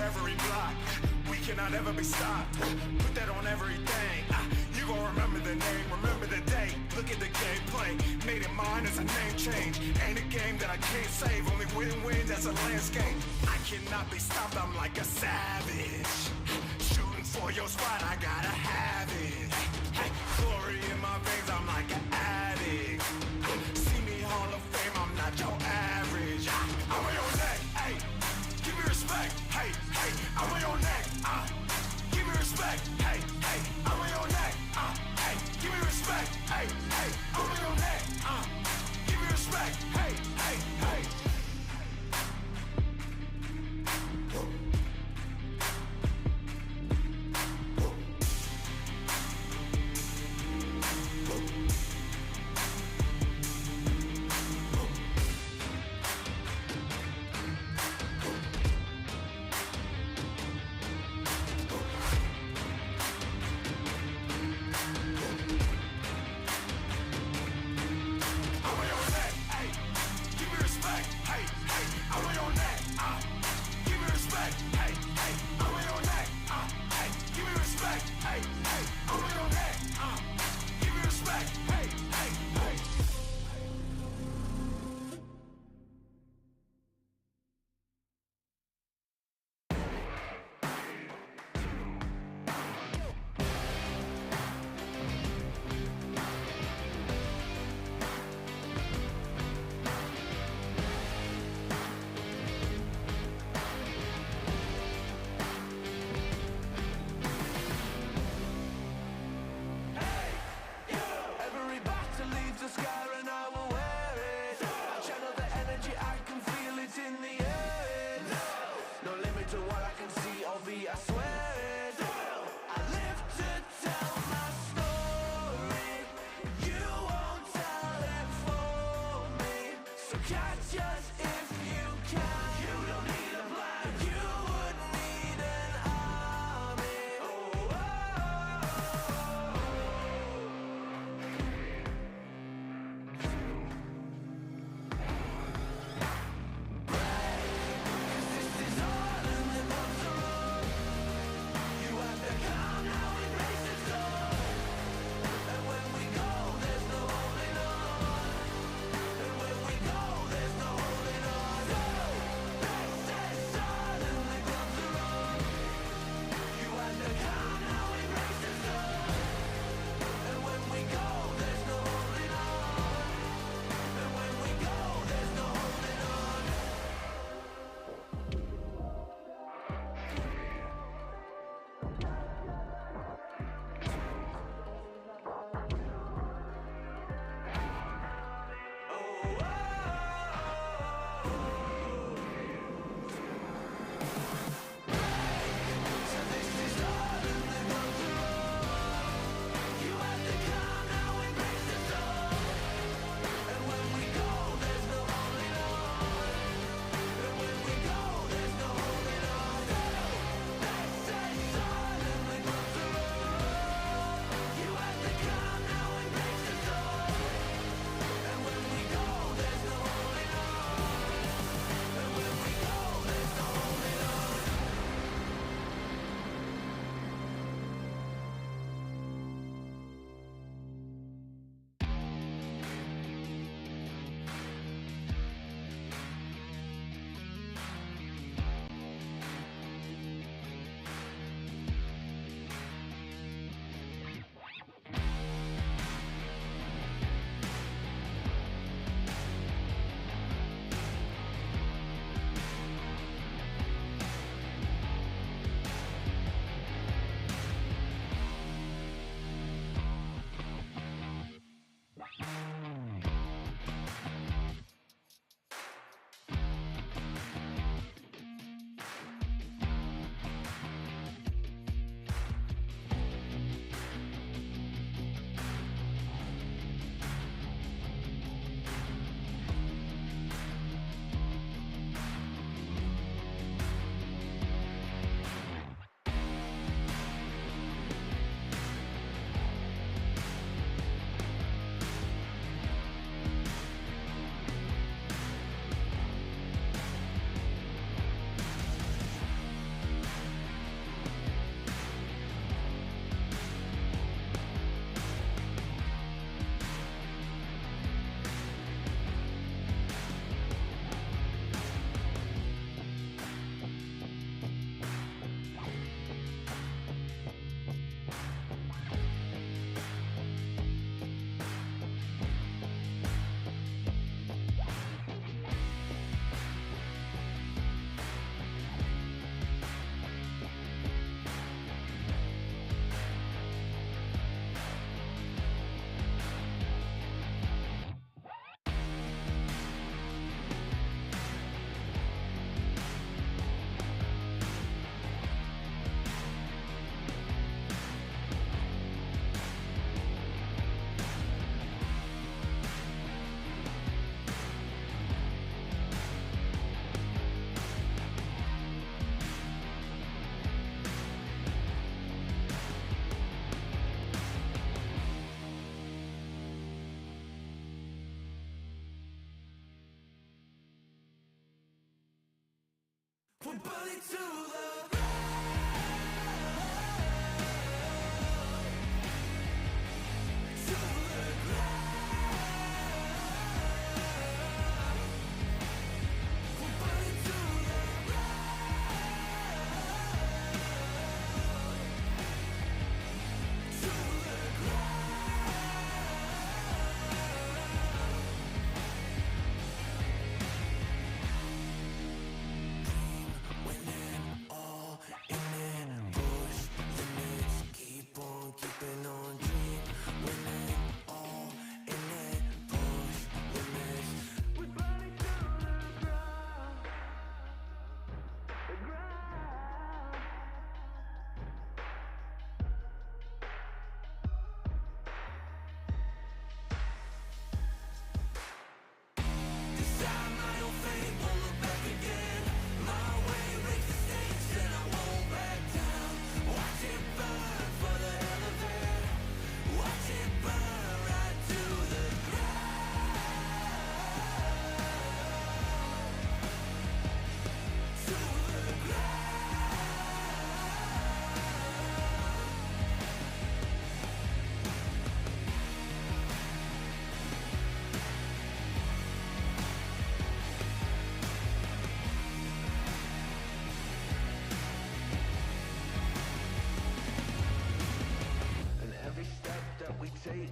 every block. We cannot ever be stopped. Put that on everything. You gon' remember the name, remember the day. Look at the gameplay. Made it mine as a name change. Ain't a game that I can't save. Only win-win, that's a landscape. I cannot be stopped, I'm like a savage. Shooting for your spot, I gotta have it. Hey, glory in my veins, I'm like an addict. See me Hall of Fame, I'm not your average. I'm on your neck, hey, give me respect. Hey, hey, I'm on your neck, give me respect. Hey, hey, I'm on your neck, hey, give me respect. Hey, hey, I'm on your neck, give me respect. Hey, hey, hey. We're burning to the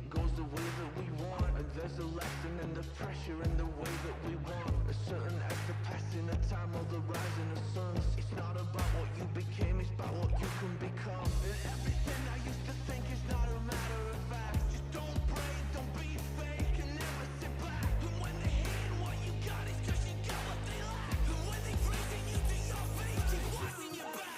goes the way that we want, and there's a lesson in the pressure and the way that we want. A certain act of passing the time of the rising of suns. It's not about what you became, it's about what you can become. And everything I used to think is not a matter of fact. Just don't break, don't be fake, and never sit back. And when they hate what you got, it's cause you got what they lack. And when they praising you to your face, keep watching your back.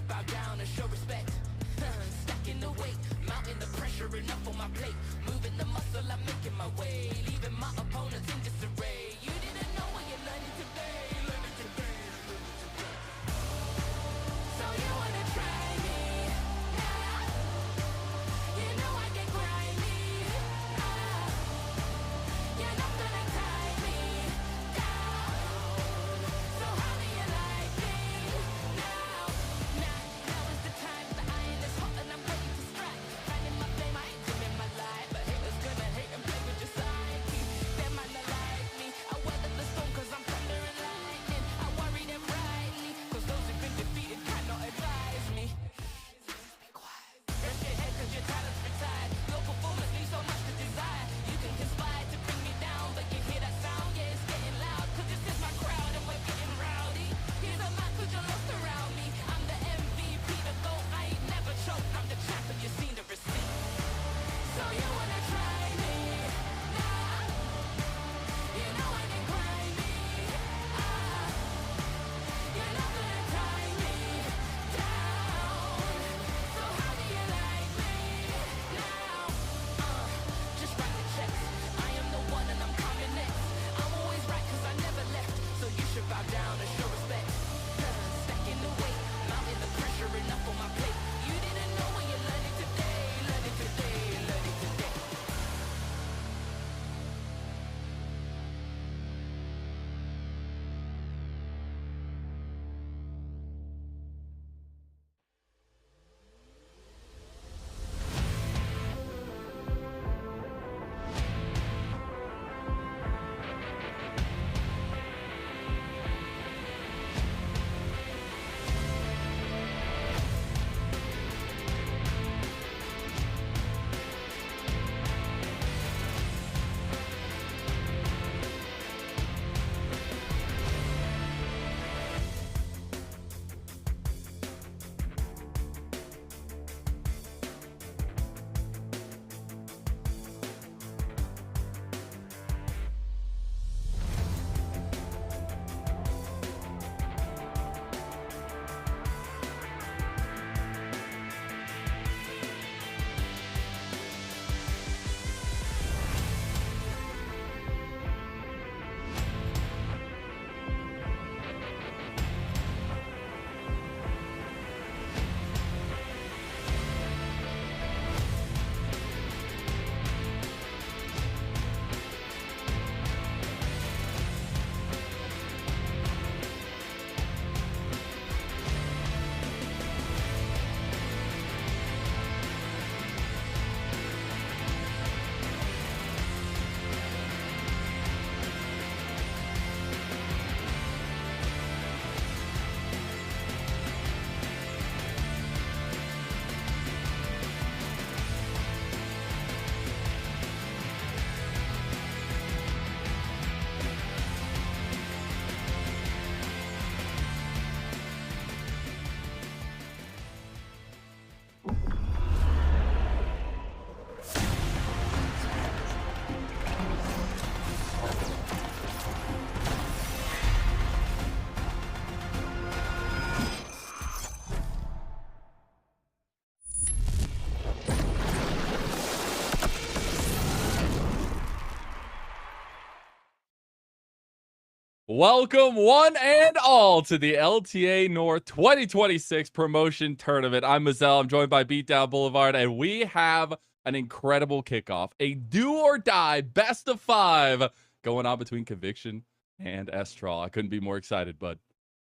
Bow down and show respect. Stacking the weight, mounting the pressure enough on my plate. Moving the muscle, I'm making my way, leaving my opponents in disarray. You didn't know what you're learning today. Learning today, learning today. So you wanna try me? Nah. You know I get grimy. You're not gonna tie me down. So how do you like me now? Now is the time. The iron is hot and I'm ready to strike. Finding my flame, I ain't dimming my light, but haters gonna hate and play with your psyche. Them man not like me. I Welcome, one and all, to the LTA North 2026 promotion tournament. I'm Mazel. I'm joined by Beatdown Boulevard, and we have an incredible kickoff. A do or die best of 5 going on between Conviction and Estral. I couldn't be more excited, bud.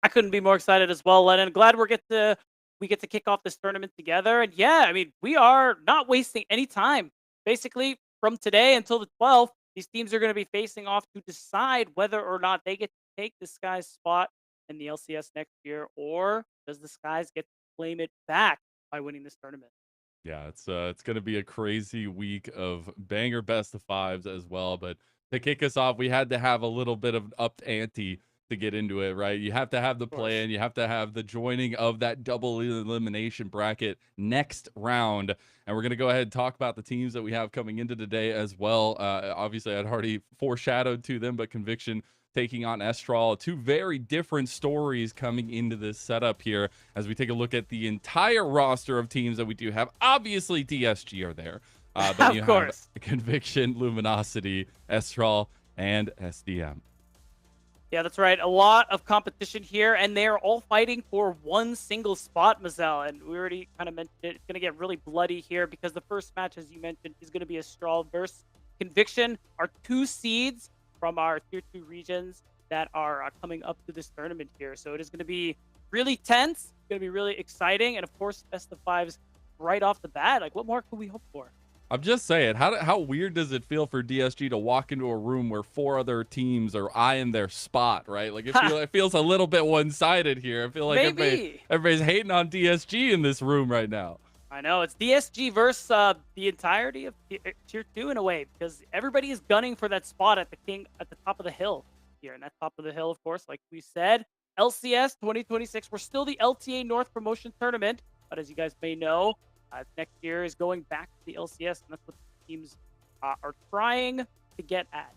I couldn't be more excited as well, Lennon. Glad we get to kick off this tournament together. And yeah, I mean, we are not wasting any time. Basically, from today until the 12th, these teams are going to be facing off to decide whether or not they get to take the Skies spot in the LCS next year, or does the Skies get to claim it back by winning this tournament? Yeah, it's gonna be a crazy week of banger best of 5s as well. But to kick us off, we had to have a little bit of upped ante to get into it, right? You have to have the Of course. plan, you have to have the joining of that double elimination bracket next round. And we're gonna go ahead and talk about the teams that we have coming into today as well. Obviously, I'd already foreshadowed to them, but Conviction taking on Estral, two very different stories coming into this setup here as we take a look at the entire roster of teams that we do have. Obviously, DSG are there, but Of you have course. Conviction, Luminosity, Estral, and SDM. Yeah, that's right. A lot of competition here, and they're all fighting for one single spot, Mazel. And we already kind of mentioned it. It's going to get really bloody here because the first match, as you mentioned, is going to be a Straw versus Conviction, our two seeds from our Tier 2 regions that are coming up to this tournament here. So it is going to be really tense. It's going to be really exciting. And of course, best of fives right off the bat. Like, what more could we hope for? I'm just saying, how weird does it feel for DSG to walk into a room where 4 other teams are eyeing their spot, right? Like it feels a little bit one-sided here. I feel like Maybe. everybody's hating on DSG in this room right now. I know it's DSG versus the entirety of Tier 2 in a way, because everybody is gunning for that spot at the top of the hill here. And that top of the hill, of course, like we said, LCS 2026. We're still the LTA North promotion tournament, but as you guys may know, next year is going back to the LCS, and that's what the teams are trying to get at.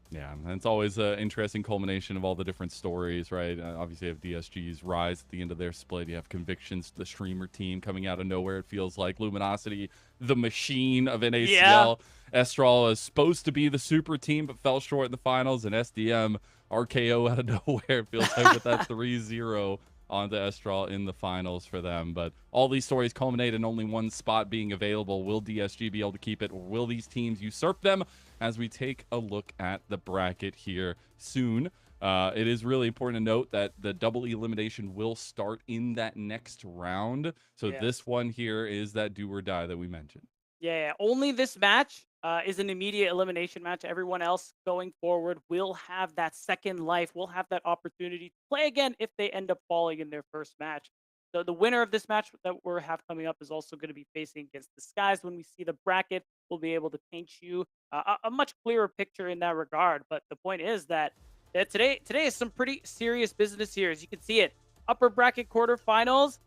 Yeah, and it's always an interesting culmination of all the different stories, right? Obviously, you have DSG's rise at the end of their split. You have Convictions, the streamer team coming out of nowhere, it feels like. Luminosity, the machine of Yeah, NACL. Estral is supposed to be the super team, but fell short in the finals. And SDM, RKO out of nowhere, it feels like, with that 3-0 onto Estral in the finals for them. But all these stories culminate in only one spot being available. Will DSG be able to keep it, or will these teams usurp them? As we take a look at the bracket here soon. It is really important to note that the double elimination will start in that next round. So yeah. this one here is that do or die that we mentioned. Yeah, only this match is an immediate elimination match. Everyone else going forward will have that second life, will have that opportunity to play again if they end up falling in their first match. So the winner of this match that we have coming up is also going to be facing against the Skies. When we see the bracket, we'll be able to paint you a much clearer picture in that regard. But the point is that today is some pretty serious business here. As you can see it, upper bracket quarterfinals.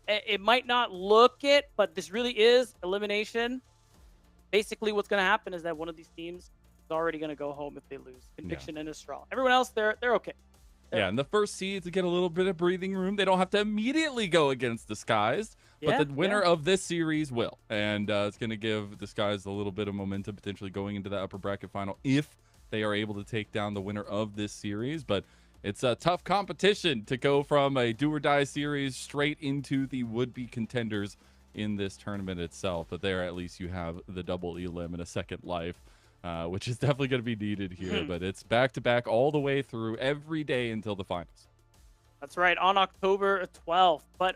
It might not look it, but this really is elimination. Basically, what's going to happen is that one of these teams is already going to go home if they lose. Yeah. Conviction and Astral. Everyone else, they're okay. Yeah, and the first seeds to get a little bit of breathing room. They don't have to immediately go against the Skies, but Yeah, the winner of this series will. And it's going to give the Skies a little bit of momentum potentially going into the upper bracket final if they are able to take down the winner of this series. But it's a tough competition to go from a do or die series straight into the would-be contenders in this tournament itself. But there, at least you have the double elim and a second life, which is definitely going to be needed here. But it's back-to-back all the way through every day until the finals. That's right, on October 12th. But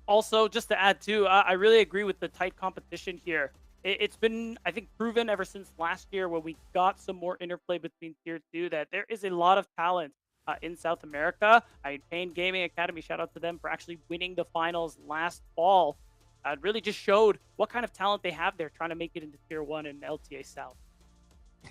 also, just to add too, I really agree with the tight competition here. It's been, I think, proven ever since last year when we got some more interplay between Tier 2 that there is a lot of talent in South America. Pain Gaming Academy, shout out to them for actually winning the finals last fall. It really just showed what kind of talent they have there trying to make it into Tier 1 in LTA South.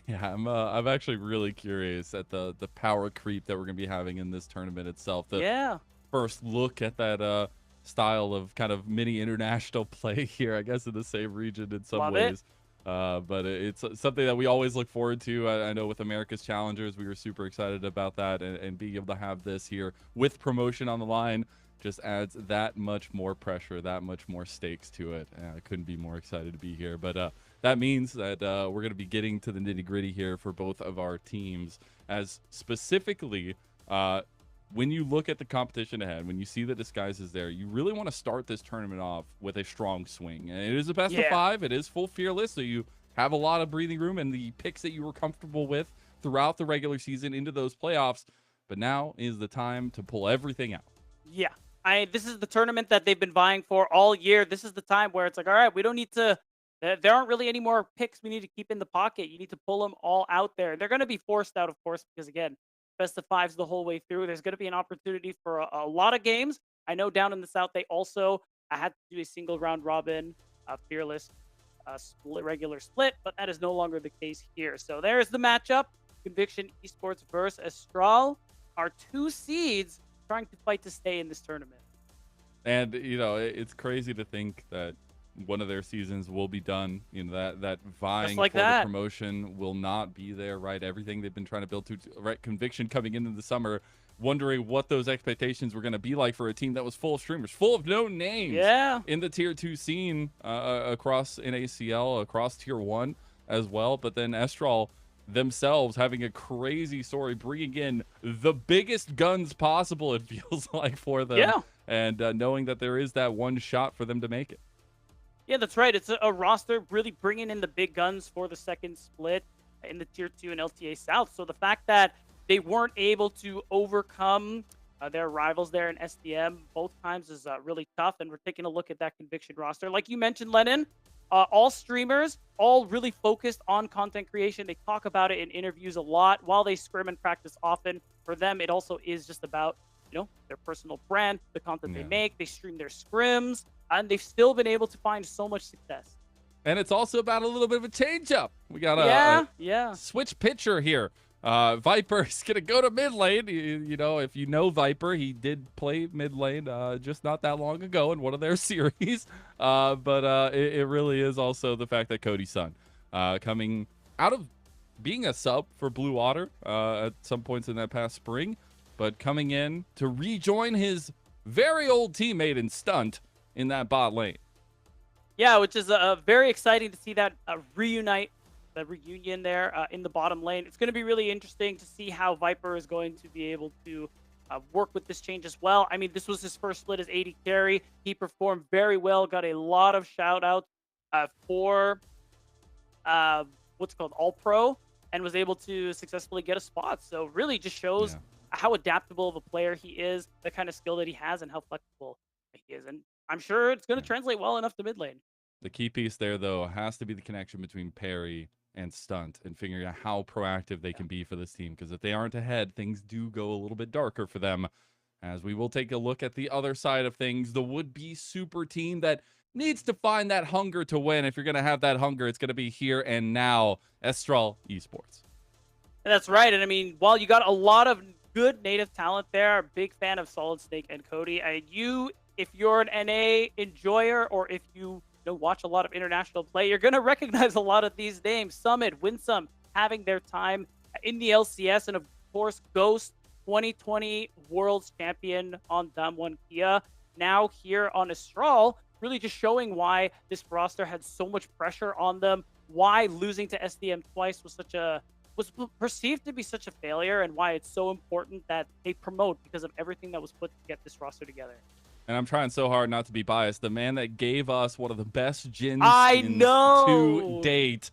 Yeah, I'm actually really curious at the power creep that we're going to be having in this tournament itself. The Yeah, first look at that style of kind of mini international play here, I guess in the same region in some love it. ways. But it's something that we always look forward to. I know with America's Challengers, we were super excited about that, and being able to have this here with promotion on the line just adds that much more pressure, that much more stakes to it. I couldn't be more excited to be here. But that means that we're going to be getting to the nitty gritty here for both of our teams, as specifically When you look at the competition ahead, when you see the disguise is there, you really want to start this tournament off with a strong swing. And it is a best of Yeah. 5. It is full fearless, so you have a lot of breathing room and the picks that you were comfortable with throughout the regular season into those playoffs. But now is the time to pull everything out. Yeah. This is the tournament that they've been vying for all year. This is the time where it's like, all right, we don't need to there aren't really any more picks we need to keep in the pocket. You need to pull them all out there. They're going to be forced out, of course, because again, best of 5s the whole way through. There's going to be an opportunity for a lot of games. I know down in the South they also had to do a single round robin, fearless split, regular split, but that is no longer the case here. So there's the matchup: Conviction Esports versus Astral, our 2 seeds trying to fight to stay in this tournament. And, it's crazy to think that one of their seasons will be done. That vying like for that. the promotion will not be there, right? Everything they've been trying to build to, right? Conviction coming into the summer, wondering what those expectations were going to be like for a team that was full of streamers, full of known names. Yeah. In the tier 2 scene, across NACL, across tier 1 as well. But then Estral themselves having a crazy story, bringing in the biggest guns possible, it feels like, for them. Yeah. And knowing that there is that one shot for them to make it. Yeah, that's right. It's a roster really bringing in the big guns for the second split in the Tier 2 and LTA South. So the fact that they weren't able to overcome their rivals there in SDM both times is really tough. And we're taking a look at that Conviction roster. Like you mentioned, Lennon, all streamers, all really focused on content creation. They talk about it in interviews a lot while they scrim and practice often. For them, it also is just about, their personal brand, the content they make. They stream their scrims, and they've still been able to find so much success. And it's also about a little bit of a change-up. We got a switch pitcher here. Viper is going to go to mid lane. If you know Viper, he did play mid lane just not that long ago in one of their series. But it really is also the fact that Cody's son coming out of being a sub for Blue Water at some points in that past spring, but coming in to rejoin his very old teammate in Stunt in that bot lane. Yeah, which is very exciting to see that reunite, the reunion there in the bottom lane. It's going to be really interesting to see how Viper is going to be able to work with this change as well. I mean, this was his first split as AD carry. He performed very well, got a lot of shout outs for what's called All Pro, and was able to successfully get a spot. So really just shows how adaptable of a player he is, the kind of skill that he has, and how flexible he is. And I'm sure it's going to translate well enough to mid lane. The key piece there, though, has to be the connection between Perry and Stunt and figuring out how proactive they can be for this team. Because if they aren't ahead, things do go a little bit darker for them. As we will take a look at the other side of things, the would-be super team that needs to find that hunger to win. If you're going to have that hunger, it's going to be here and now. Estral Esports. And that's right. And I mean, while you got a lot of good native talent there, big fan of Solid Snake and Cody. If you're an NA enjoyer, or if you watch a lot of international play, you're going to recognize a lot of these names. Summit, Winsome, having their time in the LCS, and of course, Ghost, 2020 World's Champion on Damwon Kia. Now here on Astral, really just showing why this roster had so much pressure on them, why losing to SDM twice was perceived to be such a failure, and why it's so important that they promote because of everything that was put to get this roster together. And I'm trying so hard not to be biased. The man that gave us one of the best Jin skins to date,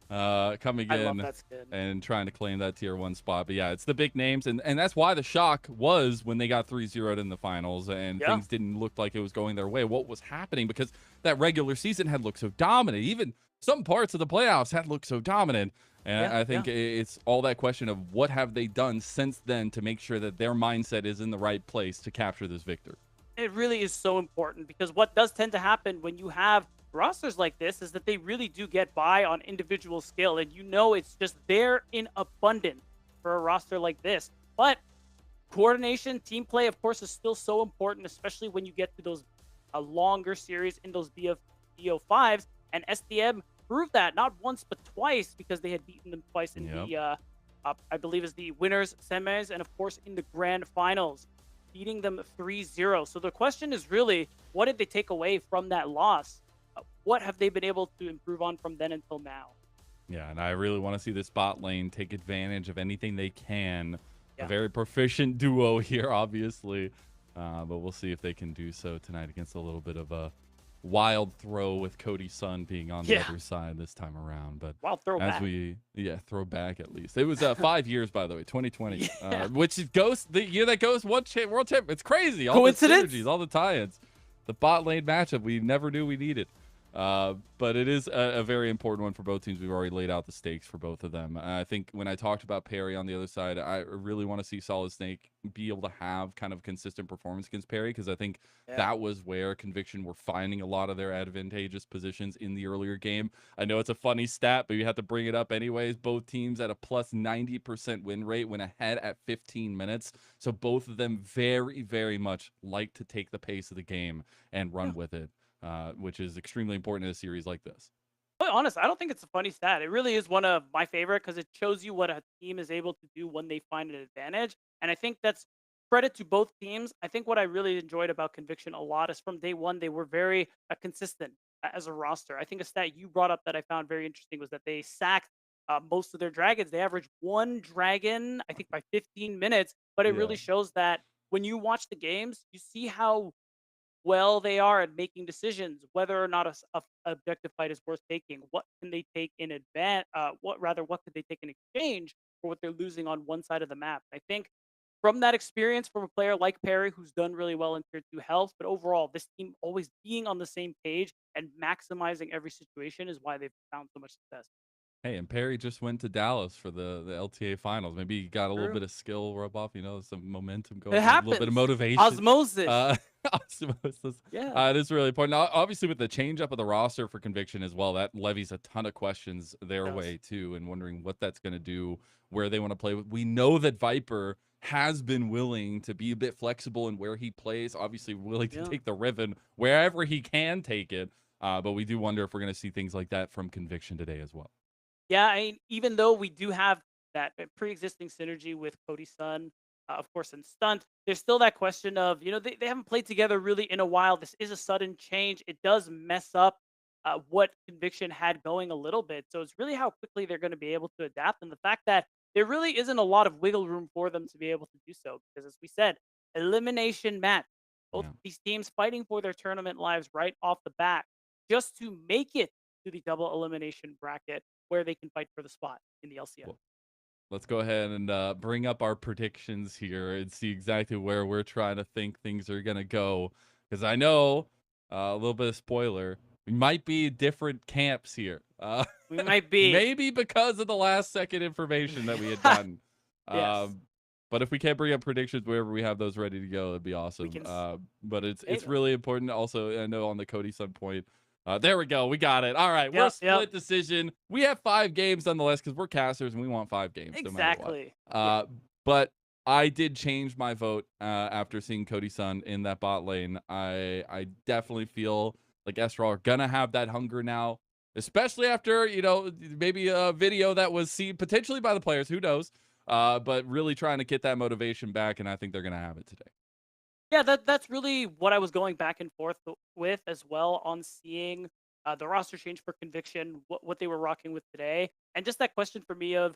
coming I in love that skin. and trying to claim that tier 1 spot. But yeah, it's the big names, and that's why the shock was when they got 3-0'd in the finals and things didn't look like it was going their way. What was happening? Because that regular season had looked so dominant. Even some parts of the playoffs had looked so dominant. And I think it's all that question of what have they done since then to make sure that their mindset is in the right place to capture this victory. It really is so important, because what does tend to happen when you have rosters like this is that they really do get by on individual skill, and it's just there in abundance for a roster like this. But coordination, team play, of course, is still so important, especially when you get to those longer series in those BO5s, and SDM proved that not once but twice, because they had beaten them twice in the I believe is the winners semis, and of course in the grand finals, beating them 3-0. So the question is really, what did they take away from that loss? What have they been able to improve on from then until now? Yeah, and I really want to see this bot lane take advantage of anything they can a Yeah. very proficient duo here, obviously. But we'll see if they can do so tonight against a little bit of a wild throw with Cody Sun being on the Yeah. other side this time around. But Wild as throwback. throw back at least. It was 5 years, by the way, 2020, Yeah. which is the year that goes world champ. It's crazy. All the Coincidence? synergies, all the tie-ins, the bot lane matchup we never knew we needed. But it is a very important one for both teams. We've already laid out the stakes for both of them. I think when I talked about Perry on the other side, I really want to see Solid Snake be able to have kind of consistent performance against Perry, because I think that was where Conviction were finding a lot of their advantageous positions in the earlier game. I know it's a funny stat, but you have to bring it up anyways. Both teams at a plus 90% win rate when ahead at 15 minutes. So both of them very, very much like to take the pace of the game and run with it. Which is extremely important in a series like this. But honest, I don't think it's a funny stat. It really is one of my favorite because it shows you what a team is able to do when they find an advantage. And I think that's credit to both teams. I think what I really enjoyed about Conviction a lot is from day one, they were very consistent as a roster. I think a stat you brought up that I found very interesting was that they sacked most of their dragons. They averaged one dragon, I think, by 15 minutes. But it Yeah. really shows that when you watch the games, you see how well they are at making decisions, whether or not a objective fight is worth taking. What can they take in advance? What could they take in exchange for what they're losing on one side of the map? I think from that experience from a player like Perry, who's done really well in tier 2 helps, but overall, this team always being on the same page and maximizing every situation is why they've found so much success. Hey, and Perry just went to Dallas for the LTA finals. Maybe he got a little True. bit of skill rub off, some momentum It going, a little bit of happens. motivation. Osmosis. Osmosis. Yeah. It is really important. Obviously, with the change up of the roster for Conviction as well, that levies a ton of questions their Yes. way too, and wondering what that's going to do, where they want to play. We know that Viper has been willing to be a bit flexible in where he plays. Obviously, willing to Yeah. take the Riven wherever he can take it. But we do wonder if we're going to see things like that from Conviction today as well. Yeah, I mean, even though we do have that pre-existing synergy with Cody Sun, of course, in Stunt, there's still that question of, they haven't played together really in a while. This is a sudden change. It does mess up what Conviction had going a little bit. So it's really how quickly they're going to be able to adapt. And the fact that there really isn't a lot of wiggle room for them to be able to do so. Because as we said, elimination match. Both Yeah. of these teams fighting for their tournament lives right off the bat just to make it to the double elimination bracket where they can fight for the spot in the LCS. Well, let's go ahead and bring up our predictions here and see exactly where we're trying to think things are going to go. Because I know, a little bit of spoiler, we might be different camps here. We might be. Maybe because of the last second information that we had gotten. Yes. But if we can't bring up predictions wherever we have those ready to go, it'd be awesome. But it's them. really important. Also, I know on the Cody Sun point, there we go. We got it. All right. We're Yep, split decision. We have 5 games nonetheless because we're casters and we want 5 games. Exactly. No matter what. But I did change my vote after seeing Cody Sun in that bot lane. I definitely feel like Estral are going to have that hunger now, especially after, maybe a video that was seen potentially by the players. Who knows? But really trying to get that motivation back. And I think they're going to have it today. Yeah, that's really what I was going back and forth with as well on seeing the roster change for Conviction, what they were rocking with today. And just that question for me of,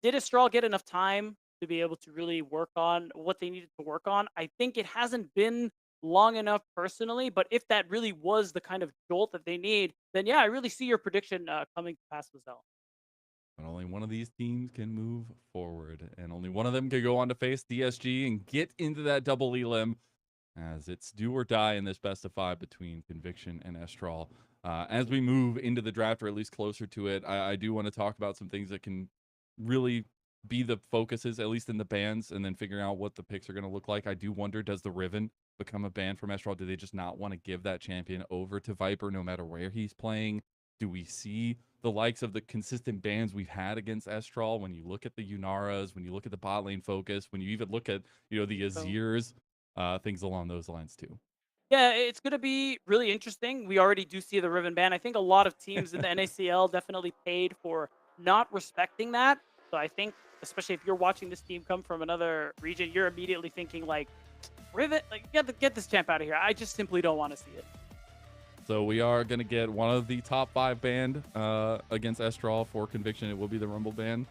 did Astral get enough time to be able to really work on what they needed to work on? I think it hasn't been long enough personally, but if that really was the kind of jolt that they need, then yeah, I really see your prediction coming to pass, Lizelle. But only one of these teams can move forward, and only one of them can go on to face DSG and get into that double elim, as it's do or die in this best of 5 between Conviction and Estral. As we move into the draft, or at least closer to it, I do want to talk about some things that can really be the focuses, at least in the bans, and then figuring out what the picks are going to look like. I do wonder, does the Riven become a ban from Estral? Do they just not want to give that champion over to Viper no matter where he's playing? Do we see the likes of the consistent bans we've had against Estral when you look at the Yunaras, when you look at the bot lane focus, when you even look at, the Azirs, things along those lines too? Yeah, it's going to be really interesting. We already do see the Riven ban. I think a lot of teams in the NACL definitely paid for not respecting that. So I think, especially if you're watching this team come from another region, you're immediately thinking like, Riven, like get this champ out of here. I just simply don't want to see it. So we are going to get one of the top 5 banned against Estral for Conviction. It will be the Rumble ban.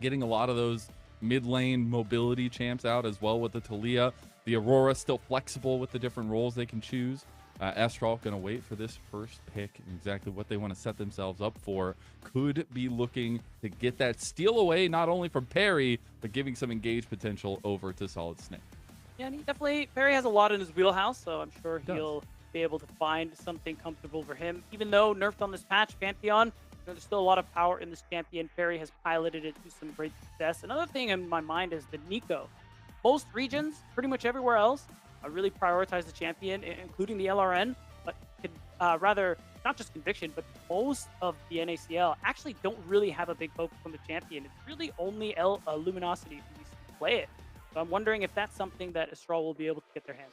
Getting a lot of those mid lane mobility champs out as well with the Talia. The Aurora still flexible with the different roles they can choose. Astral going to wait for this first pick, and exactly what they want to set themselves up for. Could be looking to get that steal away, not only from Perry, but giving some engage potential over to Solid Snake. Yeah, and Perry has a lot in his wheelhouse, so I'm sure he'll be able to find something comfortable for him. Even though nerfed on this patch, Pantheon, there's still a lot of power in this champion. Perry has piloted it to some great success. Another thing in my mind is the Nico. Most regions, pretty much everywhere else, really prioritize the champion, including the LRN, but rather, not just Conviction, but most of the NACL actually don't really have a big focus on the champion. It's really only Luminosity who used to play it. So I'm wondering if that's something that Astral will be able to get their hands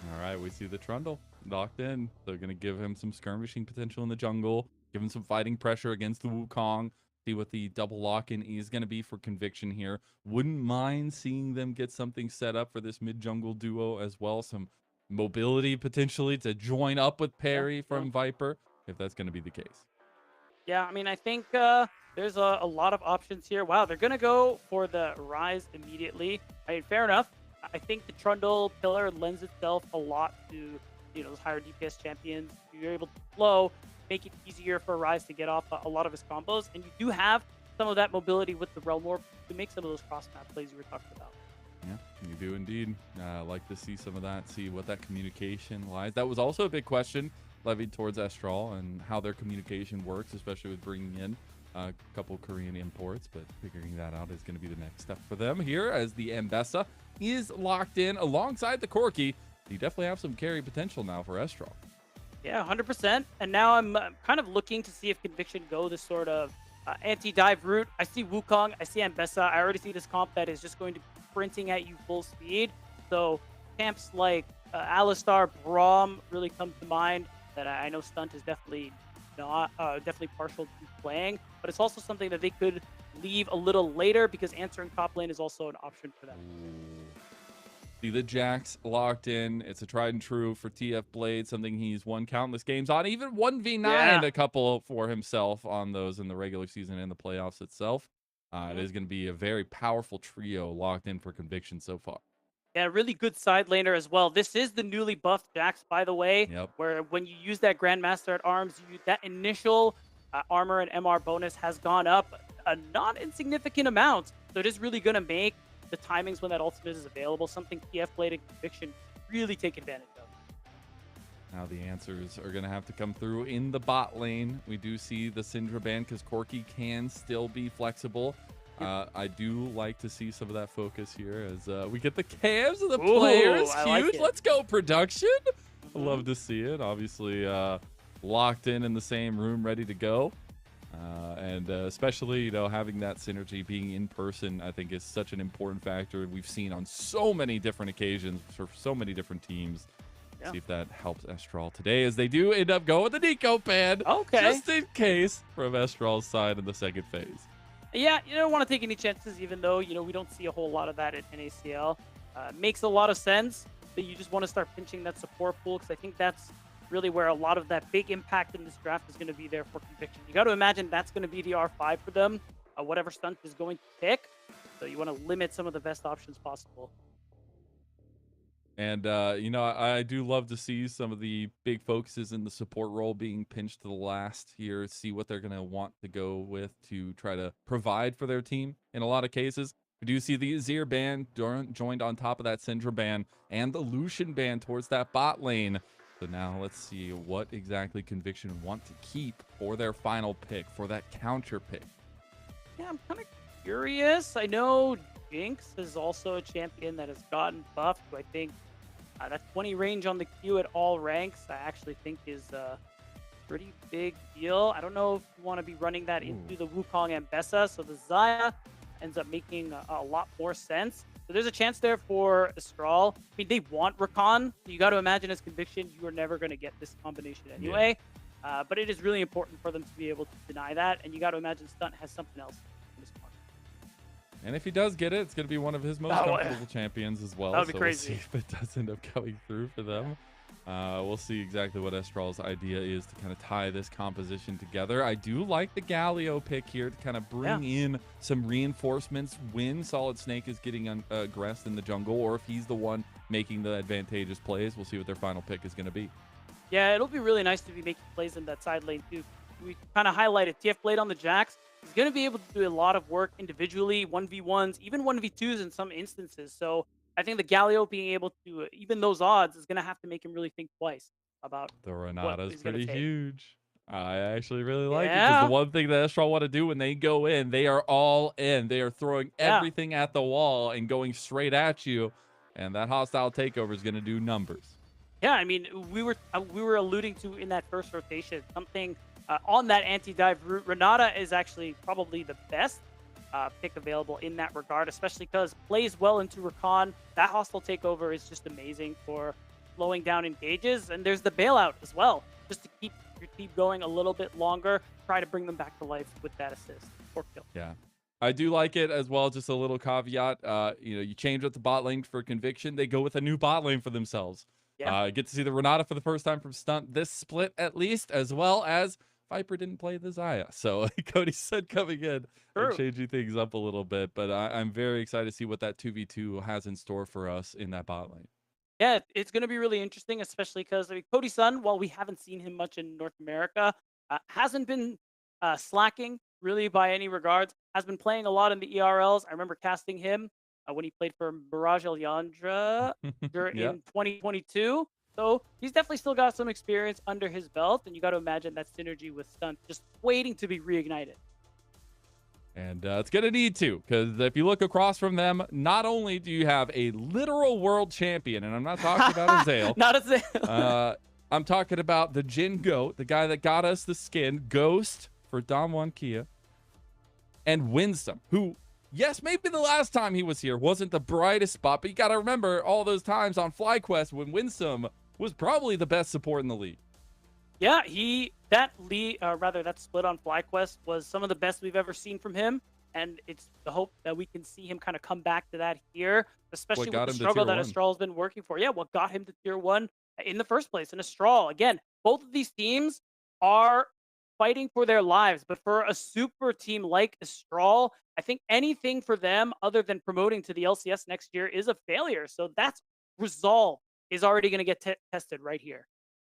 on. All right, we see the Trundle locked in. They're going to give him some skirmishing potential in the jungle, give him some fighting pressure against the Wukong. See what the double lock-in is going to be for Conviction here. Wouldn't mind seeing them get something set up for this mid-jungle duo as well. Some mobility potentially to join up with Perry from Viper, if that's going to be the case. Yeah, I mean, I think there's a lot of options here. Wow, they're going to go for the Rise immediately. I mean, fair enough. I think the Trundle pillar lends itself a lot to, those higher DPS champions. You're able to flow, make it easier for Rise to get off a lot of his combos, and you do have some of that mobility with the Realm Warp to make some of those cross-map plays you were talking about. Yeah, you do indeed. Like to see some of that, see what that communication lies. That was also a big question levied towards Astral and how their communication works, especially with bringing in a couple Korean imports, but figuring that out is going to be the next step for them here as the Ambessa is locked in alongside the Corki. You definitely have some carry potential now for Astral. Yeah, 100%. And now I'm kind of looking to see if Conviction go this sort of anti-dive route. I see Wukong, I see Ambessa. I already see this comp that is just going to be sprinting at you full speed. So camps like Alistar, Braum really come to mind that I know Stunt is definitely partial to playing, but it's also something that they could leave a little later because answering top lane is also an option for them. See the Jax locked in. It's a tried and true for TF Blade, something he's won countless games on, even 1v9 a couple for himself on those in the regular season and the playoffs itself. It is going to be a very powerful trio locked in for Conviction so far. Yeah, really good side laner as well. This is the newly buffed Jax, by the way, where when you use that Grandmaster at Arms, that initial armor and MR bonus has gone up a not insignificant amount. So it is really going to make the timings when that ultimate is available something TF Blade and Conviction really take advantage of. Now the answers are going to have to come through in the bot lane. We do see the Syndra ban because Corki can still be flexible. I do like to see some of that focus here as we get the cams of the players. Huge. Let's go, production. Love to see it. Obviously locked in the same room, ready to go. And especially, having that synergy being in person, I think is such an important factor. We've seen on so many different occasions for so many different teams. See if that helps Astral today as they do end up going with the Nico ban. Okay. Just in case from Astral's side in the second phase. Yeah, you don't want to take any chances, even though, we don't see a whole lot of that at NACL. Makes a lot of sense that you just want to start pinching that support pool, because I think that's really where a lot of that big impact in this draft is going to be there for Conviction. You got to imagine that's going to be the R5 for them, whatever Stunt is going to pick. So you want to limit some of the best options possible. And, I do love to see some of the big focuses in the support role being pinched to the last here, see what they're going to want to go with to try to provide for their team in a lot of cases. We do see the Azir ban joined on top of that Syndra ban and the Lucian ban towards that bot lane. So now let's see what exactly Conviction want to keep for their final pick, for that counter pick. Yeah, I'm kind of curious. I know Jinx is also a champion that has gotten buffed, who I think that 20 range on the Q at all ranks, I actually think is a pretty big deal. I don't know if you want to be running that into the Wukong Ambessa, so the Xayah ends up making a lot more sense. So there's a chance there for Astral. I mean, they want Rakan. You got to imagine as Conviction, you are never going to get this combination anyway. But it is really important for them to be able to deny that. And you got to imagine Stunt has something else in this market. And if he does get it, it's going to be one of his most comfortable champions as well. That would be crazy. We'll see if it does end up coming through for them. We'll see exactly what Estral's idea is to kind of tie this composition together. I do like the Galio pick here to kind of bring in some reinforcements when Solid Snake is getting aggressed in the jungle, or if he's the one making the advantageous plays. We'll see what their final pick is going to be. Yeah, it'll be really nice to be making plays in that side lane too. We kind of highlighted TF Blade on the Jax. He's going to be able to do a lot of work individually, 1v1s, even 1v2s in some instances. So I think the Galio being able to even those odds is going to have to make him really think twice about The what Renata's he's going pretty to take. huge. I actually really like it because Yeah. the one thing that Estral want to do when they go in, they are all in. They are throwing everything at the wall and going straight at you. And that hostile takeover is going to do numbers. Yeah, I mean, we were alluding to in that first rotation something on that anti-dive route. Renata is actually probably the best pick available in that regard, especially because plays well into Recon. That hostile takeover is just amazing for slowing down engages, and there's the bailout as well, just to keep your team going a little bit longer. Try to bring them back to life with that assist or kill. Yeah. I do like it as well. Just a little caveat. You change up the bot lane for Conviction. They go with a new bot lane for themselves. Yeah. Get to see the Renata for the first time from Stunt this split at least, as well as Viper didn't play the Xayah. So Cody said coming in and changing things up a little bit. But I'm very excited to see what that 2v2 has in store for us in that bot lane. Yeah, it's going to be really interesting, especially because Cody Sun, while we haven't seen him much in North America, hasn't been slacking really by any regards. Has been playing a lot in the ERLs. I remember casting him when he played for Mirage Elyandra in 2022. So he's definitely still got some experience under his belt, and you got to imagine that synergy with Stunt just waiting to be reignited. And it's going to need to, because if you look across from them, not only do you have a literal world champion, and I'm not talking about Azale. Not Azale. I'm talking about the Jin Goat, the guy that got us the skin, Ghost for Damwon Kia, and Winsome, who, yes, maybe the last time he was here wasn't the brightest spot, but you got to remember all those times on FlyQuest when Winsome was probably the best support in the league. Yeah, that split on FlyQuest was some of the best we've ever seen from him, and it's the hope that we can see him kind of come back to that here, especially with the struggle that Astral's been working for. Yeah, what got him to Tier 1 in the first place, and Astral, again, both of these teams are fighting for their lives, but for a super team like Astral, I think anything for them other than promoting to the LCS next year is a failure. So that's resolve is already going to get tested right here.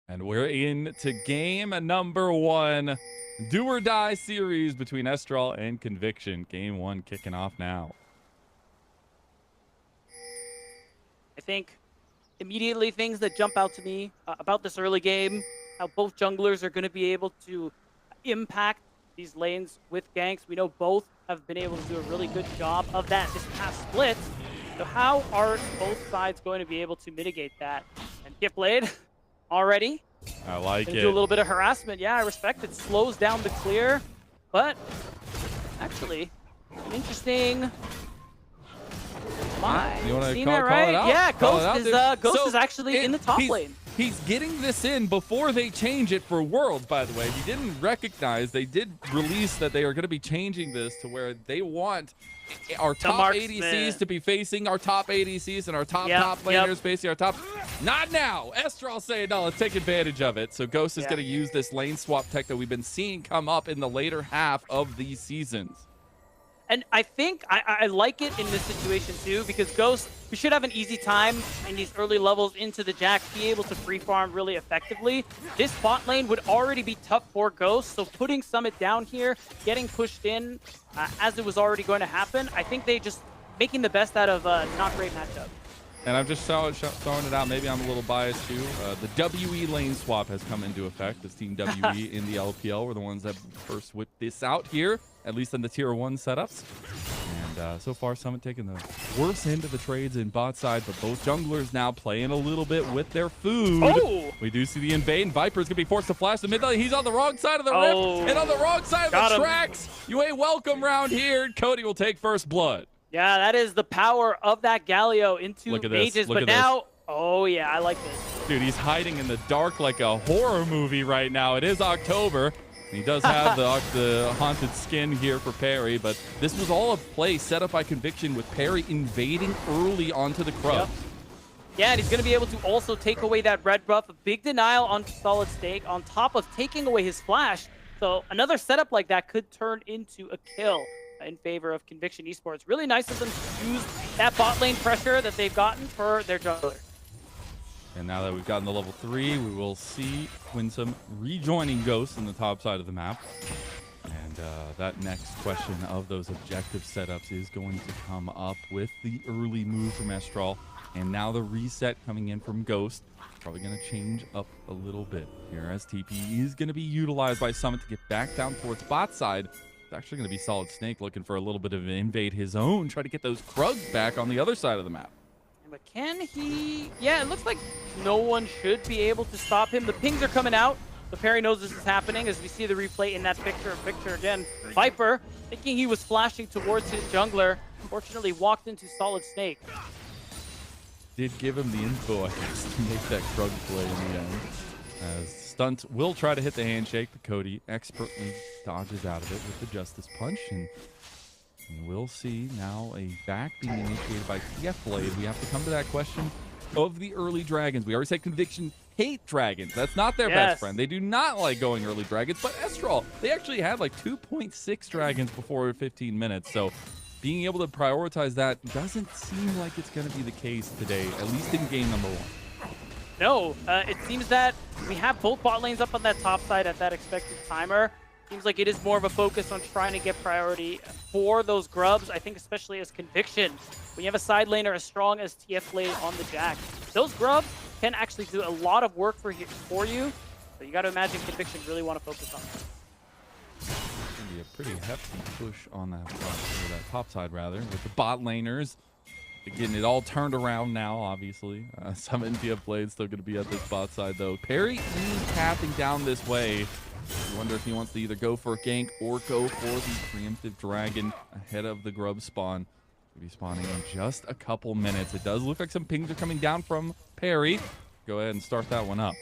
And we're into game number 1. Do or die series between Estral and Conviction. Game 1 kicking off now. I think immediately things that jump out to me about this early game, how both junglers are going to be able to impact these lanes with ganks. We know both have been able to do a really good job of that this past split. So how are both sides going to be able to mitigate that? And TF Blade already. I like it. Do a little bit of harassment. Yeah, I respect it. Slows down the clear. But actually, an interesting. You want to call it out? Yeah, Ghost is actually in the top lane. He's getting this in before they change it for Worlds, by the way. He didn't recognize, they did release that they are going to be changing this to where they want our top ADCs to be facing our top ADCs and our top laners facing our top. Not now. Estral saying, no, let's take advantage of it. So Ghost is going to use this lane swap tech that we've been seeing come up in the later half of these seasons. And I think I like it in this situation too, because Ghost, we should have an easy time in these early levels into the Jax, be able to free farm really effectively. This bot lane would already be tough for Ghost, so putting Summit down here, getting pushed in as it was already going to happen, I think they just making the best out of a not great matchup. And I'm just throwing it out. Maybe I'm a little biased too. The WE lane swap has come into effect. This team WE in the LPL were the ones that first whipped this out here, at least in the Tier 1 setups. And so far, Summit taking the worst end of the trades in bot side, but both junglers now playing a little bit with their food. Oh! We do see the invade, and Viper's going to be forced to flash the mid lane. He's on the wrong side of the rift, and on the wrong side of the tracks. You ain't welcome round here. Cody will take first blood. Yeah, that is the power of that Galio into mages. But now, oh yeah, I like this. Dude, he's hiding in the dark like a horror movie right now. It is October. He does have the haunted skin here for Perry, but this was all a play set up by Conviction with Perry invading early onto the Krubs. Yeah, and he's going to be able to also take away that red buff. A big denial on Solid Snake on top of taking away his flash. So another setup like that could turn into a kill in favor of Conviction Esports. Really nice of them to use that bot lane pressure that they've gotten for their jungler. And now that we've gotten the level 3, we will see Winsome rejoining Ghost on the top side of the map. And that next question of those objective setups is going to come up with the early move from Estral. And now the reset coming in from Ghost. Probably going to change up a little bit here as TP is going to be utilized by Summit to get back down towards bot side. It's actually going to be Solid Snake looking for a little bit of an invade his own, try to get those Krugs back on the other side of the map. But can he? Yeah, it looks like no one should be able to stop him. The pings are coming out. So Perry knows this is happening as we see the replay in that picture. Victor again. Viper, thinking he was flashing towards his jungler, unfortunately walked into Solid Snake. Did give him the info, I guess, to make that Krug play in the end. As Stunt will try to hit the handshake, but Cody expertly dodges out of it with the Justice Punch. And we'll see now a back being initiated by TF Blade. We have to come to that question of the early dragons. We already said Conviction hate dragons. That's not their best friend. They do not like going early dragons, but Estral, they actually had like 2.6 dragons before 15 minutes. So being able to prioritize that doesn't seem like it's going to be the case today, at least in game number 1. No, it seems that we have both bot lanes up on that top side at that expected timer. Seems like it is more of a focus on trying to get priority for those grubs. I think especially as Conviction, when you have a side laner as strong as TF Blade on the Jack, those grubs can actually do a lot of work for you. So you got to imagine Conviction really want to focus on that. It's going to be a pretty hefty push on that top side, rather, with the bot laners. Getting it all turned around now, obviously. Summit and TF Blade still going to be at this bot side, though. Perry is pathing down this way. I wonder if he wants to either go for a gank or go for the preemptive dragon ahead of the grub spawn. He'll be spawning in just a couple minutes. It does look like some pings are coming down from Perry. Go ahead and start that one up.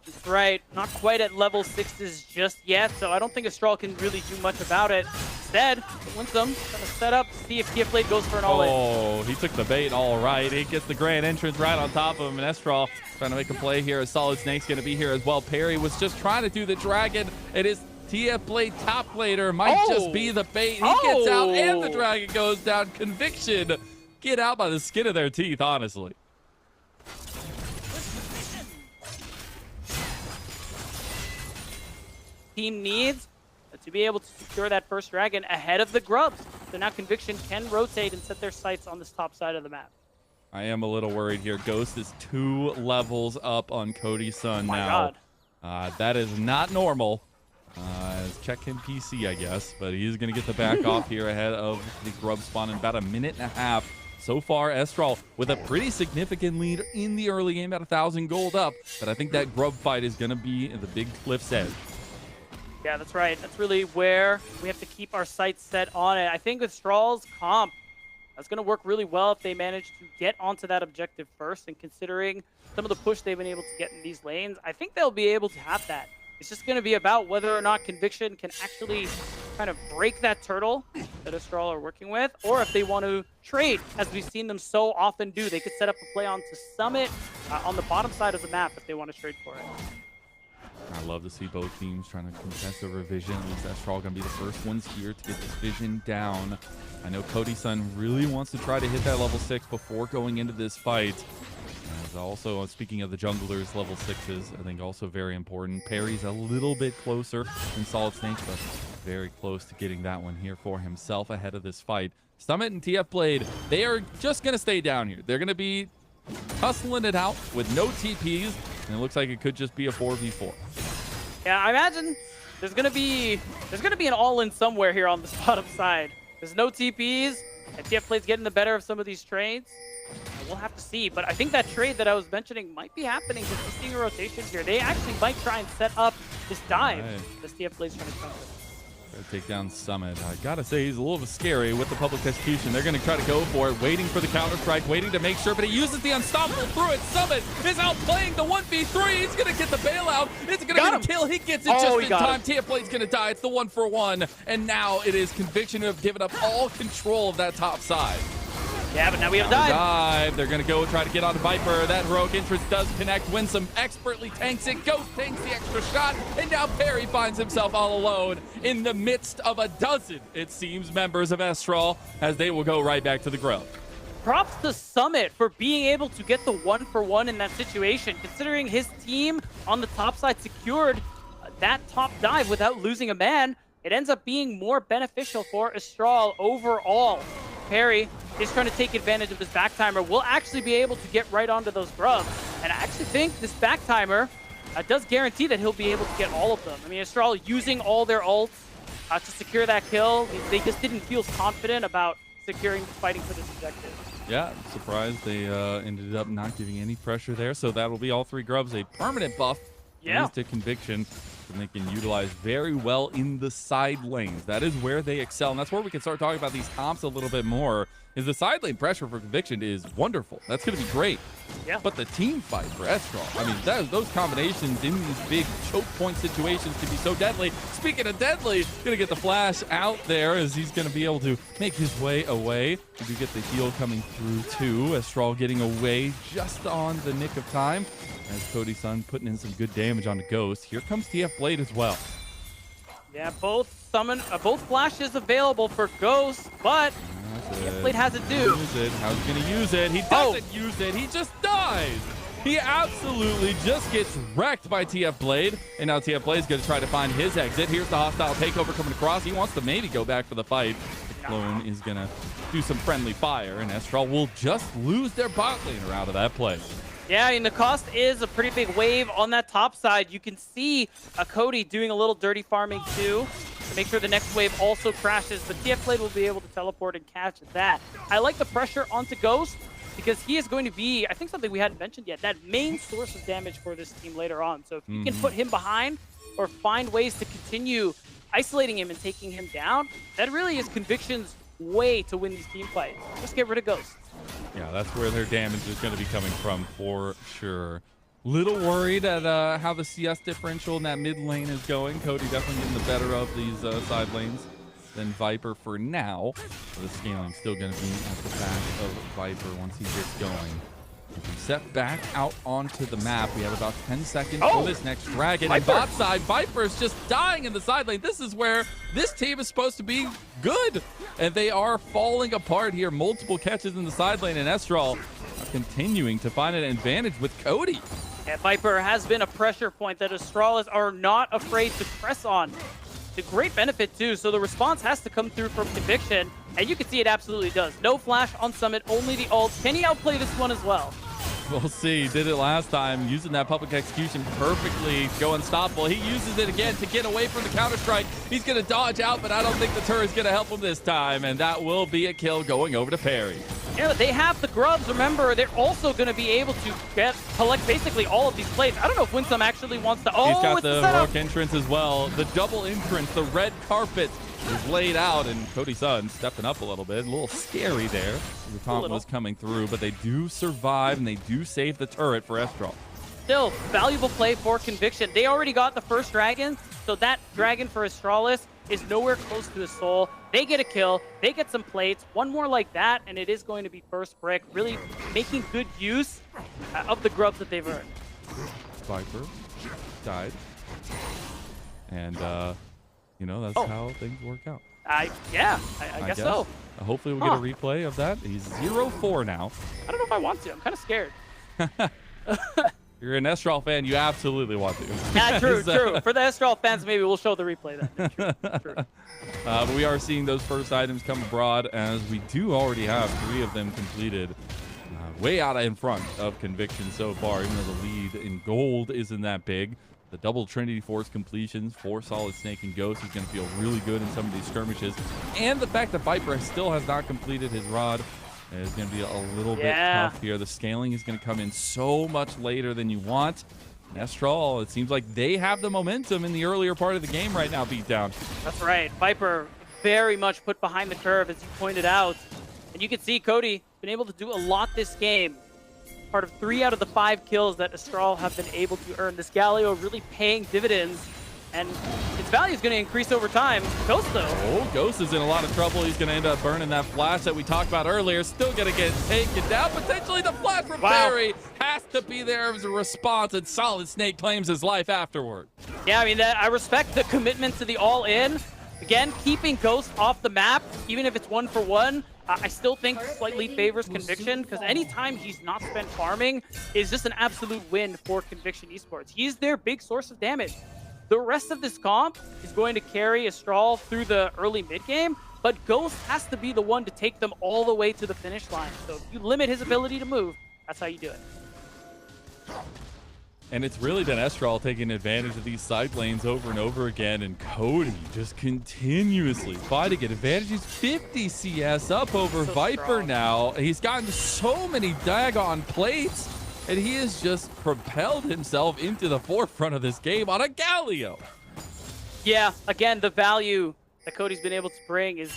That's right. Not quite at level 6s just yet, so I don't think Estral can really do much about it. Instead, Winsome going to set up, see if TF Blade goes for an all-in. Oh, he took the bait all right. He gets the grand entrance right on top of him, and Estral trying to make a play here. A Solid Snake's going to be here as well. Perry was just trying to do the dragon. It is TF Blade top laner. Might just be the bait. He gets out, and the dragon goes down. Conviction get out by the skin of their teeth, honestly. Team needs to be able to secure that first dragon ahead of the grubs. So now Conviction can rotate and set their sights on this top side of the map. I am a little worried here. Ghost is 2 levels up on Cody's son now. That is not normal. Check him PC, I guess, but he's going to get the back off here ahead of the grub spawn in about a minute and a half. So far, Estral with a pretty significant lead in the early game, about 1,000 gold up, but I think that grub fight is going to be in the big cliff's edge. Yeah, that's right. That's really where we have to keep our sights set on it. I think with Astral's comp, that's going to work really well if they manage to get onto that objective first. And considering some of the push they've been able to get in these lanes, I think they'll be able to have that. It's just going to be about whether or not Conviction can actually kind of break that turtle that Estral are working with, or if they want to trade, as we've seen them so often do. They could set up a play onto Summit on the bottom side of the map if they want to trade for it. I love to see both teams trying to contest over vision. At least Estral going to be the first ones here to get this vision down. I know Cody's son really wants to try to hit that level 6 before going into this fight. And also, speaking of the junglers, level 6s, I think also very important. Perry's a little bit closer than Solid Snake, but very close to getting that one here for himself ahead of this fight. Summit and TF Blade, they are just going to stay down here. They're going to be hustling it out with no TPs, and it looks like it could just be a 4v4. Yeah, I imagine there's gonna be an all-in somewhere here on this bottom side. There's no TPs, and TF Blade's getting the better of some of these trades. We'll have to see, but I think that trade that I was mentioning might be happening because we're seeing a rotation here. They actually might try and set up this dive. This TF Blade's trying to come with. Try to take down Summit. I gotta say, he's a little bit scary with the public execution. They're gonna try to go for it, waiting for the counter strike, waiting to make sure, but he uses the unstoppable through it. Summit is out playing the 1v3. He's gonna get the bailout. It's gonna be a kill. He gets it just in time. TF Blade's gonna die. It's the 1-for-1, and now it is Conviction who have given up all control of that top side. Yeah, but now we have Now dive. dive. They're going to go try to get onto Viper. That heroic entrance does connect. Winsome expertly tanks it. Ghost tanks the extra shot. And now Perry finds himself all alone in the midst of a dozen, it seems, members of Estral, as they will go right back to the grub. Props to Summit for being able to get the 1-for-1 in that situation, considering his team on the top side secured that top dive without losing a man. It ends up being more beneficial for Estral overall. Perry is trying to take advantage of this back timer. Will actually be able to get right onto those grubs. And I actually think this back timer does guarantee that he'll be able to get all of them. I mean, Estral using all their ults to secure that kill. They just didn't feel confident about fighting for this objective. Yeah, I'm surprised they ended up not giving any pressure there. So that'll be all 3 grubs, a permanent buff to Conviction. And they can utilize very well in the side lanes. That is where they excel. And that's where we can start talking about these comps a little bit more. Is the side lane pressure for Conviction is wonderful. That's going to be great. Yeah. But the team fight for Estral, I mean, those combinations in these big choke point situations can be so deadly. Speaking of deadly, going to get the flash out there as he's going to be able to make his way away. We do get the heal coming through too. Estral getting away just on the nick of time. As Cody Sun putting in some good damage on the Ghost. Here comes TF Blade as well. Yeah, both flashes available for Ghost, but TF Blade has it due. Use it. How's he gonna use it? He doesn't use it. He just dies. He absolutely just gets wrecked by TF Blade. And now TF Blade's gonna try to find his exit. Here's the hostile takeover coming across. He wants to maybe go back for the fight. The clone is gonna do some friendly fire, and Estral will just lose their bot laner out of that play. Yeah, and the cost is a pretty big wave on that top side. You can see Cody doing a little dirty farming too to make sure the next wave also crashes, but TF Blade will be able to teleport and catch that. I like the pressure onto Ghost because he is going to be, I think something we hadn't mentioned yet, that main source of damage for this team later on. So if you can put him behind or find ways to continue isolating him and taking him down, that really is Conviction's way to win these team fights. Just get rid of Ghost. Yeah, that's where their damage is going to be coming from for sure. Little worried at how the CS differential in that mid lane is going. Cody definitely getting the better of these side lanes than Viper for now. The scaling still going to be at the back of Viper once he gets going. If we set back out onto the map, we have about 10 seconds for this next dragon. And bot side, Viper's just dying in the side lane. This is where this team is supposed to be good. And they are falling apart here. Multiple catches in the side lane, and Estral continuing to find an advantage with Cody. Yeah, Viper has been a pressure point that Astralis are not afraid to press on. To great benefit too, so the response has to come through from Conviction, and you can see it absolutely does. No flash on Summit, only the ult. Can he outplay this one as well? We'll see. Did it last time, using that public execution perfectly, go unstoppable. He uses it again to get away from the counter-strike. He's going to dodge out, but I don't think the turret's going to help him this time, and that will be a kill going over to Perry. Yeah, they have the grubs. Remember, they're also going to be able to collect basically all of these plays. I don't know if Winsome actually wants to... He's got the heroic entrance as well. The double entrance, the red carpet is laid out, and Cody Sun stepping up a little bit. A little scary there. The taunt was coming through, but they do survive, and they do save the turret for Estral. Still, valuable play for Conviction. They already got the first dragon, so that dragon for Astralis is nowhere close to his soul. They get a kill, they get some plates, one more like that, and it is going to be first brick, really making good use of the grubs that they've earned. Viper died. And, you know, that's how things work out. I guess so. Hopefully we'll get a replay of that. He's 0-4 now. I don't know if I want to. I'm kind of scared. You're an Estral fan. You absolutely want to. Yeah, true. For the Estral fans, maybe we'll show the replay then. True. But we are seeing those first items come abroad, as we do already have 3 of them completed. Way out in front of Conviction so far, even though the lead in gold isn't that big. The double Trinity Force completions for Solid Snake and Ghost is going to feel really good in some of these skirmishes. And the fact that Viper still has not completed his rod is going to be a little bit tough here. The scaling is going to come in so much later than you want. Estral, it seems like they have the momentum in the earlier part of the game right now, Beatdown. That's right. Viper very much put behind the curve, as you pointed out. And you can see Cody been able to do a lot this game. Part of 3 out of the 5 kills that Estral have been able to earn. This Galio really paying dividends and its value is going to increase over time. Ghost, though. Oh, Ghost is in a lot of trouble. He's going to end up burning that flash that we talked about earlier. Still going to get taken down. Potentially the flash from Perry has to be there as a response, and Solid Snake claims his life afterward. Yeah, I mean, I respect the commitment to the all-in. Again, keeping Ghost off the map, even if it's 1-for-1, I still think slightly favors Conviction, because anytime he's not spent farming is just an absolute win for Conviction Esports. He's their big source of damage. The rest of this comp is going to carry Astral through the early mid-game, but Ghost has to be the one to take them all the way to the finish line. So if you limit his ability to move, that's how you do it. And it's really been Estral taking advantage of these side lanes over and over again, and Cody just continuously fighting advantage. He's 50 CS up over So Viper strong. now. He's gotten so many daggone plates, and he has just propelled himself into the forefront of this game on a Galio. Yeah, again, the value that Cody's been able to bring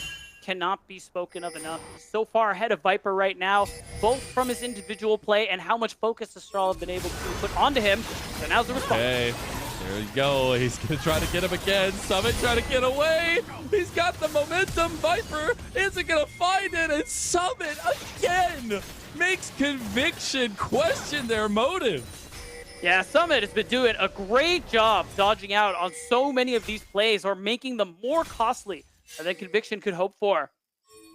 cannot be spoken of enough. He's so far ahead of Viper right now, both from his individual play and how much focus Astral have been able to put onto him. So now's the response. Okay, there you go. He's going to try to get him again. Summit trying to get away. He's got the momentum. Viper isn't going to find it, and Summit again makes Conviction question their motive. Yeah, Summit has been doing a great job dodging out on so many of these plays, or making them more costly than Conviction could hope for.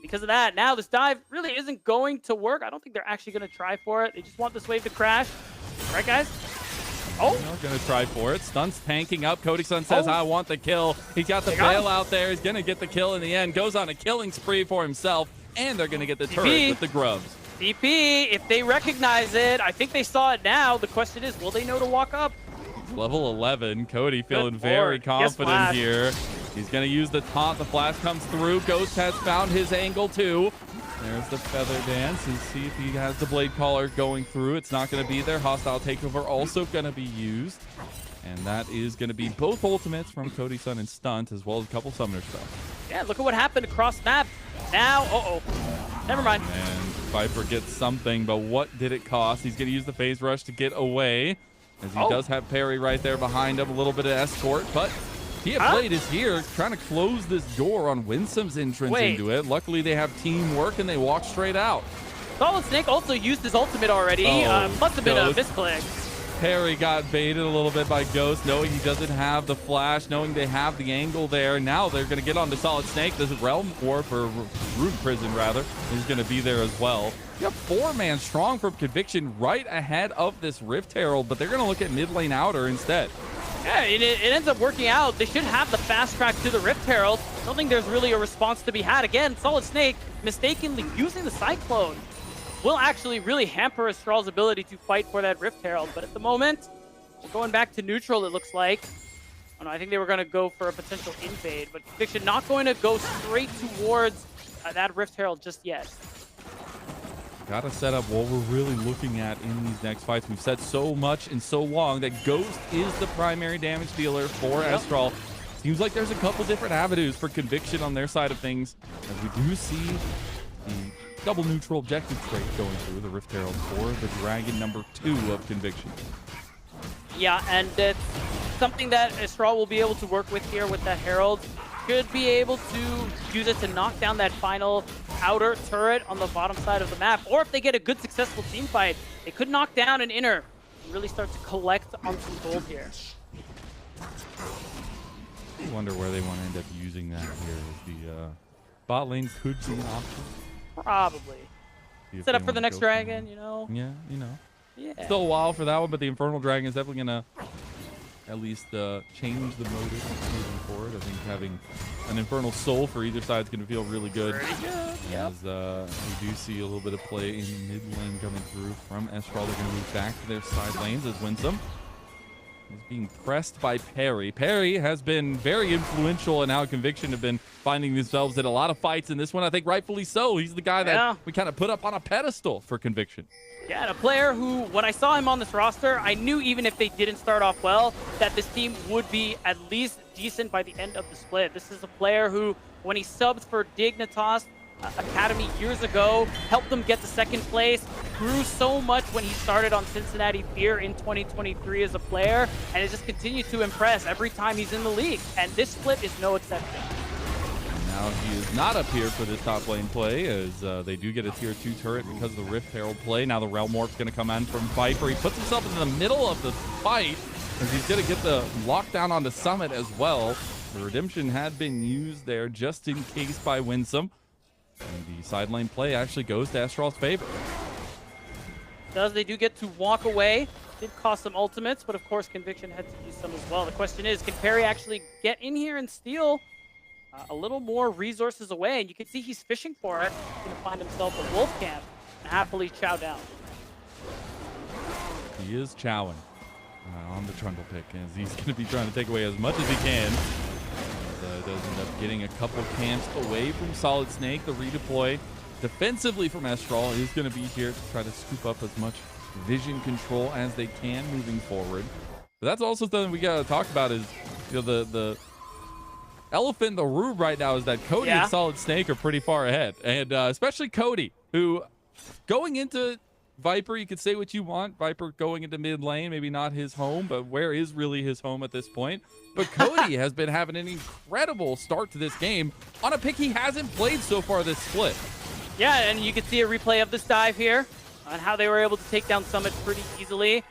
Because of that, now this dive really isn't going to work. I don't think they're actually going to try for it. They just want this wave to crash. Right, guys? Oh! Going to try for it. Stun's tanking up. Cody Sun says, I want the kill. He's got the bail out there. He's going to get the kill in the end. Goes on a killing spree for himself. And they're going to get the turret with the grubs. DP, if they recognize it, I think they saw it now. The question is, will they know to walk up? Level 11. Cody feeling Good very lord. Yes, confident Flash. here. He's going to use the taunt. The flash comes through. Ghost has found his angle too. There's the feather dance, and see if he has the blade collar going through. It's not going to be there. Hostile takeover also going to be used. And that is going to be both ultimates from Cody Sun and Stunt, as well as a couple summoner stuff. Yeah, look at what happened across map. Now, never mind. And Viper gets something, but what did it cost? He's going to use the phase rush to get away, as he does have Perry right there behind him. A little bit of escort, but Tia Blade is here trying to close this door on Winsome's entrance into it. Luckily, they have teamwork, and they walk straight out. Solid Snake also used his ultimate already. Must have been a misclick. Perry got baited a little bit by Ghost, knowing he doesn't have the flash, knowing they have the angle there. Now they're going to get onto Solid Snake. This is Realm Warp, or Rune Prison, rather, is going to be there as well. You have 4-man strong from Conviction right ahead of this Rift Herald, but they're going to look at mid lane outer instead. Yeah, it ends up working out. They should have the fast track to the Rift Herald. I don't think there's really a response to be had. Again, Solid Snake mistakenly using the Cyclone will actually really hamper Astral's ability to fight for that Rift Herald. But at the moment, we're going back to neutral, it looks like. Oh no, I think they were going to go for a potential invade, but Conviction not going to go straight towards that Rift Herald just yet. Got to set up what we're really looking at in these next fights. We've said so much and so long that Ghost is the primary damage dealer for Astral. Seems like there's a couple different avenues for Conviction on their side of things, as we do see the double neutral objective trait going through the Rift Herald for the Dragon number 2 of Conviction. Yeah, and it's something that Astral will be able to work with here with that Herald. Should be able to use it to knock down that final outer turret on the bottom side of the map. Or if they get a good successful team fight, they could knock down an inner and really start to collect on some gold here. I wonder where they want to end up using that here. The bot lane could be an option. Probably. Set up for the next dragon, you know? Yeah, you know. Yeah. Still a while for that one, but the Infernal Dragon is definitely going to at least change the motive moving forward. I think having an Infernal Soul for either side is going to feel really good. Yep. As we do see a little bit of play in mid lane coming through from Estral. They're going to move back to their side lanes as Winsome is being pressed by Perry. Perry has been very influential in how Conviction have been finding themselves in a lot of fights in this one. I think rightfully so. He's the guy that we kind of put up on a pedestal for Conviction. Yeah, and a player who, when I saw him on this roster, I knew even if they didn't start off well, that this team would be at least decent by the end of the split. This is a player who, when he subbed for Dignitas, academy years ago, helped them get to second place, grew so much when he started on Cincinnati Fear in 2023 as a player, and has just continued to impress every time he's in the league. And this split is no exception. Now he is not up here for this top lane play, as they do get a tier 2 turret because of the Rift Herald play. Now the Realm Warp's going to come in from Viper. He puts himself in the middle of the fight, as he's going to get the lockdown onto Summit as well. The Redemption had been used there just in case by Winsome. And the side lane play actually goes to Astral's favor. They do get to walk away. Did cost some ultimates, but of course Conviction had to use some as well. The question is, can Perry actually get in here and steal a little more resources away? And you can see he's fishing for it. He's going to find himself a wolf camp and happily chow down. He is chowing on the Trundle pick, as he's going to be trying to take away as much as he can. Does end up getting a couple camps away from Solid Snake. The redeploy defensively from Estral is going to be here to try to scoop up as much vision control as they can moving forward. But that's also something we got to talk about is, you know, the elephant in the room right now is that Cody and Solid Snake are pretty far ahead. And especially Cody, who going into Viper, you could say what you want. Viper going into mid lane, maybe not his home, but where is really his home at this point? But Cody has been having an incredible start to this game on a pick he hasn't played so far this split. Yeah, and you can see a replay of this dive here on how they were able to take down Summit pretty easily.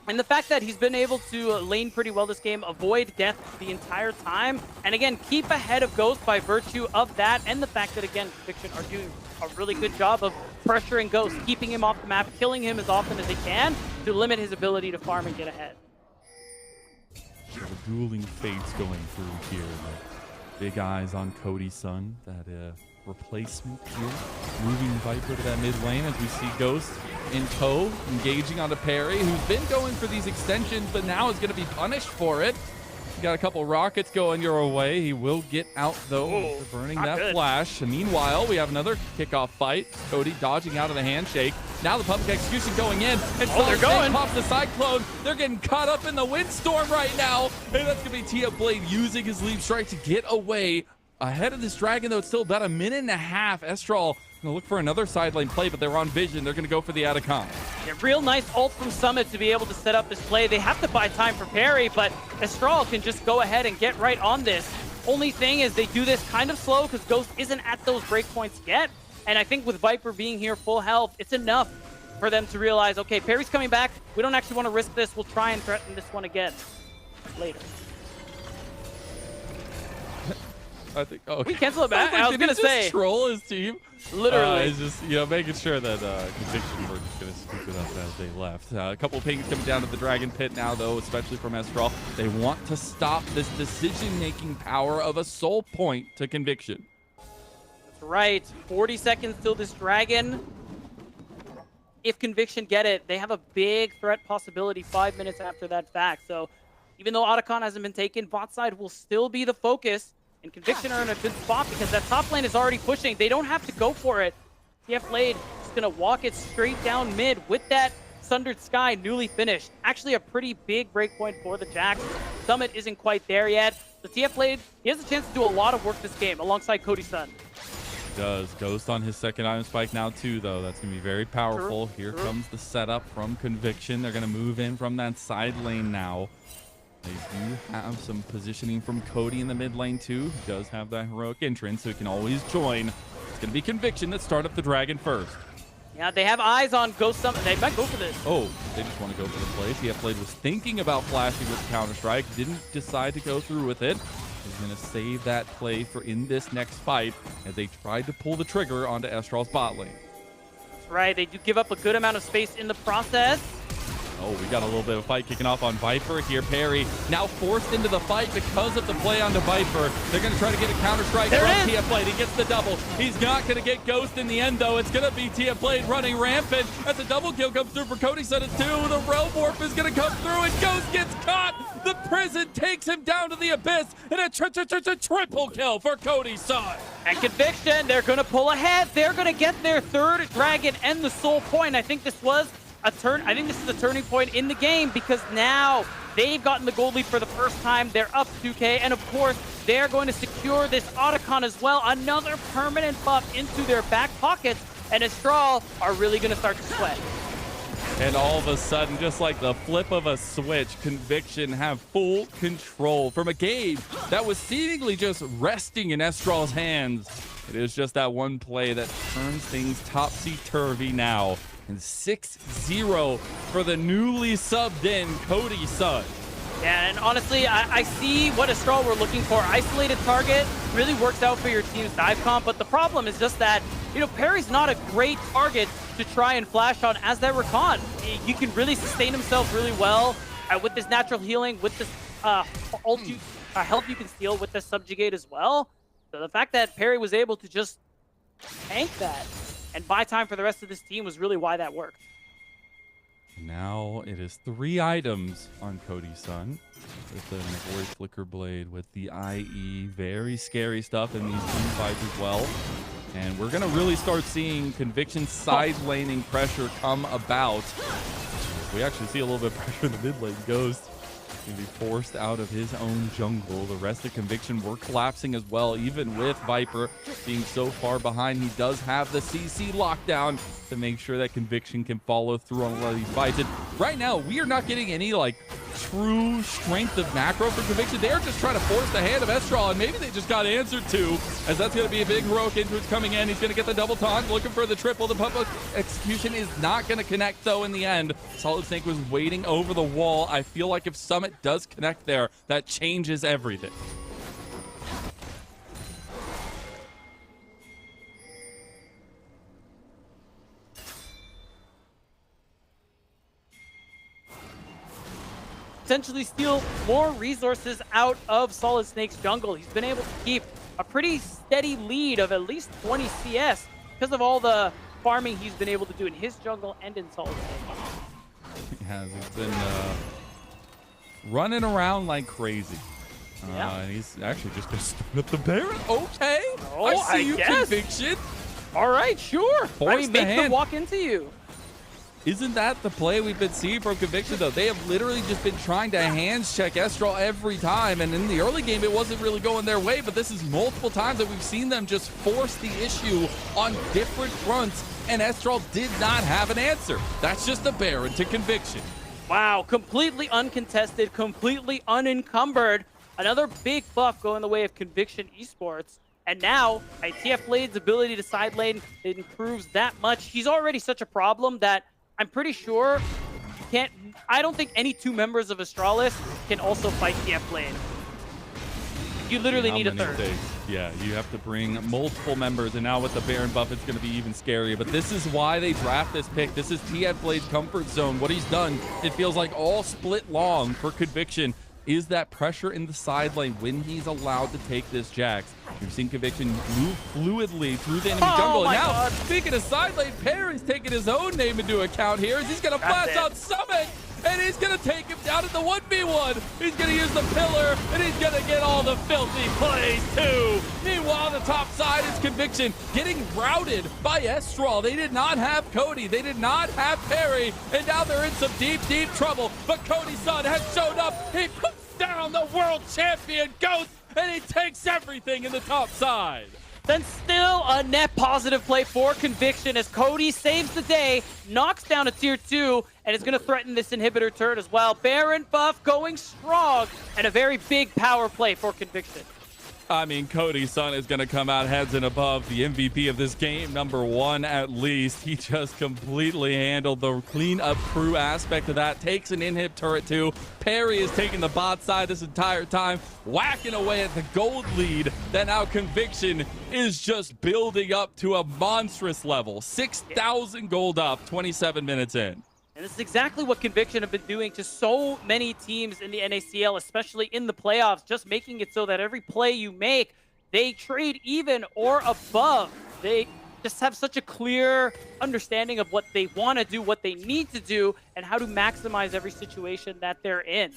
And the fact that he's been able to lane pretty well this game, avoid death the entire time, and again, keep ahead of Ghost by virtue of that, and the fact that, again, Conviction are doing a really good job of pressuring Ghost, keeping him off the map, killing him as often as they can to limit his ability to farm and get ahead. So the dueling fates going through here. The big eyes on Cody's son. That replacement here. Moving Viper to that mid lane as we see Ghost in tow, engaging onto Perry, who's been going for these extensions, but now is going to be punished for it. You got a couple rockets going your way. He will get out, though, after burning that flash. And meanwhile, we have another kickoff fight. Cody dodging out of the handshake. Now the public execution going in. And they're going. Pops the Cyclone. They're getting caught up in the windstorm right now. And that's going to be TF Blade using his leap strike to get away. Ahead of this Dragon, though, it's still about a minute and a half. Estral going to look for another side lane play, but they're on vision. They're going to go for the Atacon. Yeah, real nice ult from Summit to be able to set up this play. They have to buy time for Perry, but Estral can just go ahead and get right on this. Only thing is they do this kind of slow because Ghost isn't at those breakpoints yet. And I think with Viper being here full health, it's enough for them to realize, okay, Perry's coming back. We don't actually want to risk this. We'll try and threaten this one again later. I think. Oh, okay. We cancel it back. I was gonna say troll his team. Literally, he's just making sure that Conviction were just gonna scoop it up as they left. A couple pings coming down to the Dragon Pit now, though, especially from Estral. They want to stop this decision-making power of a soul point to Conviction. That's right. 40 seconds till this Dragon. If Conviction get it, they have a big threat possibility 5 minutes after that fact. So even though Otacon hasn't been taken, bot side will still be the focus. And Conviction are in a good spot because that top lane is already pushing. They don't have to go for it. TF Blade is going to walk it straight down mid with that Sundered Sky newly finished. Actually a pretty big breakpoint for the Jacks. Summit isn't quite there yet. The TF Blade, he has a chance to do a lot of work this game alongside Cody's son. Does. Ghost on his second item spike now too, though. That's going to be very powerful. Here comes the setup from Conviction. They're going to move in from that side lane now. They do have some positioning from Cody in the mid lane too. He does have that heroic entrance, so he can always join. It's going to be Conviction that start up the Dragon first. Yeah, they have eyes on Ghost Summit. They might go for this. Oh, they just want to go for the play. TF Blade was thinking about flashing with the Counter-Strike. Didn't decide to go through with it. He's going to save that play for in this next fight as they tried to pull the trigger onto Estral's bot lane. That's right. They do give up a good amount of space in the process. Oh, we got a little bit of a fight kicking off on Viper here. Perry now forced into the fight because of the play onto Viper. They're going to try to get a counter-strike from TF Blade. He gets the double. He's not going to get Ghost in the end, though. It's going to be TF Blade running rampant. As a double kill comes through for Cody Sun at 2. The Realm Warp is going to come through, and Ghost gets caught. The prison takes him down to the abyss, and a triple kill for Cody Sun. And Conviction, they're going to pull ahead. They're going to get their third Dragon and the soul point. I think this is a turning point in the game because now They've gotten the gold lead for the first time. They're up 2K, and of course, they're going to secure this Otacon as well. Another permanent buff into their back pockets, and Astral are really going to start to sweat. And all of a sudden, just like the flip of a switch, Conviction have full control from a game that was seemingly just resting in Estral's hands. It is just that one play that turns things topsy-turvy now. And 6-0 for the newly subbed in Cody Sun. Yeah, and honestly, I see what Astral were looking for. Isolated target really works out for your team's dive comp, but the problem is just that, you know, Perry's not a great target to try and flash on as that Rakan. He can really sustain himself really well with this natural healing, with this health you can steal with this subjugate as well. So the fact that Perry was able to just tank that and buy time for the rest of this team was really why that worked. Now it is 3 items on Cody Sun with the Void Flicker Blade, with the IE. Very scary stuff in these team fights as well. And we're going to really start seeing Conviction side laning pressure come about. We actually see a little bit of pressure in the mid lane. Ghost going to be forced out of his own jungle. The rest of Conviction were collapsing as well, even with Viper being so far behind. He does have the CC lockdown to make sure that Conviction can follow through on a lot of these fights. And right now, we are not getting any like true strength of macro for Conviction. They're just trying to force the hand of Estral, and maybe they just got answered to, as that's going to be a big heroic influence coming in. He's going to get the double taunt, looking for the triple. The public execution is not going to connect, though, in the end. Solid Snake was waiting over the wall. I feel like if Summit does connect there, that changes everything. Potentially steal more resources out of Solid Snake's jungle. He's been able to keep a pretty steady lead of at least 20 CS because of all the farming he's been able to do in his jungle and in Solid Snake. He has. He's been running around like crazy. Yeah. And he's actually just going to start up the Baron. Okay. Oh, I see you, guess. Conviction. All right, sure. Force I mean, the make hand. them walk into you. Isn't that the play we've been seeing from Conviction, though? They have literally just been trying to hands check Estral every time, and in the early game, it wasn't really going their way, but this is multiple times that we've seen them just force the issue on different fronts, and Estral did not have an answer. That's just a Baron to Conviction. Wow, completely uncontested, completely unencumbered. Another big buff going the way of Conviction Esports. And now, TF Blade's ability to side lane improves that much. He's already such a problem that I'm pretty sure I don't think any 2 members of Astralis can also fight TF Blade. You literally need a third. Yeah, you have to bring multiple members, and now with the Baron buff, it's going to be even scarier. But this is why they draft this pick. This is TF Blade's comfort zone. What he's done, it feels like all split long for Conviction, is that pressure in the side lane when he's allowed to take this Jax. We've seen Conviction move fluidly through the enemy jungle. And now, speaking of side lane, Perry's taking his own name into account here as he's going to flash out Summit, and he's going to take him down in the 1v1. He's going to use the pillar, and he's going to get all the filthy plays, too. Meanwhile, on the top side is Conviction getting routed by Estral. They did not have Cody. They did not have Perry, and now they're in some deep, deep trouble. But Cody's son has shown up. He puts down the world champion Ghost, and he takes everything in the top side. Then still a net positive play for Conviction as Cody saves the day, knocks down a tier 2, and is going to threaten this inhibitor turret as well. Baron buff going strong, and a very big power play for Conviction. I mean, Cody's son is going to come out heads and above, the MVP of this game, #1 at least. He just completely handled the clean-up crew aspect of that. Takes an inhib turret, too. Perry is taking the bot side this entire time, whacking away at the gold lead. That now Conviction is just building up to a monstrous level. 6,000 gold up, 27 minutes in. And this is exactly what Conviction have been doing to so many teams in the NACL, especially in the playoffs, just making it so that every play you make, they trade even or above. They just have such a clear understanding of what they want to do, what they need to do, and how to maximize every situation that they're in.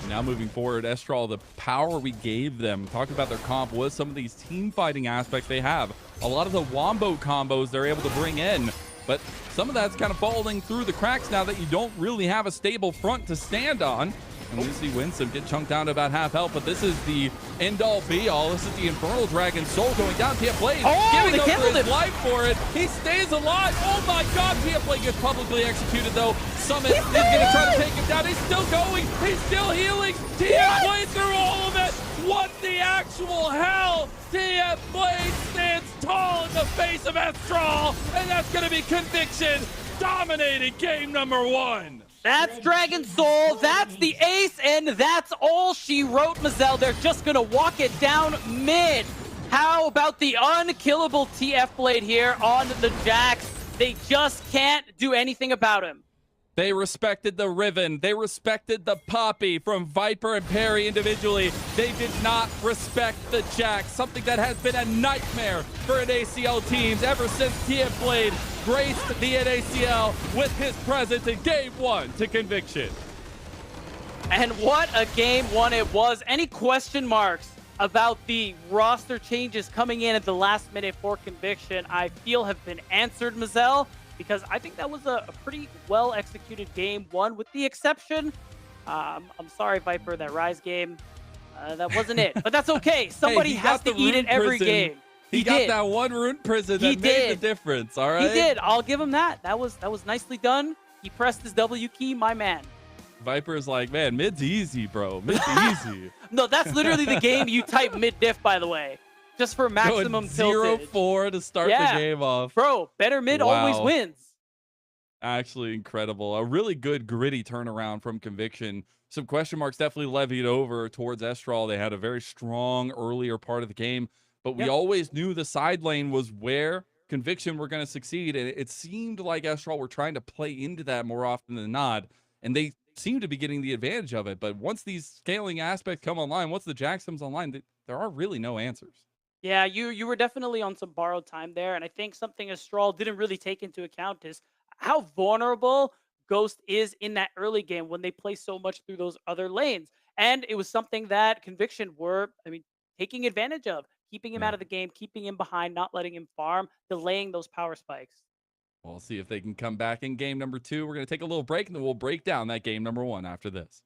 Now moving forward, Estral, the power we gave them, talking about their comp, was some of these team fighting aspects they have. A lot of the wombo combos they're able to bring in. But some of that's kind of falling through the cracks now that you don't really have a stable front to stand on. And we see Winsome get chunked down to about half health, but this is the end-all be-all. This is the Infernal Dragon Soul going down. TF Blade giving over his life for it. He stays alive. Oh my god, TF Blade gets publicly executed though. Summit is going to try to take him down. He's still going. He's still healing. TF Blade through all of it. What the actual hell? TF Blade stands tall in the face of Estral, and that's going to be Conviction dominating game number 1. That's Dragon Soul, that's the ace, and that's all she wrote, Mazel. They're just gonna walk it down mid. How about the unkillable TF Blade here on the Jax? They just can't do anything about him. They respected the Riven. They respected the Poppy from Viper and Perry individually. They did not respect the Jax, something that has been a nightmare for NACL teams ever since TF Blade graced the NACL with his presence in Game 1 to Conviction. And what a Game 1 it was. Any question marks about the roster changes coming in at the last minute for Conviction, I feel have been answered, Mazel, because I think that was a pretty well executed Game 1, with the exception, I'm sorry, Viper, that Rise game, that wasn't it. But that's okay. Somebody has to eat it every game. He got that one rune prison that made the difference, all right? He did. I'll give him that. That was nicely done. He pressed his W key, my man. Viper's like, man, mid's easy, bro. Mid's easy. No, that's literally the game you type mid-diff, by the way. Just for maximum tiltage. 0-4 to start the game off. Bro, better mid always wins. Actually incredible. A really good gritty turnaround from Conviction. Some question marks definitely levied over towards Estral. They had a very strong earlier part of the game, but we always knew the side lane was where Conviction were going to succeed, and it seemed like Estral were trying to play into that more often than not, and they seem to be getting the advantage of it. But once these scaling aspects come online, once the Jax comes online, there are really no answers. Yeah, you were definitely on some borrowed time there, and I think something Estral didn't really take into account is how vulnerable Ghost is in that early game when they play so much through those other lanes. And it was something that Conviction were, taking advantage of, keeping him out of the game, keeping him behind, not letting him farm, delaying those power spikes. We'll see if they can come back in game number 2. We're going to take a little break, and then we'll break down that game number 1 after this.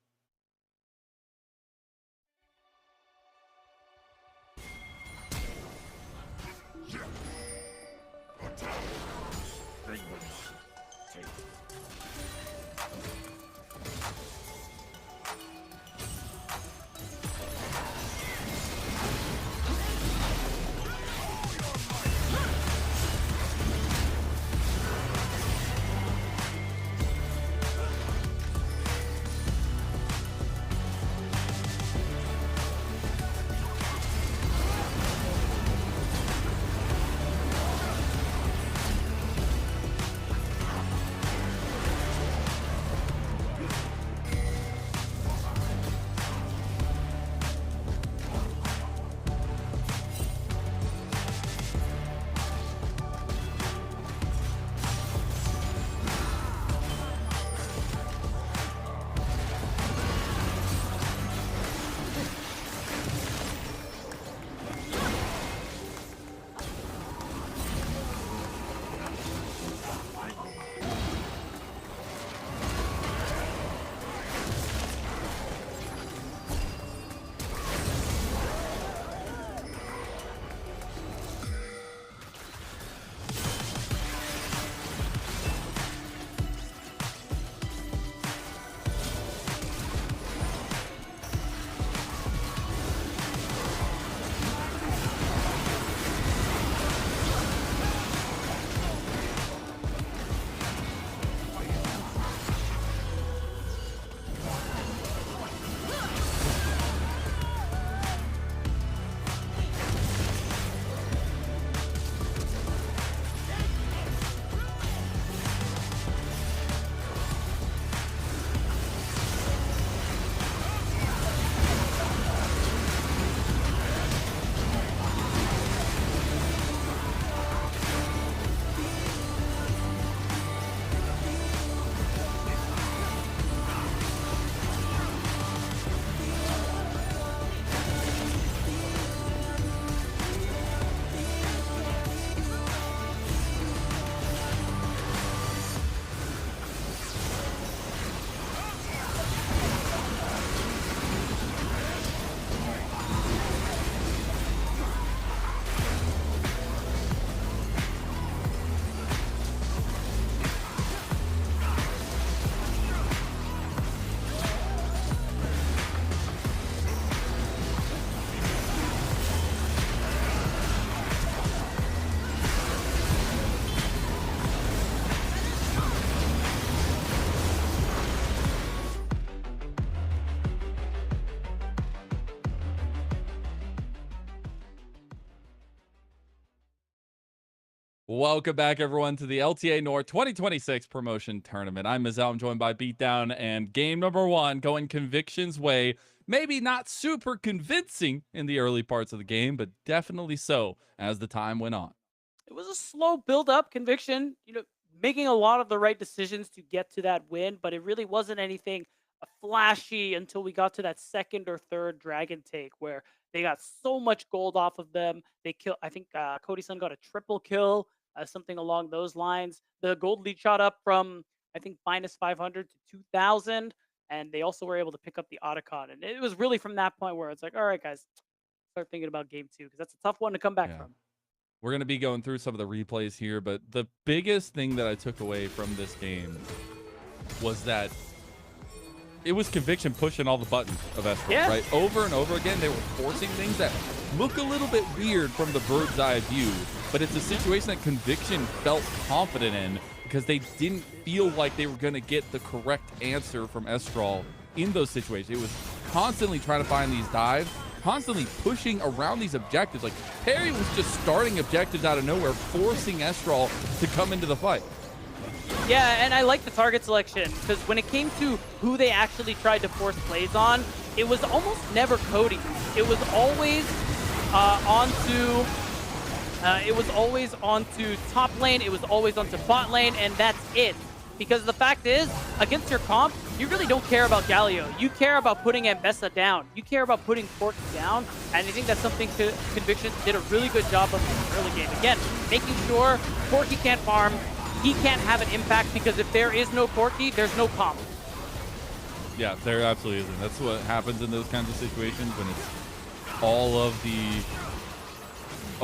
Welcome back, everyone, to the LTA North 2026 promotion tournament. I'm Mazel. I'm joined by Beatdown, and game number one going Conviction's way. Maybe not super convincing in the early parts of the game, but definitely so as the time went on. It was a slow build up. Conviction, making a lot of the right decisions to get to that win, but it really wasn't anything flashy until we got to that second or third dragon take where they got so much gold off of them. They kill. I think Cody Sun got a triple kill, something along those lines. The gold lead shot up from I think minus 500 to 2,000, and they also were able to pick up the Otacon. And it was really from that point where it's like, all right, guys, start thinking about game two because that's a tough one to come back Yeah. from. We're going to be going through some of the replays here, but the biggest thing that I took away from this game was that it was Conviction pushing all the buttons of Estral, Yeah. right? Over and over again, they were forcing things that look a little bit weird from the bird's eye view, but it's a situation that Conviction felt confident in because they didn't feel like they were going to get the correct answer from Estral in those situations. It was constantly trying to find these dives, constantly pushing around these objectives. Like, Perry was just starting objectives out of nowhere, forcing Estral to come into the fight. Yeah, and I like the target selection because when it came to who they actually tried to force plays on, it was almost never Cody. It was always onto top lane. It was always onto bot lane, and that's it. Because the fact is, against your comp, you really don't care about Galio. You care about putting Ambessa down. You care about putting Porky down, and I think that's something Conviction did a really good job of in the early game. Again, making sure Porky can't farm. He can't have an impact because if there is no Porky, there's no comp. Yeah, there absolutely isn't. That's what happens in those kinds of situations when it's all of the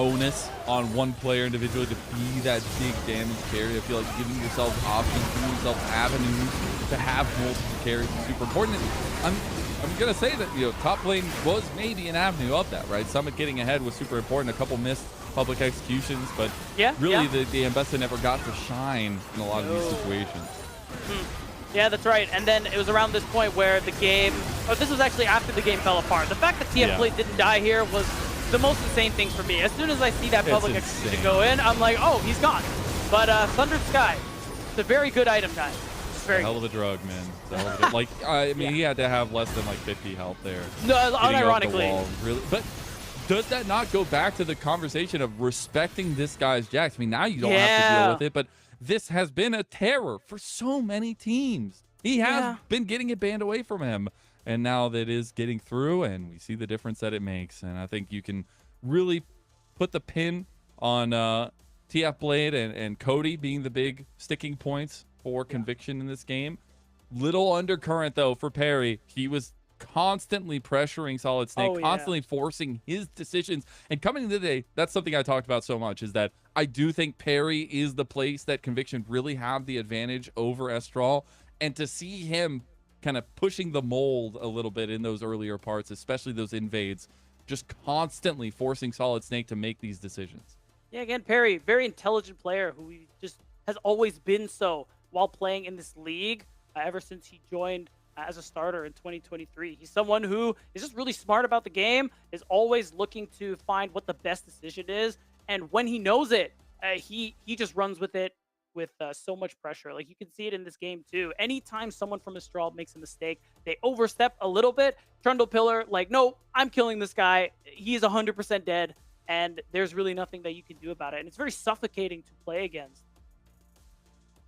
onus on one player individually to be that big damage carry. I feel like giving yourself options, giving yourself avenues to have multiple carries is super important. And I'm gonna say that top lane was maybe an avenue of that, right? Summit getting ahead was super important. A couple missed public executions, but really the Ambessa never got to shine in a lot of these situations. Yeah, that's right. And then it was around this point where the game, this was actually after the game fell apart. The fact that TF Blade didn't die here was the most insane thing for me. As soon as I see that public execution go in, I'm like, oh, he's gone. But Thundered Sky, it's a very good item, guys. It's very hell of a drug, man. It's a hell of a like, I mean, he had to have less than like 50 health there. No, unironically. Really, but does that not go back to the conversation of respecting this guy's Jax? I mean, now you don't have to deal with it, but this has been a terror for so many teams. He has been getting it banned away from him, and now that is getting through, and we see the difference that it makes. And I think you can really put the pin on TF Blade and Cody being the big sticking points for Conviction in this game. Little undercurrent, though, for Perry. He was constantly pressuring Solid Snake, constantly forcing his decisions. And coming into the day, that's something I talked about so much, is that I do think Perry is the place that Conviction really have the advantage over Estral. And to see him kind of pushing the mold a little bit in those earlier parts, especially those invades, just constantly forcing Solid Snake to make these decisions. Yeah, again, Perry, very intelligent player who just has always been so while playing in this league ever since he joined as a starter in 2023. He's someone who is just really smart about the game, is always looking to find what the best decision is, and when he knows it, he just runs with it with so much pressure. Like, you can see it in this game too. Anytime someone from Astral makes a mistake, they overstep a little bit. Trundle Pillar, like, no, I'm killing this guy. He's 100% dead, and there's really nothing that you can do about it. And it's very suffocating to play against.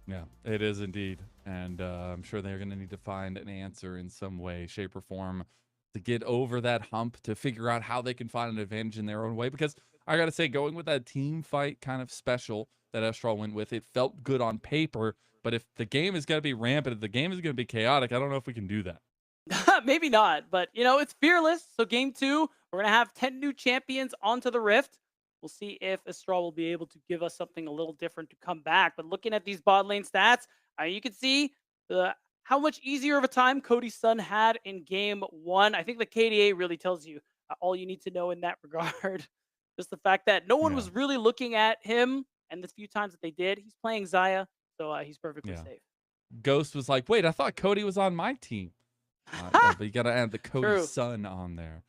Yeah, it is indeed. And I'm sure they're going to need to find an answer in some way, shape, or form to get over that hump, to figure out how they can find an advantage in their own way. Because I got to say, going with that team fight kind of special that Estral went with, it felt good on paper. But if the game is going to be rampant, if the game is going to be chaotic, I don't know if we can do that. Maybe not, but it's fearless. So game two, we're going to have 10 new champions onto the Rift. We'll see if Astral will be able to give us something a little different to come back. But looking at these bot lane stats, you can see how much easier of a time Cody Sun had in game one. I think the KDA really tells you all you need to know in that regard. Just the fact that no one was really looking at him, and the few times that they did, he's playing Xayah, so he's perfectly safe. Ghost was like, wait, I thought Cody was on my team. But you got to add the Cody Sun on there.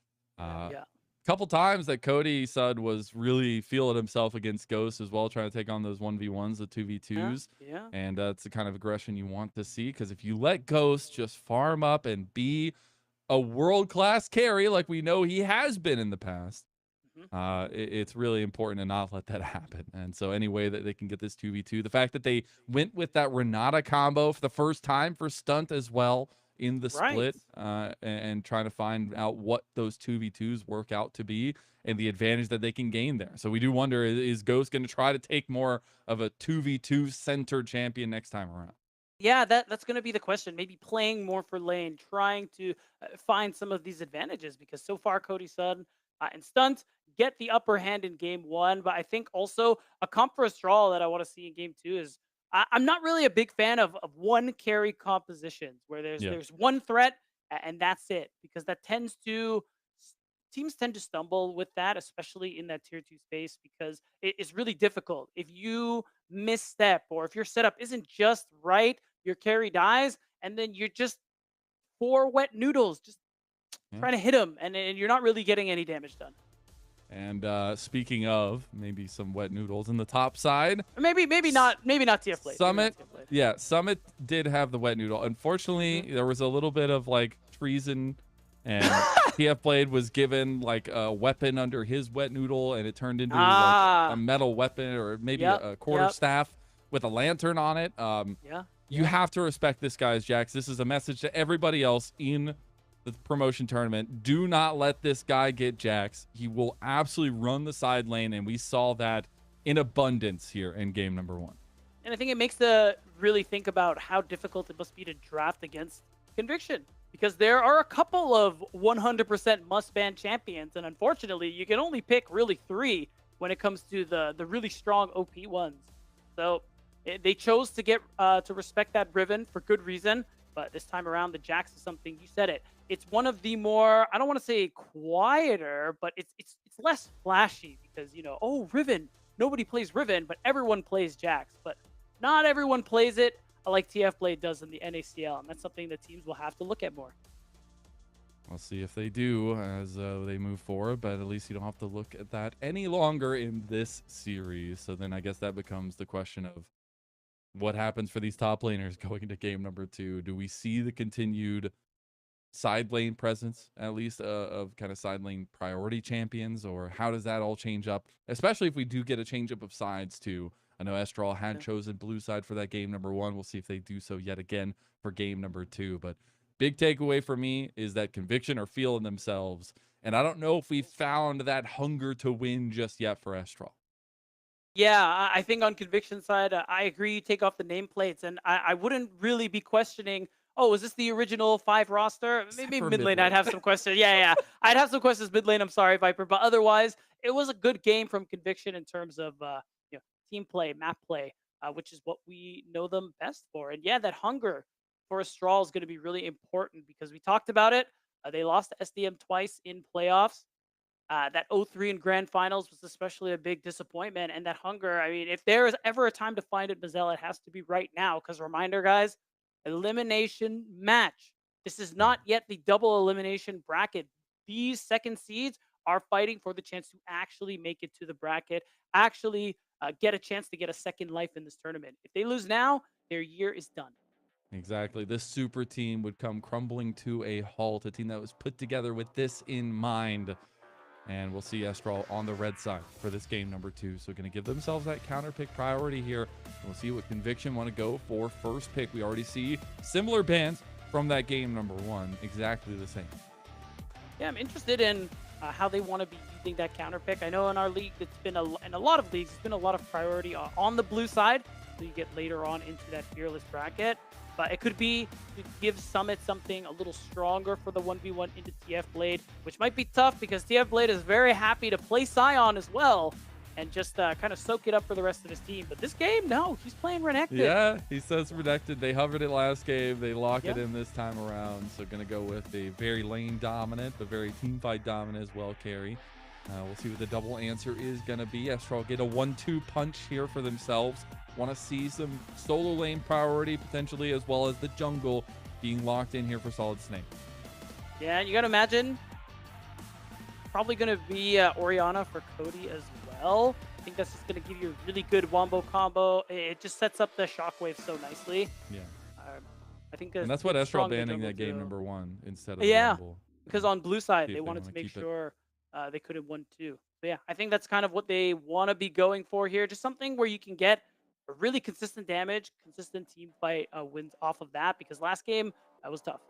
Couple times that Cody Sud was really feeling himself against Ghost as well, trying to take on those 1v1s, the Yeah, 2v2s. yeah. And that's the kind of aggression you want to see, because if you let Ghost just farm up and be a world-class carry like we know he has been in the past, Mhm. it's really important to not let that happen. And so any way that they can get this 2v2, the fact that they went with that Renata combo for the first time for Stunt as well in the Right. split, and trying to find out what those 2v2s work out to be and the advantage that they can gain there. So we do wonder, is Ghost going to try to take more of a 2v2 center champion next time around? Yeah, that's going to be the question. Maybe playing more for lane, trying to find some of these advantages because so far Cody Sun and Stunt get the upper hand in game one. But I think also a comp for a straw that I want to see in game two is I'm not really a big fan of one carry compositions where Yeah. there's one threat and that's it because that tends to teams tend to stumble with that, especially in that tier two space because it's really difficult if you misstep or if your setup isn't just right, your carry dies, and then you're just four wet noodles just Yeah. trying to hit him, and you're not really getting any damage done. And speaking of maybe some wet noodles in the top side, Or maybe not TF Blade. Maybe not Summit, TF Blade. yeah, Summit did have the wet noodle. Unfortunately, Mhm. there was a little bit of like treason, and TF Blade was given like a weapon under his wet noodle, and it turned into like a Ah, metal weapon or maybe yep, a quarter yep, staff with a lantern on it. yeah, You yeah. have to respect this guy's Jax. This is a message to everybody else in the promotion tournament. Do not let this guy get Jax. He will absolutely run the side lane, and we saw that in abundance here in game number one. And I think it makes the really think about how difficult it must be to draft against Conviction because there are a couple of 100% must ban champions, and unfortunately, you can only pick really three when it comes to the really strong OP ones. So they chose to get to respect that Riven for good reason, but this time around, the Jax is something you said it. It's one of the more I don't want to say quieter, but it's less flashy because oh Riven, nobody plays Riven, but everyone plays Jax. But not everyone plays it like TF Blade does in the NACL, and that's something that teams will have to look at more. We'll see if they do as they move forward, but at least you don't have to look at that any longer in this series. So then I guess that becomes the question of what happens for these top laners going into game number two. Do we see the continued side lane presence, at least of kind of side lane priority champions, or how does that all change up, especially if we do get a change up of sides too? I know Estral had Yeah. chosen blue side for that game number one. We'll see if they do so yet again for game number two. But big takeaway for me is that Conviction are feeling themselves, and I don't know if we found that hunger to win just yet for Estral. Yeah, I think on conviction side, I agree. You take off the nameplates, and I wouldn't really be questioning. Oh, is this the original five roster? Except Maybe for mid mid lane, I'd lane. have some questions. Yeah, yeah, I'd have some questions mid lane. I'm sorry, Viper, but otherwise, it was a good game from conviction in terms of team play, map play, which is what we know them best for. And yeah, that hunger for a straw is going to be really important because we talked about it. They lost to SDM twice in playoffs. That 0-3 in grand finals was especially a big disappointment. And that hunger, I mean, if there is ever a time to find it, Mazel, it has to be right now. Because reminder, guys, elimination match. This is not yet the double elimination bracket. These second seeds are fighting for the chance to actually make it to the bracket, actually get a chance to get a second life in this tournament. If they lose now, their year is done. Exactly. This super team would come crumbling to a halt, a team that was put together with this in mind. And we'll see Estral on the red side for this game number two. So going to give themselves that counter pick priority here. We'll see what Conviction want to go for first pick. We already see similar bans from that game number one, exactly the same. Yeah, I'm interested in how they want to be using that counter pick. I know in our league, it's been in a lot of leagues, it's been a lot of priority on the blue side. So you get later on into that fearless bracket. But it could be to give Summit something a little stronger for the 1v1 into TF Blade, which might be tough because TF Blade is very happy to play Scion as well and just kind of soak it up for the rest of his team. But this game, no, he's playing Renekton. Yeah, he says Redacted. They hovered it last game. They lock it Yeah. in this time around. So going to go with a very lane dominant, but very team fight dominant as well carry. We'll see what the double answer is going to be. Estral get a 1-2 punch here for themselves. Want to see some solo lane priority potentially, as well as the jungle being locked in here for Solid Snake. Yeah, you got to imagine probably going to be Oriana for Cody as well. I think that's just going to give you a really good wombo combo. It just sets up the shockwave so nicely. Yeah. I think And that's what Estral banning that game number 1 instead of the Yeah, Rumble. because on blue side, See they if they wanted to wanna make keep it. sure they could have won too. So yeah, I think that's kind of what they want to be going for here. Just something where you can get a really consistent damage, consistent team fight wins off of that. Because last game, that was tough.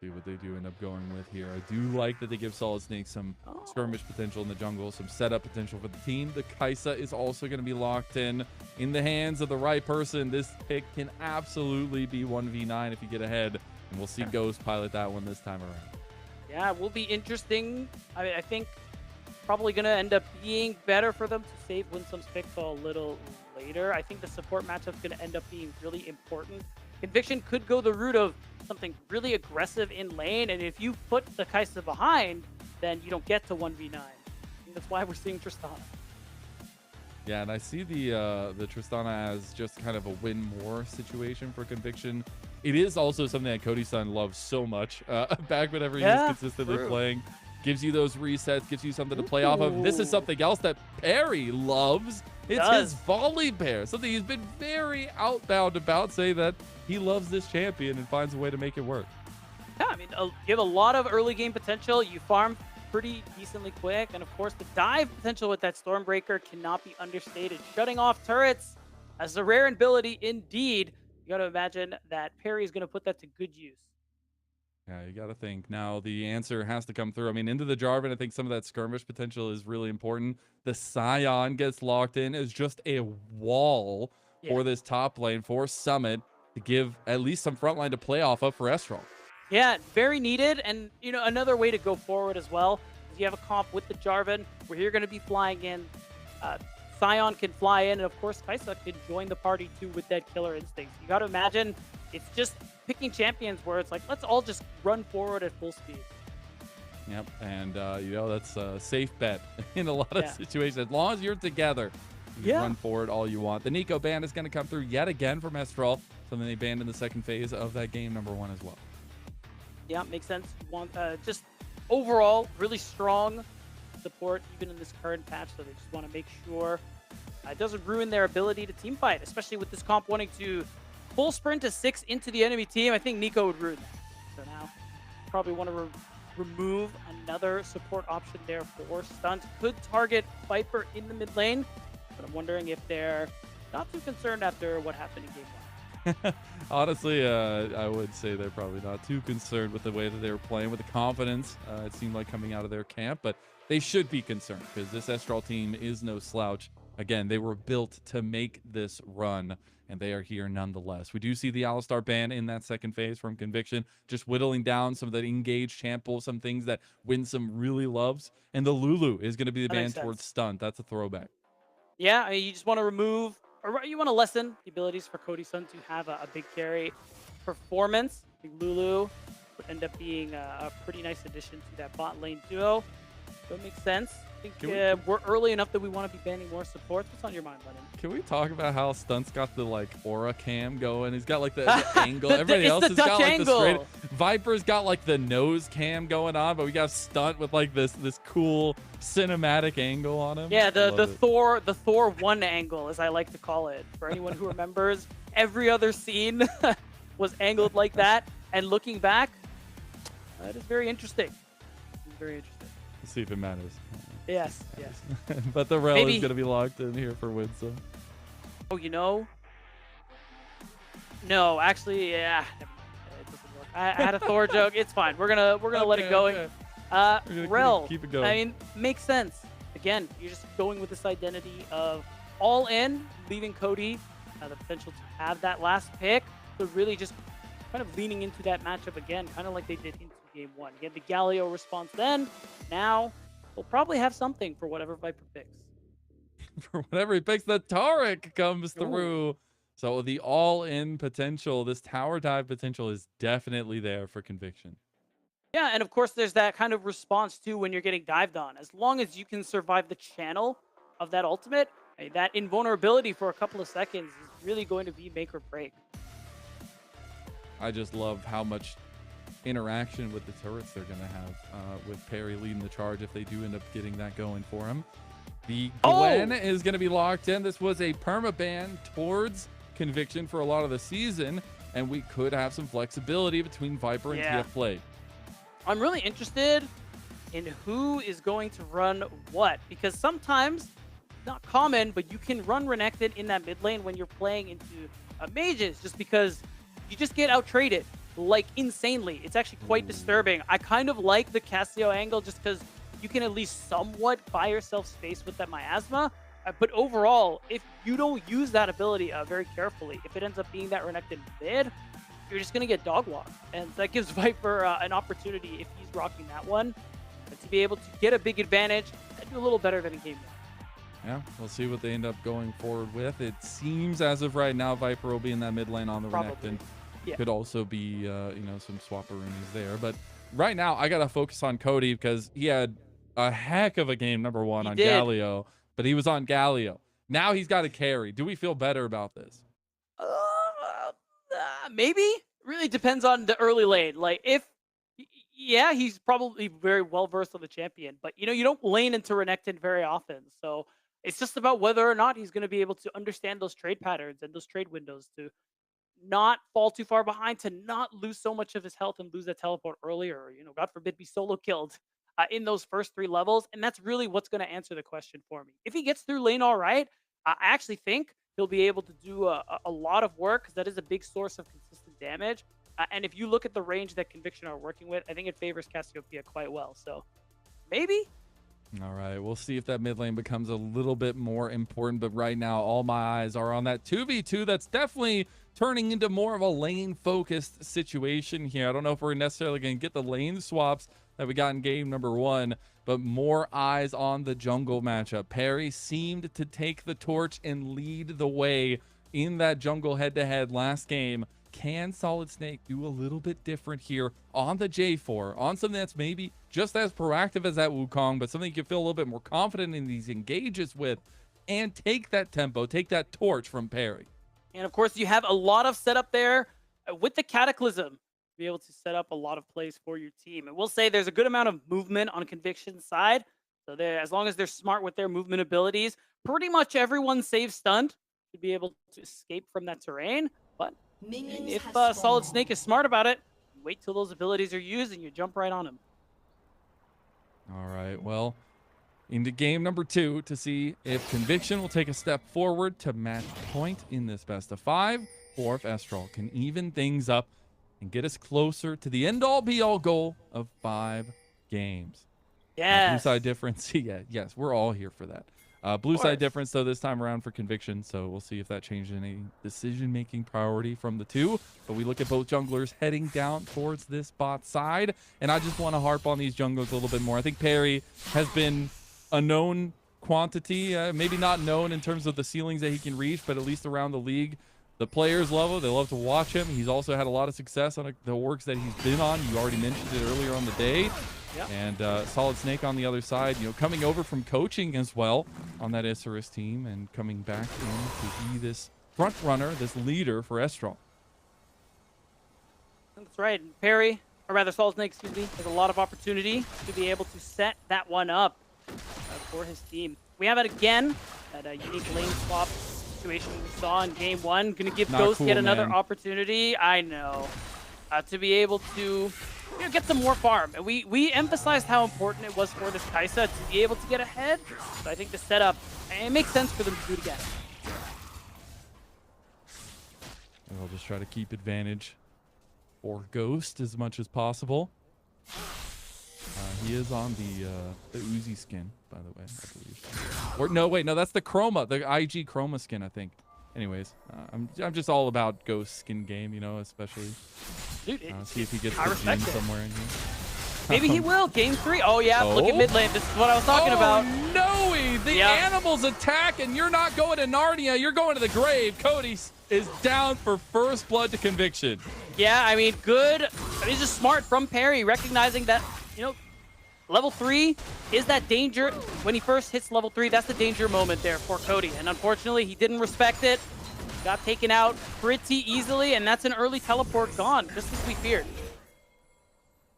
See what they do end up going with here. I do like that they give Solid Snake some Oh, skirmish potential in the jungle, some setup potential for the team. The Kaisa is also going to be locked in the hands of the right person. This pick can absolutely be 1v9 if you get ahead, and we'll see Ghost pilot that one this time around. yeah, it will be interesting. I think probably going to end up being better for them to save Winsome's pick a little later. I think the support matchup is going to end up being really important. Conviction could go the route of something really aggressive in lane, and if you put the Kaisa behind, then you don't get to 1v9. I think that's why we're seeing Tristana. Yeah, and I see the Tristana as just kind of a win more situation for Conviction. It is also something that Cody's son loves so much. Back whenever he was consistently playing, gives you those resets, gives you something to play off of. This is something else that Perry loves. It's his volley pair, something he's been very outbound about, saying that he loves this champion and finds a way to make it work. Yeah, I mean, you have a lot of early game potential. You farm pretty decently quick, and of course, the dive potential with that Stormbreaker cannot be understated. Shutting off turrets as a rare ability indeed. You got to imagine that Perry is going to put that to good use. Yeah, you got to think. Now, the answer has to come through. I mean, into the Jarvan, I think some of that skirmish potential is really important. The Scion gets locked in as just a wall for this top lane for Summit to give at least some front line to play off of for Estral. Yeah, very needed. And, you know, another way to go forward as well is you have a comp with the Jarvan where you're going to be flying in. Scion can fly in, and of course, Kaisa can join the party too with that killer instinct. You got to imagine it's just picking champions where it's like, let's all just run forward at full speed. Yep, and you know, that's a safe bet in a lot of situations. As long as you're together, you can run forward all you want. The Nico ban is going to come through yet again from Estral, something they banned in the second phase of that game number 1 as well. Yeah, makes sense. You want just overall really strong support even in this current patch, so they just want to make sure it doesn't ruin their ability to team fight, especially with this comp wanting to full sprint to 6 into the enemy team. I think Nico would ruin that. So now probably want to remove another support option there for Stunt. Could target Viper in the mid lane, but I'm wondering if they're not too concerned after what happened in game 1. Honestly, I would say they're probably not too concerned with the way that they were playing, with the confidence it seemed like coming out of their camp, but they should be concerned because this Estral team is no slouch. Again, they were built to make this run, and they are here nonetheless. We do see the Alistar ban in that second phase from Conviction, just whittling down some of the engaged champ pool, some things that Winsome really loves, and the Lulu is going to be the ban towards Stunt. That's a throwback. Yeah, I mean, you just want to remove, or you want to lessen the abilities for Cody Sun to have a big carry performance. I think Lulu would end up being a pretty nice addition to that bot lane duo. So it makes sense. I think we're early enough that we want to be banning more supports. What's on your mind, Lennon? Can we talk about how Stunt's got the like aura cam going? He's got like the angle. Everybody else has got like the straight. Viper's got like the nose cam going on, but we got Stunt with like this cool cinematic angle on him. Yeah, the Thor 1 angle, as I like to call it. For anyone who remembers, every other scene was angled like that. And looking back, that is very interesting. It's very interesting. Let's see if it matters. Yes. But the rel is going to be locked in here for Winsome. Oh, you know? No, actually, yeah, it doesn't work. I had a Thor joke. It's fine. We're gonna let it go. Okay. Rel, keep it going. I mean, makes sense. Again, you're just going with this identity of all in, leaving Cody the potential to have that last pick, so really just kind of leaning into that matchup again, kind of like they did into game 1. You get the Galio response then. Now we'll probably have something for whatever Viper picks. For whatever he picks, the Taric comes through. So the all-in potential, this tower dive potential is definitely there for Conviction. Yeah, and of course there's that kind of response too when you're getting dived on. As long as you can survive the channel of that ultimate, that invulnerability for a couple of seconds is really going to be make or break. I just love how much interaction with the turrets they're going to have with Perry leading the charge if they do end up getting that going for him. The Gwen is going to be locked in. This was a permaban towards Conviction for a lot of the season, and we could have some flexibility between Viper and TF Play. I'm really interested in who is going to run what, because sometimes, not common, but you can run Renekton in that mid lane when you're playing into mages, just because you just get out-traded, like, insanely. It's actually quite disturbing. I kind of like the Cassio angle just because you can at least somewhat buy yourself space with that miasma. But overall, if you don't use that ability very carefully, if it ends up being that Renekton mid, you're just going to get dog walked. And that gives Viper an opportunity, if he's rocking that one, to be able to get a big advantage and do a little better than in game 1. Yeah, we'll see what they end up going forward with. It seems as of right now, Viper will be in that mid lane on the Renekton. Yeah. Could also be, you know, some swapperoonies there. But right now, I got to focus on Cody because he had a heck of a game, number one, on Galio. But he was on Galio. Now he's got a carry. Do we feel better about this? Maybe. Really depends on the early lane. Like, yeah, he's probably very well versed on the champion. But, you know, you don't lane into Renekton very often. So it's just about whether or not he's going to be able to understand those trade patterns and those trade windows to not fall too far behind, to not lose so much of his health and lose that teleport earlier, or, you know, God forbid, be solo killed in those first 3 levels. And that's really what's going to answer the question for me. If he gets through lane all right, I actually think he'll be able to do a lot of work, because that is a big source of consistent damage. And if you look at the range that Conviction are working with, I think it favors Cassiopeia quite well. So maybe. All right, we'll see if that mid lane becomes a little bit more important. But right now, all my eyes are on that 2v2 that's definitely turning into more of a lane-focused situation here. I don't know if we're necessarily going to get the lane swaps that we got in game number 1, but more eyes on the jungle matchup. Perry seemed to take the torch and lead the way in that jungle head-to-head last game. Can Solid Snake do a little bit different here on the J4, on something that's maybe just as proactive as that Wukong, but something you can feel a little bit more confident in these engages with, and take that tempo, take that torch from Perry? And of course, you have a lot of setup there with the Cataclysm to be able to set up a lot of plays for your team. And we'll say there's a good amount of movement on Conviction's side. So as long as they're smart with their movement abilities, pretty much everyone save stunned to be able to escape from that terrain. But if Solid Snake is smart about it, wait till those abilities are used and you jump right on him. All right, well, into game number 2 to see if Conviction will take a step forward to match point in this best of 5, or if Estral can even things up and get us closer to the end-all be-all goal of 5 games. Yes. Blue side difference. Yeah, yes, we're all here for that. Blue side difference, though, this time around for Conviction, so we'll see if that changes any decision-making priority from the 2. But we look at both junglers heading down towards this bot side, and I just want to harp on these junglers a little bit more. I think Perry has been a known quantity, maybe not known in terms of the ceilings that he can reach, but at least around the league, the players love him. They love to watch him. He's also had a lot of success on the works that he's been on. You already mentioned it earlier on the day. Yep. And Solid Snake on the other side, you know, coming over from coaching as well on that Isurus team and coming back in to be this front runner, this leader for Estral. That's right. And Perry, or rather Solid Snake, excuse me, has a lot of opportunity to be able to set that one up for his team. We have it again, that unique lane swap situation we saw in game 1. Going to give Ghost yet another opportunity. I know. To be able to get some more farm. And we emphasized how important it was for this Kai'Sa to be able to get ahead. So I think the setup, it makes sense for them to do it again. And we'll just try to keep advantage for Ghost as much as possible. He is on the Uzi skin, by the way, I believe. Or no, wait, no, that's the Chroma, the IG Chroma skin, I think. Anyways, I'm just all about Ghost skin game, you know, especially. Dude, see if he gets the gene somewhere in here. Maybe he will. Game 3. Oh, yeah. Look at mid lane. This is what I was talking about. No, the animals attack, and you're not going to Narnia. You're going to the grave. Cody is down for first blood to Conviction. Yeah, I mean, good. I mean, just smart from Perry, recognizing that, you know, level 3 is that danger. When he first hits level 3, that's the danger moment there for Cody. And unfortunately, he didn't respect it. Got taken out pretty easily, and that's an early teleport gone, just as we feared.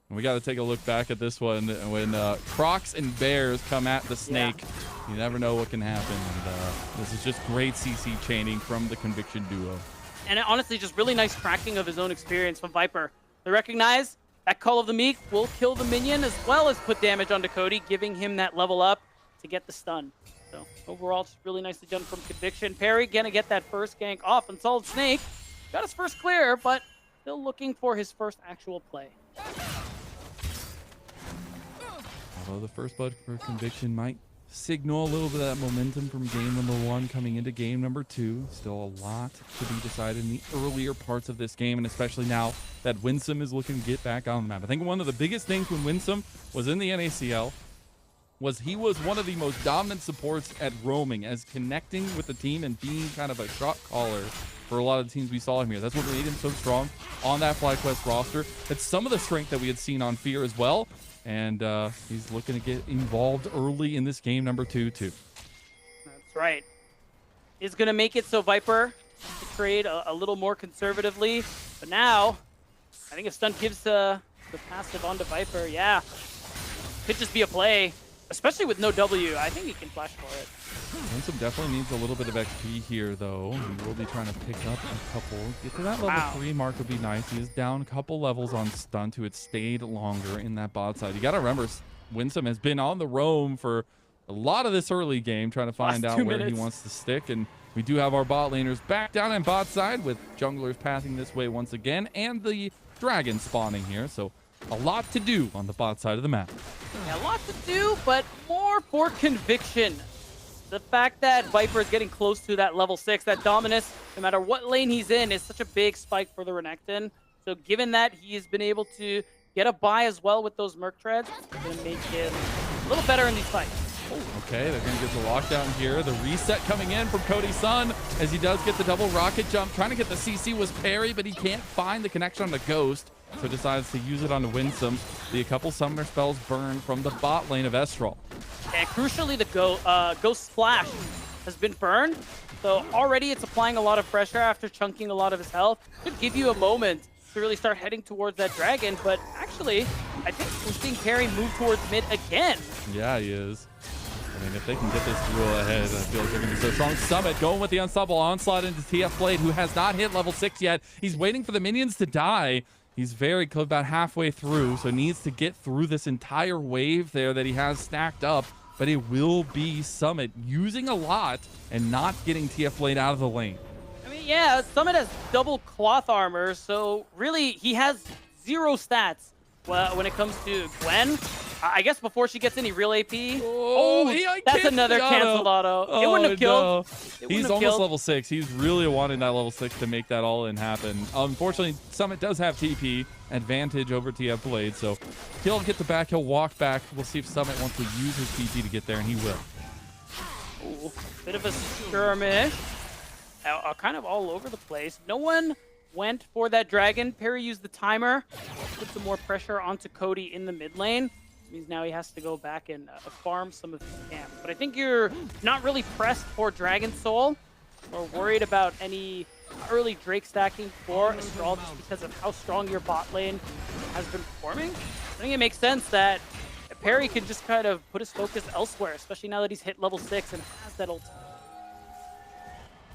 We got to take a look back at this one when Crocs and Bears come at the Snake. Yeah. You never know what can happen. And this is just great CC chaining from the Conviction duo. And honestly, just really nice tracking of his own experience from Viper. They recognize that Call of the Meek will kill the minion as well as put damage onto Cody, giving him that level up to get the stun. So overall, just really nicely done from Conviction. Perry gonna get that first gank off on Solid Snake. Got his first clear, but still looking for his first actual play. Although the first blood for Conviction might signal a little bit of that momentum from game number 1 coming into game number 2. Still a lot to be decided in the earlier parts of this game, and especially now that Winsome is looking to get back on the map. I think one of the biggest things when Winsome was in the NACL was he was one of the most dominant supports at roaming, as connecting with the team and being kind of a shot caller for a lot of the teams we saw him here. That's what made him so strong on that FlyQuest roster. It's some of the strength that we had seen on Fear as well. And he's looking to get involved early in this game number 2 too. That's right. Is going to make it so Viper to trade a little more conservatively. But now, I think if Stunt gives the passive onto Viper, yeah, could just be a play. Especially with no W, I think he can flash for it. Winsome definitely needs a little bit of XP here, though. He will be trying to pick up a couple. Get to that level 3 mark would be nice. He is down a couple levels on Stunt, who had stayed longer in that bot side. You got to remember, Winsome has been on the roam for a lot of this early game, trying to find out where he wants to stick. And we do have our bot laners back down in bot side, with junglers passing this way once again, and the dragon spawning here. So a lot to do on the bot side of the map. Yeah, a lot to do, but more for Conviction. The fact that Viper is getting close to that level 6, that dominance, no matter what lane he's in, is such a big spike for the Renekton. So given that he has been able to get a buy as well with those Merc Treads, it's going to make him a little better in these fights. Oh, okay, they're going to get the lockdown here. The reset coming in from Cody Sun as he does get the double rocket jump. Trying to get the CC was Perry, but he can't find the connection on the Ghost, so decides to use it on the Winsome. A couple summoner spells burn from the bot lane of Estral. And crucially, the Ghost Splash has been burned. So already it's applying a lot of pressure after chunking a lot of his health. Could give you a moment to really start heading towards that dragon. But actually, I think we're seeing Perry move towards mid again. Yeah, he is. I mean, if they can get this duel ahead, I feel like they're going to be so strong. Summit going with the unstoppable onslaught into TF Blade, who has not hit level 6 yet. He's waiting for the minions to die. He's very close, about halfway through, so needs to get through this entire wave there that he has stacked up. But it will be Summit using a lot and not getting TF Blade out of the lane. I mean, yeah, Summit has double cloth armor, so really he has 0 stats when it comes to Gwen. I guess before she gets any real AP. That's another canceled auto. It wouldn't have killed. No. He's almost level 6. He's really wanting that level 6 to make that all-in happen. Unfortunately, Summit does have TP advantage over TF Blade, so he'll get the back. He'll walk back. We'll see if Summit wants to use his TP to get there, and he will. Ooh, bit of a skirmish. Kind of all over the place. No one went for that dragon. Perry used the timer, put some more pressure onto Cody in the mid lane. Means now he has to go back and farm some of his camp. But I think you're not really pressed for Dragon Soul or worried about any early Drake stacking for Astral just because of how strong your bot lane has been performing. I think it makes sense that Perry can just kind of put his focus elsewhere, especially now that he's hit level 6 and has that ultimate.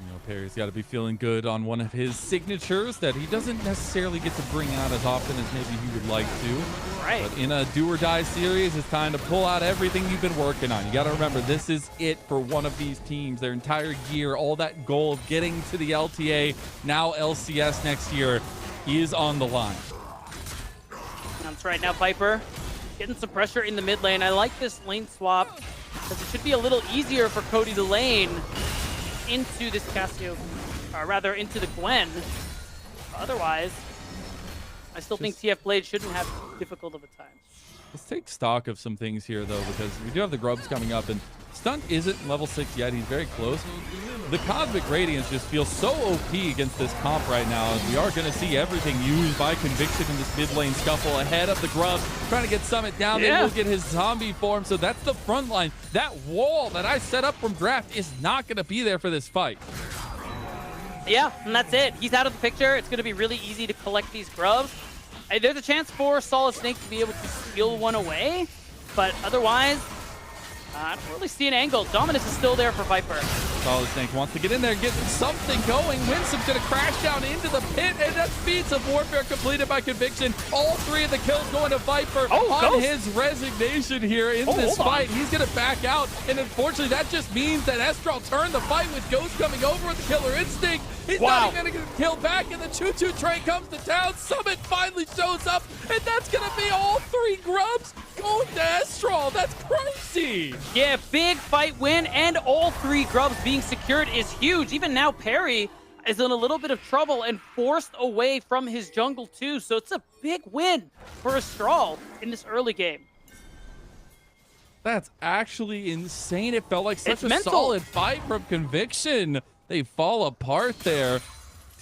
You know, Perry's got to be feeling good on one of his signatures that he doesn't necessarily get to bring out as often as maybe he would like to. Right. But in a do or die series, it's time to pull out everything you've been working on. You got to remember, this is it for one of these teams. Their entire year, all that goal of getting to the LTA, now LCS next year, is on the line. That's right. Now Viper getting some pressure in the mid lane. I like this lane swap because it should be a little easier for Cody to lane into this Cassio, or rather into the Gwen. Otherwise, I still think TF Blade shouldn't have too difficult of a time. Let's take stock of some things here, though, because we do have the Grubs coming up, and Stunt isn't level 6 yet. He's very close. The Cosmic Radiance just feels so OP against this comp right now, as we are going to see everything used by Conviction in this mid lane scuffle ahead of the Grubs, trying to get Summit down. They will get his zombie form, so that's the front line. That wall that I set up from draft is not going to be there for this fight. Yeah, and that's it. He's out of the picture. It's going to be really easy to collect these Grubs. There's a chance for Solid Snake to be able to steal one away, but otherwise, I don't really see an angle. Dominus is still there for Viper. Solid Snake wants to get in there, get something going. Winsom's going to crash down into the pit, and that's Feats of Warfare completed by Conviction. All 3 of the kills going to Viper on Ghost. his resignation here in this fight. He's going to back out, and unfortunately, that just means that Estral turned the fight with Ghost coming over with the Killer Instinct. He's not even going to get killed back, and the choo-choo train comes to town. Summit finally shows up, and that's going to be all 3 grubs going to Estral. That's crazy. Yeah, big fight win, and all 3 grubs being secured is huge. Even now, Perry is in a little bit of trouble and forced away from his jungle too. So it's a big win for Estral in this early game. That's actually insane. It felt like such a mental. solid fight from Conviction. They fall apart there.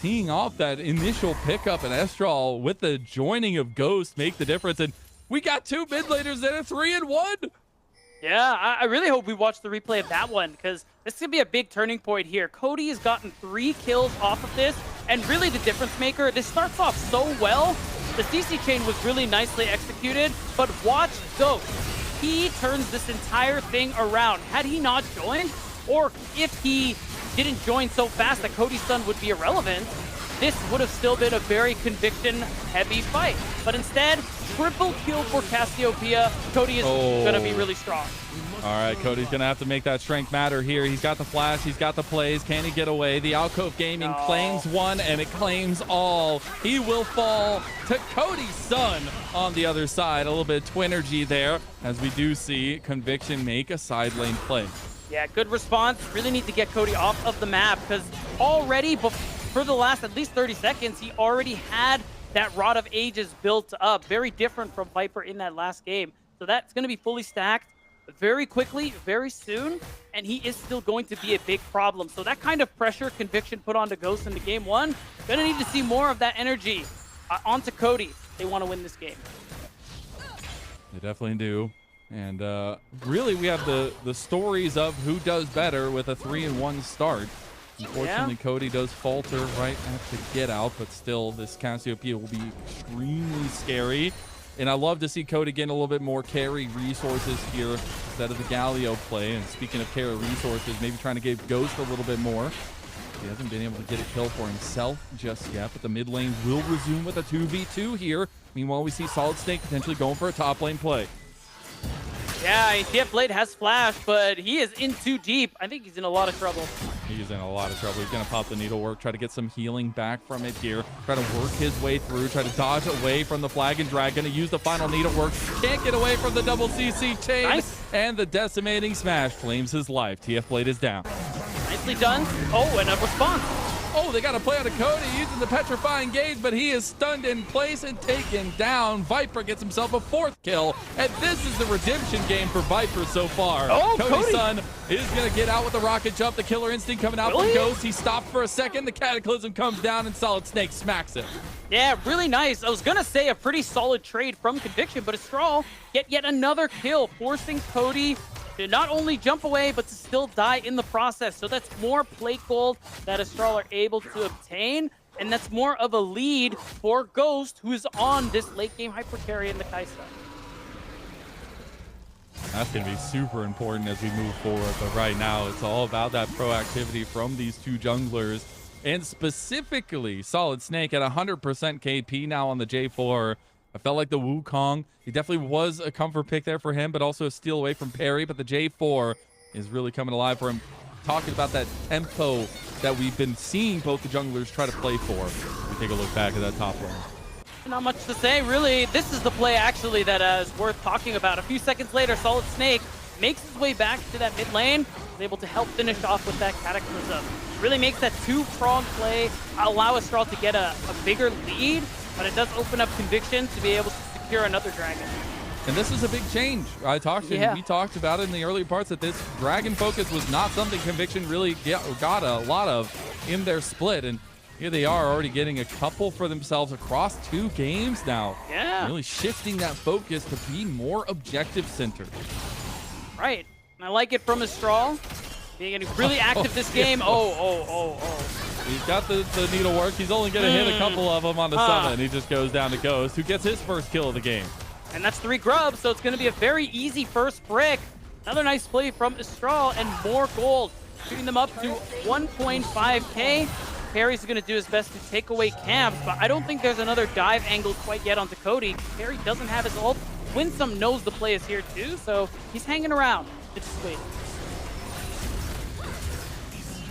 Teeing off that initial pickup, and Estral with the joining of Ghost make the difference. And we got 2 mid laners that are 3-1. Yeah, I really hope we watch the replay of that one, because this could be a big turning point here. Cody has gotten 3 kills off of this, and really the difference maker, this starts off so well. The CC chain was really nicely executed, but watch Ghost. He turns this entire thing around. Had he not joined, or if he didn't join so fast that Cody's stun would be irrelevant, this would have still been a very conviction-heavy fight. But instead, triple kill for Cassiopeia. Cody is going to be really strong. All right, Cody's going to have to make that strength matter here. He's got the flash. He's got the plays. Can he get away? The Alcove Gaming claims one, and it claims all. He will fall to Cody's son on the other side. A little bit of Twinergy there, as we do see Conviction make a side lane play. Yeah, good response. Really need to get Cody off of the map, because already for the last at least 30 seconds, he already had that Rod of Ages built up. Very different from Viper in that last game. So that's going to be fully stacked very quickly, very soon, and he is still going to be a big problem. So that kind of pressure Conviction put onto Ghost into game 1, going to need to see more of that energy onto Cody. They want to win this game. They definitely do. And really, we have the stories of who does better with a 3-1 start. Unfortunately, Cody does falter right at the get out, but still, this Cassiopeia will be extremely scary. And I love to see Cody getting a little bit more carry resources here instead of the Galio play. And speaking of carry resources, maybe trying to give Ghost a little bit more. He hasn't been able to get a kill for himself just yet, but the mid lane will resume with a 2v2 here. Meanwhile, we see Solid Snake potentially going for a top lane play. Yeah, TF Blade has flash, but he is in too deep. I think he's in a lot of trouble. He's in a lot of trouble. He's going to pop the needlework, try to get some healing back from it here. Try to work his way through, try to dodge away from the Flag and Drag. Going to use the final needlework. Can't get away from the double CC chain. Nice. And the decimating smash claims his life. TF Blade is down. Nicely done. Oh, and a response. Oh, they got to play on a Cody using the Petrifying Gauge, but he is stunned in place and taken down. Viper gets himself a 4th kill, and this is the redemption game for Viper so far. Oh, Cody's son is going to get out with the rocket jump. The Killer Instinct coming out from Ghost. He stopped for a second. The Cataclysm comes down, and Solid Snake smacks it. Yeah, really nice. I was going to say a pretty solid trade from Conviction, but Estral get yet another kill, forcing Cody to not only jump away, but to still die in the process. So that's more plate gold that Estral are able to obtain, and that's more of a lead for Ghost, who is on this late game hyper carry in the Kaisa. That's going to be super important as we move forward, but right now it's all about that proactivity from these 2 junglers, and specifically Solid Snake at 100% KP now on the J4. I felt like the Wukong, he definitely was a comfort pick there for him, but also a steal away from Perry. But the J4 is really coming alive for him. Talking about that tempo that we've been seeing both the junglers try to play for. We take a look back at that top lane. Not much to say, really. This is the play, actually, that is worth talking about. A few seconds later, Solid Snake makes his way back to that mid lane, is able to help finish off with that Cataclysm. Really makes that 2-prong play, allow Estral to get a bigger lead, but it does open up Conviction to be able to secure another dragon. And this is a big change. We talked about it in the early parts that this dragon focus was not something Conviction really got a lot of in their split. And here they are already getting a couple for themselves across 2 games now. Yeah. Really shifting that focus to be more objective centered. Right. And I like it from Estral. Being really active this game. Oh. He's got the needlework. He's only going to hit a couple of them on the summit, and he just goes down to Ghost, who gets his first kill of the game. And that's 3 grubs, so it's going to be a very easy first brick. Another nice play from Astral, and more gold, shooting them up to 1.5k. Perry's going to do his best to take away camps, but I don't think there's another dive angle quite yet onto Cody. Perry doesn't have his ult. Winsome knows the play is here too, so he's hanging around. It's sweet.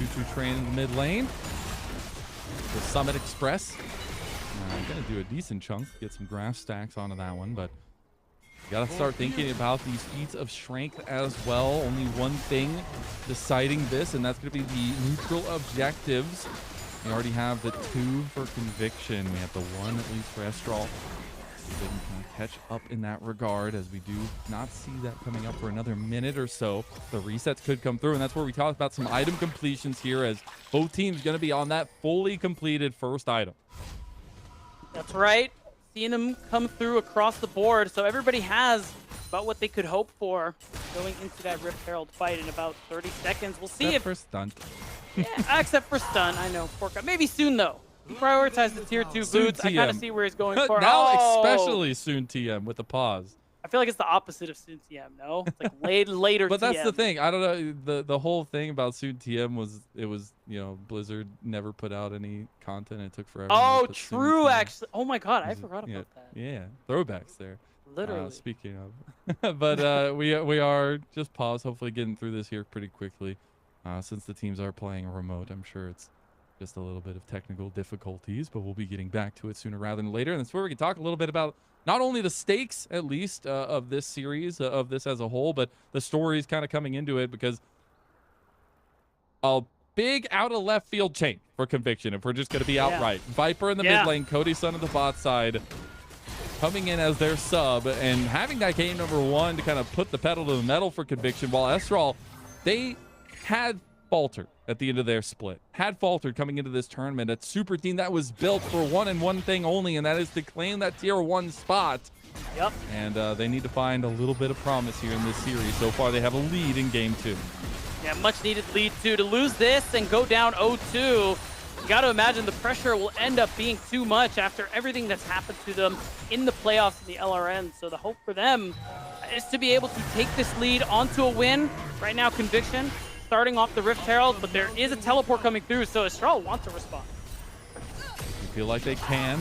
2-2 train in the mid lane. The Summit Express. Gonna do a decent chunk, get some graph stacks onto that one, but you gotta start thinking about these feats of strength as well. Only one thing deciding this, and that's gonna be the neutral objectives. We already have the 2 for Conviction. We have the 1 at least for Estral. Didn't kind of catch up in that regard, as we do not see that coming up for another minute or so. The resets could come through, and that's where we talked about some item completions here, as both teams going to be on that fully completed first item. That's right. Seeing them come through across the board, so everybody has about what they could hope for going into that Rift Herald fight in about 30 seconds. We'll see Except for stun. Yeah, except for stun. I know. Poor guy. Maybe soon, though. He prioritized the tier 2 Soon boots. TM. I kind of see where he's going for. Now, especially soon TM with the pause. I feel like it's the opposite of soon TM, no? It's like later But TM. that's the thing. I don't know. The whole thing about soon TM was, it was, you know, Blizzard never put out any content. It took forever. Oh, to put Soon true, TM. actually. Oh my god, I forgot about that. Yeah, throwbacks there. Literally. Speaking of. But we are just pause, hopefully getting through this here pretty quickly. Since the teams are playing remote, I'm sure it's just a little bit of technical difficulties, but we'll be getting back to it sooner rather than later. And that's where we can talk a little bit about not only the stakes, at least, of this series, of this as a whole, but the stories kind of coming into it, because a big out of left field change for Conviction, if we're just going to be outright. Viper in the mid lane, Cody Sun on the bot side, coming in as their sub, and having that game number 1 to kind of put the pedal to the metal for Conviction, while Estral, they had faltered at the end of their split. Had faltered coming into this tournament. A super team that was built for one and one thing only, and that is to claim that tier 1 spot. Yep. And they need to find a little bit of promise here in this series. So far, they have a lead in game 2. Yeah, much needed lead too. To lose this and go down 0-2, you got to imagine the pressure will end up being too much after everything that's happened to them in the playoffs in the LRN. So the hope for them is to be able to take this lead onto a win. Right now, Conviction starting off the Rift Herald, but there is a teleport coming through, so Astral wants to respond. You feel like they can.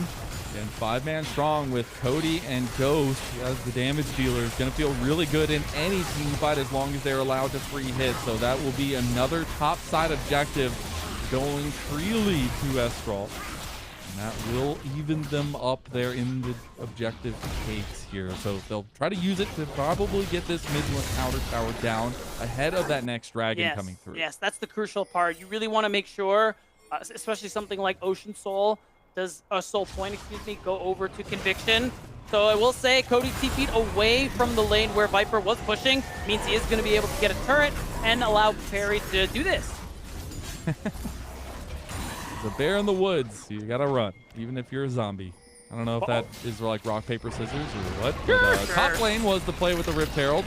And 5-man strong with Cody and Ghost as the damage dealer is going to feel really good in any team fight as long as they're allowed to free hit. So that will be another top side objective going freely to Estral. And that will even them up there in the objective cakes here. So they'll try to use it to probably get this mid-lane outer tower down ahead of that next dragon coming through. Yes, that's the crucial part. You really want to make sure, especially something like Ocean Soul, Soul Point, go over to Conviction. So I will say Cody TP'd away from the lane where Viper was pushing. Means he is going to be able to get a turret and allow Perry to do this. The bear in the woods. You gotta run, even if you're a zombie. I don't know if that is like rock, paper, scissors or what. But, top lane was the play with the Rift Herald.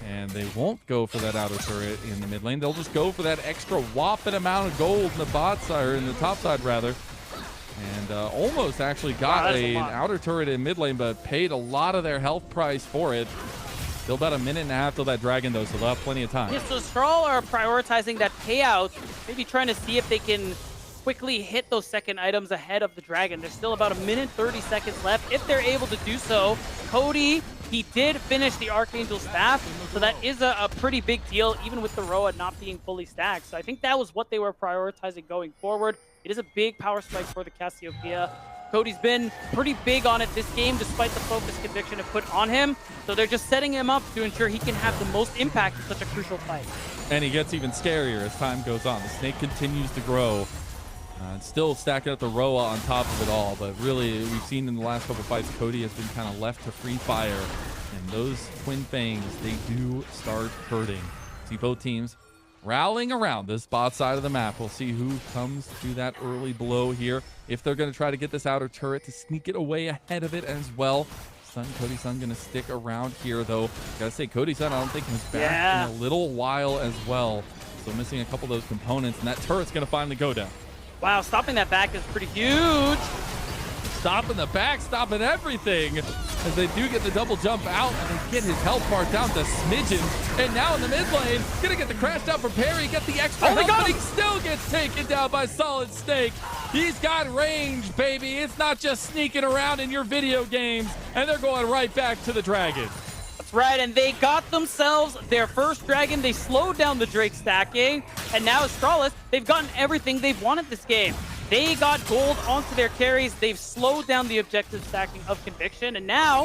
And they won't go for that outer turret in the mid lane. They'll just go for that extra whopping amount of gold in the bot side, or in the top side rather. And almost actually got an outer turret in mid lane, but paid a lot of their health price for it. Still about a minute and a half till that dragon though, so they'll have plenty of time. Yeah, so Astral are prioritizing that payout, maybe trying to see if they can quickly hit those second items ahead of the dragon. There's still about a minute 30 seconds left. If they're able to do so, Cody, he did finish the Archangel Staff, so that is a pretty big deal, even with the Roa not being fully stacked. So I think that was what they were prioritizing going forward. It is a big power spike for the Cassiopeia. Cody's been pretty big on it this game, despite the focus Conviction have put on him. So they're just setting him up to ensure he can have the most impact in such a crucial fight. And he gets even scarier as time goes on. The snake continues to grow. Still stacking up the Roa on top of it all, but really we've seen in the last couple fights Cody has been kind of left to free fire, and those twin fangs, they do start hurting. See both teams rallying around this bot side of the map. We'll see who comes to that early blow here, if they're going to try to get this outer turret to sneak it away ahead of it as well. Cody Sun going to stick around here though. Gotta say, Cody Sun I don't think comes back in a little while as well, so missing a couple of those components, and that turret's going to finally go down. Wow, stopping that back is pretty huge. Stopping the back, stopping everything. As they do get the double jump out, and they get his health bar down to smidgen. And now in the mid lane, gonna get the crash down from Perry, get the extra Oh, they health, got but he him. still gets taken down by Solid Snake. He's got range, baby. It's not just sneaking around in your video games. And they're going right back to the dragon. That's right, and they got themselves their first dragon. They slowed down the Drake stacking, and now Astralis, they've gotten everything they've wanted this game. They got gold onto their carries. They've slowed down the objective stacking of Conviction, and now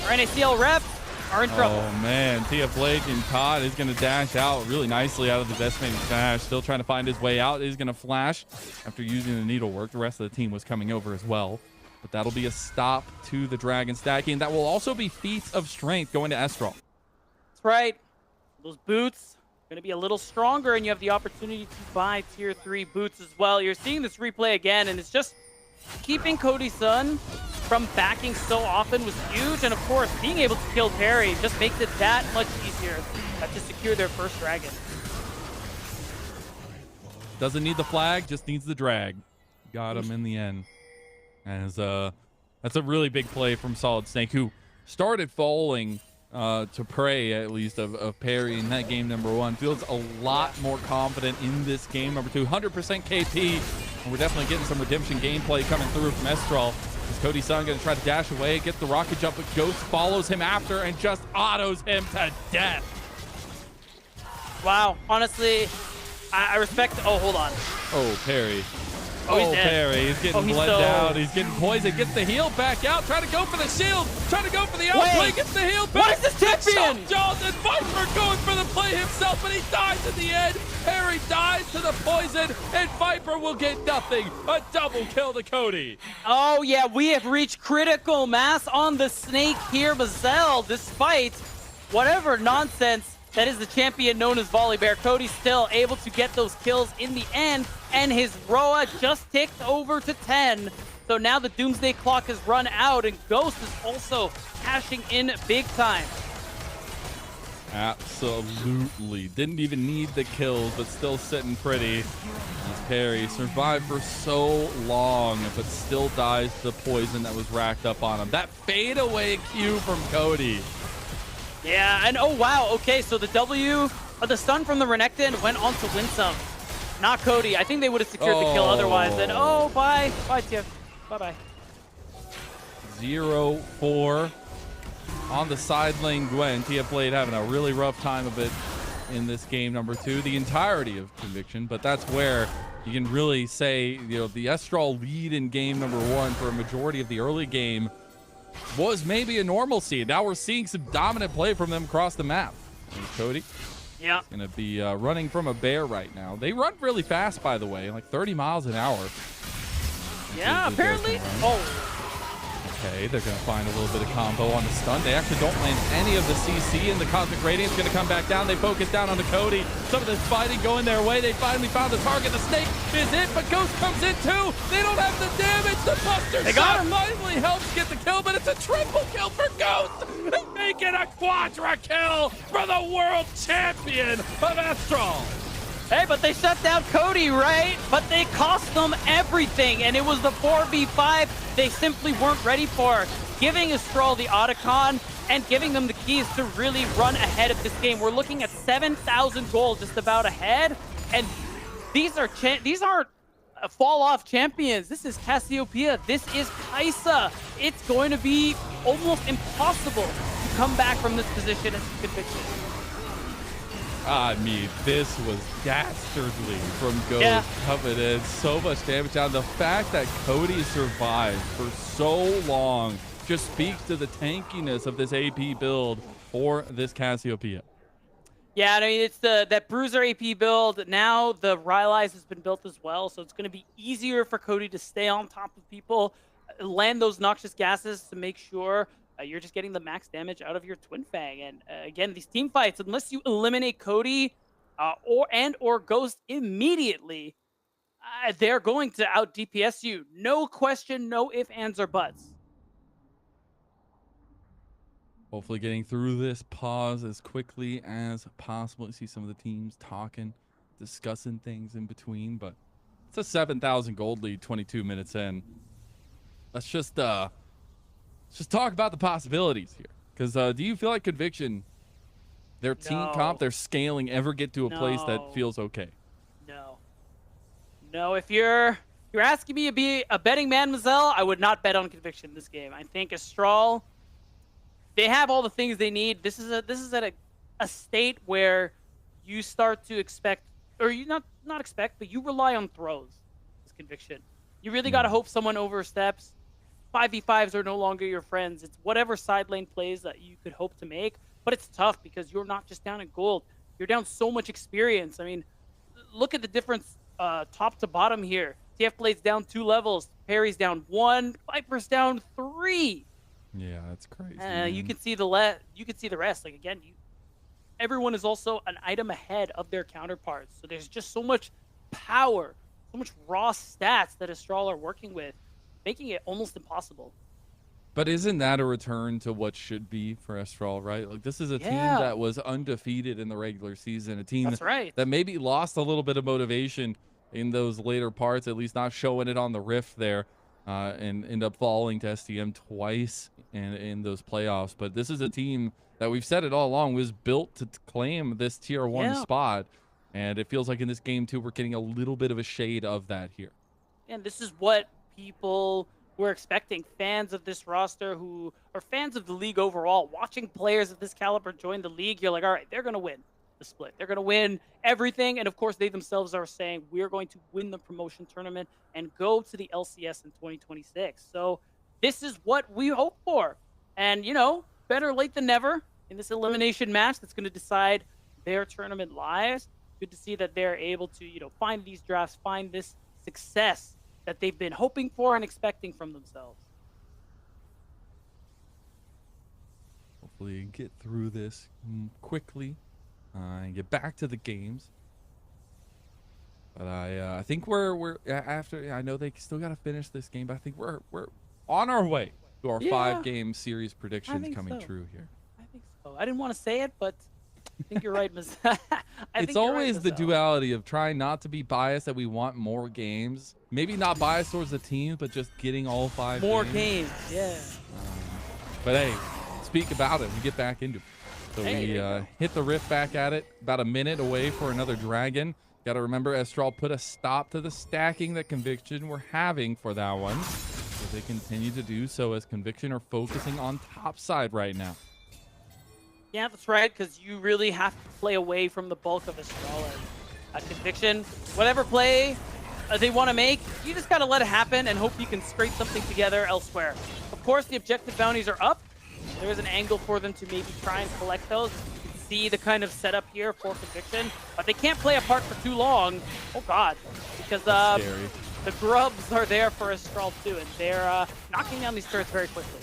our NACL reps are in trouble. Oh, man. Tia Blake and Todd is going to dash out really nicely out of the decimating smash. Still trying to find his way out. He's going to flash after using the needlework. The rest of the team was coming over as well. But that'll be a stop to the dragon stacking. That will also be feats of strength going to Estral. That's right. Those boots are going to be a little stronger, and you have the opportunity to buy tier 3 boots as well. You're seeing this replay again, and it's just keeping Cody Sun from backing so often was huge. And of course, being able to kill Perry just makes it that much easier to secure their first dragon. Doesn't need the flag, just needs the drag. Got him in the end. As that's a really big play from Solid Snake, who started falling to prey, at least, of Perry in that game number 1. Feels a lot more confident in this game number 2. 100% KP, and we're definitely getting some redemption gameplay coming through from Estral. Is Cody Sun going to try to dash away, get the rocket jump, but Ghost follows him after and just autos him to death. Wow, honestly, I respect. Oh, hold on. Oh, Perry. Oh, he's dead. Perry. He's getting bled still... down. He's getting poisoned. Gets the heal back out. Trying to go for the shield. Trying to go for the outplay. Wait. Gets the heal back. What is this champion? Jaws and Viper going for the play himself, but he dies in the end. Perry dies to the poison, and Viper will get nothing. A double kill to Cody. Oh, yeah, we have reached critical mass on the Snake here, Mazel, despite whatever nonsense that is the champion known as Volibear. Cody's still able to get those kills in the end, and his ROA just ticked over to 10. So now the Doomsday Clock has run out, and Ghost is also cashing in big time. Absolutely. Didn't even need the kills, but still sitting pretty. As Perry survived for so long, but still dies to the poison that was racked up on him. That fadeaway Q from Cody. Yeah, and oh wow, okay, so the the stun from the Renekton went on to Winsome, not Cody. I think they would have secured the kill otherwise. And oh, bye, Tiff, bye. 0-4 on the side lane. Gwen, Tia Blade having a really rough time of it in this game number 2, the entirety of Conviction, but that's where you can really say, the Estral lead in game number 1 for a majority of the early game was maybe a normalcy. Now we're seeing some dominant play from them across the map. And Cody, yeah, going to be running from a bear right now. They run really fast, by the way, like 30 miles an hour. Yeah, apparently. Oh, okay, they're going to find a little bit of combo on the stun. They actually don't land any of the CC, and the Cosmic Radiance going to come back down. They focus down on the Cody. Some of this fighting going their way. They finally found the target. The Snake is it, but Ghost comes in too. They don't have the damage. The Buster They got shot him. finally helps get the kill, but it's a triple kill for Ghost. Make it a quadra kill for the world champion of Estral. hey, but they shut down Cody, right? But they cost them everything, and it was the 4v5 they simply weren't ready for. Giving Estral the Otacon and giving them the keys to really run ahead of this game. We're looking at 7,000 gold just about ahead, and these aren't fall-off champions. This is Cassiopeia. This is Kaisa. It's going to be almost impossible to come back from this position as Conviction. I mean, this was dastardly from Ghost. Yeah. Coming in, so much damage down. The fact that Cody survived for so long just speaks to the tankiness of this AP build for this Cassiopeia. Yeah, I mean, it's that Bruiser AP build. Now the Rylai's has been built as well, so it's going to be easier for Cody to stay on top of people, land those noxious gases to make sure you're just getting the max damage out of your Twin Fang. And again, these team fights, unless you eliminate Cody or Ghost immediately, they're going to out DPS you. No question, no ifs, ands, or buts. Hopefully getting through this pause as quickly as possible. You see some of the teams talking, discussing things in between, but It's a 7,000 gold lead 22 minutes in. Let's just talk about the possibilities here. Because do you feel like Conviction, their team comp, their scaling ever get to a place that feels okay? No. If you're asking me to be a betting mademoiselle, I would not bet on Conviction this game. I think Astral, they have all the things they need. This is at a state where you start to expect, or you not expect, but you rely on throws. This Conviction, you really got to hope someone oversteps. 5v5s are no longer your friends. It's whatever side lane plays that you could hope to make, but it's tough because you're not just down in gold. You're down so much experience. I mean, look at the difference top to bottom here. TF Blade's down 2 levels. Perry's down 1. Viper's down 3. Yeah, that's crazy. You can see the rest. Like again, everyone is also an item ahead of their counterparts. So there's just so much power, so much raw stats that Astral are working with, making it almost impossible. But isn't that a return to what should be for Astral, right? Like, this is a team that was undefeated in the regular season, a team that maybe lost a little bit of motivation in those later parts, at least not showing it on the Rift there, and end up falling to STM twice in those playoffs. But this is a team that we've said it all along was built to claim this tier 1 spot, and it feels like in this game, too, we're getting a little bit of a shade of that here. And this is what people were expecting. Fans of this roster who are fans of the league overall, watching players of this caliber join the league, you're like, all right, they're going to win the split. They're going to win everything. And of course, they themselves are saying, we're going to win the promotion tournament and go to the LCS in 2026. So this is what we hope for. And, you know, better late than never in this elimination match that's going to decide their tournament lives. Good to see that they're able to, you know, find these drafts, find this success that they've been hoping for and expecting from themselves. Hopefully get through this quickly and get back to the games. But I think we're after. I know they still got to finish this game, but I think we're on our way to our 5-game series predictions coming true here. I think so. I didn't want to say it, but I think you're right, Ms. It's always the duality of trying not to be biased that we want more games. Maybe not biased towards the teams, but just getting all 5 more games. Yeah. But hey, speak about it. We get back into it. So we hit the Rift back at it. About a minute away for another Dragon. Got to remember, Astral put a stop to the stacking that Conviction were having for that one. So they continue to do so as Conviction are focusing on top side right now. Yeah, that's right, because you really have to play away from the bulk of Astral. Conviction, whatever play they want to make, you just got to let it happen and hope you can scrape something together elsewhere. Of course, the objective bounties are up. There is an angle for them to maybe try and collect those. You can see the kind of setup here for Conviction, but they can't play apart for too long. Oh, God, because the grubs are there for Astral, too, and they're knocking down these turrets very quickly.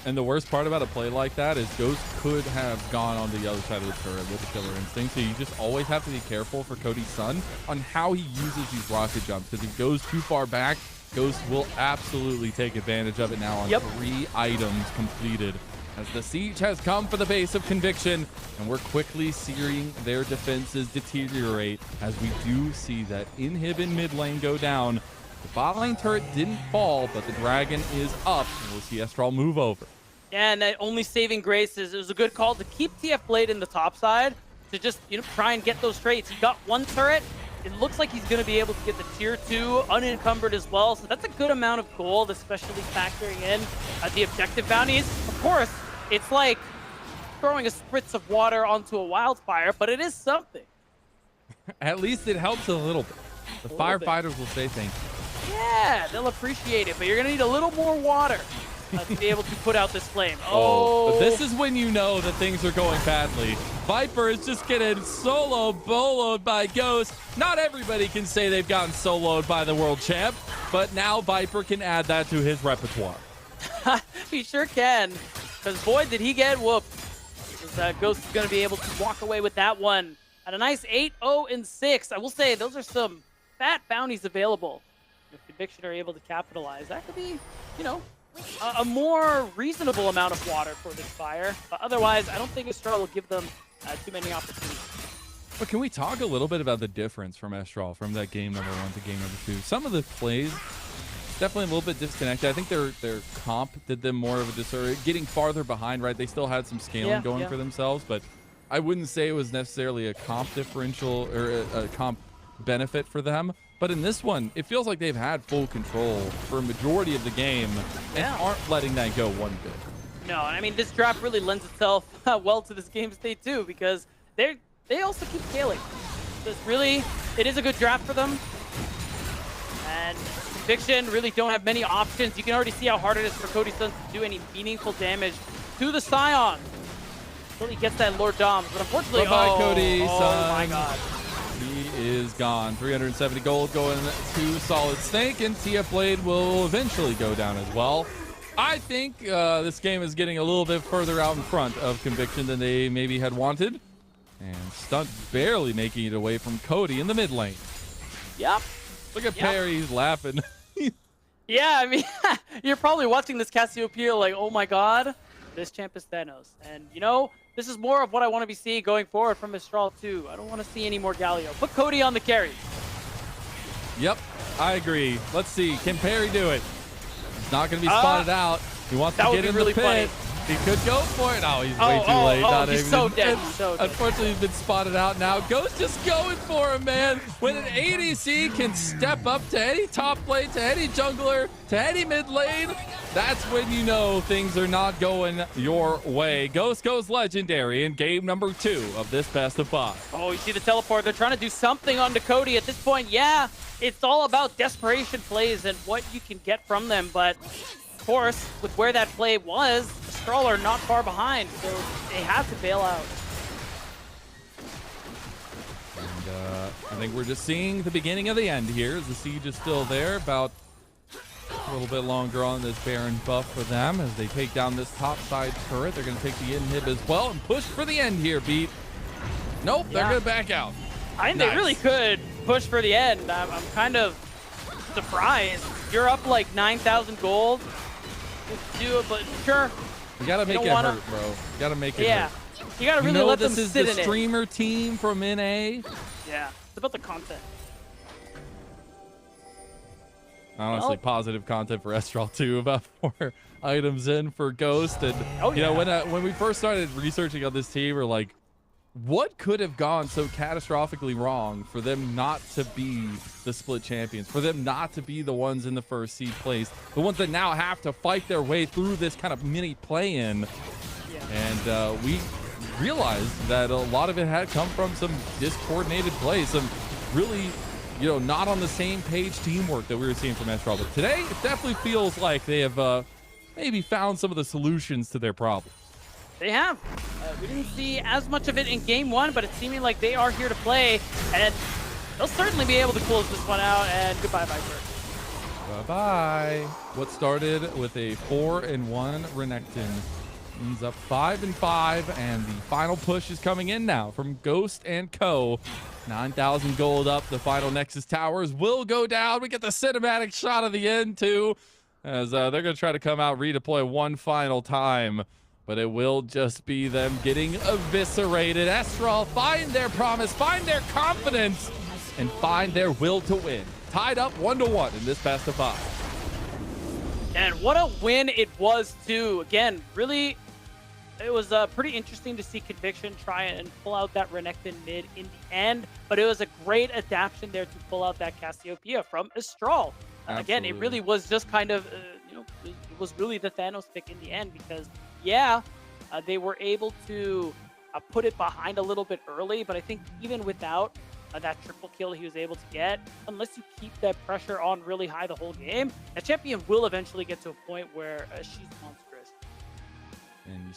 And the worst part about a play like that is Ghost could have gone on the other side of the turret with a killer instinct. So you just always have to be careful for Cody's son on how he uses these rocket jumps. Because if he goes too far back, Ghost will absolutely take advantage of it now on 3 items completed. As the siege has come for the base of Conviction, and we're quickly seeing their defenses deteriorate as we do see that inhib in mid lane go down. The bot lane turret didn't fall, but the Dragon is up, and we'll see Astral move over. Yeah, and only saving grace is it was a good call to keep TF Blade in the top side to just, you know, try and get those trades. He got 1 turret. It looks like he's going to be able to get the tier 2 unencumbered as well. So that's a good amount of gold, especially factoring in the objective bounties. Of course, it's like throwing a spritz of water onto a wildfire, but it is something. At least it helps a little bit. The firefighters will say thank you. Yeah, they'll appreciate it, but you're going to need a little more water to be able to put out this flame. But this is when you know that things are going badly. Viper is just getting solo boloed by Ghost. Not everybody can say they've gotten soloed by the world champ, but now Viper can add that to his repertoire. He sure can, because boy, did he get whooped. Ghost is going to be able to walk away with that one at a nice 8-0-6. I will say those are some fat bounties available. If Conviction are able to capitalize, that could be, you know, a more reasonable amount of water for this fire. But otherwise, I don't think Astral will give them too many opportunities. But can we talk a little bit about the difference from Estral from that game number 1 to game number 2? Some of the plays definitely a little bit disconnected. I think their comp did them more of a disservice, getting farther behind. Right, they still had some scaling going for themselves, but I wouldn't say it was necessarily a comp differential or a comp benefit for them. But in this one, it feels like they've had full control for a majority of the game and aren't letting that go one bit. No, I mean, this draft really lends itself well to this game state too, because they also keep scaling. So it is a good draft for them. And Conviction really don't have many options. You can already see how hard it is for Cody Sons to do any meaningful damage to the Scion. Until he gets that Lord Doms, but unfortunately, Bye-bye, Cody oh Sons. my God. He is gone. 370 gold going to Solid Snake, and TF Blade will eventually go down as well. I think this game is getting a little bit further out in front of Conviction than they maybe had wanted. And Stunt barely making it away from Cody in the mid lane. Yep. Look at Perry, he's laughing. Yeah, I mean, you're probably watching this Cassiopeia like, oh my God, this champ is Thanos. And you know, this is more of what I want to be seeing going forward from Mistral too. I don't want to see any more Galio. Put Cody on the carry. Yep, I agree. Let's see, can Perry do it? He's not going to be spotted out. He wants to get in really the pit. Funny. He could go for it. Oh, he's way too late. Oh, he's so dead. He's so dead. Unfortunately, he's been spotted out now. Ghost just going for him, man. When an ADC can step up to any top lane, to any jungler, to any mid lane, that's when you know things are not going your way. Ghost goes legendary in game number 2 of this best of 5. Oh, you see the teleport. They're trying to do something onto Cody at this point. Yeah, it's all about desperation plays and what you can get from them, but of course, with where that play was, Astral are not far behind, so they have to bail out. And I think we're just seeing the beginning of the end here as the siege is still there. About a little bit longer on this Baron buff for them as they take down this top side turret. They're going to take the inhib as well and push for the end here, Beat. Nope, they're going to back out. I think they really could push for the end. I'm kind of surprised. You're up like 9,000 gold. Do it, but sure. You gotta make it hurt, bro. You gotta make it hurt. You gotta really let them this is sit the in it. streamer team from NA. Yeah, it's about the content. Honestly, positive content for Estral too. About 4 items in for Ghost, and you know when we first started researching on this team, we're like, what could have gone so catastrophically wrong for them not to be the split champions, for them not to be the ones in the first seed place, the ones that now have to fight their way through this kind of mini play-in? And we realized that a lot of it had come from some discoordinated plays, some really, you know, not on the same page teamwork that we were seeing from Estral. But today, it definitely feels like they have maybe found some of the solutions to their problems. They have. We didn't see as much of it in game 1, but it's seeming like they are here to play, and they'll certainly be able to close this one out. And goodbye, Viper. Bye-bye. What started with a 4-1 Renekton ends up 5-5, and the final push is coming in now from Ghost and Co. 9,000 gold up. The final Nexus towers will go down. We get the cinematic shot of the end too, as they're going to try to come out, redeploy one final time. But it will just be them getting eviscerated. Estral find their promise, find their confidence, and find their will to win. Tied up 1-1 in this best of 5. And what a win it was too. Again, really, it was pretty interesting to see Conviction try and pull out that Renekton mid in the end. But it was a great adaptation there to pull out that Cassiopeia from Estral. Again, it really was just kind of, it was really the Thanos pick in the end because, they were able to put it behind a little bit early, but I think even without that triple kill he was able to get, unless you keep that pressure on really high the whole game, that champion will eventually get to a point where she's monstrous. And you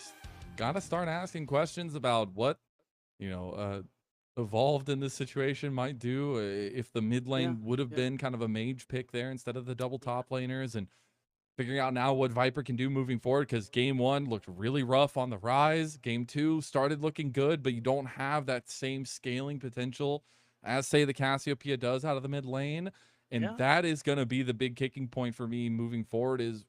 gotta start asking questions about what, evolved in this situation might do if the mid lane would have been kind of a mage pick there instead of the double top laners, and figuring out now what Viper can do moving forward, because game 1 looked really rough on the rise. Game 2 started looking good, but you don't have that same scaling potential as, say, the Cassiopeia does out of the mid lane. And that is going to be the big kicking point for me moving forward is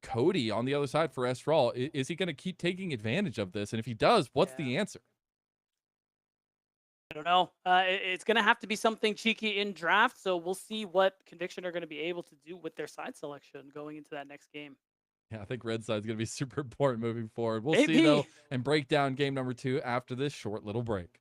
Cody on the other side for Estral. Is he going to keep taking advantage of this? And if he does, what's the answer? I don't know. It's going to have to be something cheeky in draft, so we'll see what Conviction are going to be able to do with their side selection going into that next game. Yeah, I think red side's going to be super important moving forward. We'll see, though, Maybe. and break down game number 2 after this short little break.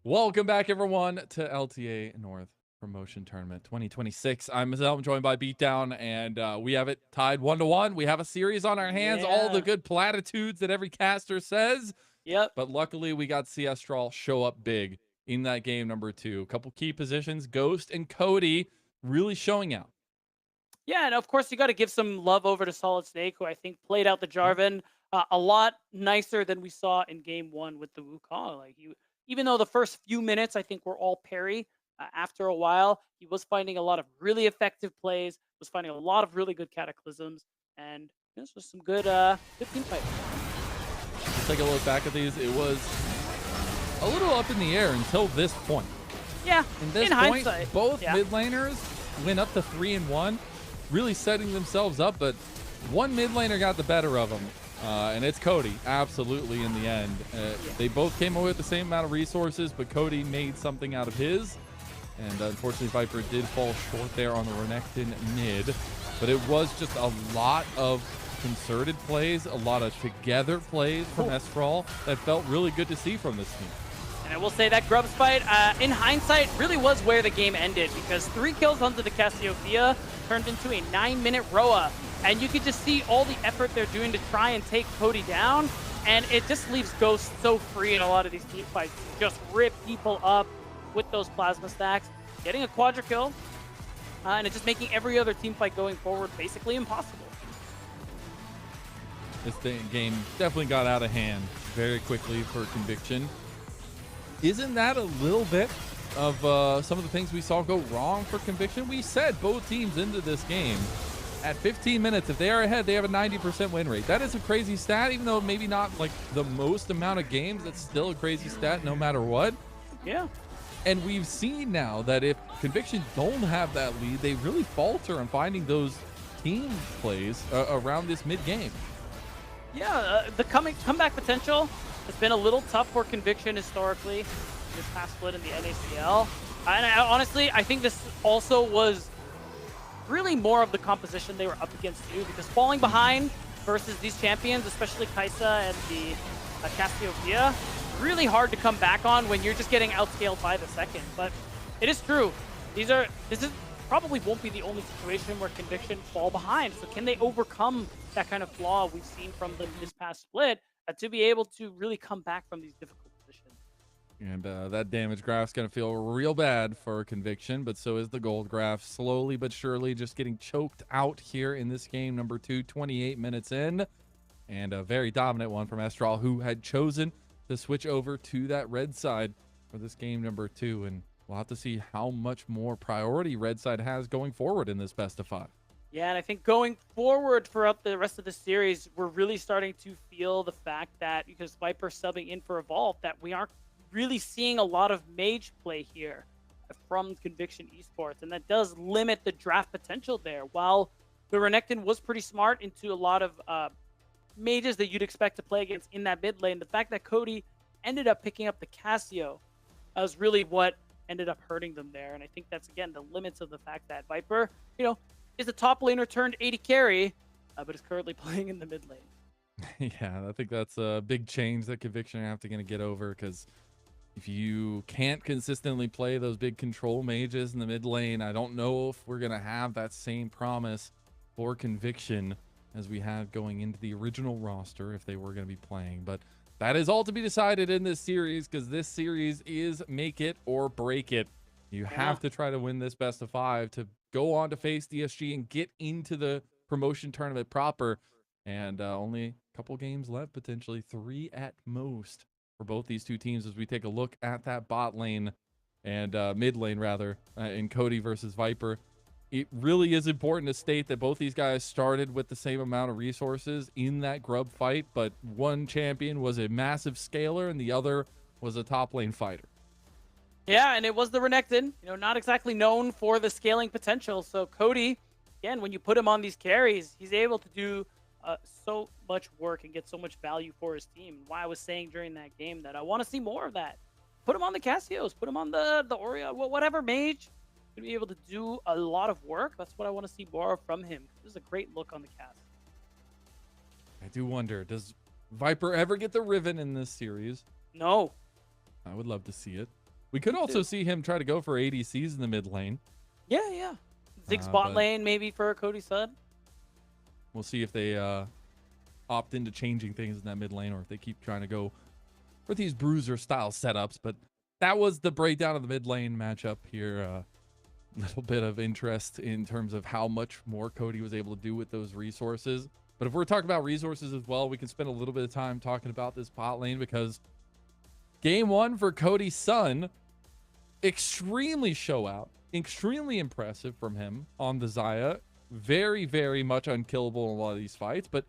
Welcome back, everyone, to LTA North Promotion Tournament 2026. I'm Mazel. I'm joined by Beatdown, and we have it tied 1-1. We have a series on our hands, all the Yeah. good platitudes that every caster says. Yep. But luckily, we got CStrawl show up big in that game number 2. A couple key positions, Ghost and Cody really showing out. Yeah, and of course you got to give some love over to Solid Snake, who I think played out the Jarvan a lot nicer than we saw in Game 1 with the Wukong. Like even though the first few minutes I think were all parry, after a while he was finding a lot of really effective plays, was finding a lot of really good cataclysms, and this was some good team fight. Let's take a look back at these. It was a little up in the air until this point. Yeah, In this in point, hindsight, both yeah. mid laners went up to 3-1, really setting themselves up, but one mid laner got the better of them, and it's Cody, absolutely, in the end. They both came away with the same amount of resources, but Cody made something out of his, and unfortunately Viper did fall short there on the Renekton mid, but it was just a lot of concerted plays, a lot of together plays from CStrawl that felt really good to see from this team. And I will say that Grubs fight, in hindsight, really was where the game ended, because 3 kills onto the Cassiopeia turned into a 9-minute Roa. And you could just see all the effort they're doing to try and take Cody down, and it just leaves Ghost so free in a lot of these team fights to just rip people up with those plasma stacks. Getting a quadra kill, and it's just making every other team fight going forward basically impossible. This game definitely got out of hand very quickly for Conviction. Isn't that a little bit of some of the things we saw go wrong for Conviction? We said both teams into this game at 15 minutes, if they are ahead, they have a 90% win rate. That is a crazy stat, even though maybe not like the most amount of games. That's still a crazy stat no matter what. Yeah. And we've seen now that if Conviction don't have that lead, they really falter on finding those team plays around this mid-game. Yeah, the comeback potential has been a little tough for Conviction historically. This past split in the NACL. And honestly, I think this also was really more of the composition they were up against too, because falling behind versus these champions, especially Kaisa and the Cassiopeia, really hard to come back on when you're just getting outscaled by the second. But it is true. This is probably won't be the only situation where Conviction fall behind. So can they overcome that kind of flaw we've seen from them this past split to be able to really come back from these difficult positions? And that damage graph's going to feel real bad for Conviction, but so is the gold graph. Slowly but surely just getting choked out here in this game, number 2, 28 minutes in. And a very dominant one from Estral, who had chosen to switch over to that red side for this game number 2. And we'll have to see how much more priority red side has going forward in this best of 5. Yeah, and I think going forward throughout the rest of the series, we're really starting to feel the fact that because Viper subbing in for Evolve, that we aren't really seeing a lot of mage play here from Conviction Esports, and that does limit the draft potential there. While the Renekton was pretty smart into a lot of mages that you'd expect to play against in that mid lane, the fact that Cody ended up picking up the Cassio was really what ended up hurting them there. And I think that's, again, the limits of the fact that Viper, is a top laner turned 80 carry, but is currently playing in the mid lane. Yeah, I think that's a big change that Conviction are going to get over, because if you can't consistently play those big control mages in the mid lane, I don't know if we're going to have that same promise for Conviction as we had going into the original roster if they were going to be playing. But that is all to be decided in this series, because this series is make it or break it. You have to try to win this best of 5 to go on to face DSG and get into the promotion tournament proper. And only a couple games left, potentially 3 at most for both these two teams as we take a look at that bot lane and mid lane rather in Cody versus Viper. It really is important to state that both these guys started with the same amount of resources in that grub fight, but one champion was a massive scaler and the other was a top lane fighter. Yeah, and it was the Renekton, not exactly known for the scaling potential. So Cody, again, when you put him on these carries, he's able to do so much work and get so much value for his team. Why I was saying during that game that I want to see more of that. Put him on the Cassios, put him on the Aurea, whatever mage, to be able to do a lot of work. That's what I want to see more of from him. This is a great look on the cast. I do wonder, does Viper ever get the Riven in this series? No. I would love to see it. We could also see him try to go for ADCs in the mid lane. Yeah. Zig spot lane maybe for Cody Sud. We'll see if they opt into changing things in that mid lane or if they keep trying to go for these bruiser style setups. But that was the breakdown of the mid lane matchup here. A little bit of interest in terms of how much more Cody was able to do with those resources. But if we're talking about resources as well, we can spend a little bit of time talking about this bot lane, because game 1 for Cody's son, extremely show out, extremely impressive from him on the Xayah. Very, very much unkillable in a lot of these fights, but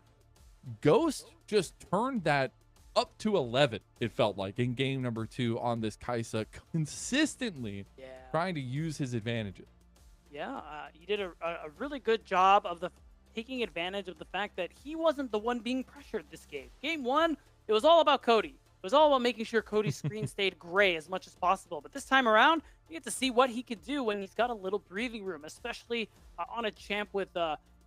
Ghost just turned that up to 11, it felt like, in game number 2 on this Kaisa, consistently trying to use his advantages. Yeah, he did a really good job of taking advantage of the fact that he wasn't the one being pressured this game. Game 1, it was all about Cody. It was all about making sure Cody's screen stayed gray as much as possible. But this time around, you get to see what he could do when he's got a little breathing room, especially on a champ with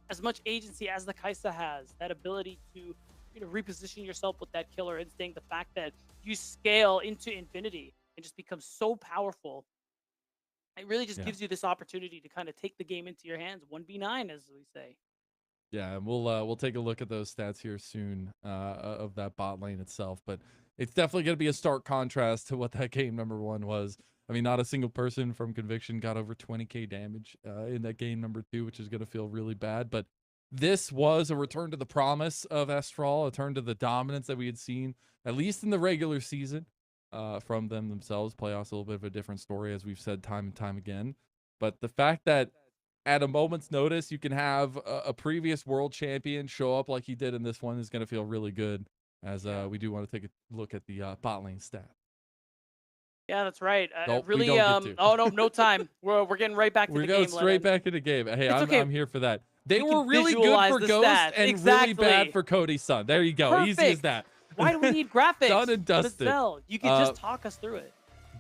as much agency as the Kaisa has. That ability to reposition yourself with that killer instinct, the fact that you scale into infinity and just become so powerful. It really just gives you this opportunity to kind of take the game into your hands. 1v9, as we say. Yeah, and we'll take a look at those stats here soon of that bot lane itself. But it's definitely going to be a stark contrast to what that game number 1 was. I mean, not a single person from Conviction got over 20k damage in that game number 2, which is going to feel really bad. But this was a return to the promise of Estral, a return to the dominance that we had seen, at least in the regular season, from them themselves. Playoffs a little bit of a different story, as we've said time and time again. But the fact that at a moment's notice, you can have a previous world champion show up like he did in this one is going to feel really good, as we do want to take a look at the bot lane stat. Yeah, that's right. Nope, we Really, don't get to. oh no, no time. We're getting right back to We're the going game. straight back into game. Hey, It's okay. I'm here for that. They We were can really good visualize for the Ghost stats. and really Exactly. bad for Cody's son. There you go. Easy as Perfect. that. Why do we need graphics? Done and dusted. You can just talk us through it.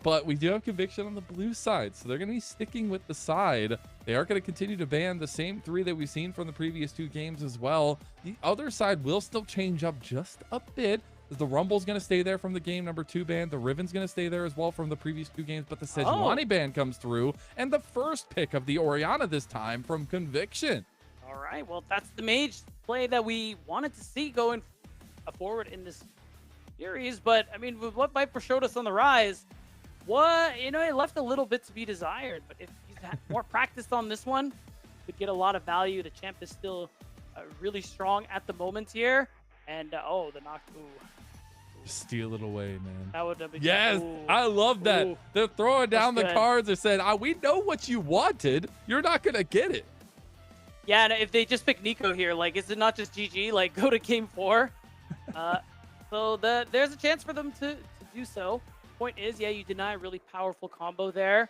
But we do have Conviction on the blue side, so they're going to be sticking with the side. They are going to continue to ban the same 3 that we've seen from the previous 2 games as well. The other side will still change up just a bit. The Rumble's going to stay there from the game number 2 ban. The Riven's going to stay there as well from the previous 2 games, but the Sejuani ban comes through, and the first pick of the Orianna this time from Conviction. All right, well, that's the mage play that we wanted to see going forward in this series. But I mean, with what Viper showed us on the Rise, it left a little bit to be desired. But if he's had more practice on this one, could get a lot of value. The champ is still really strong at the moment here. And the knock. Ooh. Steal it away, man. That would have been. Yes, Ooh. I love that. Ooh. They're throwing down the good. cards and said, we know what you wanted. You're not going to get it. Yeah, and if they just pick Nico here, like, is it not just GG? Like, go to game 4. So there's a chance for them to do so. Point is, yeah, you deny a really powerful combo there.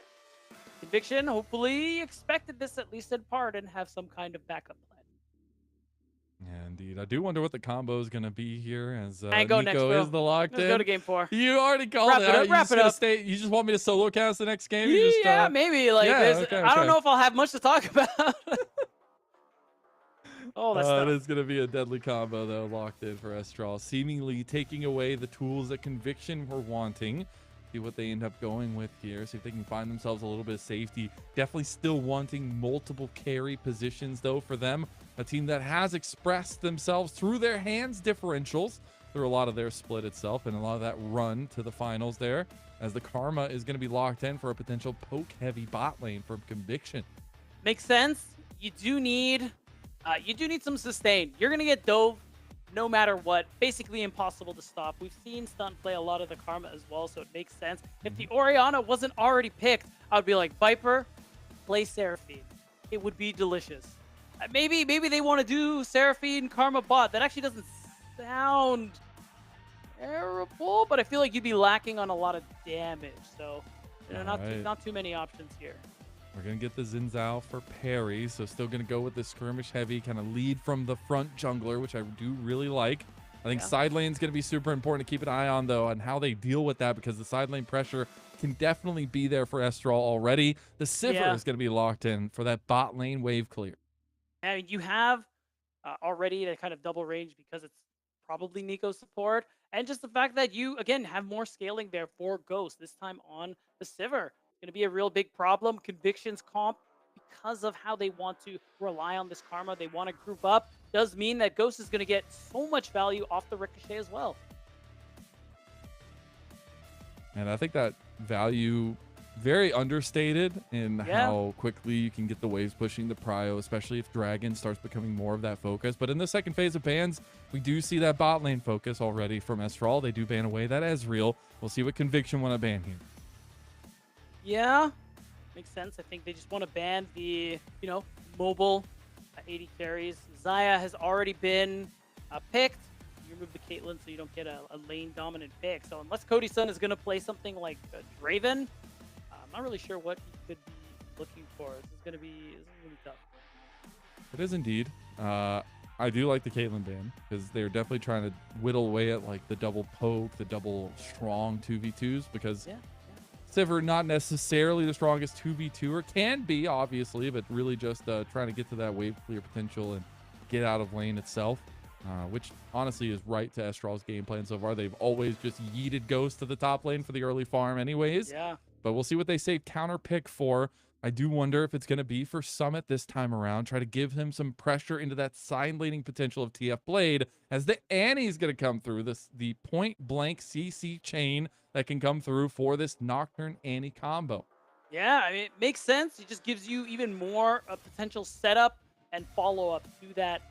Conviction hopefully expected this at least in part and have some kind of backup plan. Yeah, indeed. I do wonder what the combo is going to be here, as Go Nico next, bro. is the locked Let's in. go to game 4. You already called Wrap it. it up, You wrap just it gonna up. Stay, you just want me to solo cast the next game? Yeah, maybe. Like, yeah, okay, I don't know if I'll have much to talk about. That's it tough. is going to be a deadly combo, though, locked in for Estral, seemingly taking away the tools that Conviction were wanting. See what they end up going with here. See if they can find themselves a little bit of safety. Definitely still wanting multiple carry positions, though, for them. A team that has expressed themselves through their hands differentials, through a lot of their split itself, and a lot of that run to the finals there, as the Karma is going to be locked in for a potential poke-heavy bot lane from Conviction. Makes sense. You do need some sustain. You're gonna get dove no matter what. Basically impossible to stop. We've seen Stun play a lot of the Karma as well, so it makes sense. If the Orianna wasn't already picked, I would be like, Viper, play Seraphine. It would be delicious. Maybe they want to do Seraphine Karma bot. That actually doesn't sound terrible, but I feel like you'd be lacking on a lot of damage. So not too many options here. We're going to get the Zinzao for parry, so still going to go with the skirmish heavy, kind of lead from the front jungler, which I do really like. I think side lane's going to be super important to keep an eye on, though, on how they deal with that, because the side lane pressure can definitely be there for Estral already. The Sivir is going to be locked in for that bot lane wave clear. And you have already a kind of double range because it's probably Nico's support, and just the fact that you, again, have more scaling there for Ghost, this time on the Sivir. Going to be a real big problem. Conviction's comp, because of how they want to rely on this Karma, they want to group up, does mean that Ghost is going to get so much value off the Ricochet as well. And I think that value, very understated in how quickly you can get the waves pushing the prio, especially if Dragon starts becoming more of that focus. But in the second phase of bans, we do see that bot lane focus already from Estral. They do ban away that Ezreal. We'll see what Conviction want to ban here. Yeah, makes sense. I think they just want to ban the, mobile 80 carries. Xayah has already been picked. You remove the Caitlyn so you don't get a lane-dominant pick. So unless Cody's son is going to play something like Draven, I'm not really sure what he could be looking for. This is going to be tough. It is indeed. I do like the Caitlyn ban, because they're definitely trying to whittle away at like the double poke, the double strong 2v2s, because Sivir not necessarily the strongest 2v2er, can be obviously, but really just trying to get to that wave clear potential and get out of lane itself, which honestly is right to Estral's game plan so far. They've always just yeeted Ghost to the top lane for the early farm anyways. Yeah. But we'll see what they say counter pick for. I do wonder if it's going to be for Summit this time around. Try to give him some pressure into that side laning potential of TF Blade as the Annie's going to come through. The point blank CC chain that can come through for this Nocturne Annie combo. Yeah, I mean, it makes sense. It just gives you even more potential setup and follow-up to that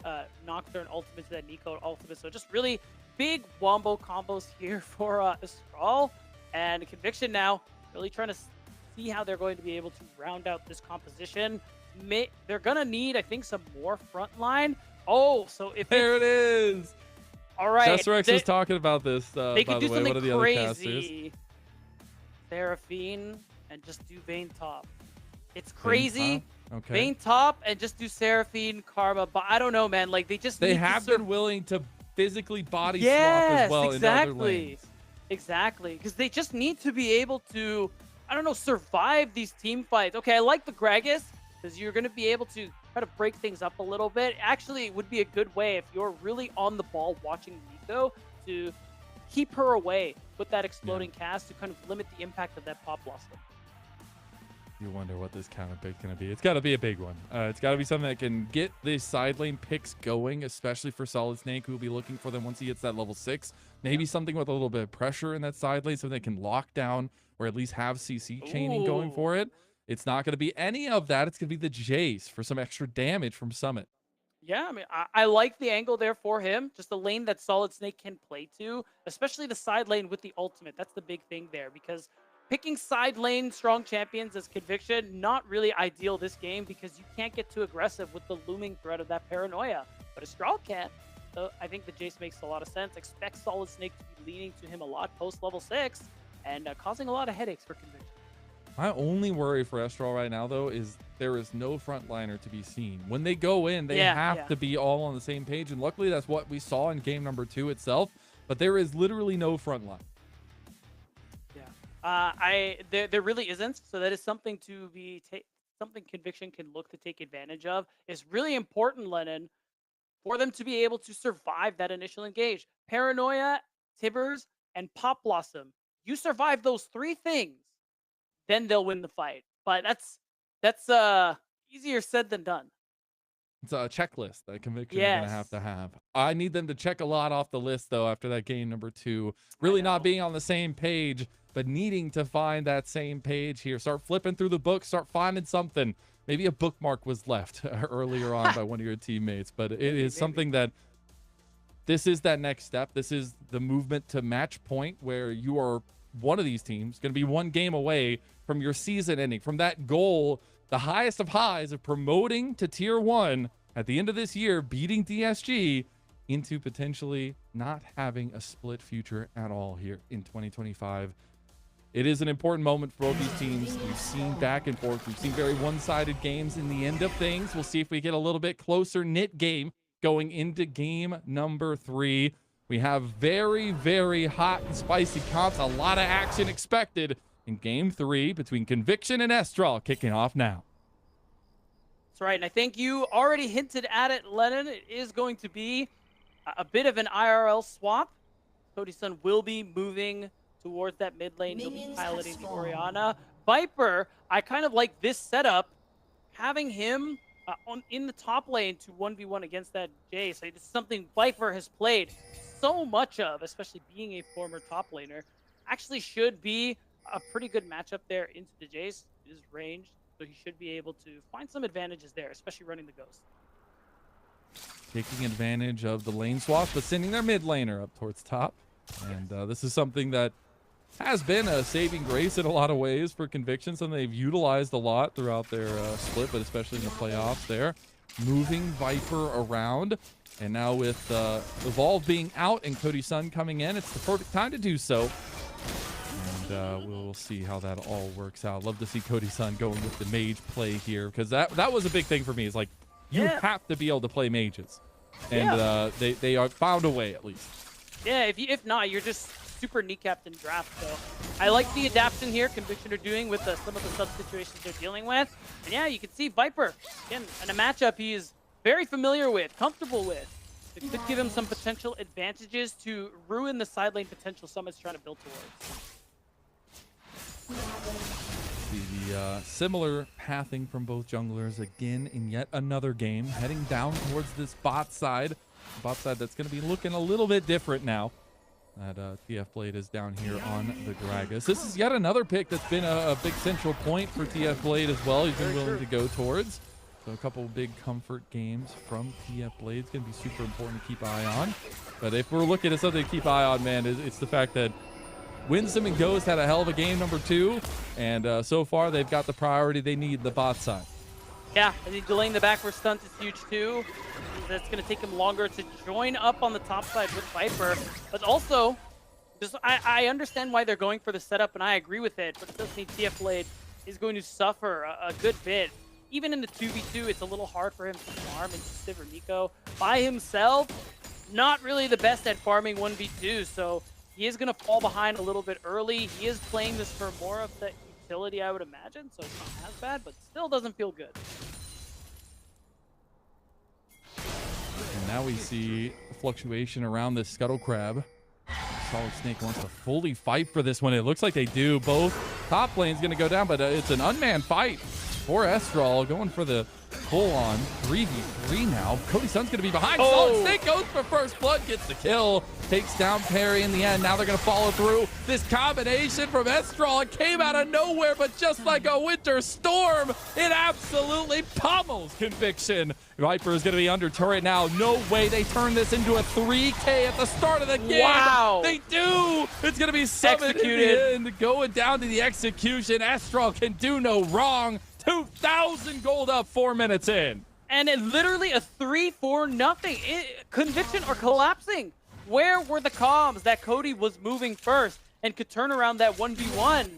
Nocturne ultimate, to that Nico ultimate. So just really big wombo combos here for Astral. And Conviction now really trying to see how they're going to be able to round out this composition. They're going to need, I think, some more front line. Oh, so if There it is. All right. Jesserex was talking about this, they by could the do way, one something of the other casters. crazy. Seraphine and just do Vayne top. It's crazy. Okay. Vayne top and just do Seraphine, Karma. But I don't know, man. Like, they have been willing to physically body swap yes, as well in other lanes. Exactly. Because they just need to be able to, I don't know, survive these team fights. Okay, I like the Gragas because you're going to be able to try to break things up a little bit. Actually, it would be a good way if you're really on the ball watching Nico to keep her away with that exploding cast to kind of limit the impact of that pop blossom. You wonder what this counter pick's going to be. It's got to be a big one. It's got to be something that can get the side lane picks going, especially for Solid Snake, who will be looking for them once he gets that level 6. Maybe something with a little bit of pressure in that side lane so they can lock down or at least have CC chaining going for it. It's not going to be any of that. It's going to be the Jace for some extra damage from Summit. Yeah, I mean, I like the angle there for him. Just a lane that Solid Snake can play to, especially the side lane with the ultimate. That's the big thing there, because picking side lane strong champions as Conviction, not really ideal this game because you can't get too aggressive with the looming threat of that paranoia. But Astral can. So I think the Jace makes a lot of sense. Expect Solid Snake to be leaning to him a lot post level 6 and causing a lot of headaches for Conviction. My only worry for Astral right now, though, is there is no frontliner to be seen. When they go in, they have to be all on the same page. And luckily, that's what we saw in game number 2 itself. But there is literally no frontline. There really isn't. So that is something to be something Conviction can look to take advantage of. It's really important, Lennon, for them to be able to survive that initial engage. Paranoia, Tibbers, and Pop Blossom. You survive those 3 things, then they'll win the fight. But that's easier said than done. It's a checklist that Conviction are going to have. I need them to check a lot off the list, though, after that game number 2. Really not being on the same page, but needing to find that same page here. Start flipping through the book, start finding something. Maybe a bookmark was left earlier on by one of your teammates, but it is something that this is that next step. This is the movement to match point where you are one of these teams going to be one game away from your season ending, from that goal, the highest of highs of promoting to tier 1 at the end of this year, beating DSG into potentially not having a split future at all here in 2025. It is an important moment for both these teams. We've seen back and forth. We've seen very one-sided games in the end of things. We'll see if we get a little bit closer knit game going into game number 3. We have very, very hot and spicy comps. A lot of action expected in game 3 between Conviction and Estral, kicking off now. That's right. And I think you already hinted at it, Lennon. It is going to be a bit of an IRL swap. Cody Sun will be moving towards that mid lane. He'll be piloting the Orianna. Viper, I kind of like this setup, having him in the top lane to 1v1 against that Jace. It's something Viper has played so much of, especially being a former top laner. Actually should be a pretty good matchup there into the Jace. It is ranged, so he should be able to find some advantages there, especially running the Ghost. Taking advantage of the lane swap, but sending their mid laner up towards top. And this is something that has been a saving grace in a lot of ways for Conviction, something they've utilized a lot throughout their split, but especially in the playoffs there. Moving Viper around, and now with Evolve being out and Cody Sun coming in, it's the perfect time to do so. And we'll see how that all works out. Love to see Cody Sun going with the mage play here, because that was a big thing for me. It's like, you have to be able to play mages. And they are found a way, at least. Yeah, if not, you're just super kneecapped in draft. So I like the adaptation here Conviction are doing with some of the sub situations they're dealing with. And yeah, you can see Viper, again, in a matchup he is very familiar with, comfortable with. It could give him some potential advantages to ruin the side lane potential Summit's trying to build towards. See see similar pathing from both junglers again in yet another game, heading down towards this bot side. Bot side that's going to be looking a little bit different now that TF Blade is down here on the Gragas. This is yet another pick that's been a big central point for TF Blade as well. He's been willing to go towards. So a couple of big comfort games from TF Blade. It's going to be super important to keep eye on. But if we're looking at something to keep eye on, man, it's the fact that Winsome and Ghost had a hell of a game number 2. And so far, they've got the priority they need, the bot side. Yeah, I think delaying the backward stunt is huge too. That's going to take him longer to join up on the top side with Viper. But also, just I understand why they're going for the setup, and I agree with it. But it does mean TF Blade is going to suffer a good bit. Even in the 2v2, it's a little hard for him to farm into Sivir Nico. By himself, not really the best at farming 1v2, so he is going to fall behind a little bit early. He is playing this for more of the utility, I would imagine, so it's not as bad, but still doesn't feel good. And now we see a fluctuation around this Scuttle Crab. Solid Snake wants to fully fight for this one. It looks like they do. Both top lane's going to go down, but it's an unmanned fight for Estral, going for the full-on 3v3 now. Cody Sun's going to be behind. Solid Snake goes for first blood, gets the kill, takes down Perry in the end. Now they're going to follow through. This combination from Estral, it came out of nowhere, but just like a winter storm, it absolutely pummels Conviction. Viper is going to be under turret now. No way they turn this into a 3K at the start of the game. Wow. They do. It's going to be summoned in the end. Going down to the execution. Estral can do no wrong. 2,000 gold up 4 minutes in. And it literally a 3-4-0. Conviction are collapsing. Where were the comms that Cody was moving first and could turn around that 1v1?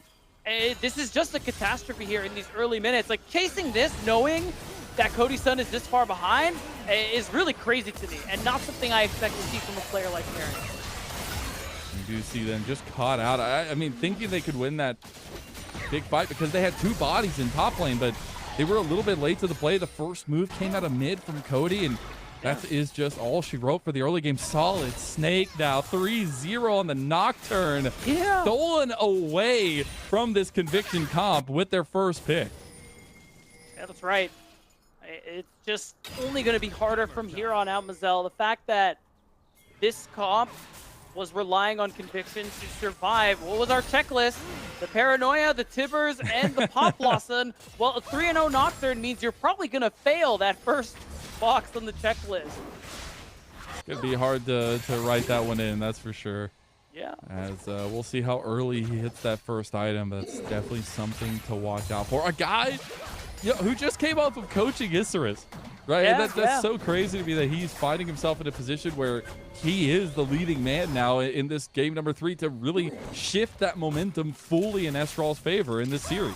This is just a catastrophe here in these early minutes. Like, chasing this, knowing that Cody Sun is this far behind, is really crazy to me, and not something I expect to see from a player like Perry. You do see them just caught out. I mean, thinking they could win that big fight because they had 2 bodies in top lane, but they were a little bit late to the play. The first move came out of mid from Cody, and that is just all she wrote for the early game. Solid Snake now 3-0 on the Nocturne. Yeah. Stolen away from this Conviction comp with their first pick. Yeah, that's right. It's just only going to be harder from here on out, Mazel. The fact that this comp was relying on Conviction to survive. What was our checklist? The Paranoia, the Tibbers, and the Pop Blossom. Well, a 3-0 Nocturne means you're probably going to fail that first box on the checklist. It's going to be hard to write that one in, that's for sure. Yeah. As we'll see how early he hits that first item. That's definitely something to watch out for. A guy who just came off of coaching Isurus. Right, yeah, and that's so crazy to me that he's finding himself in a position where he is the leading man now in this game number 3 to really shift that momentum fully in Estral's favor in this series.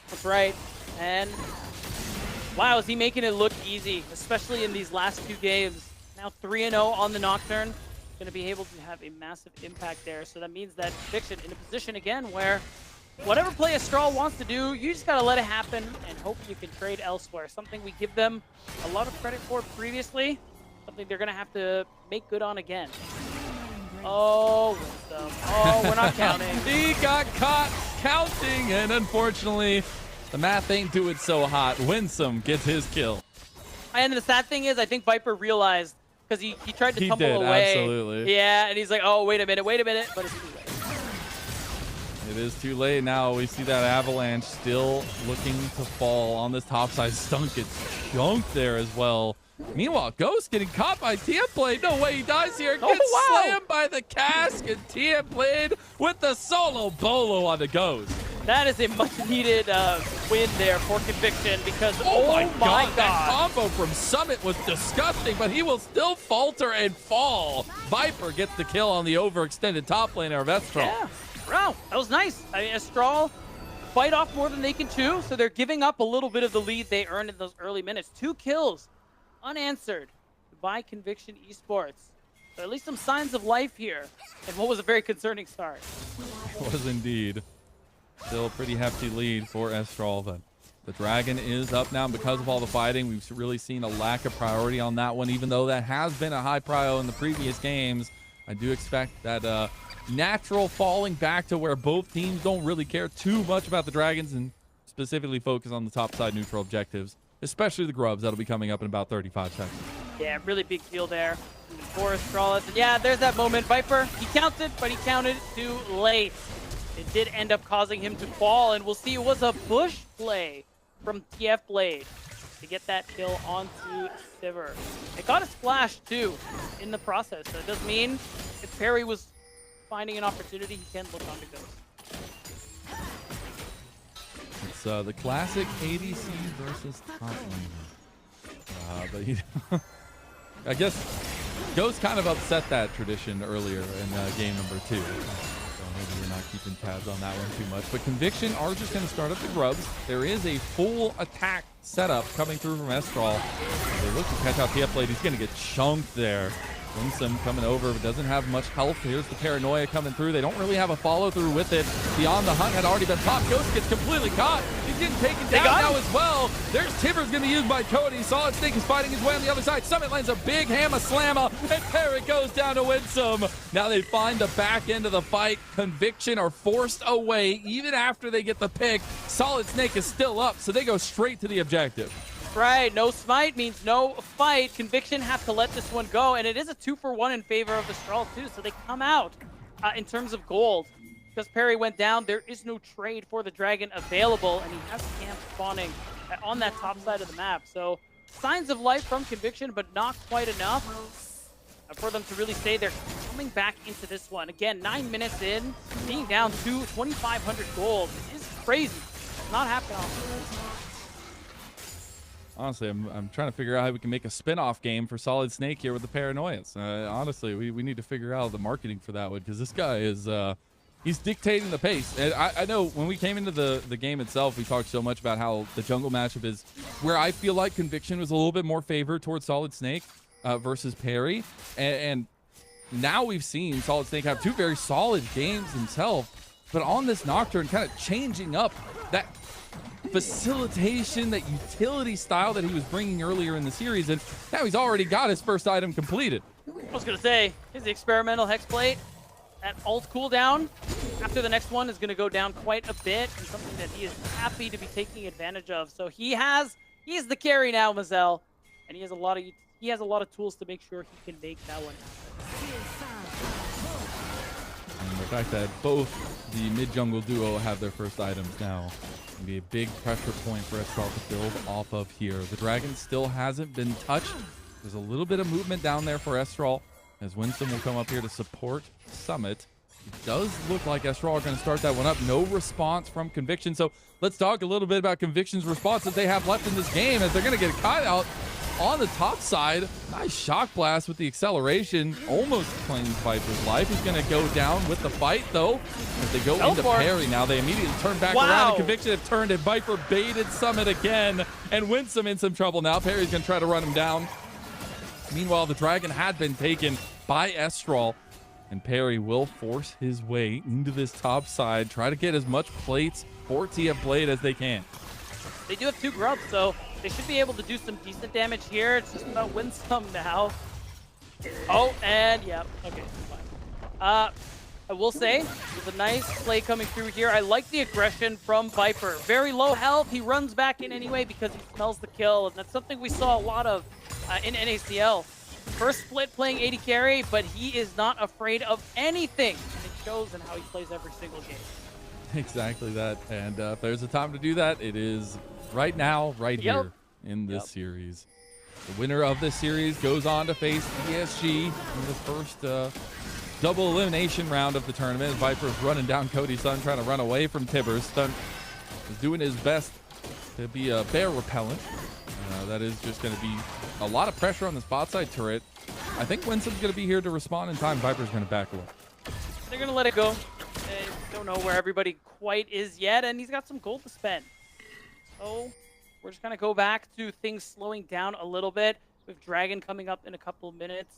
That's right. And wow, is he making it look easy, especially in these last 2 games. Now 3-0 on the Nocturne. Going to be able to have a massive impact there. So that means that Conviction in a position again where whatever play Estral wants to do, you just gotta let it happen and hope you can trade elsewhere. Something we give them a lot of credit for previously, something they're gonna have to make good on again. Oh, Winsome. Oh, we're not counting. He got caught counting, and unfortunately, the math ain't doing so hot. Winsome gets his kill. And the sad thing is, I think Viper realized, because he tried to tumble away. Absolutely. Yeah, and he's like, oh, wait a minute, but it's too late. It is too late now. We see that Avalanche still looking to fall on this top side. Stunk gets chunked there as well. Meanwhile, Ghost getting caught by TF Blade. No way he dies here. Gets slammed by the cask, and TF Blade with the solo bolo on the Ghost. That is a much-needed win there for Conviction because, oh my God, that combo from Summit was disgusting, but he will still falter and fall. Viper gets the kill on the overextended top laner of Estral. Yeah. Wow, that was nice. I mean, Estral fight off more than they can chew, so they're giving up a little bit of the lead they earned in those early minutes. 2 kills unanswered by Conviction Esports. So at least some signs of life here in what was a very concerning start. It was indeed. Still a pretty hefty lead for Estral, but the Dragon is up now. Because of all the fighting, we've really seen a lack of priority on that one, even though that has been a high prio in the previous games. I do expect that natural falling back to where both teams don't really care too much about the Dragons and specifically focus on the top side neutral objectives, especially the Grubs that'll be coming up in about 35 seconds. Yeah, really big deal there. Forest Strawless. And yeah, there's that moment. Viper, he counted, but he counted too late. It did end up causing him to fall, and we'll see it was a push play from TF Blade to get that kill onto Sivir. It got a splash too in the process, so it does mean if Perry was finding an opportunity, he can look onto Ghost. It's the classic ADC versus top laner. But he, I guess Ghost kind of upset that tradition earlier in game number 2. So maybe we're not keeping tabs on that one too much. But Conviction are just going to start up the Grubs. There is a full attack setup coming through from Estral. They look to catch out TF Blade. He's going to get chunked there. Winsome coming over, but doesn't have much health. Here's the Paranoia coming through. They don't really have a follow-through with it. Beyond the Hunt had already been popped. Ghost gets completely caught. He's getting taken down now as well. There's Tibbers going to be used by Cody. Solid Snake is fighting his way on the other side. Summit lands a big hammer slammer, and Perry goes down to Winsome. Now they find the back end of the fight. Conviction are forced away even after they get the pick. Solid Snake is still up, so they go straight to the objective. Right, no smite means no fight. Conviction have to let this one go, and it is a 2-for-1 in favor of Astral too, so they come out in terms of gold. Because Perry went down, there is no trade for the Dragon available, and he has camp spawning on that top side of the map. So signs of life from Conviction, but not quite enough for them to really stay there. Coming back into this one. Again, 9 minutes in, being down to 2,500 gold. It is crazy. It's not happening often. Honestly, I'm trying to figure out how we can make a spin-off game for Solid Snake here with the Paranoians. Honestly, we need to figure out the marketing for that one, because this guy is he's dictating the pace. And I know when we came into the game itself, we talked so much about how the jungle matchup is where I feel like Conviction was a little bit more favored towards Solid Snake versus Perry. And now we've seen Solid Snake have 2 very solid games himself, but on this Nocturne kind of changing up that facilitation, that utility style that he was bringing earlier in the series, and now he's already got his first item completed. I was going to say, here's the experimental Hex Plate. That ult cooldown after the next one is going to go down quite a bit, and something that he is happy to be taking advantage of. So he's the carry now, Mazel, and he has a lot of tools to make sure he can make that one happen. And the fact that both the mid-jungle duo have their first items now can be a big pressure point for Estral to build off of here. The Dragon still hasn't been touched. There's a little bit of movement down there for Estral, as Winston will come up here to support Summit. It does look like Estral are going to start that one up. No response from Conviction. So let's talk a little bit about Conviction's response that they have left in this game, as they're going to get caught out on the top side. Nice shock blast with the acceleration. Almost claims Viper's life. He's going to go down with the fight, though. As they go into Perry now, they immediately turn back around, and Conviction have turned, and Viper baited Summit again and Winsome in some trouble now. Perry's going to try to run him down. Meanwhile, the Dragon had been taken by Estral, and Perry will force his way into this top side, try to get as much plates for TF Blade as they can. They do have 2 Grubs, so they should be able to do some decent damage here. It's just about Winsome now. Oh, and yeah, okay, fine. I will say, there's a nice play coming through here. I like the aggression from Viper. Very low health. He runs back in anyway because he smells the kill, and that's something we saw a lot of in NACL. First split playing AD carry, but he is not afraid of anything. And it shows in how he plays every single game. Exactly that. And if there's a time to do that, it is right now, right here in this series. The winner of this series goes on to face ESG in the first double elimination round of the tournament. Viper's running down Cody's son, trying to run away from Tibbers. Stunt is doing his best to be a bear repellent. That is just going to be a lot of pressure on the spot side turret. I think Winsome's going to be here to respond in time. Viper's going to back away. They're going to let it go. They don't know where everybody quite is yet, and he's got some gold to spend. So we're just going to go back to things slowing down a little bit, with Dragon coming up in a couple of minutes,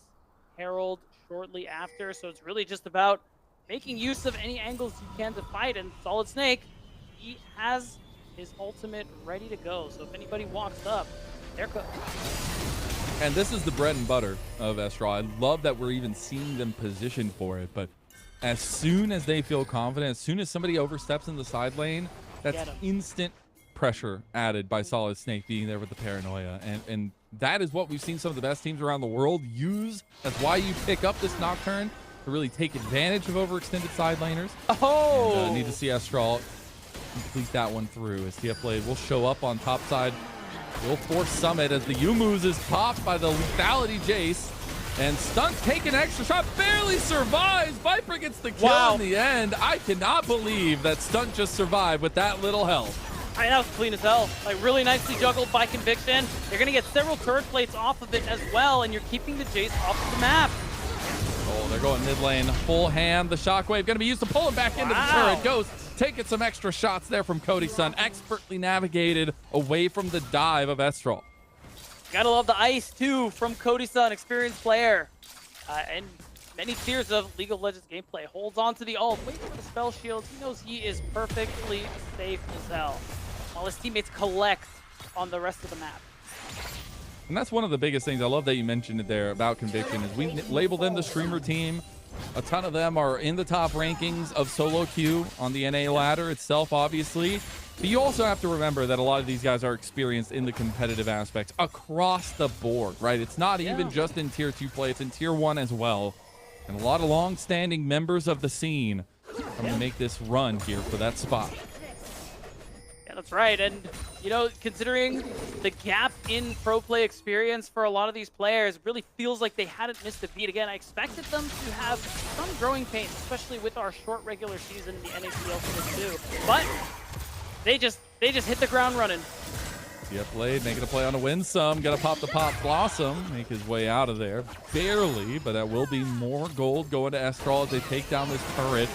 Herald shortly after. So it's really just about making use of any angles you can to fight. And Solid Snake, he has his ultimate ready to go. So if anybody walks up, they're good. And this is the bread and butter of Estral. I love that we're even seeing them positioned for it, but as soon as they feel confident, as soon as somebody oversteps in the side lane, that's instant pressure added by Solid Snake being there with the paranoia. And that is what we've seen some of the best teams around the world use. That's why you pick up this Nocturne, to really take advantage of overextended side laners. Oh! And need to see Estral complete that one through. As TF Blade will show up on top side. Will force Summit as the Yumu's is popped by the lethality Jace. And Stunt taking an extra shot, barely survives. Viper gets the kill in the end. I cannot believe that Stunt just survived with that little health. I know, clean as hell. Like, really nicely juggled by Conviction. They're going to get several turret plates off of it as well, and you're keeping the Jace off of the map. Oh, they're going mid lane, full hand. The shockwave going to be used to pull him back into the turret. Ghost taking some extra shots there from Cody Sun. Expertly navigated away from the dive of Estral. Gotta love the ice, too, from Cody Sun, experienced player. And many tiers of League of Legends gameplay. Holds on to the ult, waits for the spell shields. He knows he is perfectly safe as hell, while his teammates collect on the rest of the map. And that's one of the biggest things. I love that you mentioned it there about Conviction, is we label them the streamer team. A ton of them are in the top rankings of solo queue on the NA ladder itself, obviously. But you also have to remember that a lot of these guys are experienced in the competitive aspects across the board, right? It's not even just in tier 2 play, it's in tier 1 as well. And a lot of long-standing members of the scene come to make this run here for that spot. Yeah, that's right. And, you know, considering the gap in pro play experience for a lot of these players, really feels like they hadn't missed a beat. Again, I expected them to have some growing pains, especially with our short regular season in the NACL Season 2. But they just hit the ground running. TF Blade making a play on a win some. Gonna pop the Pop Blossom, make his way out of there. Barely, but that will be more gold going to Estral as they take down this turret.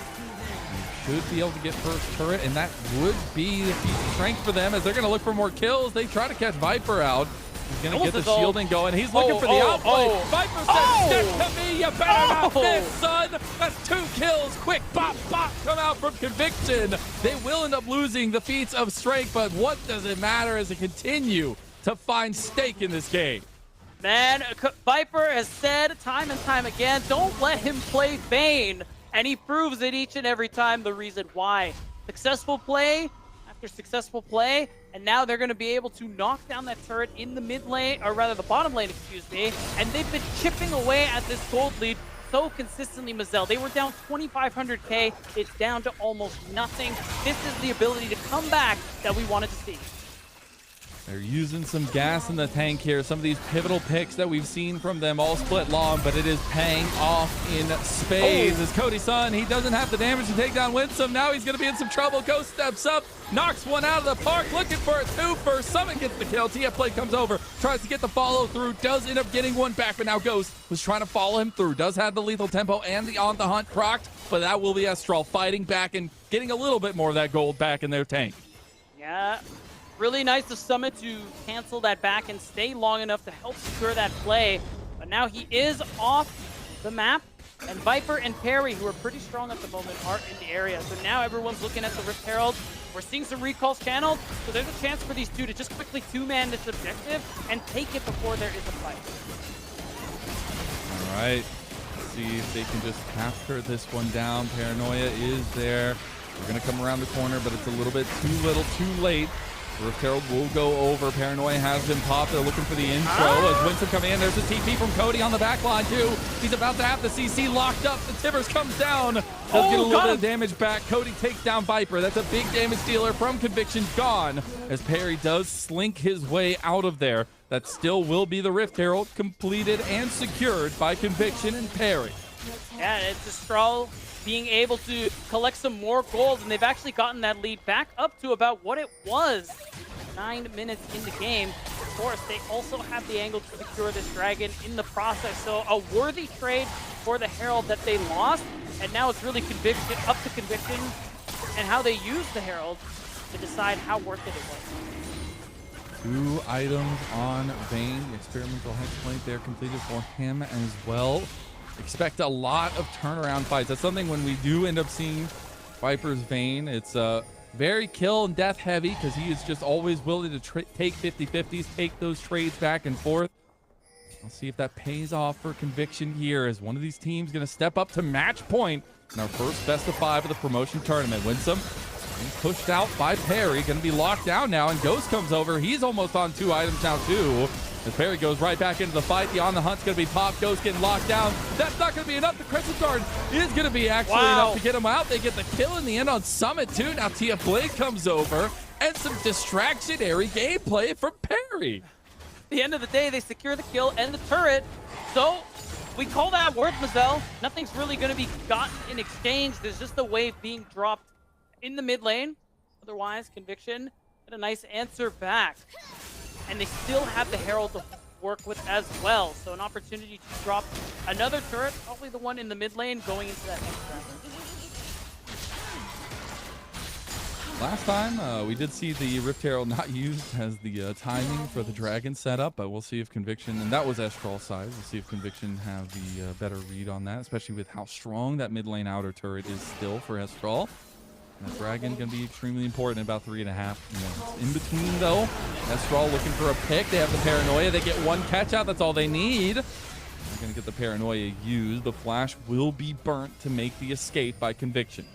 They should be able to get first turret, and that would be the piece of strength for them as they're gonna look for more kills. They try to catch Viper out. He's gonna get the shielding going. He's looking for the outplay. Viper says, "Stick to me, you better not miss, son." That's 2 kills. Quick bop, bop, come out from Conviction. They will end up losing the feats of strength, but what does it matter as they continue to find stake in this game? Man, Viper has said time and time again, don't let him play Vayne. And he proves it each and every time the reason why. Successful play after successful play, and now they're going to be able to knock down that turret in the mid lane, or rather the bottom lane, excuse me, and they've been chipping away at this gold lead so consistently. Mazel, they were down 2,500k, it's down to almost nothing. This is the ability to come back that we wanted to see. They're using some gas in the tank here. Some of these pivotal picks that we've seen from them all split long, but it is paying off in spades. As Cody Sun, he doesn't have the damage to take down Winsome. Now he's going to be in some trouble. Ghost steps up, knocks one out of the park, looking for a 2 first. Summit gets the kill. TF Blade comes over, tries to get the follow through, does end up getting one back, but now Ghost was trying to follow him through. Does have the lethal tempo and the on the hunt procced, but that will be Estral fighting back and getting a little bit more of that gold back in their tank. Yeah. Really nice of Summit to cancel that back and stay long enough to help secure that play. But now he is off the map, and Viper and Perry, who are pretty strong at the moment, are in the area. So now everyone's looking at the Rift Herald. We're seeing some recalls channeled, so there's a chance for these two to just quickly two-man this objective and take it before there is a fight. All right, let's see if they can just capture this one down. Paranoia is there. We're gonna come around the corner, but it's a little bit too little, too late. Rift Herald will go over. Paranoia has been popped. They're looking for the intro as Winston coming in. There's a TP from Cody on the back line too. He's about to have the CC locked up. The Tibbers comes down. Does get a little bit of damage back. Cody takes down Viper. That's a big damage dealer from Conviction gone as Perry does slink his way out of there. That still will be the Rift Herald completed and secured by Conviction and Perry. Yeah, and it's Estral being able to collect some more gold, and they've actually gotten that lead back up to about what it was 9 minutes in the game. Of course, they also have the angle to secure this dragon in the process, so a worthy trade for the Herald that they lost, and now it's really up to Conviction and how they use the Herald to decide how worth it was. 2 items on Vayne. The experimental hexblade there completed for him as well. Expect a lot of turnaround fights. That's something when we do end up seeing Viper's Vayne, it's very kill and death heavy because he is just always willing to take 50-50s, take those trades back and forth. Let's see if that pays off for Conviction here. Is one of these teams going to step up to match point in our first best of 5 of the promotion tournament? Winsome being pushed out by Perry. Going to be locked down now, and Ghost comes over. He's almost on 2 items now, too. As Perry goes right back into the fight. The On the Hunt's going to be popped. Ghost getting locked down. That's not going to be enough. The Crescent Guard is going to be actually enough to get him out. They get the kill in the end on Summit, too. Now Tia Blade comes over, and some distractionary gameplay from Perry. At the end of the day, they secure the kill and the turret. So we call that worth, Mazel. Nothing's really going to be gotten in exchange. There's just a wave being dropped in the mid lane. Otherwise, Conviction had a nice answer back. And they still have the Herald to work with as well. So an opportunity to drop another turret, probably the one in the mid lane going into that next round. Last time, we did see the Rift Herald not used as the timing for the Dragon setup, but we'll see if Conviction, and that was Estral side, we'll see if Conviction have the better read on that, especially with how strong that mid lane outer turret is still for Estral. That Dragon going to be extremely important in about 3.5 minutes. In between, though, Estral looking for a pick. They have the Paranoia. They get 1 catch out. That's all they need. They're going to get the Paranoia used. The Flash will be burnt to make the escape by Conviction.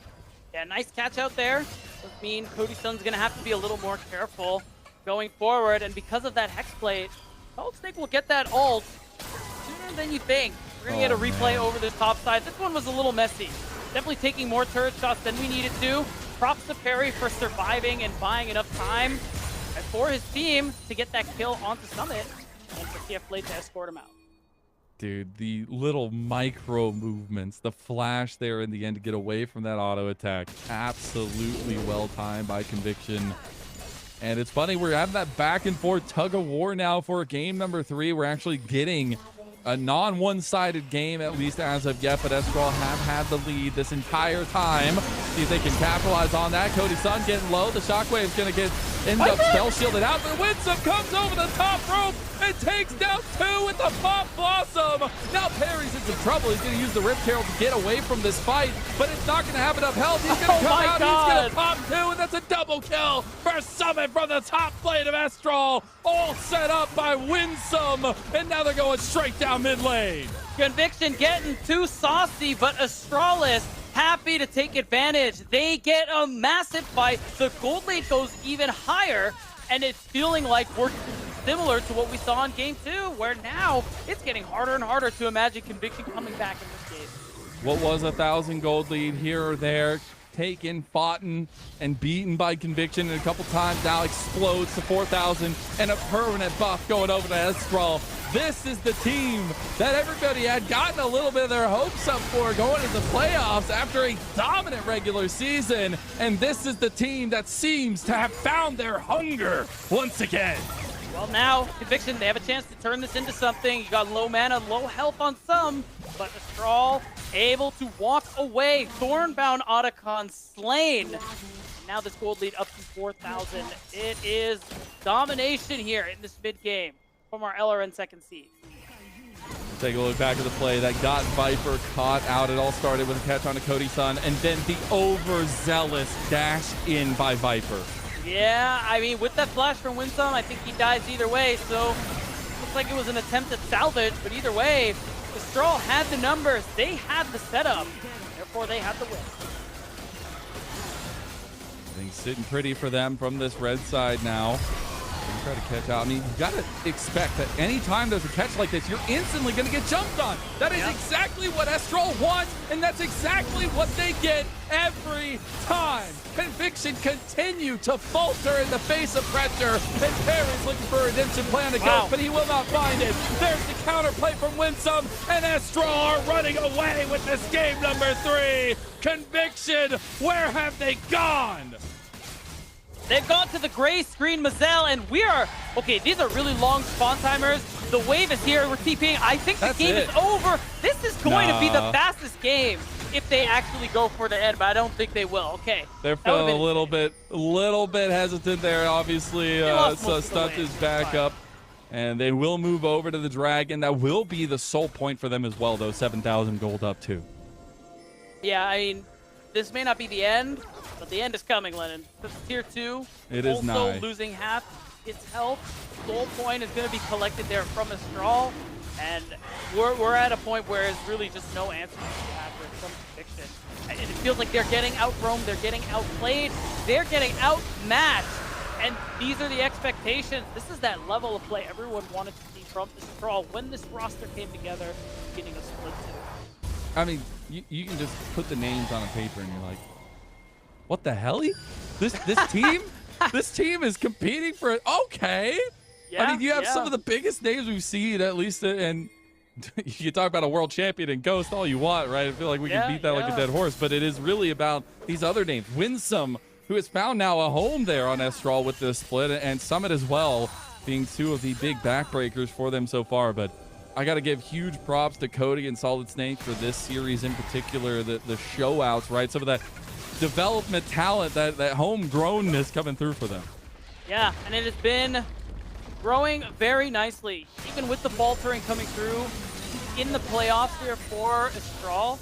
Yeah, nice catch out there. Does mean Cody Sun's going to have to be a little more careful going forward. And because of that Hex plate, Solid Snake will get that ult sooner than you think. We're going to get a replay over the top side. This one was a little messy. Definitely taking more turret shots than we needed to. Props to Perry for surviving and buying enough time. And for his team to get that kill onto Summit. And for TF Blade to escort him out. Dude, the little micro movements, the flash there in the end to get away from that auto attack. Absolutely well timed by Conviction. And it's funny, we're having that back and forth tug of war now for game number 3. We're actually getting a non-one-sided game, at least as of yet, but Estral have had the lead this entire time. See if they can capitalize on that. Cody Sun getting low. The Shockwave's going to end up spell shielded out, but Winsome comes over the top rope and takes down 2 with the Pop Blossom. Now Perry's in some trouble. He's going to use the Rift Herald to get away from this fight, but it's not going to have enough health. He's going to come out, he's going to pop 2, and that's a double kill for Summit from the top plate of Estral. All set up by Winsome, and now they're going straight down mid lane. Conviction getting too saucy, but Astralis happy to take advantage. They get a massive fight. The gold lead goes even higher, and it's feeling like we're similar to what we saw in game 2, where now it's getting harder and harder to imagine Conviction coming back in this game. What was 1,000 gold lead here or there, taken, fought, and beaten by Conviction, and a couple times now explodes to 4,000 and a permanent buff going over to Estral. This is the team that everybody had gotten a little bit of their hopes up for going into the playoffs after a dominant regular season. And this is the team that seems to have found their hunger once again. Well, now, Conviction, they have a chance to turn this into something. You got low mana, low health on some, but Estral able to walk away. Thornbound Otacon slain. Now this gold lead up to 4,000. It is domination here in this mid-game from our LRN second seed. Take a look back at the play that got Viper caught out. It all started with a catch on to Cody Sun, and then the overzealous dash in by Viper. Yeah, I mean, with that flash from Winsome, I think he dies either way, so looks like it was an attempt at salvage, but either way, the Straw had the numbers, they had the setup, therefore they had the win. Things sitting pretty for them from this red side now. Try to catch out. I mean, you got to expect that anytime there's a catch like this, you're instantly going to get jumped on. That is exactly what Estral wants, and that's exactly what they get every time. Conviction continue to falter in the face of pressure, and Perry's looking for a redemption plan to go, but he will not find it. There's the counterplay from Winsome, and Estral are running away with this game number 3. Conviction, where have they gone? They've gone to the gray screen, Mazel, and we are... Okay, these are really long spawn timers. The wave is here. We're TPing. I think the game is over. This is going to be the fastest game if they actually go for the end, but I don't think they will. Okay. They're feeling a little bit hesitant there, obviously. So Stunt is back up, and they will move over to the Dragon. That will be the sole point for them as well, though. 7,000 gold up, too. Yeah, I mean, this may not be the end, but the end is coming, Lennon. This is tier 2. It is also losing half its health. Soul point is going to be collected there from Estral. And we're at a point where it's really just no answer to have from Conviction. And it feels like they're getting outroamed, they're getting outplayed, they're getting outmatched. And these are the expectations. This is that level of play everyone wanted to see from this draw when this roster came together, beginning of Split 2. I mean, you can just put the names on a paper and you're like, what the hell? This team? This team is competing for it. Okay. Yeah, I mean, you have some of the biggest names we've seen, at least, and you can talk about a world champion and Ghost all you want, right? I feel like we can beat that like a dead horse, but it is really about these other names. Winsome, who has found now a home there on Estral with this split, and Summit as well, being two of the big backbreakers for them so far. But I got to give huge props to Cody and Solid Snake for this series in particular, the show outs, right? Some of that development talent, that homegrownness coming through for them. Yeah, and it has been growing very nicely, even with the faltering coming through in the playoffs here for Estral.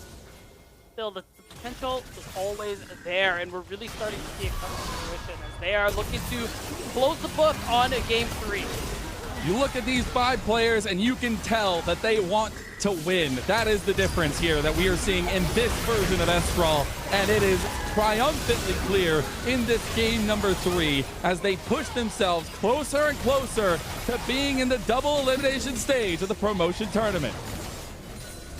Still, the potential is always there, and we're really starting to see it come to fruition as they are looking to close the book on Game 3. You look at these 5 players and you can tell that they want to win. That is the difference here that we are seeing in this version of Estral, and it is triumphantly clear in this game number 3 as they push themselves closer and closer to being in the double elimination stage of the promotion tournament.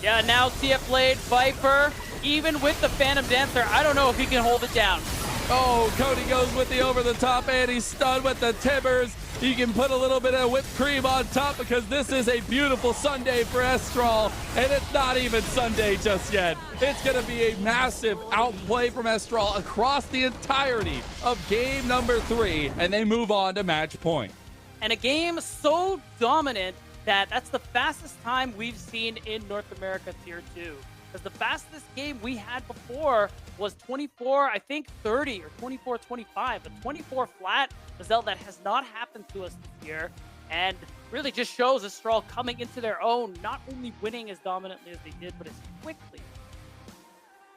Yeah, now TF Blade, Viper, even with the Phantom Dancer, I don't know if he can hold it down. Oh, Cody goes with the over-the-top, and he's stunned with the Timbers. You can put a little bit of whipped cream on top because this is a beautiful Sunday for Estral, and it's not even Sunday just yet. It's going to be a massive outplay from Estral across the entirety of game number 3, and they move on to match point. And a game so dominant that that's the fastest time we've seen in North America Tier 2. Because the fastest game we had before was 24, I think 30 or 24-25, but 24 flat, Gazelle, that has not happened to us this year. And really just shows Estral coming into their own, not only winning as dominantly as they did, but as quickly.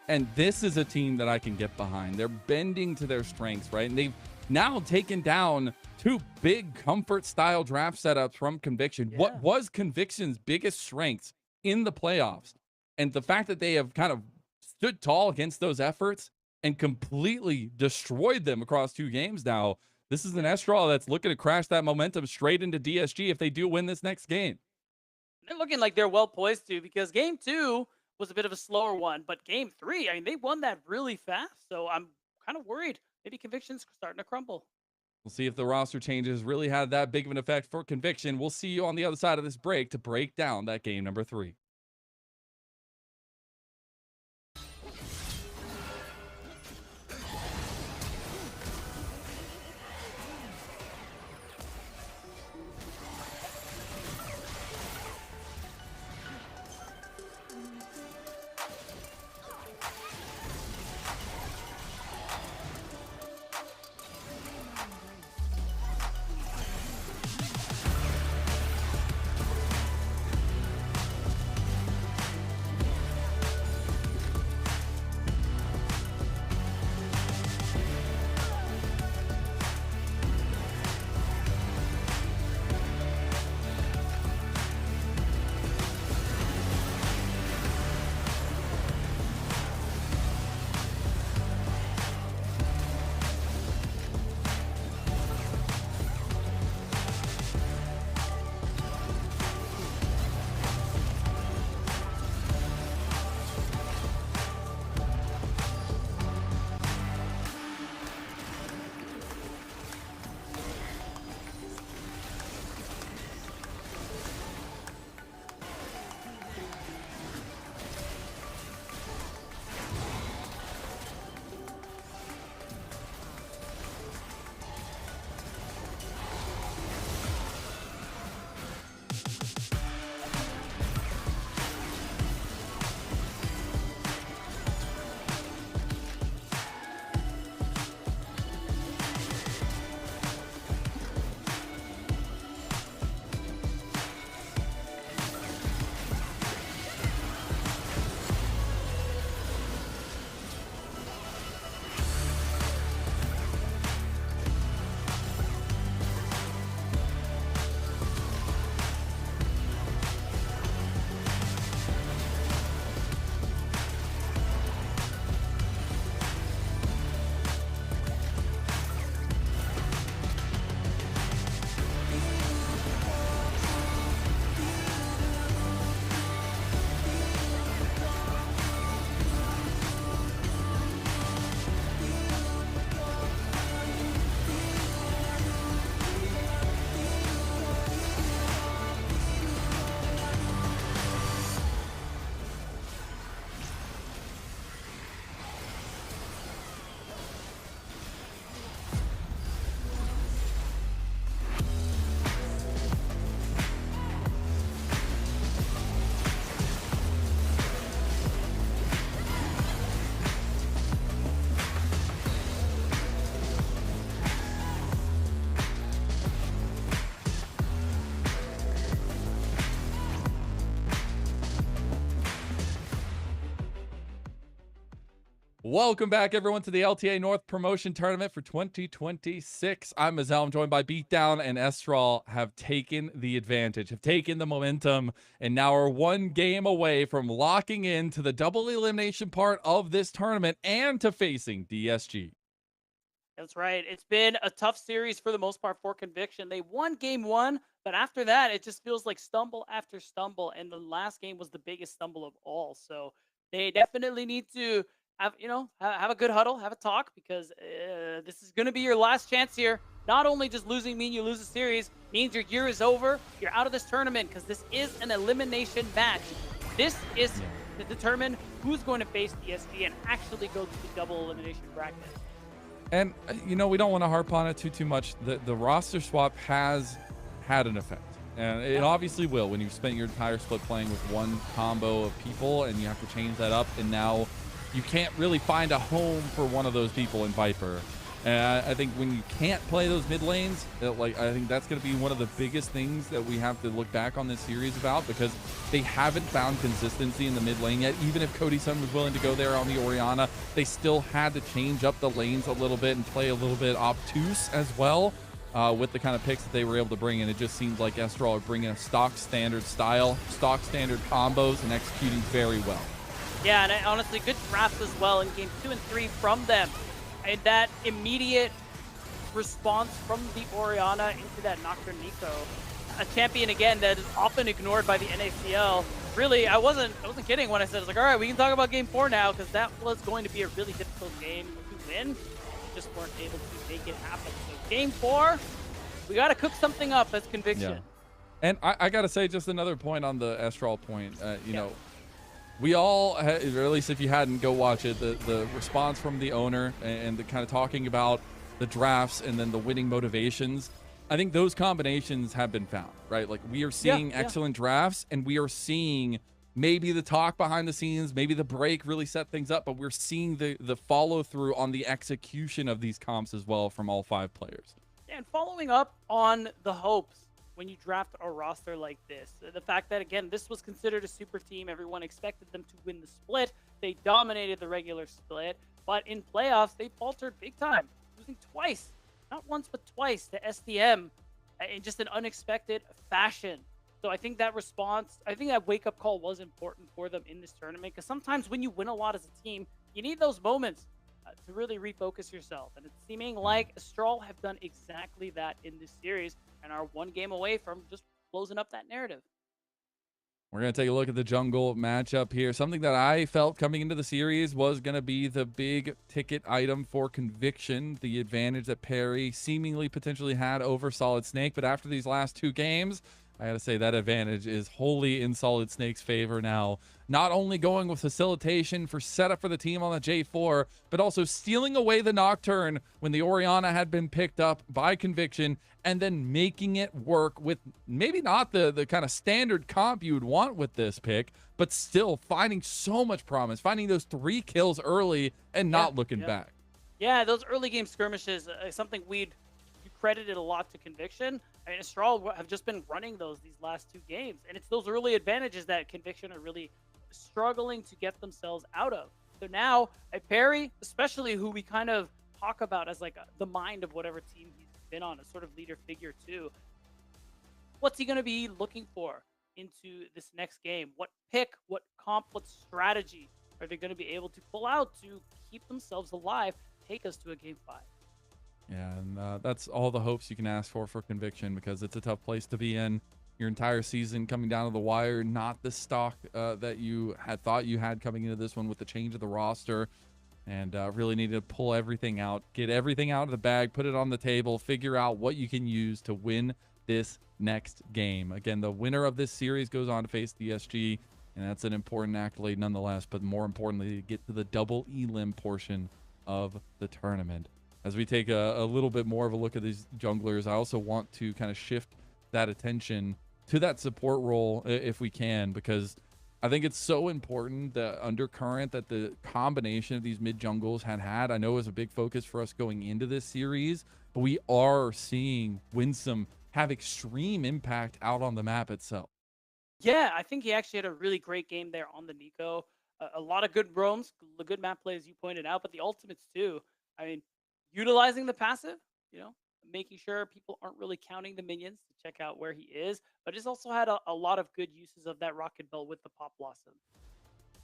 And this is a team that I can get behind. They're bending to their strengths, right? And they've now taken down 2 big comfort-style draft setups from Conviction. Yeah. What was Conviction's biggest strengths in the playoffs? And the fact that they have kind of stood tall against those efforts and completely destroyed them across 2 games now, this is an Estral that's looking to crash that momentum straight into DSG if they do win this next game. They're looking like they're well poised to, because game 2 was a bit of a slower one, but game 3, I mean, they won that really fast. So I'm kind of worried. Maybe Conviction's starting to crumble. We'll see if the roster changes really had that big of an effect for Conviction. We'll see you on the other side of this break to break down that game number 3. Welcome back, everyone, to the LTA North Promotion Tournament for 2026. I'm Mazel. I'm joined by Beatdown and Estral have taken the advantage, have taken the momentum, and now are one game away from locking into the double elimination part of this tournament and to facing DSG. That's right. It's been a tough series for the most part for Conviction. They won game one, but after that, it just feels like stumble after stumble. And the last game was the biggest stumble of all. So they definitely need to have, have a good huddle, have a talk, because this is going to be your last chance here. Not only does losing mean you lose a series, means your year is over. You're out of this tournament because this is an elimination match. This is to determine who's going to face EST and actually go to the double elimination bracket. And, we don't want to harp on it too much. The roster swap has had an effect. And it obviously will when you've spent your entire split playing with one combo of people and you have to change that up. And now you can't really find a home for one of those people in Viper. And I think when you can't play those mid lanes, I think that's going to be one of the biggest things that we have to look back on this series about, because they haven't found consistency in the mid lane yet. Even if Cody Sun was willing to go there on the Orianna, they still had to change up the lanes a little bit and play a little bit obtuse as well with the kind of picks that they were able to bring in. It just seems like Estral are bringing a stock standard style, stock standard combos, and executing very well. Yeah, and honestly, good drafts as well in game 2 and 3 from them. And that immediate response from the Orianna into that Nocturne Nico, a champion again that is often ignored by the NACL. Really, I wasn't kidding when I said, I was like, all right, we can talk about game 4 now, because that was going to be a really difficult game to win. We just weren't able to make it happen. So game 4, we got to cook something up as Conviction. Yeah. And I got to say, just another point on the Estral point, we all, or at least if you hadn't, go watch it, the response from the owner and the kind of talking about the drafts and then the winning motivations. I think those combinations have been found, right? Like, we are seeing excellent drafts, and we are seeing maybe the talk behind the scenes, maybe the break really set things up, but we're seeing the follow through on the execution of these comps as well from all 5 players. And following up on the hopes when you draft a roster like this, the fact that, again, this was considered a super team, everyone expected them to win the split, they dominated the regular split, but in playoffs, they faltered big time, losing twice, not once, but twice to STM in just an unexpected fashion. So I think that response, I think that wake-up call was important for them in this tournament, because sometimes when you win a lot as a team, you need those moments to really refocus yourself. And it's seeming like Estral have done exactly that in this series and are one game away from just closing up that narrative. We're going to take a look at the jungle matchup here. Something that I felt coming into the series was going to be the big ticket item for Conviction, the advantage that Perry seemingly potentially had over Solid Snake. But after these last 2 games, I got to say that advantage is wholly in Solid Snake's favor now. Not only going with facilitation for setup for the team on the J4, but also stealing away the Nocturne when the Orianna had been picked up by Conviction, and then making it work with maybe not the kind of standard comp you would want with this pick, but still finding so much promise, finding those 3 kills early and not looking back. Yeah, those early game skirmishes, something we credited a lot to Conviction. I mean, Estral have just been running these last 2 games, and it's those early advantages that Conviction are really struggling to get themselves out of. So now, Perry, especially, who we kind of talk about as like the mind of whatever team he's been on, a sort of leader figure too. What's he going to be looking for into this next game? What pick, what comp, what strategy are they going to be able to pull out to keep themselves alive, take us to a game 5? Yeah, and that's all the hopes you can ask for Conviction, because it's a tough place to be in. Your entire season coming down to the wire, not the stock that you had thought you had coming into this one with the change of the roster, and really needed to pull everything out, get everything out of the bag, put it on the table, figure out what you can use to win this next game. Again, the winner of this series goes on to face DSG, and that's an important accolade nonetheless, but more importantly, get to the double elim portion of the tournament. As we take a little bit more of a look at these junglers, I also want to kind of shift that attention to that support role if we can, because I think it's so important, the undercurrent that the combination of these mid jungles had. I know it was a big focus for us going into this series, but we are seeing Winsome have extreme impact out on the map itself. Yeah, I think he actually had a really great game there on the Nico. A lot of good roams, the good map plays you pointed out, but the ultimates too. I mean, utilizing the passive, you know, making sure people aren't really counting the minions to check out where he is, but he's also had a lot of good uses of that rocket belt with the pop blossom.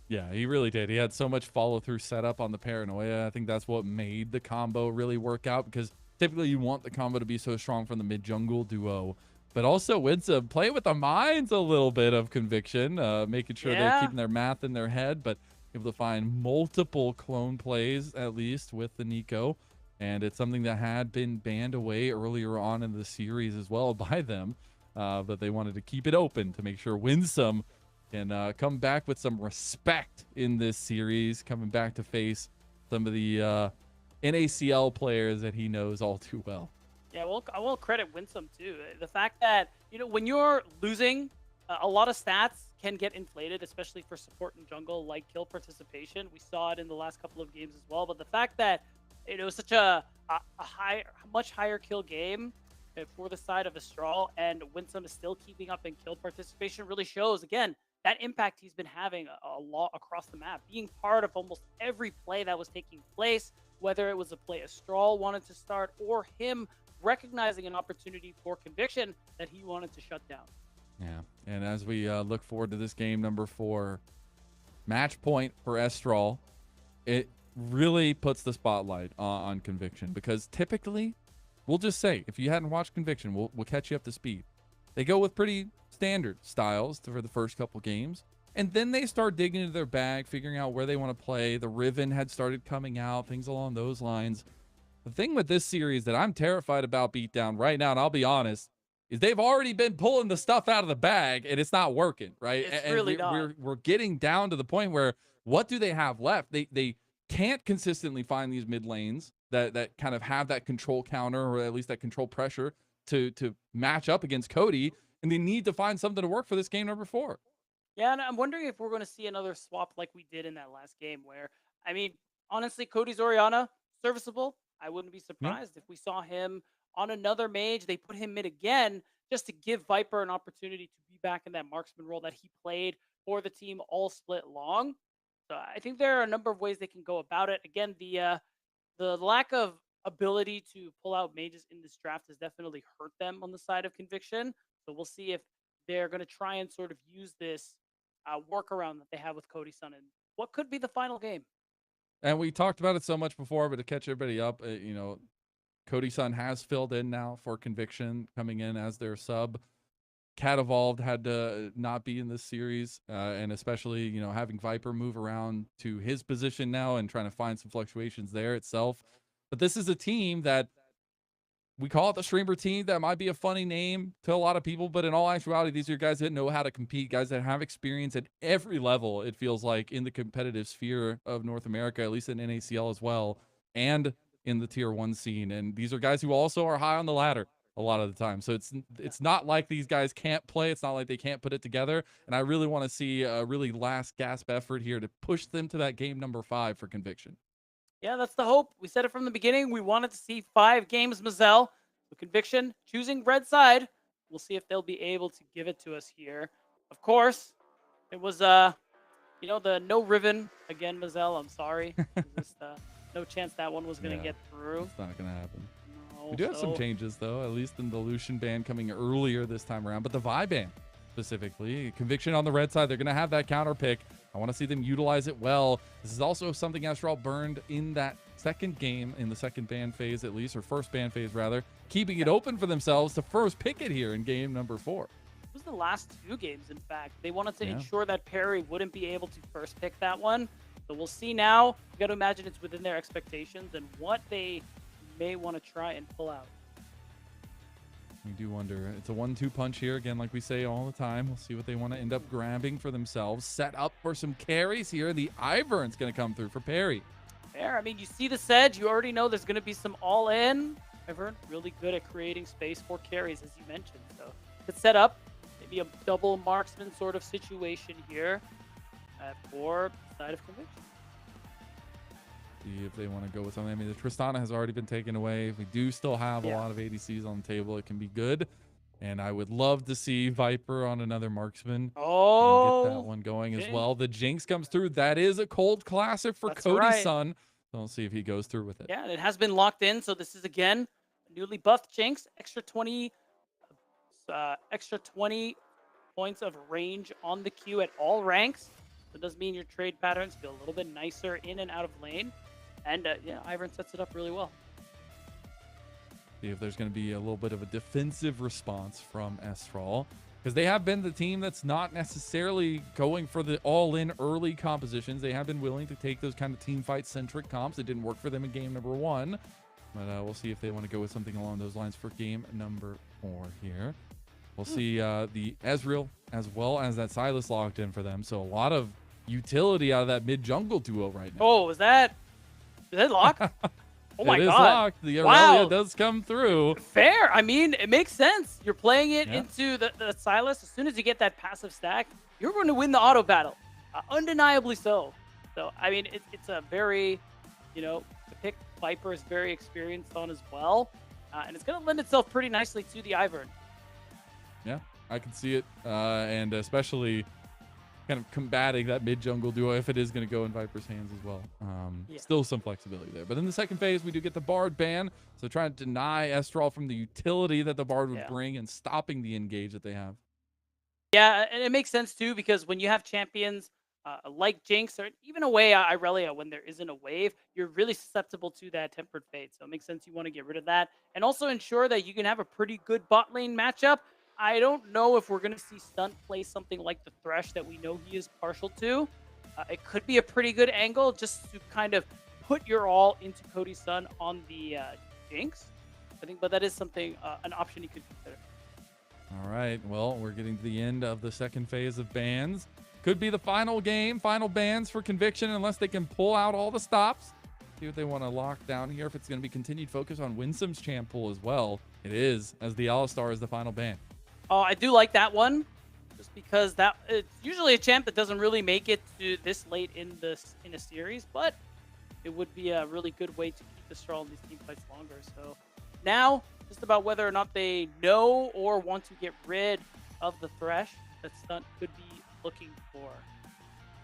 Yeah, he really did. He had so much follow through setup on the paranoia. I think that's what made the combo really work out because typically you want the combo to be so strong from the mid jungle duo. But also Winsome play with the minds a little bit of conviction, making sure they're Yeah, keeping their math in their head, but able to find multiple clone plays at least with the Nico. And it's something that had been banned away earlier on in the series as well by them. But they wanted to keep it open to make sure Winsome can come back with some respect in this series, coming back to face some of the NACL players that he knows all too well. yeah. Well, I will credit Winsome too. The fact that when you're losing, a lot of stats can get inflated, especially for support and jungle, like kill participation. We saw it in the last couple of games as well. But the fact that it was such a much higher kill game for the side of Astral, and Winsome is still keeping up in kill participation really shows again that impact he's been having a lot across the map, being part of almost every play that was taking place, whether it was a play Astral wanted to start or him recognizing an opportunity for conviction that he wanted to shut down. Yeah, and as we look forward to this game number 4, match point for Estral, it really puts the spotlight on Conviction because typically, we'll just say, if you hadn't watched Conviction, we'll catch you up to speed. They go with pretty standard styles for the first couple games, and then they start digging into their bag, figuring out where they want to play. The Riven had started coming out, things along those lines. The thing with this series that I'm terrified about Beatdown right now, and I'll be honest, is they've already been pulling the stuff out of the bag and it's not working, right? It's And really not. we're getting down to the point where what do they have left? They can't consistently find these mid lanes that kind of have that control counter or at least that control pressure to match up against Cody, and they need to find something to work for this game number 4. Yeah, and I'm wondering if we're going to see another swap like we did in that last game where, I mean, honestly, Cody's Oriana, serviceable. I wouldn't be Yeah. surprised if we saw him on another mage. They put him mid again just to give Viper an opportunity to be back in that marksman role that he played for the team all split long. So I think there are a number of ways they can go about it. Again, the lack of ability to pull out mages in this draft has definitely hurt them on the side of conviction. So we'll see if they're going to try and sort of use this workaround that they have with Cody Sun and what could be the final game. And we talked about it so much before, but to catch everybody up, Cody Sun has filled in now for Conviction, coming in as their sub. Cat Evolved had to not be in this series, and especially, having Viper move around to his position now and trying to find some fluctuations there itself. But this is a team that we call it the streamer team. That might be a funny name to a lot of people, but in all actuality, these are guys that know how to compete, guys that have experience at every level, it feels like, in the competitive sphere of North America, at least in NACL as well, and in the tier 1 scene. And these are guys who also are high on the ladder a lot of the time. So it's not like these guys can't play. It's not like they can't put it together. And I really want to see a really last gasp effort here to push them to that game number 5 for Conviction. Yeah, that's the hope. We said it from the beginning. We wanted to see 5 games, Mazel. The conviction choosing red side. We'll see if they'll be able to give it to us here. Of course, it was the no Riven again, Mazel. I'm sorry. Just, no chance that one was gonna Yeah, get through. it's not going to happen. No, We do have some changes, though, at least in the Lucian ban coming earlier this time around. But the Vi ban, specifically, Conviction on the red side, they're going to have that counter pick. I want to see them utilize it well. This is also something Astral burned in that second game, in the second ban phase at least, or first ban phase rather, keeping it open for themselves to first pick it here in game number 4. It was the last 2 games, in fact. They wanted to Yeah. ensure that Perry wouldn't be able to first pick that one. So we'll see now. You got to imagine it's within their expectations and what they may want to try and pull out. We do wonder. It's a 1-2 punch here, again, like we say all the time. We'll see what they want to end up grabbing for themselves. Set up for some carries here. The Ivern's going to come through for Perry. Fair. I mean, you see the Sedge. You already know there's going to be some all-in. Ivern, really good at creating space for carries, as you mentioned. So it's set up. Maybe a double marksman sort of situation here for side of conviction. See if they want to go with something. I mean, the Tristana has already been taken away. If we do still have a lot of ADCs on the table, it can be good. And I would love to see Viper on another marksman and get that Oh, one going as okay. well. The Jinx comes through. That is a cold classic for That's Cody's right. son. So we'll see if he goes through with it. Yeah, and it has been locked in. So this is again a newly buffed Jinx. Extra 20 points of range on the queue at all ranks. So it does mean your trade patterns feel a little bit nicer in and out of lane. And yeah, Ivern sets it up really well. See if there's going to be a little bit of a defensive response from Estral, because they have been the team that's not necessarily going for the all-in early compositions. They have been willing to take those kind of team fight-centric comps. It didn't work for them in game number 1, but we'll see if they want to go with something along those lines for game number 4 here. We'll see the Ezreal as well as that Silas locked in for them. So a lot of utility out of that mid-jungle duo right now. Oh, is that lock? Oh my it is God. locked. The Wow. Aurelia does come through. Fair. I mean, it makes sense. You're playing it Yeah. into the Silas. As soon as you get that passive stack, you're going to win the auto battle. Undeniably so. So, I mean, it's a very, the pick Viper is very experienced on as well. And it's going to lend itself pretty nicely to the Ivern. Yeah, I can see it. And especially kind of combating that mid-jungle duo if it is going to go in Viper's hands as well. Yeah. Still some flexibility there. But in the second phase, we do get the Bard ban. So trying to deny Estral from the utility that the Bard would bring and stopping the engage that they have. Yeah, and it makes sense too, because when you have champions like Jinx or even away Irelia, when there isn't a wave, you're really susceptible to that tempered fate. So it makes sense you want to get rid of that and also ensure that you can have a pretty good bot lane matchup. I don't know if we're going to see Stunt play something like the Thresh that we know he is partial to. It could be a pretty good angle just to kind of put your all into Cody's son on the Jinx. I think, but that is something, an option you could consider. All right, well, we're getting to the end of the second phase of bans. Could be the final game, final bans for Conviction, unless they can pull out all the stops. See what they want to lock down here, if it's going to be continued focus on Winsome's champ pool as well. It is, as the Alistar is the final ban. Oh, I do like that one, just because it's usually a champ that doesn't really make it to this late in a series, but it would be a really good way to keep the straw in these team fights longer. So now, just about whether or not they know or want to get rid of the Thresh that Stunt could be looking for.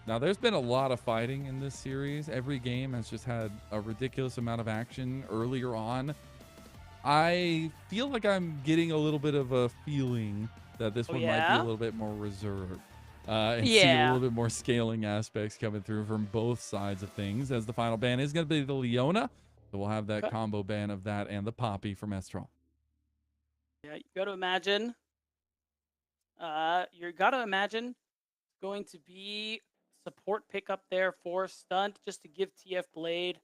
Now, there's been a lot of fighting in this series. Every game has just had a ridiculous amount of action earlier on. I feel like I'm getting a little bit of a feeling that this one might be a little bit more reserved. And see a little bit more scaling aspects coming through from both sides of things, as the final ban is going to be the Leona. So we'll have that combo ban of that and the Poppy from Estral. Yeah, you got to imagine. Going to be support pick up there for Stunt, just to give TF Blade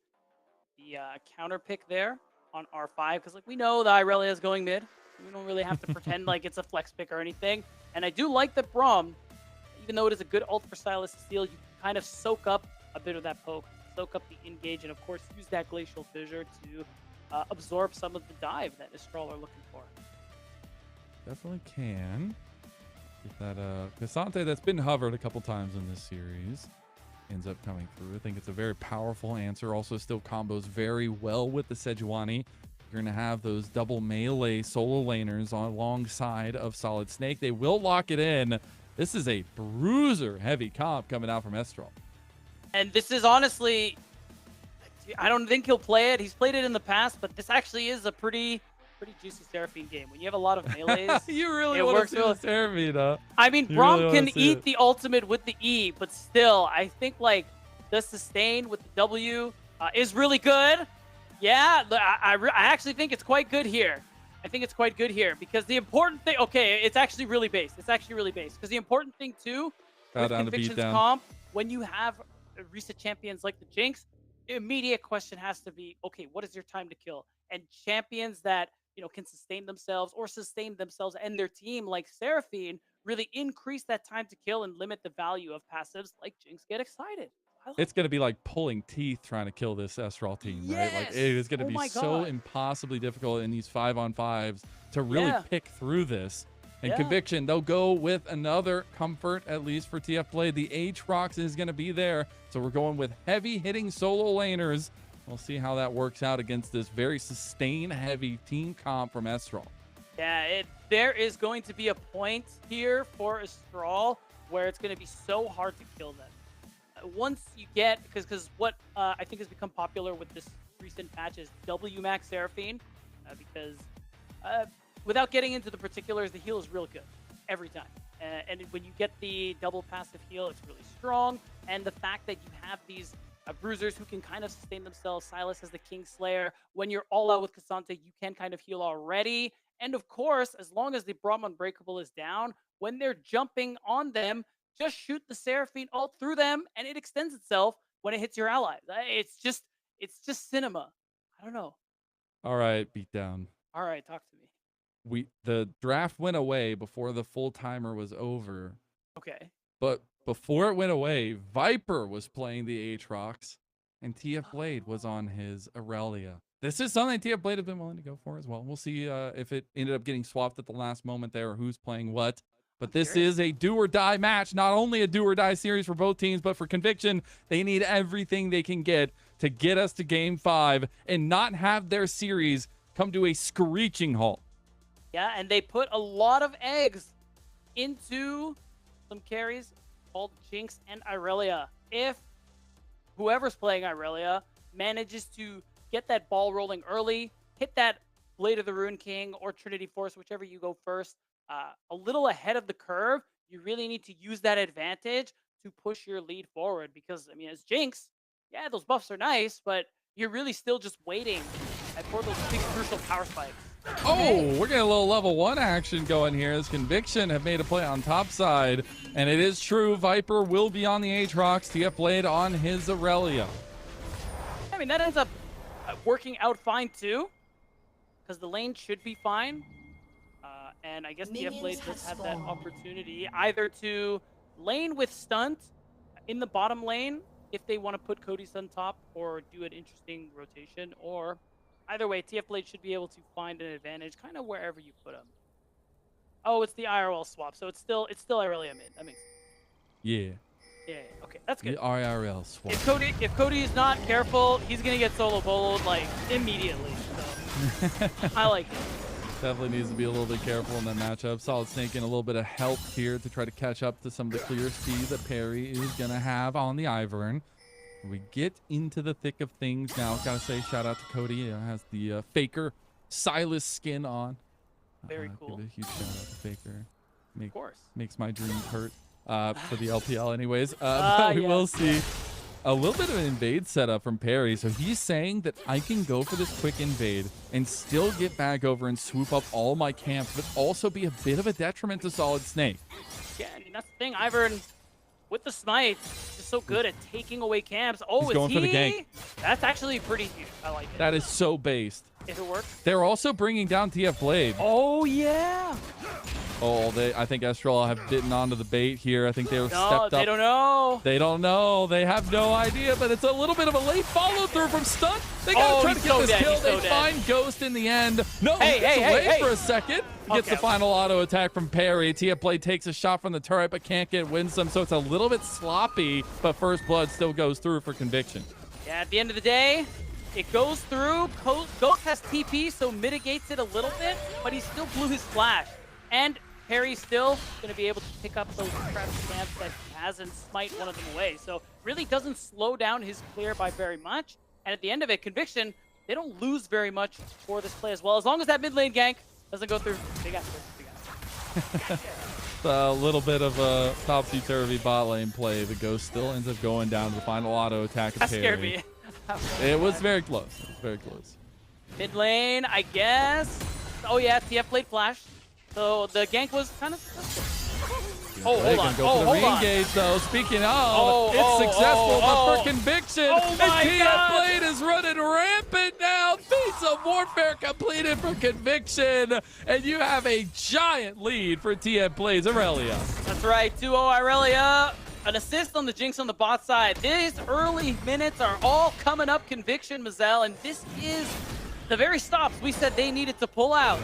the counter pick there on R5, because like we know the Irelia is going mid. We don't really have to pretend like it's a flex pick or anything. And I do like that Braum, even though it is a good ult for Silas to steal, you can kind of soak up a bit of that poke, soak up the engage, and of course use that Glacial Fissure to absorb some of the dive that Estral are looking for. Definitely can. Get that Cassante that's been hovered a couple times in this series ends up coming through. I think it's a very powerful answer. Also still combos very well with the Sejuani. You're going to have those double melee solo laners alongside of Solid Snake. They will lock it in. This is a bruiser heavy comp coming out from Estral. And this is honestly, I don't think he'll play it. He's played it in the past, but this actually is a pretty juicy Seraphine game. When you have a lot of melees, you really want to see the Seraphine, huh? I mean, Braum can eat the ultimate with the E, but still, I think like the sustain with the W is really good. Yeah, I actually think it's quite good here. I think it's quite good here because the important thing, okay, it's actually really based. It's actually really based because the important thing too with Conviction's comp, when you have recent champions like the Jinx, the immediate question has to be, okay, what is your time to kill? And champions that can sustain themselves and their team, like Seraphine, really increase that time to kill and limit the value of passives like Jinx get excited. It's going to be like pulling teeth trying to kill this Estral team, right? Like it is going to be so impossibly difficult in these 5-on-5s to really pick through this. And Conviction, they'll go with another comfort, at least for TF Blade. The Aatrox is going to be there. So we're going with heavy hitting solo laners. We'll see how that works out against this very sustain heavy team comp from Estral. Yeah, there is going to be a point here for Astral where it's going to be so hard to kill them. Once you get, because what I think has become popular with this recent patch is W Max Seraphine, because without getting into the particulars, the heal is real good every time. And when you get the double passive heal, it's really strong. And the fact that you have these bruisers who can kind of sustain themselves, Silas as the Kingslayer. When you're all out with Cassante, you can kind of heal already. And of course, as long as the Braum Unbreakable is down, when they're jumping on them, just shoot the Seraphine ult through them, and it extends itself when it hits your allies. It's just cinema. I don't know. All right, beatdown. All right, talk to me. The draft went away before the full timer was over. Okay. But before it went away, Viper was playing the Aatrox, and TF Blade was on his Aurelia. This is something TF Blade have been willing to go for as well. We'll see if it ended up getting swapped at the last moment there, or who's playing what. But this is a do-or-die match. Not only a do-or-die series for both teams, but for Conviction, they need everything they can get to get us to Game 5 and not have their series come to a screeching halt. Yeah, and they put a lot of eggs into some carries called Jinx and Irelia. If whoever's playing Irelia manages to get that ball rolling early, hit that Blade of the Rune King or Trinity Force, whichever you go first, a little ahead of the curve, you really need to use that advantage to push your lead forward. Because, I mean, as Jinx, yeah, those buffs are nice, but you're really still just waiting for those big crucial power spikes. Oh, we're getting a little level 1 action going here as Conviction have made a play on top side. And it is true, Viper will be on the Aatrox, TF Blade on his Aurelia. I mean, that ends up working out fine too, because the lane should be fine. And I guess TF Blade does have that opportunity either to lane with Stunt in the bottom lane if they want to put Cody Sun top or do an interesting rotation, or either way, TF Blade should be able to find an advantage kind of wherever you put him. Oh, it's the IRL swap, so it's still Irelia mid. That makes sense. Yeah. Yeah, okay, that's good. The IRL swap. If Cody is not careful, he's gonna get solo boloed like immediately. So I like it. Definitely needs to be a little bit careful in that matchup. Solid Snake getting a little bit of help here to try to catch up to some of the clear speed that Perry is going to have on the Ivern. We get into the thick of things now. Gotta say, shout out to Cody. Has the Faker Silas skin on. Very cool. Give a huge shout out to Faker. Of course. Makes my dreams hurt for the LPL anyways. But we will see a little bit of an invade setup from Perry. So he's saying that I can go for this quick invade and still get back over and swoop up all my camps, but also be a bit of a detriment to Solid Snake. Yeah, I mean, that's the thing. Ivern, with the smite, is so good at taking away camps. Oh, he's going for the gank. That's actually pretty huge. I like it. That is so based. If it works. They're also bringing down TF Blade. Oh, yeah. Oh, I think Estral have bitten onto the bait here. I think they were stepped up. They don't know. They don't know. They have no idea, but it's a little bit of a late follow through from Stunt. They gotta try to get this kill. They find Ghost in the end. No, he gets away for a second. Gets the final auto attack from Perry. TF Blade takes a shot from the turret, but can't get Winsome, so it's a little bit sloppy, but First Blood still goes through for Conviction. Yeah, at the end of the day, it goes through. Ghost has TP, so mitigates it a little bit, but he still blew his flash. And Perry's still going to be able to pick up those trap camps that he has and smite one of them away. So really doesn't slow down his clear by very much. And at the end of it, Conviction, they don't lose very much for this play as well. As long as that mid lane gank doesn't go through, they got it. A little bit of a topsy-turvy bot lane play. The Ghost still ends up going down to the final auto attack of That Perry. scared me. It was very close. It was very close. Mid lane, I guess. Oh yeah, TF Blade flash. So the gank was kind of. Oh, hold on. Go for the re-engage, though. Speaking of, it's successful, but for Conviction, oh my and TF God. Blade is running rampant now. Feats of Warfare completed for Conviction, and you have a giant lead for TF Blade's Aurelia. That's right, 2-0 Irelia. An assist on the Jinx on the bot side. These early minutes are all coming up Conviction, Mazel, and this is the very stops we said they needed to pull out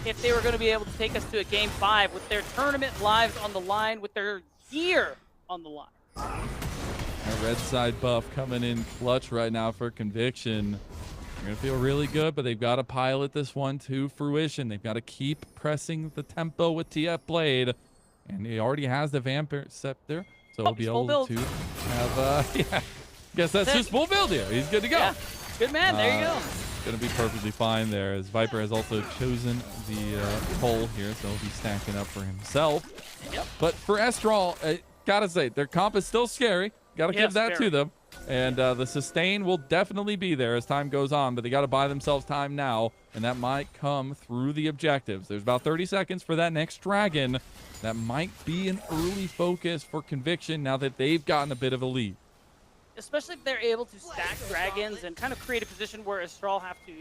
if they were going to be able to take us to a Game 5 with their tournament lives on the line, with their year on the line. A red side buff coming in clutch right now for Conviction. They're going to feel really good, but they've got to pilot this one to fruition. They've got to keep pressing the tempo with TF Blade. And he already has the Vampire Scepter, so he'll be able to have, yeah, guess that's just full build here. He's good to go. Yeah. Good man. There you go. Going to be perfectly fine there, as Viper has also chosen the pole here, so he'll be stacking up for himself. Yep. But for Estral, gotta say, their comp is still scary. Gotta give that to them. And the sustain will definitely be there as time goes on, but they got to buy themselves time now, and that might come through the objectives. There's about 30 seconds for that next dragon. That might be an early focus for Conviction now that they've gotten a bit of a lead. Especially if they're able to stack dragons and kind of create a position where Astral have to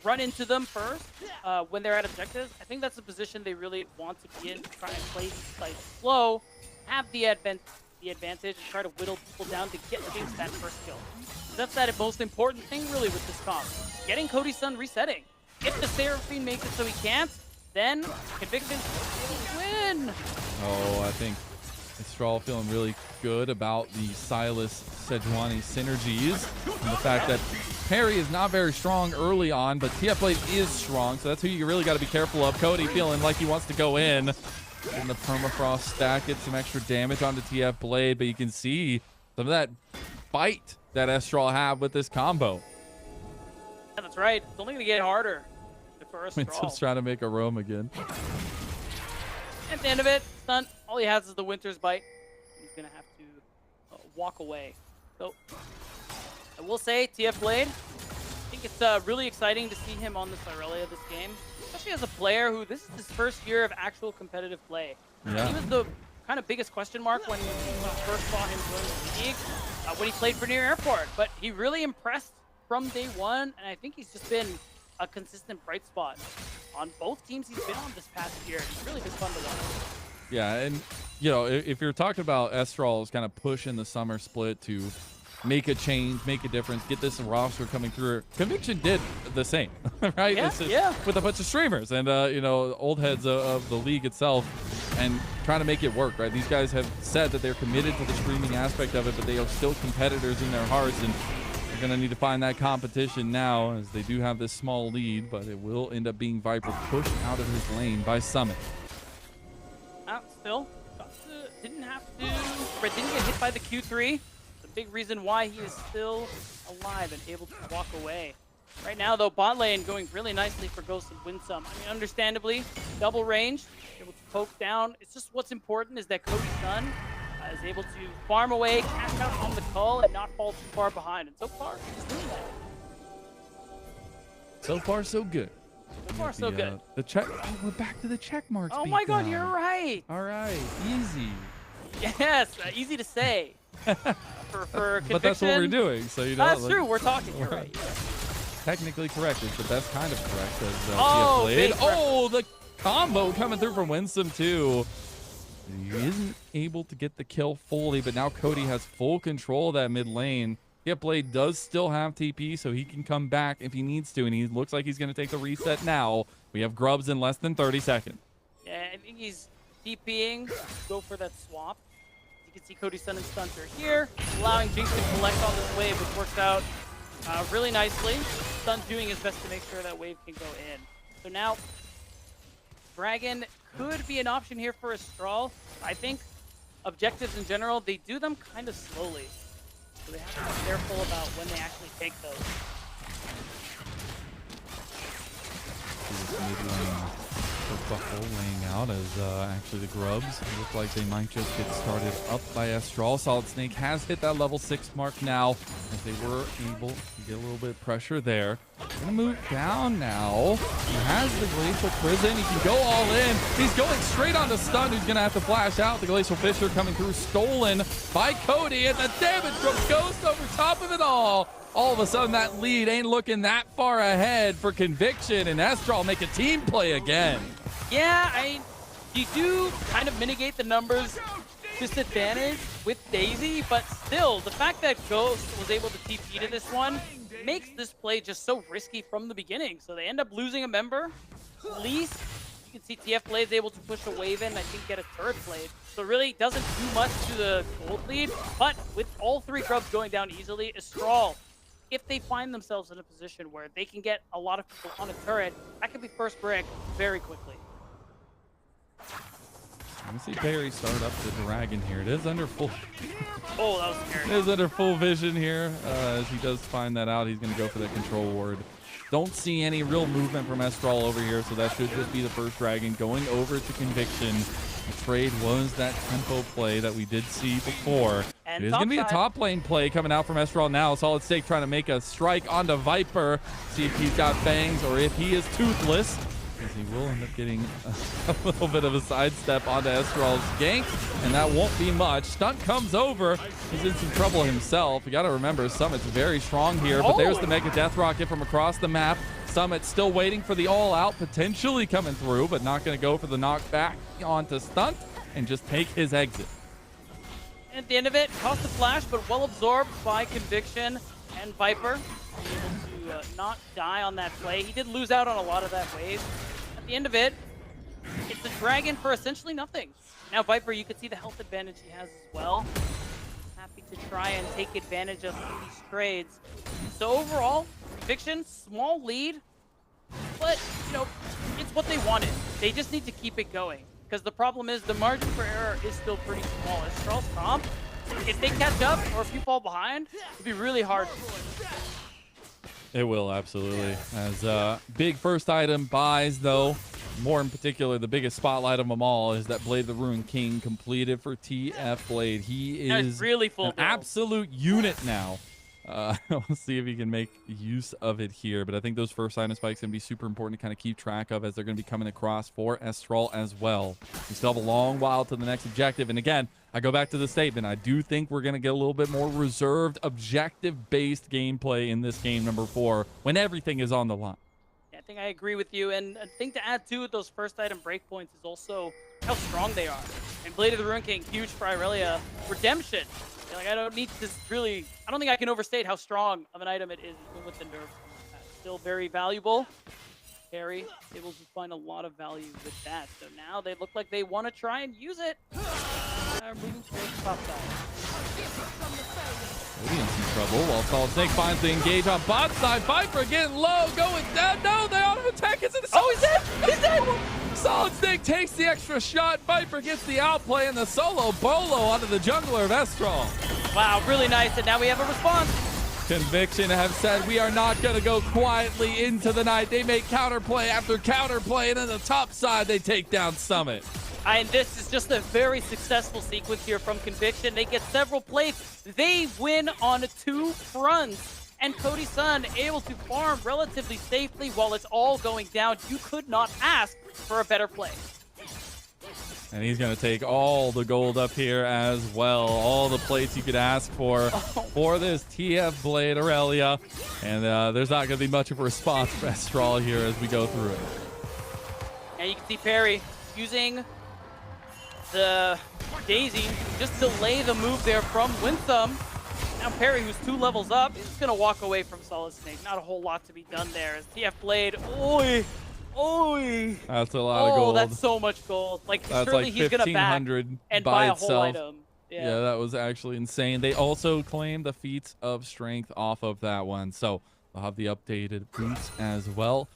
run into them first when they're at objectives. I think that's a position they really want to be in, to try and play these fights slow, have the advantage and try to whittle people down to get against that first kill. That's that most important thing really with this comp. Getting Cody's Sun resetting. If the Seraphine makes it so he can't, then Conviction will win. Oh, I think Estral feeling really good about the Silas Sejuani synergies and the fact that Perry is not very strong early on, but TF Blade is strong, so that's who you really got to be careful of. Cody feeling like he wants to go in. And the permafrost stack, get some extra damage onto TF Blade, but you can see some of that bite that Estral have with this combo. Yeah, that's right. It's only going to get harder for Estral. Winston's trying to make a roam again. At the end of it, Stunt, all he has is the Winter's Bite. He's going to have to walk away. So, I will say, TF Blade, I think it's really exciting to see him on the Cyrelia this game. Especially as a player who, this is his first year of actual competitive play. Yeah. He was the kind of biggest question mark when we first saw him join the league, when he played for Near Airport. But he really impressed from day one, and I think he's just been a consistent bright spot on both teams he's been on this past year. It's really been fun to watch. Yeah, and, you know, if you're talking about Estral's kind of push in the summer split to make a change, make a difference, get this roster coming through. Conviction did the same, right? Yeah. With a bunch of streamers and, you know, old heads of the league itself and trying to make it work, right? These guys have said that they're committed to the streaming aspect of it, but they are still competitors in their hearts, and they're going to need to find that competition now as they do have this small lead, but it will end up being Viper pushed out of his lane by Summit. Still, didn't get hit by the Q3. Big reason why he is still alive and able to walk away. Right now, though, bot lane going really nicely for Ghost and win some. I mean, understandably, double range, able to poke down. It's just what's important is that Cody's Sun is able to farm away, cash out on the call, and not fall too far behind. And so far, he's doing that. So far, so good. So far, so good. The check. Oh, we're back to the check marks. Oh my God, you're right. All right, easy. Yes, easy to say. For but that's what we're doing, so you know. That's true. We're talking. You're right. Yeah. Technically correct. It's the best kind of correct. As Oh, played. Oh, the combo coming through from Winston too. He isn't able to get the kill fully, but now Cody has full control of that mid lane. Blade does still have TP, so he can come back if he needs to, and he looks like he's going to take the reset now. We have Grubs in less than 30 seconds. Yeah, I think he's TPing. Go for that swap. You can see Cody's Sun and Stunter here, allowing Jinx to collect on this wave, which works out really nicely. Stun doing his best to make sure that wave can go in. So now, Dragon could be an option here for Astral. I think objectives in general, they do them kind of slowly. So they have to be careful about when they actually take those. Buckle laying out as actually the Grubs look like they might just get started up by Estral. Solid Snake has hit that level 6 mark now as they were able to get a little bit of pressure there. Gonna move down now. He has the Glacial Prison. He can go all in. He's going straight on the stun. Who's gonna have to flash out. The Glacial Fissure coming through, stolen by Cody, and the damage from Ghost over top of it all. All of a sudden, that lead ain't looking that far ahead for Conviction, and Estral make a team play again. Yeah, you do kind of mitigate the numbers disadvantage with Daisy, but still, the fact that Ghost was able to TP to this one makes this play just so risky from the beginning. So they end up losing a member. At least you can see TF Blade's able to push a wave in, I think get a turret blade. So really doesn't do much to the gold lead, but with all three Grubs going down easily, Astral if they find themselves in a position where they can get a lot of people on a turret, that could be first brick very quickly. Let me see Perry start up the dragon here. It is under full. Oh, that was scary. It is under full vision here. As he does find that out, he's going to go for the control ward. Don't see any real movement from Estral over here, so that should just be the first dragon going over to Conviction. The trade was that tempo play that we did see before. And There's going to be a top lane play coming out from Estral now. Solid Snake trying to make a strike onto Viper. See if he's got fangs or if he is toothless. Because he will end up getting a little bit of a sidestep onto Estral's gank, and that won't be much. Stunt comes over. He's in some trouble himself. You got to remember, Summit's very strong here, but there's the Mega Death Rocket from across the map. Summit still waiting for the all-out, potentially coming through, but not going to go for the knockback onto Stunt and just take his exit. At the end of it, cost the flash, but well absorbed by Conviction and Viper. Able to not die on that play. He did lose out on a lot of that wave. At the end of it, it's a dragon for essentially nothing. Now Viper, you can see the health advantage he has as well. Happy to try and take advantage of these trades. So overall, Conviction, small lead, but you know, it's what they wanted. They just need to keep it going. Because the problem is the margin for error is still pretty small. As Charles comp, if they catch up or if you fall behind, it'll be really hard. It will, absolutely. As big first item buys, though, more in particular, the biggest spotlight of them all is that Blade the Ruined King completed for TF Blade. He is really full an absolute unit now. We'll see if he can make use of it here, but I think those first item spikes are going to be super important to kind of keep track of as they're going to be coming across for Estral as well. We still have a long while to the next objective, and again, I go back to the statement. I do think we're going to get a little bit more reserved, objective-based gameplay in this game number 4 when everything is on the line. Yeah, I think I agree with you, and a thing to add to those first item breakpoints is also how strong they are. And Blade of the Ruined King, huge for Irelia. Redemption. Like, I don't need to really, I don't think I can overstate how strong of an item it is, even with the nerfs. Still very valuable. Perry able to find a lot of value with that. So now they look like they want to try and use it. Moving towards top side. Maybe in some trouble while Solid Snake finds the engage on bot side. Viper getting low, going down. No, the auto attack is in the he's dead! He's dead! Solid Snake takes the extra shot. Viper gets the outplay and the solo bolo onto the jungler of Estral. Wow, really nice. And now we have a response. Conviction have said we are not going to go quietly into the night. They make counterplay after counterplay, and then the top side they take down Summit. And this is just a very successful sequence here from Conviction. They get several plates. They win on 2 fronts. And Cody Sun able to farm relatively safely while it's all going down. You could not ask for a better play. And he's going to take all the gold up here as well. All the plates you could ask for this TF Blade Aurelia. And there's not going to be much of a response for Estral here as we go through it. And you can see Perry using the Daisy just delay the move there from Winsome. Now Perry, who's 2 levels up, is going to walk away from Solid Snake. Not a whole lot to be done there. As TF Blade, oi! That's a lot of gold. That's so much gold. Like, that's surely like he's going to back and buy a whole item. Yeah, that was actually insane. They also claimed the feats of strength off of that one. So they'll have the updated boots as well.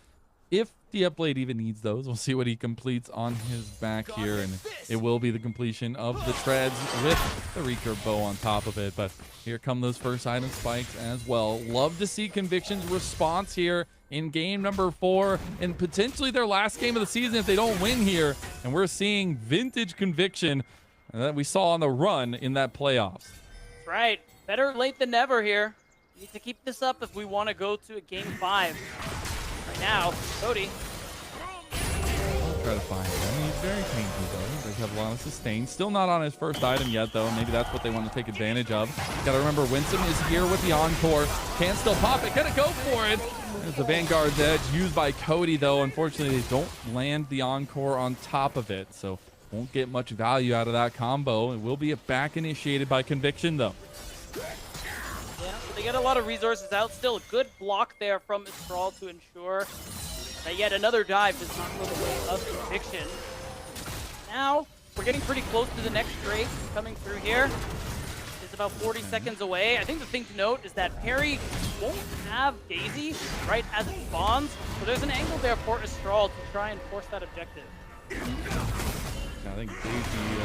If TF Blade even needs those, we'll see what he completes on his back here, and it will be the completion of the treads with the recurve bow on top of it. But here come those first item spikes as well. Love to see Conviction's response here in game number 4 and potentially their last game of the season if they don't win here. And we're seeing vintage Conviction that we saw on the run in that playoffs. That's right. Better late than never here. We need to keep this up if we want to go to a game 5. Right now, Cody. Try to find him. He's very painful though. He does have a lot of sustain. Still not on his first item yet though. Maybe that's what they want to take advantage of. Gotta remember, Winsome is here with the Encore. Can still pop it. Gonna go for it. There's the Vanguard's Edge used by Cody though. Unfortunately, they don't land the Encore on top of it. So won't get much value out of that combo. It will be a back initiated by Conviction though. Yeah, they get a lot of resources out. Still a good block there from Mistral to ensure that yet another dive does not go the way of Conviction. Now, we're getting pretty close to the next trade coming through here. Is It's about 40 seconds away. I think the thing to note is that Perry won't have Daisy right as it spawns, so there's an angle there for Astral to try and force that objective. I think Daisy,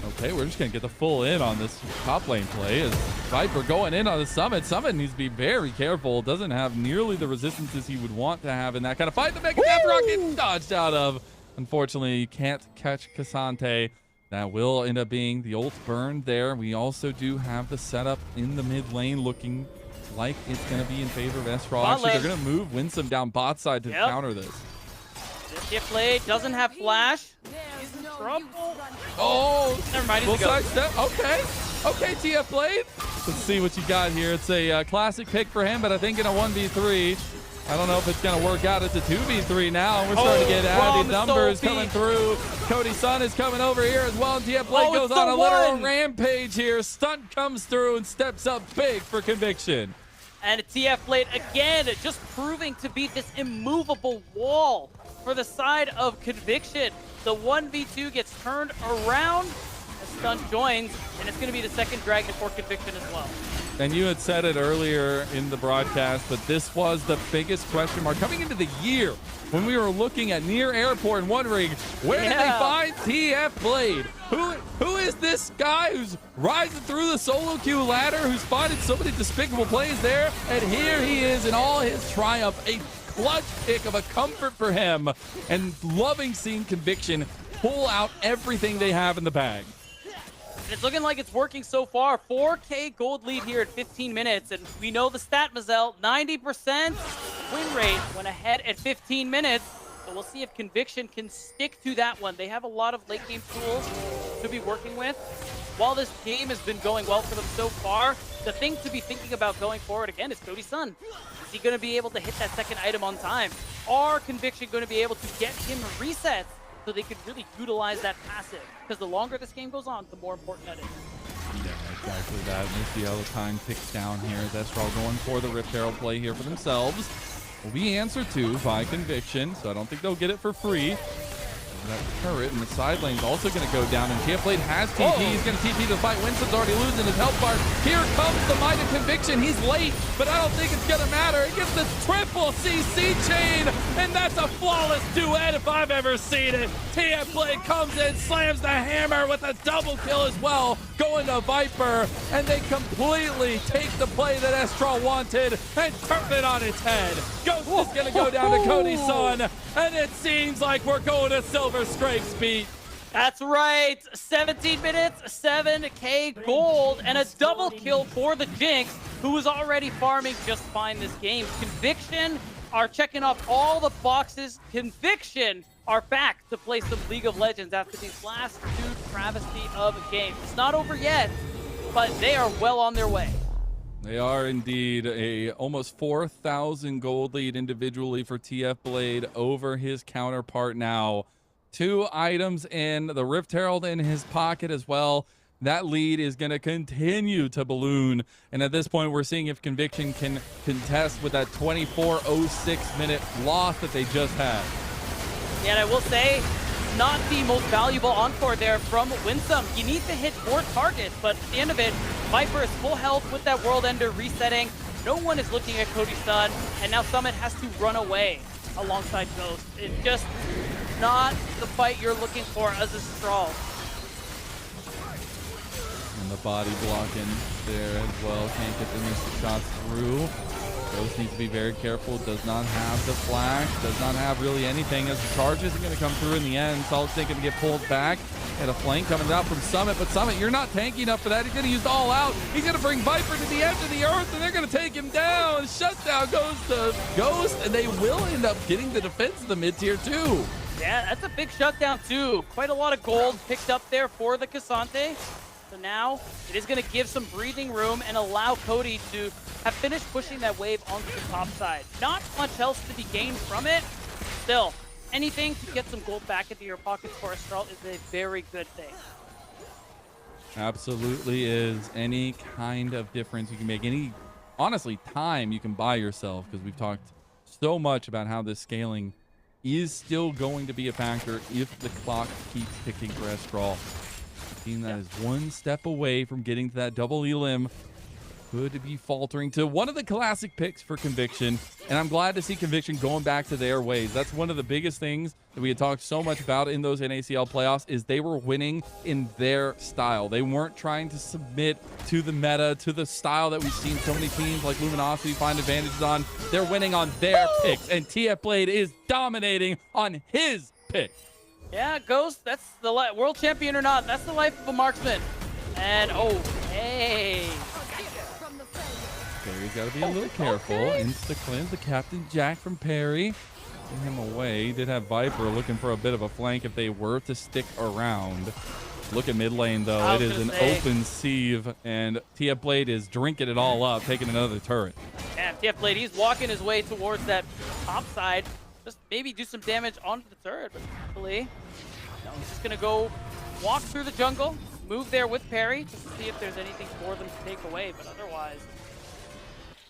okay, we're just going to get the full in on this top lane play as Viper going in on the Summit. Summit needs to be very careful. Doesn't have nearly the resistances he would want to have in that kind of fight. The Mega Death Rocket dodged out of. Unfortunately, you can't catch Cassante. That will end up being the ult burned there. We also do have the setup in the mid lane looking like it's going to be in favor of Estral. Actually, they're going to move Winsome down bot side to counter this. This Blade doesn't have flash. He's in trouble. Oh, never mind. Full side step. Okay. Okay, TF Blade. Let's see what you got here. It's a classic pick for him, but I think in a 1v3, I don't know if it's going to work out. It's a 2v3 now. We're starting to get added numbers coming through. Cody Sun is coming over here as well. And TF Blade goes on a literal rampage here. Stunt comes through and steps up big for Conviction. And TF Blade again, just proving to be this immovable wall for the side of Conviction. The 1v2 gets turned around as Stunt joins, and it's going to be the second Dragon for Conviction as well. And you had said it earlier in the broadcast, but this was the biggest question mark coming into the year when we were looking at near airport and wondering, where did they find TF Blade? Who is this guy who's rising through the solo queue ladder, who's finding so many despicable plays there? And here he is in all his triumph, a clutch pick of a comfort for him, and loving seeing Conviction pull out everything they have in the bag. It's looking like it's working so far. 4K gold lead here at 15 minutes, and we know the stat, Mazel, 90% win rate when ahead at 15 minutes. So we'll see if Conviction can stick to that one. They have a lot of late game tools to be working with. While this game has been going well for them so far, the thing to be thinking about going forward again is Cody Sun. Is he going to be able to hit that second item on time? Are Conviction going to be able to get him resets so they could really utilize that passive? Because the longer this game goes on, the more important that is. Yeah, exactly that. And you see how the time ticks down here. Estral going for the Rift Herald play here for themselves. Will be answered to by Conviction, so I don't think they'll get it for free. That turret in the side lane is also going to go down, and TF Blade has TP. He's going to TP to the fight. Winston's already losing his health bar. Here comes the might of Conviction. He's late, but I don't think it's going to matter. He gets the triple CC chain, and that's a flawless duet if I've ever seen it. TF Blade comes in, slams the hammer with a double kill as well, going to Viper, and they completely take the play that Estral wanted and turn it on its head. Ghost is going to go down to Cody Sun, and it seems like we're going to Silver Scrapes beat. That's right. 17 minutes, 7K gold, and a double kill for the Jinx, who was already farming just fine this game. Conviction are checking off all the boxes. Conviction are back to play some League of Legends after these last two travesty of games. It's not over yet, but they are well on their way. They are indeed. A almost 4,000 gold lead individually for TF Blade over his counterpart now. 2 items in, the Rift Herald in his pocket as well. That lead is going to continue to balloon. And at this point, we're seeing if Conviction can contest with that 24:06 minute loss that they just had. Yeah, and I will say, not the most valuable encore there from Winsome. You need to hit 4 targets, but at the end of it, Viper is full health with that World Ender resetting. No one is looking at Cody Sun, and now Summit has to run away alongside Ghost. It's just not the fight you're looking for as a Straw. And the body blocking there as well. Can't get the missed shots through. Ghost needs to be very careful. Does not have the flash. Does not have really anything as the charge isn't going to come through in the end. Solid Snake going to get pulled back. And a flank coming out from Summit. But Summit, you're not tanky enough for that. He's going to use all out. He's going to bring Viper to the edge of the earth, and they're going to take him down. Shutdown goes to Ghost, and they will end up getting the defense of the mid-tier too. Yeah, that's a big shutdown too. Quite a lot of gold picked up there for the Cassante. So now it is going to give some breathing room and allow Cody to have finished pushing that wave onto the top side. Not much else to be gained from it. Still, anything to get some gold back into your pockets for Astral is a very good thing. Absolutely is. Any kind of difference you can make, any, honestly, time you can buy yourself, because we've talked so much about how this scaling is still going to be a factor if the clock keeps ticking for Estral. Team that is one step away from getting to that double elim could be faltering to one of the classic picks for Conviction. And I'm glad to see Conviction going back to their ways. That's one of the biggest things that we had talked so much about in those NACL playoffs is they were winning in their style. They weren't trying to submit to the meta, to the style that we've seen so many teams like Luminosity find advantages on. They're winning on their picks, and TF Blade is dominating on his pick. Yeah, Ghost, that's the world champion or not, that's the life of a marksman. And, oh, hey. Perry's got to be a little careful. Insta cleanse the Captain Jack from Perry. Getting him away. He did have Viper looking for a bit of a flank if they were to stick around. Look at mid lane, though. It is an open sieve, and TF Blade is drinking it all up, taking another turret. Yeah, TF Blade, he's walking his way towards that top side. Just maybe do some damage onto the turret, but hopefully, no, he's just going to go walk through the jungle, move there with Perry, just to see if there's anything for them to take away, but otherwise,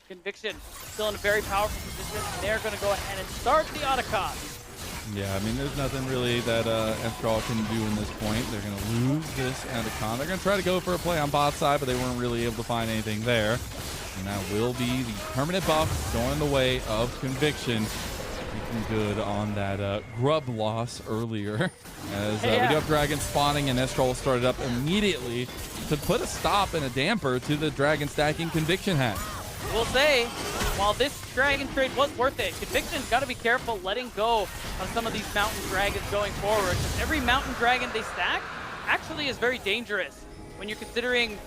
Conviction still in a very powerful position. They're going to go ahead and start the Otacon. Yeah, I mean, there's nothing really that Astral can do in this point. They're going to lose this Otacon. They're going to try to go for a play on bot side, but they weren't really able to find anything there. And that will be the permanent buff going the way of Conviction. Looking good on that grub loss earlier. As we do have Dragon spawning, and Estral started up immediately to put a stop and a damper to the Dragon stacking Conviction had. We'll say, while this Dragon trade was worth it, Conviction's got to be careful letting go of some of these Mountain Dragons going forward. Every Mountain Dragon they stack actually is very dangerous when you're considering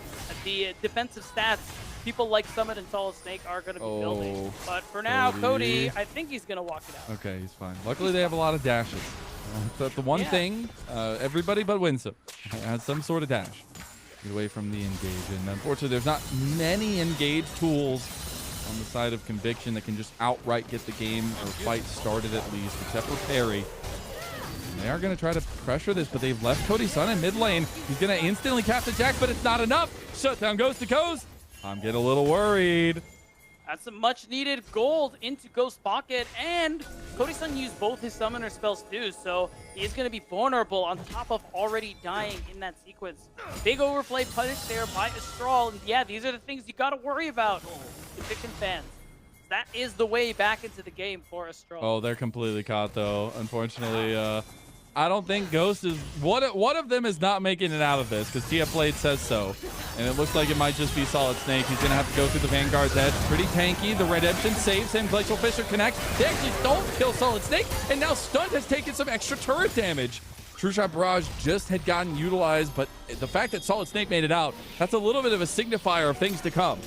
the defensive stats people like Summit and Solid Snake are going to be building. But for now, Cody, I think he's going to walk it out. Okay, he's fine. Luckily, they have a lot of dashes. That's the one thing, everybody but Winsome has some sort of dash. Get away from the engage. And unfortunately, there's not many engage tools on the side of Conviction that can just outright get the game or fight started at least, except for Perry. And they are going to try to pressure this, but they've left Cody Sun in mid lane. He's going to instantly cap the Jack, but it's not enough. Shutdown goes to Coz. I'm getting a little worried. That's some much needed gold into Ghost Pocket, and Cody Sun used both his summoner spells too, so he is going to be vulnerable on top of already dying in that sequence. Big overplay punish there by Astral, and yeah, these are the things you got to worry about, Conviction fans. That is the way back into the game for Astral. Oh, they're completely caught though. Unfortunately, I don't think Ghost is... One of them is not making it out of this because TF Blade says so. And it looks like it might just be Solid Snake. He's going to have to go through the Vanguard's edge. Pretty tanky. The Redemption saves him. Glacial Fissure connects. They actually don't kill Solid Snake. And now Stunt has taken some extra turret damage. True Shot Barrage just had gotten utilized, but the fact that Solid Snake made it out, that's a little bit of a signifier of things to come.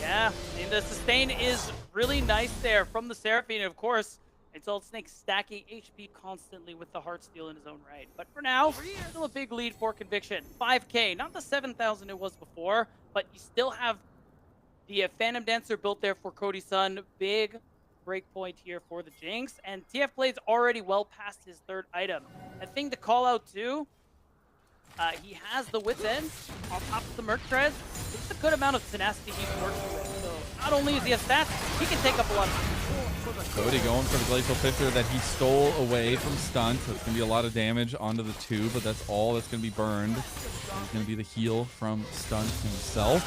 Yeah, and the sustain is really nice there from the Seraphine, of course. And Solid Snake stacking HP constantly with the Heartsteel in his own right. But for now, still a big lead for Conviction. 5K, not the 7,000 it was before, but you still have the Phantom Dancer built there for Cody Sun. Big breakpoint here for the Jinx. And TF Blade's already well past his third item. I think the call out too, he has the Wit's End on top of the Merc Treads. It's a good amount of tenacity he's working with. So not only is he a stat, he can take up a lot of Cody going for the Glacial Fissure that he stole away from Stunt. So it's going to be a lot of damage onto the two, but that's all that's going to be burned. It's going to be the heal from Stunt himself.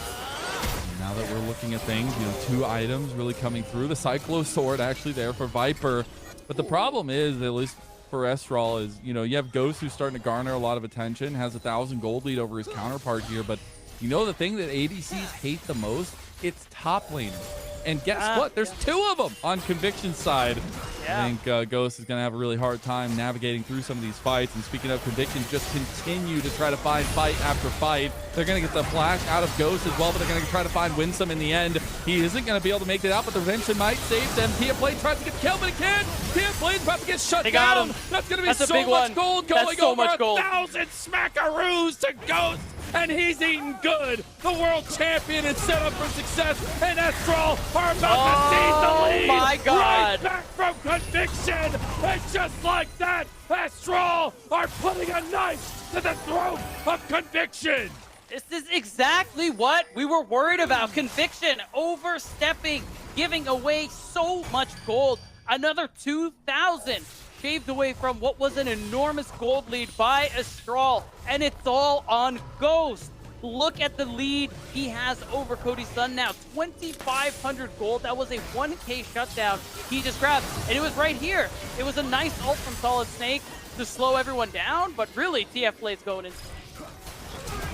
And now that we're looking at things, you know, 2 items really coming through. The Cyclo Sword actually there for Viper. But the problem is, at least for Estral, is, you know, you have Ghost who's starting to garner a lot of attention, has 1,000 gold lead over his counterpart here. But you know the thing that ADCs hate the most? It's top laners. And guess what? There's 2 of them on Conviction's side. Yeah. I think Ghost is going to have a really hard time navigating through some of these fights. And speaking of Conviction, just continue to try to find fight after fight. They're going to get the flash out of Ghost as well, but they're going to try to find Winsome in the end. He isn't going to be able to make it out, but the Redemption might save them. TF Blade tries to get the kill, but he can't. TF Blade's about to get shut down. Got him. That's going to be so much gold going so over much gold. 1,000 smackaroos to Ghost. And he's eating good. The world champion is set up for success, and Estral are about to seize the lead. My God. Right back from Conviction. And just like that, Estral are putting a knife to the throat of Conviction. This is exactly what we were worried about. Conviction overstepping, giving away so much gold. Another 2,000 shaved away from what was an enormous gold lead by Astral, and it's all on Ghost. Look at the lead he has over Cody Sun now. 2,500 gold. That was a 1K shutdown he just grabbed. And it was right here. It was a nice ult from Solid Snake to slow everyone down, but really, TF Blade's going in.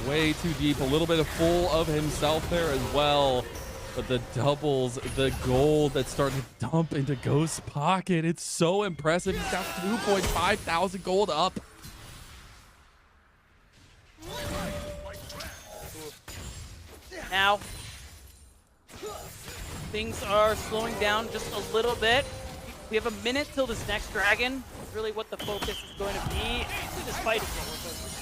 Way too deep. A little bit of full of himself there as well. But the doubles, the gold that's starting to dump into Ghost's pocket. It's so impressive. He's got 2.5 thousand gold up. Now, things are slowing down just a little bit. We have a minute till this next dragon. Really what the focus is going to be. Actually, this fight is what we're focused.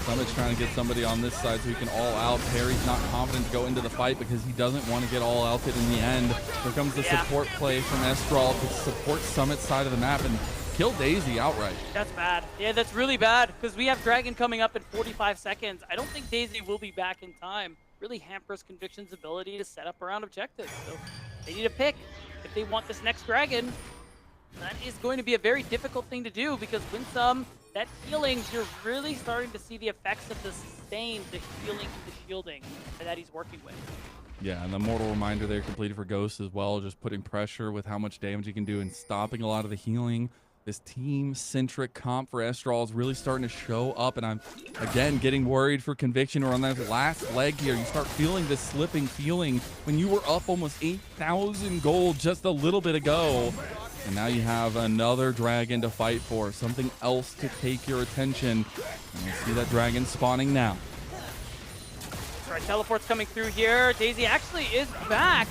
Summit's trying to get somebody on this side so he can all out. Perry's not confident to go into the fight because he doesn't want to get all outed in the end. Here comes the support play from Estral to support Summit's side of the map and kill Daisy outright. That's bad. Yeah, that's really bad because we have Dragon coming up in 45 seconds. I don't think Daisy will be back in time. Really hampers Conviction's ability to set up around objectives. So they need to pick if they want this next Dragon. That is going to be a very difficult thing to do because Winsome, that healing, you're really starting to see the effects of the sustain, the healing, the shielding that he's working with. Yeah, and the Mortal Reminder there completed for Ghost as well, just putting pressure with how much damage he can do and stopping a lot of the healing. This team-centric comp for Estral is really starting to show up, and I'm, again, getting worried for Conviction. We're on that last leg here. You start feeling this slipping feeling when you were up almost 8,000 gold just a little bit ago. And now you have another dragon to fight for, something else to take your attention. And you see that dragon spawning now. That's right, teleport's coming through here. Daisy actually is back.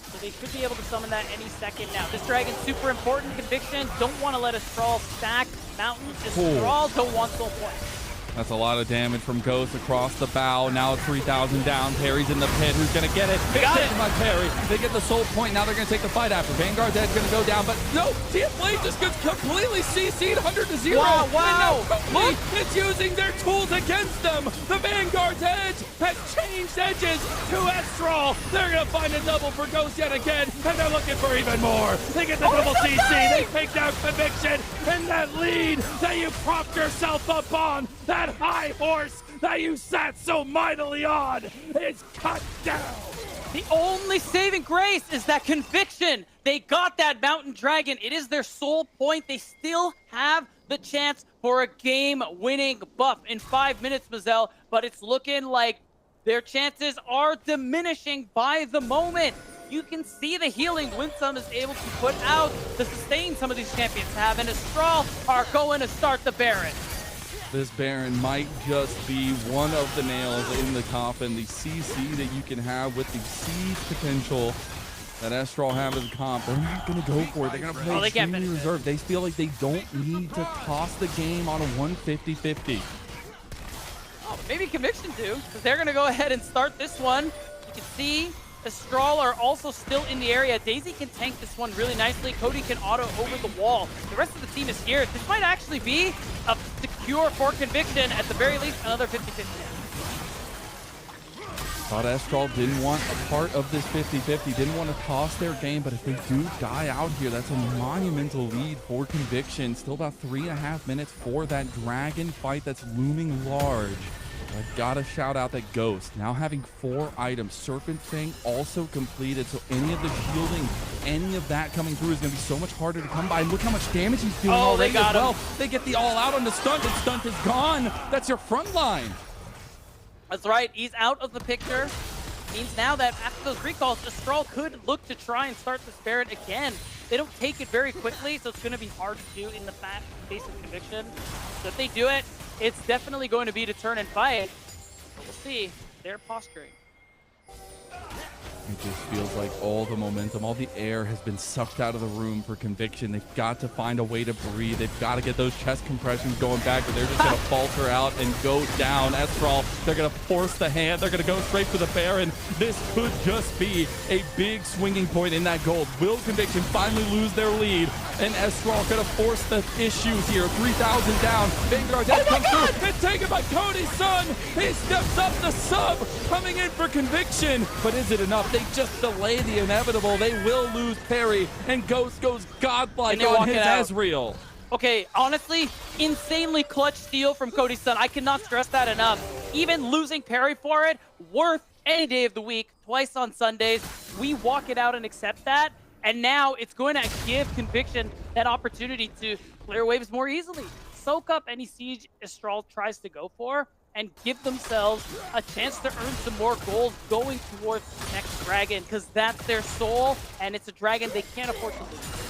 So they should be able to summon that any second now. This dragon's super important. Conviction don't want to let Astral stack mountains. Astral don't want soul points. That's a lot of damage from Ghost across the bow. Now it's 3,000 down. Perry's in the pit. Who's going to get it? Got it. By Perry. They get the soul point. Now they're going to take the fight after. Vanguard's Ed's going to go down. But no, TF Blade just gets completely CC'd 100 to 0. Wow. And now Cody is using their tools against them. The Vanguard's Edge has changed edges to Estral. They're going to find a double for Ghost yet again. And they're looking for even more. They get the double CC. They take down Conviction. And that lead that you propped yourself up on, that high horse that you sat so mightily on, is cut down. The only saving grace is that Conviction. They got that mountain dragon. It is their sole point. They still have the chance for a game-winning buff in 5 minutes, Mazel, but it's looking like their chances are diminishing by the moment. You can see the healing Winsome is able to put out to sustain some of these champions have, and Astral are going to start the Baron. This Baron might just be one of the nails in the coffin. The CC that you can have with the siege potential that Estral have as a comp. They're not going to go for it. They're going to play extremely reserved. They feel like they don't need to toss the game on a 150-50. Oh, maybe Conviction do, because they're going to go ahead and start this one. You can see Astral are also still in the area. Daisy can tank this one really nicely. Cody can auto over the wall. The rest of the team is here. This might actually be a secure for Conviction. At the very least, another 50-50. Thought Estral didn't want a part of this 50-50, didn't want to toss their game, but if they do die out here, that's a monumental lead for Conviction. Still about 3.5 minutes for that dragon fight that's looming large. I've got to shout out that Ghost, now having 4 items. Serpent Fang also completed, so any of the shielding, any of that coming through is going to be so much harder to come by. And look how much damage he's doing already as well. They get the all-out on the stunt, and stunt is gone. That's your front line. That's right, he's out of the picture. Means now that after those recalls, Astral could look to try and start this Baron again. They don't take it very quickly, so it's going to be hard to do in the face of Conviction. So if they do it, it's definitely going to be to turn and fight. But we'll see. They're posturing. It just feels like all the momentum, all the air has been sucked out of the room for Conviction. They've got to find a way to breathe. They've got to get those chest compressions going back, but they're just going to falter out and go down. Estral, they're going to force the hand. They're going to go straight for the Baron. This could just be a big swinging point in that gold. Will Conviction finally lose their lead? And Estral going to force the issues here. 3,000 down. Vanguard comes through. It's taken by Cody Sun. He steps up the sub, coming in for Conviction. But is it enough? They just delay the inevitable. They will lose Perry, and Ghost goes godlike on his Ezreal. Okay, honestly, insanely clutch steal from Cody Sun. I cannot stress that enough. Even losing parry for it, worth any day of the week, twice on Sundays. We walk it out and accept that. And now it's going to give Conviction that opportunity to clear waves more easily. Soak up any siege Estral tries to go for and give themselves a chance to earn some more gold going towards the next dragon, because that's their soul, and it's a dragon they can't afford to lose.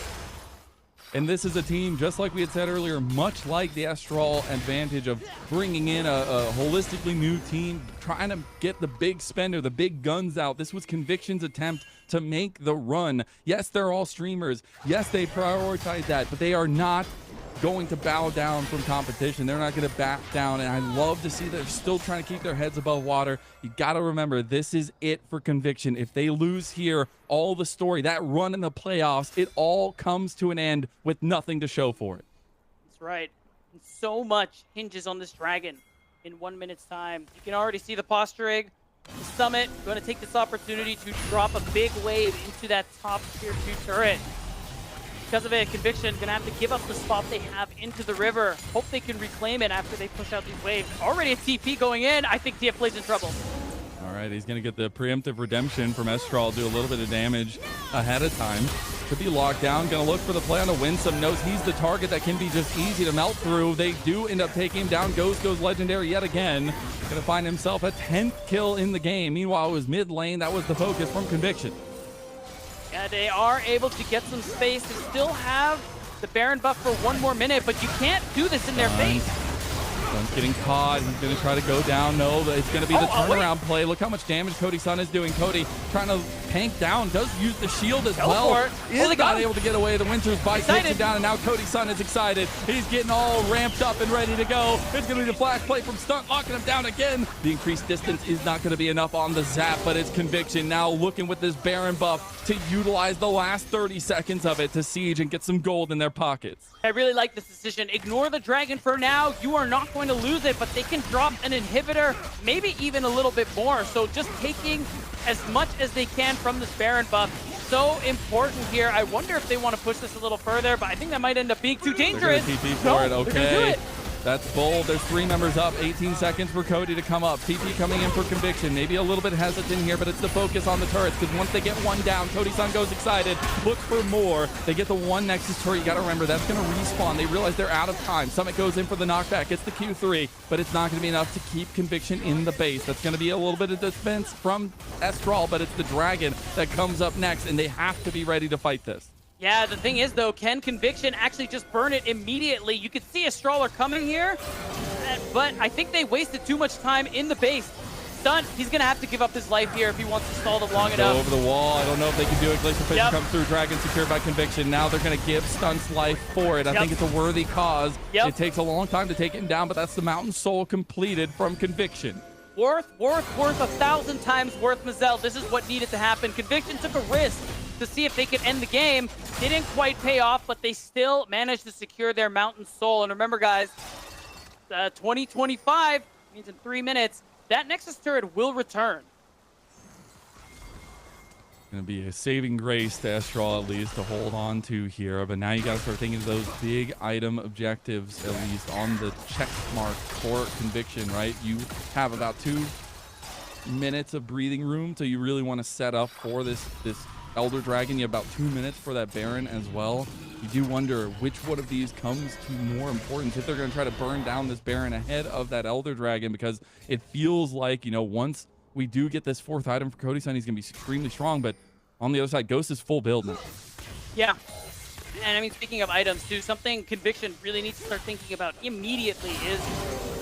And this is a team, just like we had said earlier, much like the Astral advantage of bringing in a holistically new team, trying to get the big spender, the big guns out. This was Conviction's attempt to make the run. Yes, they're all streamers. Yes, they prioritize that, but they are not going to bow down from competition. They're not going to back down, and I love to see they're still trying to keep their heads above water. You got to remember, this is it for Conviction. If they lose here, all the story, that run in the playoffs, it all comes to an end with nothing to show for it. That's right. And so much hinges on this dragon in 1 minute's time. You can already see the posturing. The Summit going to take this opportunity to drop a big wave into that top tier 2 turret. Because of it, Conviction gonna have to give up the spot they have into the river. Hope they can reclaim it after they push out these waves. Already a TP going in. I think TF plays in trouble. All right, he's gonna get the preemptive redemption from Estral, do a little bit of damage ahead of time. Could be locked down, gonna look for the play on the Winsome. Knows he's the target that can be just easy to melt through. They do end up taking him down. Ghost goes legendary yet again. Gonna find himself a 10th kill in the game. Meanwhile, it was mid lane. That was the focus from Conviction. Yeah, they are able to get some space. They still have the Baron buff for 1 more minute, but you can't do this in their face. Sun's getting caught. He's going to try to go down. No, it's going to be the turnaround play. Look how much damage Cody Sun is doing. Cody trying to tank down. Does use the shield as well. Is not able to get away. The Winter's bite takes him down, and now Cody Sun is excited. He's getting all ramped up and ready to go. It's going to be the flash play from Stunt, locking him down again. The increased distance is not going to be enough on the zap, but it's Conviction now looking with this Baron buff to utilize the last 30 seconds of it to siege and get some gold in their pockets. I really like this decision. Ignore the dragon for now. You are not going to lose it, but they can drop an inhibitor, maybe even a little bit more. So just taking as much as they can from this Baron buff, so important here. I wonder if they want to push this a little further, but I think that might end up being too dangerous. TP for it. Okay. That's bold. There's 3 members up. 18 seconds for Cody to come up. TP coming in for Conviction. Maybe a little bit hesitant here, but it's the focus on the turrets, because once they get one down, Cody Sun goes excited, looks for more. They get the one Nexus turret. You got to remember, that's going to respawn. They realize they're out of time. Summit goes in for the knockback. Gets the Q3, but it's not going to be enough to keep Conviction in the base. That's going to be a little bit of defense from Estral, but it's the Dragon that comes up next, and they have to be ready to fight this. Yeah, the thing is, though, can Conviction actually just burn it immediately? You could see a Strawler coming here, but I think they wasted too much time in the base. Stunt, he's going to have to give up his life here if he wants to stall them long enough. Go over the wall. I don't know if they can do it. Glacier Fish comes through. Dragon secured by Conviction. Now they're going to give Stunt's life for it. I think it's a worthy cause. It takes a long time to take him down, but that's the Mountain Soul completed from Conviction. Worth 1,000 times worth, Mazel. This is what needed to happen. Conviction took a risk to see if they could end the game. Didn't quite pay off, but they still managed to secure their Mountain Soul. And remember, guys, 2025 means in 3 minutes, that Nexus turret will return. Going to be a saving grace to Estral, at least, to hold on to here. But now you got to start thinking of those big item objectives, at least on the check mark for Conviction, right? You have about 2 minutes of breathing room, so you really want to set up for this Elder Dragon. You have about 2 minutes for that Baron as well. You do wonder which one of these comes to more importance, if they're going to try to burn down this Baron ahead of that Elder Dragon, because it feels like, you know, once we do get this 4th item for Cody Sun, he's going to be extremely strong, but on the other side, Ghost is full build now. Yeah. And I mean, speaking of items too, something Conviction really needs to start thinking about immediately is,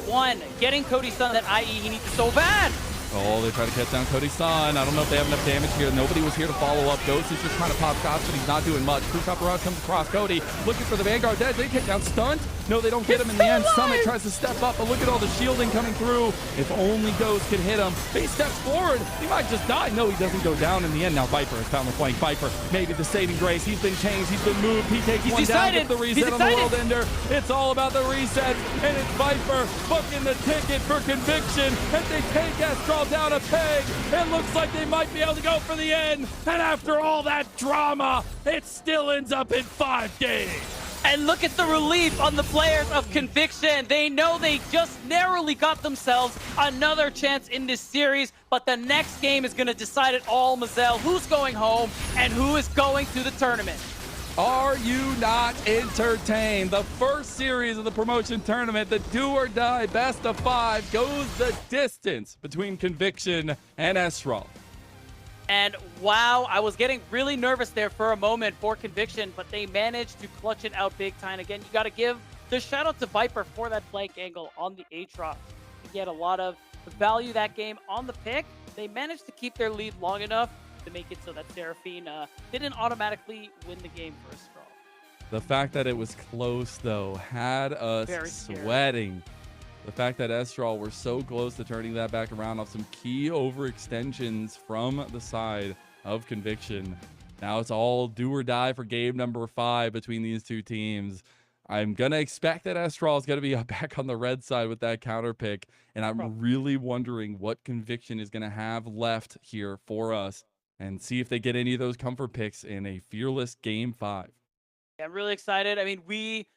1, getting Cody Sun that IE he needs so bad. Oh, they try to catch down Cody Sun. I don't know if they have enough damage here. Nobody was here to follow up. Ghost is just trying to pop shots, but he's not doing much. Crew Top Barrage comes across Cody, looking for the Vanguard dead. They kick down Stunt. No, they don't get him in the end. Summit tries to step up, but look at all the shielding coming through. If only Ghost could hit him. He steps forward. He might just die. No, he doesn't go down in the end. Now Viper has found the flank. Viper, maybe the saving grace. He's been changed. He's been moved. He takes one down, gets the reset on the World Ender. It's all about the resets, and it's Viper booking the ticket for Conviction, and they take Estral down a peg. It looks like they might be able to go for the end, and after all that drama, it still ends up in 5 games. And look at the relief on the players of Conviction. They know they just narrowly got themselves another chance in this series, but the next game is going to decide it all, Mazel. Who's going home and who is going to the tournament? Are you not entertained? The first series of the promotion tournament, the do or die best of 5, goes the distance between Conviction and Estral. And wow, I was getting really nervous there for a moment for Conviction, but they managed to clutch it out big time. Again, you got to give the shout out to Viper for that flank angle on the Aatrox. He had a lot of value that game on the pick. They managed to keep their lead long enough to make it so that Seraphine didn't automatically win the game for Estral. The fact that it was close, though, had us Very scary. sweating. The fact that Estral were so close to turning that back around off some key overextensions from the side of Conviction. Now it's all do or die for game number 5 between these two teams. I'm going to expect that Estral is going to be back on the red side with that counter pick, and I'm really wondering what Conviction is going to have left here for us, and see if they get any of those comfort picks in a fearless game 5. Yeah, I'm really excited. I mean, we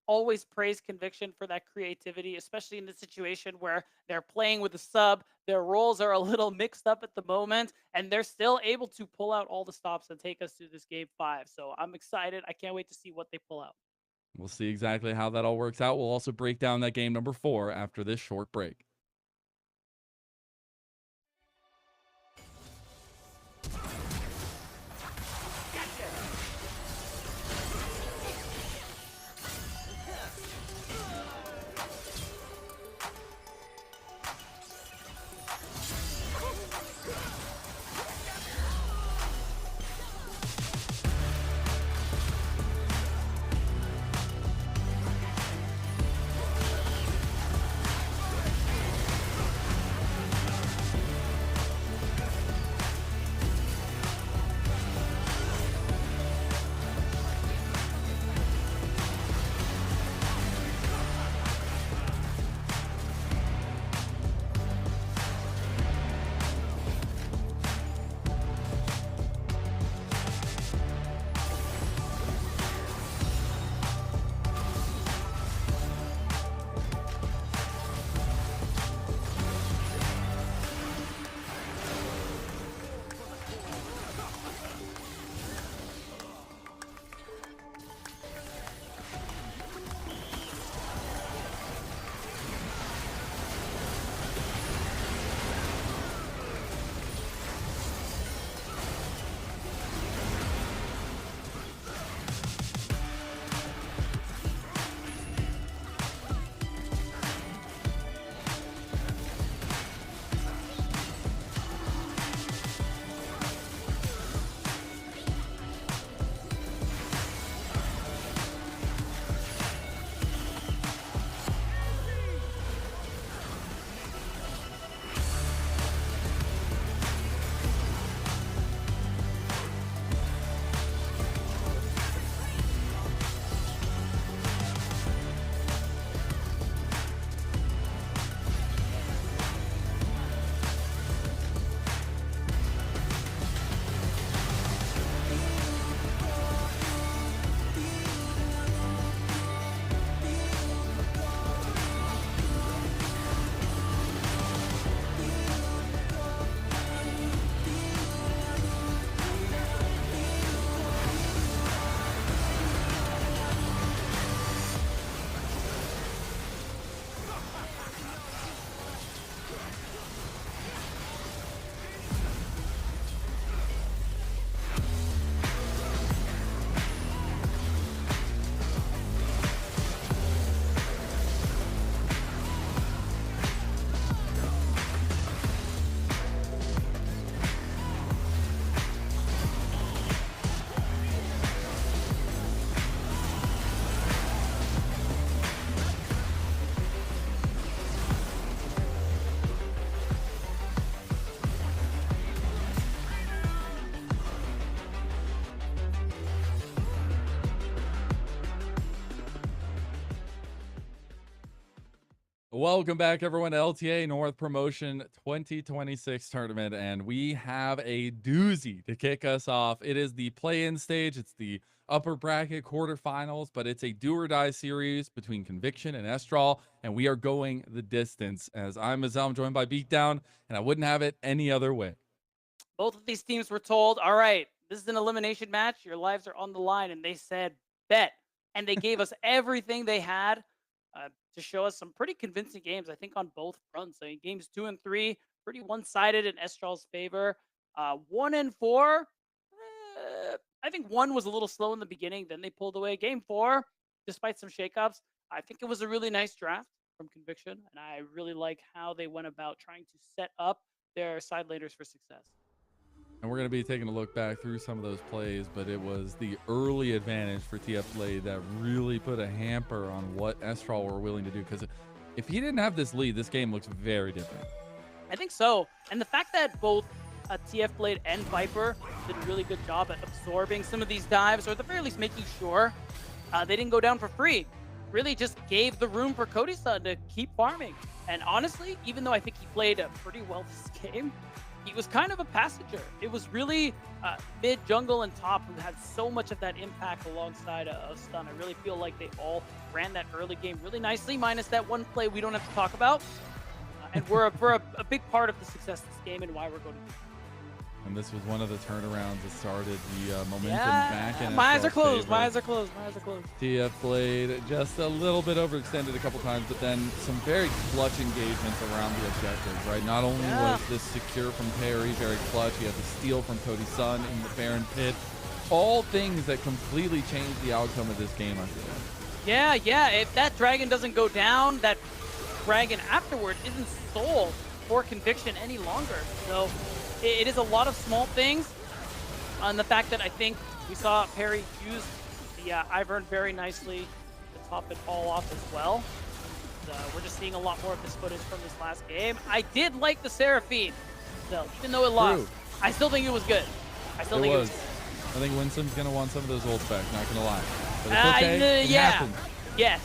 always praise Conviction for that creativity, especially in the situation where they're playing with a sub. Their roles are a little mixed up at the moment, and they're still able to pull out all the stops and take us to this game 5. So I'm excited. I can't wait to see what they pull out. We'll see exactly how that all works out. We'll also break down that game number 4 after this short break. Welcome back, everyone, to LTA North Promotion 2026 tournament, and we have a doozy to kick us off. It is the play-in stage. It's the upper bracket quarterfinals, but it's a do-or-die series between Conviction and Estral, and we are going the distance. As I'm Mazel, I'm joined by Beatdown, and I wouldn't have it any other way. Both of these teams were told, all right, this is an elimination match. Your lives are on the line. And they said, bet. And they gave us everything they had to show us some pretty convincing games, I think, on both fronts. I mean, games 2 and 3, pretty one-sided in Estral's favor. 1 and 4, I think 1 was a little slow in the beginning. Then they pulled away. Game 4, despite some shakeups, I think it was a really nice draft from Conviction. And I really like how they went about trying to set up their side laners for success. And we're going to be taking a look back through some of those plays, but it was the early advantage for TF Blade that really put a hamper on what Estral were willing to do. Because if he didn't have this lead, this game looks very different. I think so. And the fact that both TF Blade and Viper did a really good job at absorbing some of these dives, or at the very least making sure they didn't go down for free, really just gave the room for Cody-san to keep farming. And honestly, even though I think he played pretty well this game, he was kind of a passenger. It was really mid, jungle, and top who had so much of that impact alongside of Stun. I really feel like they all ran that early game really nicely, minus that one play we don't have to talk about. And we're a big part of the success of this game and why we're going to do. And this was one of the turnarounds that started the momentum back in my eyes are closed. favor. My eyes are closed. My eyes are closed. TF Blade just a little bit overextended a couple times, but then some very clutch engagements around the objective, right? Not only was this secure from Perry, very clutch, he had the steal from Cody-san in the Baron pit. All things that completely changed the outcome of this game, I feel like. Yeah. If that dragon doesn't go down, that dragon afterward isn't sold for Conviction any longer. So it is a lot of small things. And the fact that I think we saw Perry use the Ivern very nicely to top it all off as well. We're just seeing a lot more of this footage from this last game. I did like the Seraphine, though, even though it lost. I still think it was good. I think Winston's going to want some of those ults back, not going to lie. But it's okay. It happens. Yes.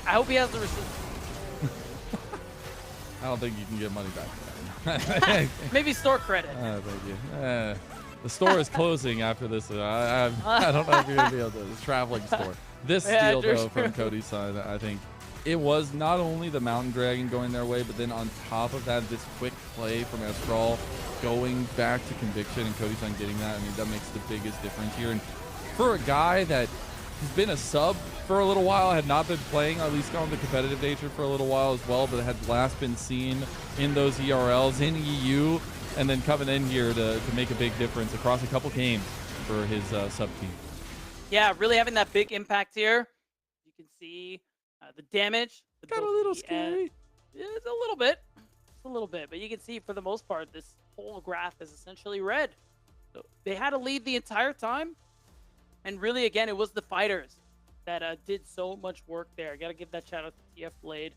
I hope he has the receipt. I don't think you can get money back. Maybe store credit. Thank you. The store is closing after this. I don't know if you're going to be able to. It's a traveling store. This steal, though, from Cody-san, I think it was not only the Mountain Dragon going their way, but then on top of that, this quick play from Estral going back to Conviction and Cody-san getting that. I mean, that makes the biggest difference here. And for a guy that has been a sub for a little while, had not been playing, at least on the competitive nature for a little while as well, but had last been seen in those ERLs in EU, and then coming in here to make a big difference across a couple games for his sub team. Yeah, really having that big impact here. You can see the damage. Got a little scary. It's a little bit. It's a little bit, but you can see for the most part, this whole graph is essentially red. So they had a lead the entire time. And really, again, it was the fighters that did so much work there. Got to give that shout out to TF Blade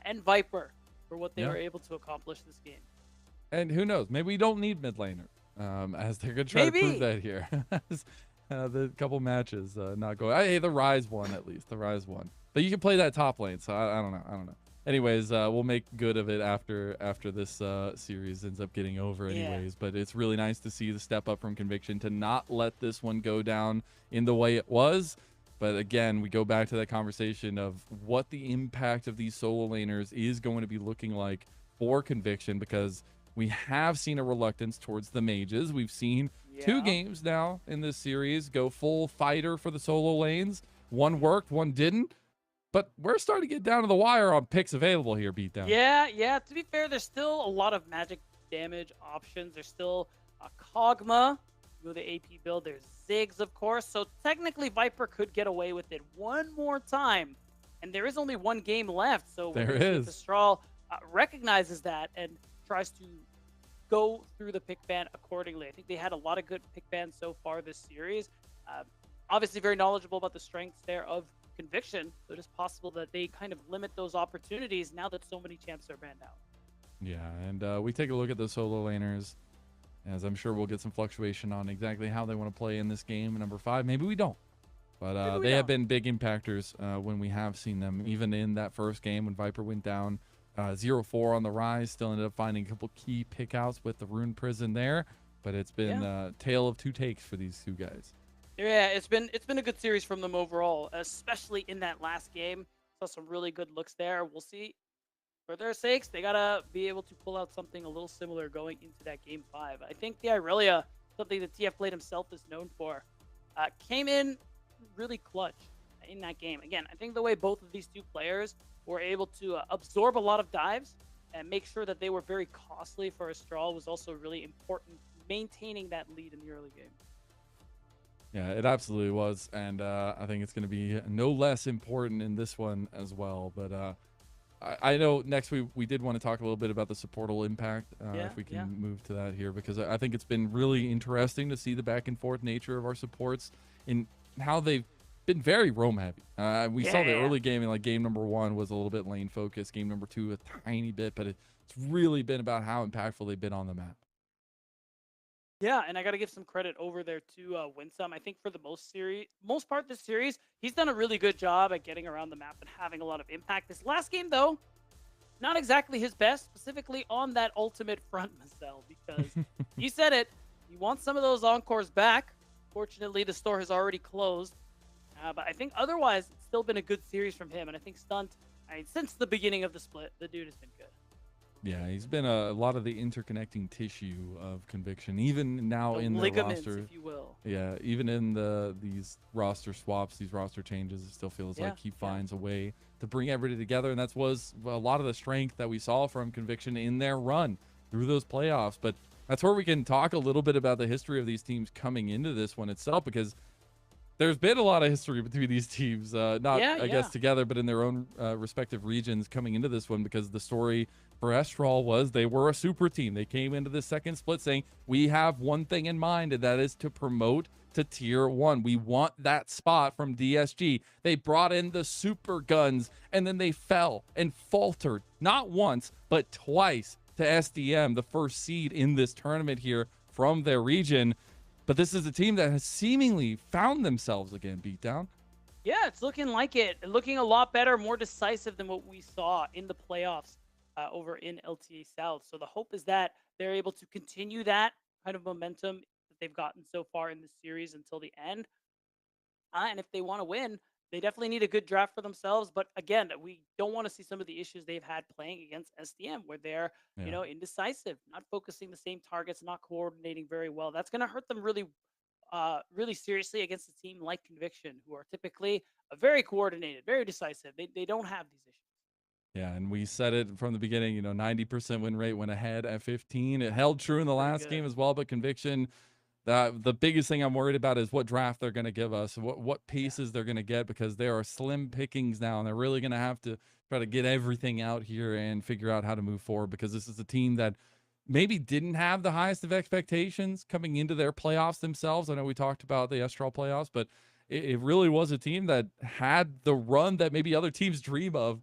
and Viper for what they were able to accomplish this game. And who knows? Maybe we don't need mid laner, as they're going to try to prove that here. The couple matches not going. Hey, the Rise won at least. The Rise won. But you can play that top lane, so I don't know. Anyways, we'll make good of it after this series ends up getting over anyways. But it's really nice to see the step up from Conviction to not let this one go down in the way it was. But again, we go back to that conversation of what the impact of these solo laners is going to be looking like for Conviction, because we have seen a reluctance towards the mages. We've seen 2 games now in this series go full fighter for the solo lanes. One worked, one didn't. But we're starting to get down to the wire on picks available here, Beatdown. Yeah. To be fair, there's still a lot of magic damage options. There's still a Kog'Maw. Go the AP build. There's Ziggs, of course. So technically, Viper could get away with it one more time. And there is only one game left. So there is. Estral recognizes that and tries to go through the pick ban accordingly. I think they had a lot of good pick bans so far this series. Obviously, very knowledgeable about the strengths there of Conviction, so it is possible that they kind of limit those opportunities now that so many champs are banned out. Yeah, and we take a look at the solo laners, as I'm sure we'll get some fluctuation on exactly how they want to play in this game. Number 5, maybe we don't. But Maybe we they have don't. been big impactors when we have seen them, even in that first game when Viper went down 0-4 on the rise. Still ended up finding a couple key pickouts with the Rune Prison there. But it's been Yeah. a tale of two takes for these two guys. Yeah, it's been a good series from them overall, especially in that last game. Saw some really good looks there. We'll see. For their sakes, they gotta be able to pull out something a little similar going into that game 5. I think the Irelia, something that TF Blade himself is known for, came in really clutch in that game. Again, I think the way both of these two players were able to absorb a lot of dives and make sure that they were very costly for Astral was also really important, maintaining that lead in the early game. Yeah, it absolutely was. And I think it's going to be no less important in this one as well. But I know next we did want to talk a little bit about the supportal impact, Yeah, if we can yeah. move to that here, because I think it's been really interesting to see the back and forth nature of our supports and how they've been very roam heavy. We saw the Yeah. early game, and like game number 1 was a little bit lane focused, game number 2 a tiny bit, but it's really been about how impactful they've been on the map. Yeah, and I got to give some credit over there to Winsome. I think for the most part this series, he's done a really good job at getting around the map and having a lot of impact. This last game, though, not exactly his best, specifically on that ultimate front, Marcel, because he said it. He wants some of those encores back. Fortunately, the store has already closed. But I think otherwise, it's still been a good series from him. And I think Stunt, since the beginning of the split, the dude has been good. Yeah, he's been a lot of the interconnecting tissue of Conviction, even now The in their ligaments, roster. if you will. Yeah, even in these roster swaps, these roster changes, it still feels Yeah, like he yeah. finds a way to bring everybody together, and that was a lot of the strength that we saw from Conviction in their run through those playoffs. But that's where we can talk a little bit about the history of these teams coming into this one itself, because there's been a lot of history between these teams, not Yeah, I guess yeah. together, but in their own respective regions coming into this one, because the story for Estral was they were a super team. They came into the second split saying, we have one thing in mind, and that is to promote to tier 1. We want that spot from DSG. They brought in the super guns, and then they fell and faltered, not once, but twice to SDM, the first seed in this tournament here from their region. But this is a team that has seemingly found themselves again, Beatdown. Yeah, it's looking like it. Looking a lot better, more decisive than what we saw in the playoffs over in LTA South. So the hope is that they're able to continue that kind of momentum that they've gotten so far in the series until the end. And if they want to win, they definitely need a good draft for themselves. But again, we don't want to see some of the issues they've had playing against SDM, where they're, Yeah. indecisive, not focusing the same targets, not coordinating very well. That's going to hurt them really, really seriously against a team like Conviction, who are typically very coordinated, very decisive. They don't have these issues. Yeah, and we said it from the beginning, 90% win rate went ahead at 15. It held true in the Pretty last good. game as well, but Conviction, the biggest thing I'm worried about is what draft they're going to give us, what Yeah. pieces they're going to get, because there are slim pickings now, and they're really going to have to try to get everything out here and figure out how to move forward, because this is a team that maybe didn't have the highest of expectations coming into their playoffs themselves. I know we talked about the Estral playoffs, but it really was a team that had the run that maybe other teams dream of,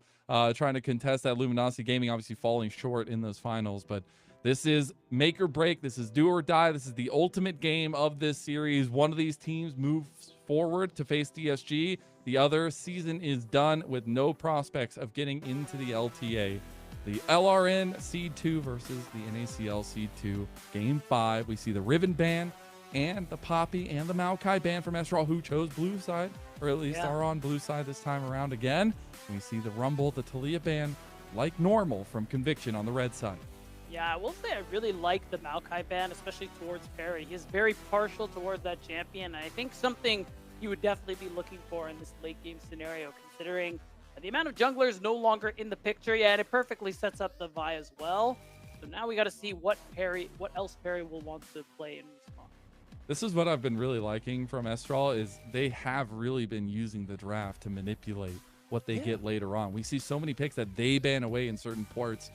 trying to contest that Luminosity Gaming, obviously falling short in those finals. But this is make or break. This is do or die. This is the ultimate game of this series. One of these teams moves forward to face DSG. The other season is done with no prospects of getting into the LTA. The LRN Seed 2 versus the NACL Seed 2 Game 5. We see the Riven Band and the Poppy and the Maokai Band from Estral, who chose blue side, or at least Yeah. are on blue side this time around again. We see the Rumble, the Talia Band, like normal, from Conviction on the red side. Yeah, I will say I really like the Maokai ban, especially towards Perry. He's very partial towards that champion. I think something you would definitely be looking for in this late game scenario, considering the amount of junglers no longer in the picture. Yeah, and it perfectly sets up the Vi as well. So now we got to see what else Perry will want to play in response. This is what I've been really liking from Estral, is they have really been using the draft to manipulate what they get later on. We see so many picks that they ban away in certain parts,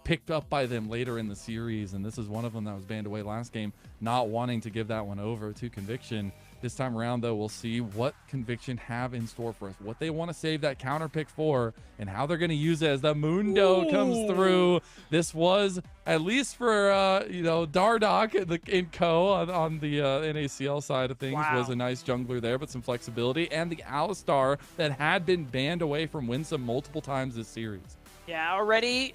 picked up by them later in the series, and this is one of them that was banned away last game, not wanting to give that one over to Conviction. This time around, though, we'll see what Conviction have in store for us, what they want to save that counter pick for, and how they're going to use it as the Mundo comes through. This was, at least for, Dardoch in Co on the NACL side of things, was a nice jungler there, but some flexibility. And the Alistar that had been banned away from Winsome multiple times this series. Yeah, already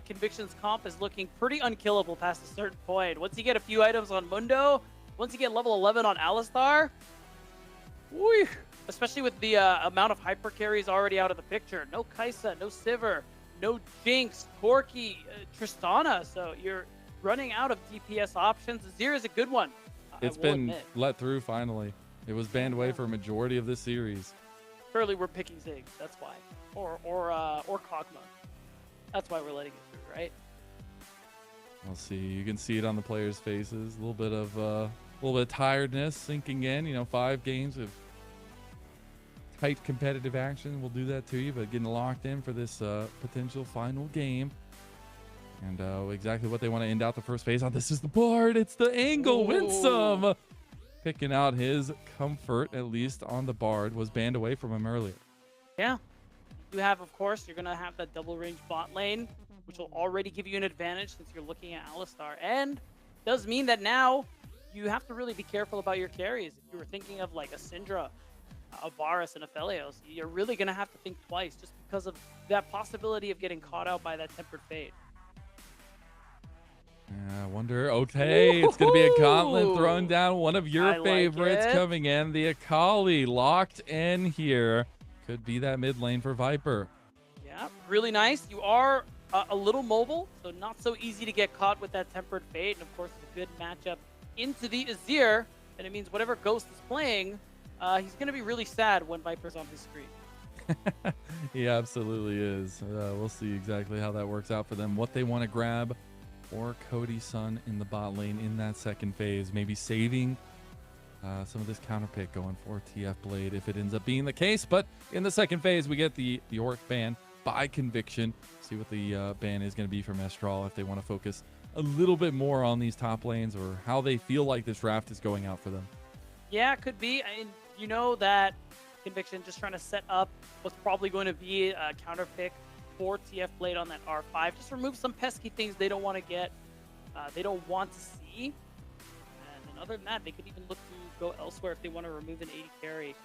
Conviction's comp is looking pretty unkillable past a certain point. Once you get a few items on Mundo, once you get level 11 on Alistar, whoo, especially with the amount of hyper carries already out of the picture. No Kaisa, no Sivir, no Jinx, Corki, Tristana. So you're running out of DPS options. Azir is a good one. It's been let through finally. It was banned away for a majority of this series. Surely we're picking Ziggs, that's why. Or Kog'Maw. That's why we're letting it through, right? We'll see. You can see it on the players' faces. A little bit of tiredness sinking in. 5 games of tight competitive action will do that to you, but getting locked in for this potential final game. And exactly what they want to end out the first phase on. This is the board. It's the angle. Winsome picking out his comfort, at least on the Bard. Was banned away from him earlier. Yeah. You have, of course, you're going to have that double range bot lane, which will already give you an advantage since you're looking at Alistar. And does mean that now you have to really be careful about your carries. If you were thinking of like a Syndra, a Varus, and a Phelios, you're really going to have to think twice just because of that possibility of getting caught out by that Tempered Fate. I wonder. Okay, it's going to be a gauntlet thrown down. One of your favorites coming in. The Akali locked in here. Could be that mid lane for Viper. Yeah, really nice. You are a little mobile, so not so easy to get caught with that Tempered Fate. And of course, it's a good matchup into the Azir. And it means whatever Ghost is playing, he's going to be really sad when Viper's on his screen. He absolutely is. We'll see exactly how that works out for them. What they want to grab for Cody Sun in the bot lane in that second phase. Maybe saving some of this counter pick going for TF Blade if it ends up being the case. But in the second phase, we get the Orc ban by Conviction. See what the ban is going to be from Estral if they want to focus a little bit more on these top lanes or how they feel like this draft is going out for them. Yeah, it could be. I mean, you know that Conviction just trying to set up what's probably going to be a counter pick for TF Blade on that R5. Just remove some pesky things they don't want to get, they don't want to see. And then other than that, they could even look to go elsewhere if they want to remove an 80 carry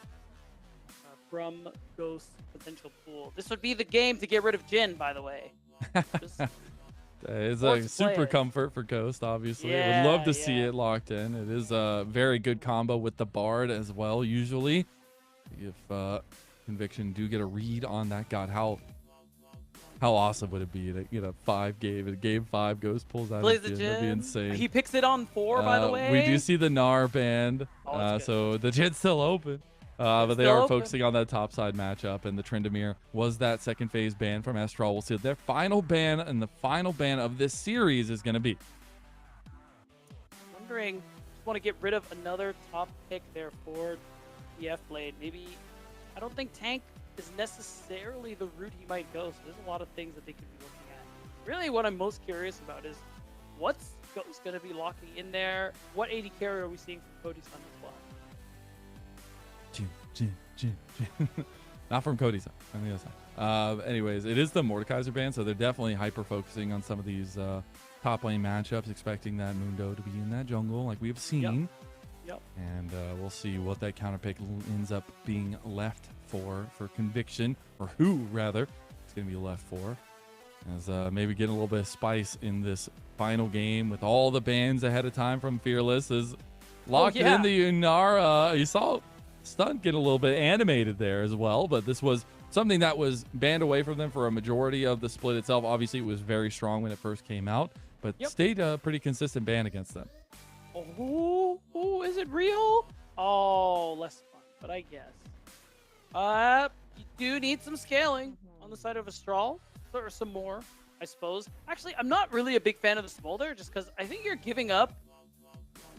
from Ghost's potential pool. This would be the game to get rid of Jhin, by the way. It's a super comfort for Ghost, obviously. I would love to see it locked in. It is a very good combo with the Bard as well, usually. If Conviction do get a read on that, God, how awesome would it be to get a game 5 Ghost pulls out Plays of Jhin? the Jhin. That'd be insane. He picks it on 4, by the way. We do see the Gnar banned, so the Jin's still open. But they are focusing on that top side matchup, and the Tryndamere was that second phase ban from Estral. We'll see what their final ban and the final ban of this series is going to be. Wondering, just want to get rid of another top pick there for TF Blade. Maybe, I don't think tank is necessarily the route he might go, so there's a lot of things that they could be looking at. Really, what I'm most curious about is what's Ghost going to be locking in there? What 80 carry are we seeing from Cody Sun as well? Jhin. Not from Cody's side, on the other side. Anyways, it is the Mordekaiser ban, so they're definitely hyper focusing on some of these top lane matchups, expecting that Mundo to be in that jungle like we've seen. Yep. And we'll see what that counter pick ends up being left for Conviction, or who rather it's going to be left for, as maybe getting a little bit of spice in this final game with all the bans ahead of time from Fearless is locked in the Unara. You saw Stunt get a little bit animated there as well, but this was something that was banned away from them for a majority of the split itself. Obviously, it was very strong when it first came out, but stayed a pretty consistent ban against them. Oh, is it real? Oh, less fun, but I guess. You do need some scaling on the side of Astral, or some more, I suppose. Actually, I'm not really a big fan of the Smolder, just because I think you're giving up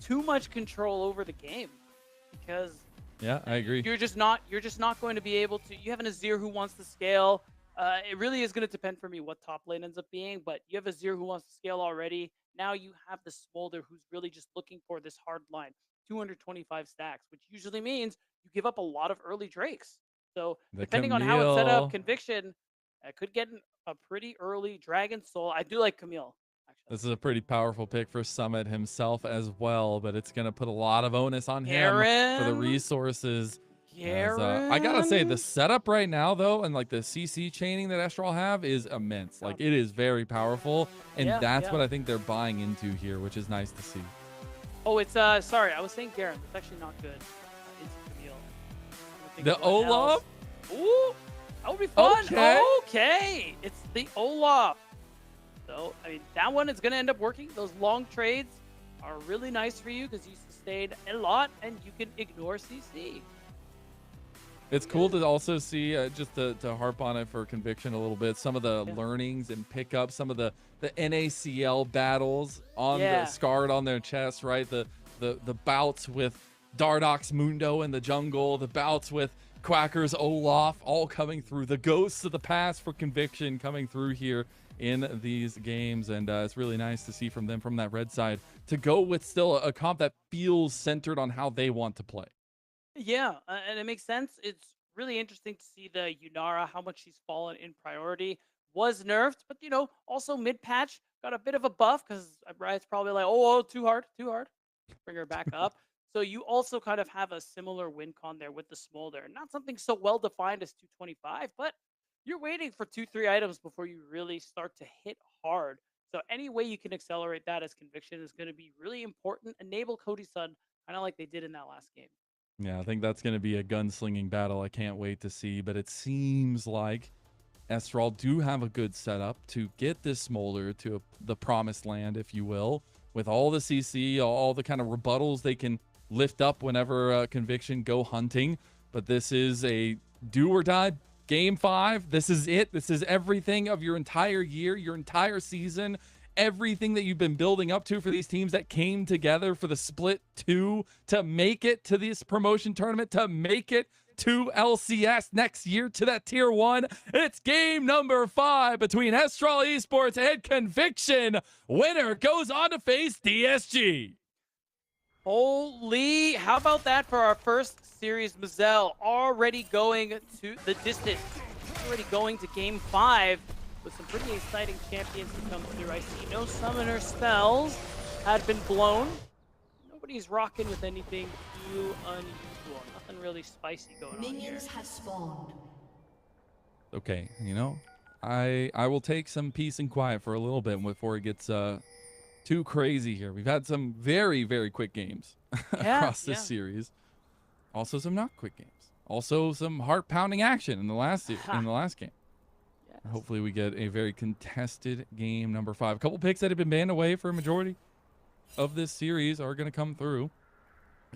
too much control over the game. Because yeah, I agree. You're just not going to be able to. You have an Azir who wants to scale. It really is going to depend for me what top lane ends up being, but you have Azir who wants to scale already. Now you have the Smolder who's really just looking for this hard line. 225 stacks, which usually means you give up a lot of early Drakes. So The depending on how it's set up, Camille. Conviction could get a pretty early Dragon Soul. I do like Camille, actually. This is a pretty powerful pick for Summit himself as well, but it's going to put a lot of onus on him for the Garen? resources. I gotta say, the Garen? setup right now, though, and like the CC chaining that Estral have is immense. Like, it is very powerful, and Yeah, that's yeah. what I think they're buying into here, which is nice to see. Oh, it's sorry, I was saying Garen. That's actually not good. It's Camille. I'm thinking The what Olaf? else. Ooh, that would be fun. Okay. Okay, it's the Olaf. So I mean, that one is gonna end up working. Those long trades are really nice for you because you sustain a lot and you can ignore CC. It's cool to also see, just to harp on it for Conviction a little bit, some of the learnings and pickups, some of the NACL battles on the scarred on their chest, right? The bouts with Dardox Mundo in the jungle, the bouts with Quacker's Olaf, all coming through. The ghosts of the past for Conviction coming through here in these games, and it's really nice to see from them from that red side to go with still a comp that feels centered on how they want to play. Yeah, and it makes sense. It's really interesting to see the Yunara, how much she's fallen in priority. Was nerfed, but also mid patch got a bit of a buff because Riot's probably like, oh, too hard. Bring her back up. So you also kind of have a similar win con there with the Smolder. Not something so well defined as 225, but you're waiting for 2-3 items before you really start to hit hard. So any way you can accelerate that as Conviction is going to be really important. Enable Cody Sun, kind of like they did in that last game. Yeah, I think that's going to be a gunslinging battle I can't wait to see, but it seems like Estral do have a good setup to get this Smolder to the promised land, if you will, with all the CC, all the kind of rebuttals they can lift up whenever Conviction go hunting. But this is a do or die game 5. This is it. This is everything of your entire year, your entire season. Everything that you've been building up to for these teams that came together for the split 2 to make it to this promotion tournament, to make it to LCS next year, to that tier 1. It's game number 5 between Estral Esports and Conviction. Winner goes on to face DSG. Holy, how about that for our first series? Mazel already going to the distance, already going to game 5. With some pretty exciting champions to come through. I see no summoner spells had been blown. Nobody's rocking with anything too unusual. Nothing really spicy going on here. Minions have spawned. Okay, I will take some peace and quiet for a little bit before it gets too crazy here. We've had some very, very quick games across this series. Also some not quick games. Also some heart-pounding action in the last game. Hopefully we get a very contested game number 5. A couple picks that have been banned away for a majority of this series are going to come through,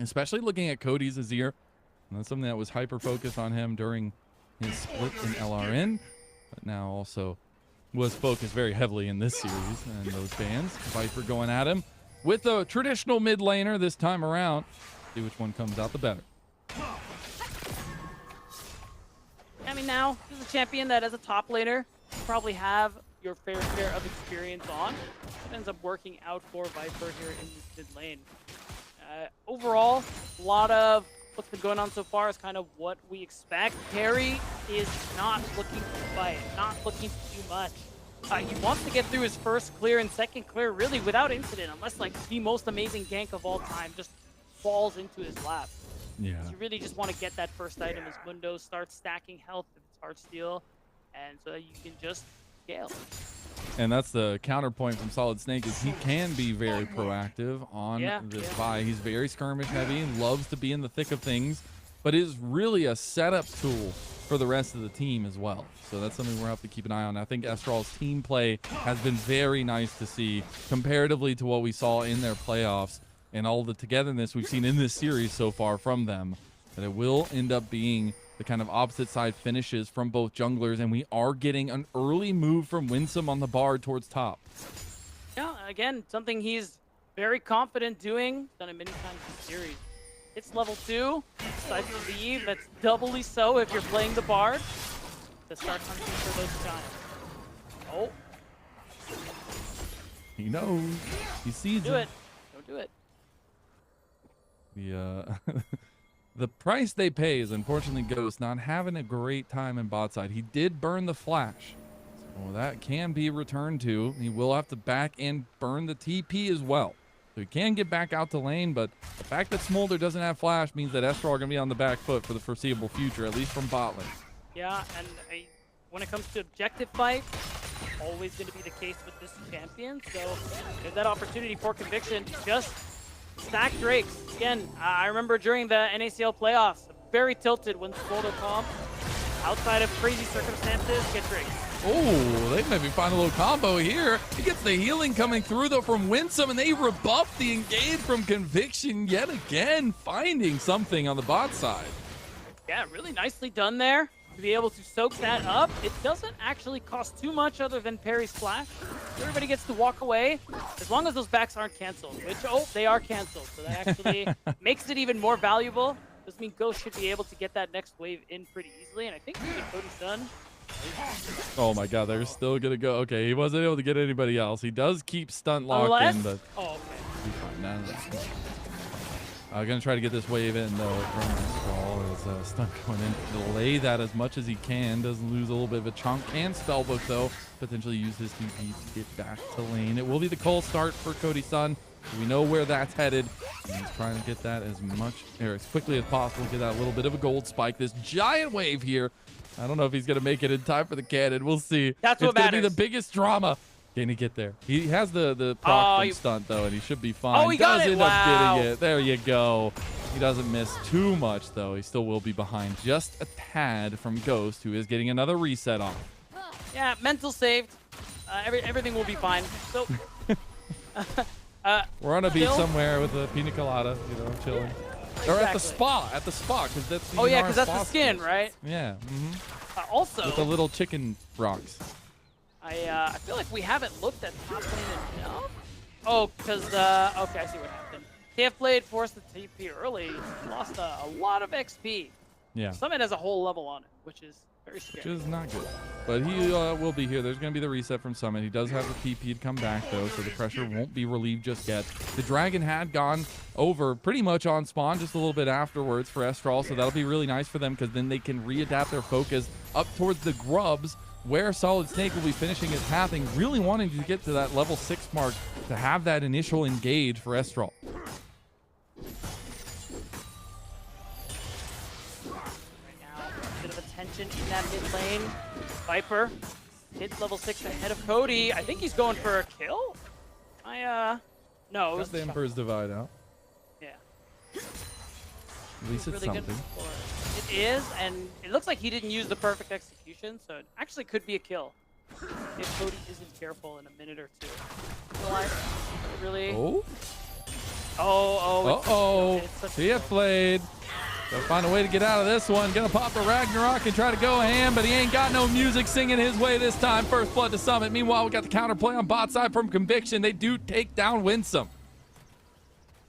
especially looking at Cody's Azir. And that's something that was hyper-focused on him during his split in LRN, but now also was focused very heavily in this series and those bans. Viper going at him with a traditional mid laner this time around. See which one comes out the better. I mean, now, this is a champion that as a top laner, you probably have your fair share of experience on. It ends up working out for Viper here in the mid lane. Overall, a lot of what's been going on so far is kind of what we expect. Carry is not looking to fight, not looking to do much. He wants to get through his first clear and second clear really without incident, unless like the most amazing gank of all time just falls into his lap. Yeah. You really just want to get that first item as Mundo starts stacking health if it's Heartsteel, and so that you can just scale. And that's the counterpoint from Solid Snake, is he can be very proactive on this buy. He's very skirmish heavy and loves to be in the thick of things, but is really a setup tool for the rest of the team as well. So that's something we'll have to keep an eye on. I think Estral's team play has been very nice to see comparatively to what we saw in their playoffs and all the togetherness we've seen in this series so far from them. That it will end up being the kind of opposite side finishes from both junglers, and we are getting an early move from Winsome on the Bard towards top. Yeah, again, something he's very confident doing, done it many times in the series. It's level 2, decides to leave, that's doubly so if you're playing the Bard, to start hunting for those giants. Oh. He knows. He sees Do it. Don't do it. The the price they pay is unfortunately Ghost not having a great time in bot side. He did burn the flash. So that can be returned to. He will have to back and burn the TP as well. So he can get back out to lane, but the fact that Smolder doesn't have flash means that Estral are going to be on the back foot for the foreseeable future, at least from bot lane. Yeah, and when it comes to objective fight, always going to be the case with this champion. So there's that opportunity for Conviction. Just stack Drakes. Again, I remember during the NACL playoffs, very tilted when Smolder comp. Outside of crazy circumstances, get Drakes. Oh, they maybe find a little combo here. He gets the healing coming through, though, from Winsome, and they rebuff the engage from Conviction yet again, finding something on the bot side. Yeah, really nicely done there to be able to soak that up. It doesn't actually cost too much other than parry splash. Everybody gets to walk away as long as those backs aren't canceled, which, oh, they are canceled. So that actually makes it even more valuable. Does mean Ghost should be able to get that next wave in pretty easily, and I think even Cody's done. Oh my god, they're still gonna go. Okay, he wasn't able to get anybody else. He does keep stunt locked in, but oh, okay. he's fine. No, gonna try to get this wave in though from Astral as stunt going in. Delay that as much as he can. Doesn't lose a little bit of a chunk. And Spellbook though, potentially use his TP to get back to lane. It will be the cold start for Cody Sun. We know where that's headed. And he's trying to get that as much or as quickly as possible. Get that little bit of a gold spike. This giant wave here. I don't know if he's going to make it in time for the cannon. We'll see. That's what matters. It's going to be the biggest drama. Can he get there? He has the proc from stunt, though, and he should be fine. Oh, he got it. End up getting it. There you go. He doesn't miss too much, though. He still will be behind just a tad from Ghost, who is getting another reset on. Yeah, mental saved. Everything will be fine. So, we're on a beach somewhere with a pina colada, you know, chilling. Or at the spa, because that's the because that's the skin, right? Yeah. Also, with the little chicken rocks. I feel like we haven't looked at top lane enough. Oh, because okay, I see what happened. TF Blade forced the TP early, lost a lot of XP. Yeah. Summit has a whole level on it, which is very scary. Which is not good. But he will be here. There's going to be the reset from Summit. He does have the TP to come back, though, so the pressure won't be relieved just yet. The Dragon had gone over pretty much on spawn just a little bit afterwards for Estral, so that'll be really nice for them because then they can readapt their focus up towards the Grubs, where Solid Snake will be finishing his pathing, really wanting to get to that level 6 mark to have that initial engage for Estral. Attention in that mid lane. Viper hits level 6 ahead of Cody. I think he's going for a kill. No, it was the Emperor's Divide out. Yeah. At least it's really something. It is, and it looks like he didn't use the perfect execution, so it actually could be a kill if Cody isn't careful in a minute or two. Really? Oh. Oh. TF Blade. Gotta find a way to get out of this one. Gonna pop the Ragnarok and try to go ham, but he ain't got no music singing his way this time. First blood to Summit. Meanwhile, we got the counterplay on bot side from Conviction. They do take down Winsome.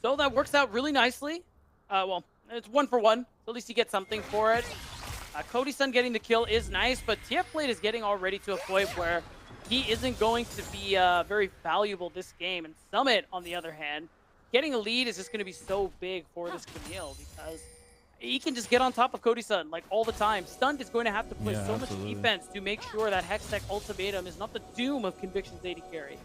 So that works out really nicely. Well, it's 1 for 1. So at least you get something for it. Cody Sun getting the kill is nice, but TF Blade is getting already to a point where he isn't going to be very valuable this game. And Summit, on the other hand, getting a lead is just going to be so big for this Camille because he can just get on top of Cody Sun like all the time. Stunt is going to have to play so much defense to make sure that Hextech Ultimatum is not the doom of Conviction's AD carry.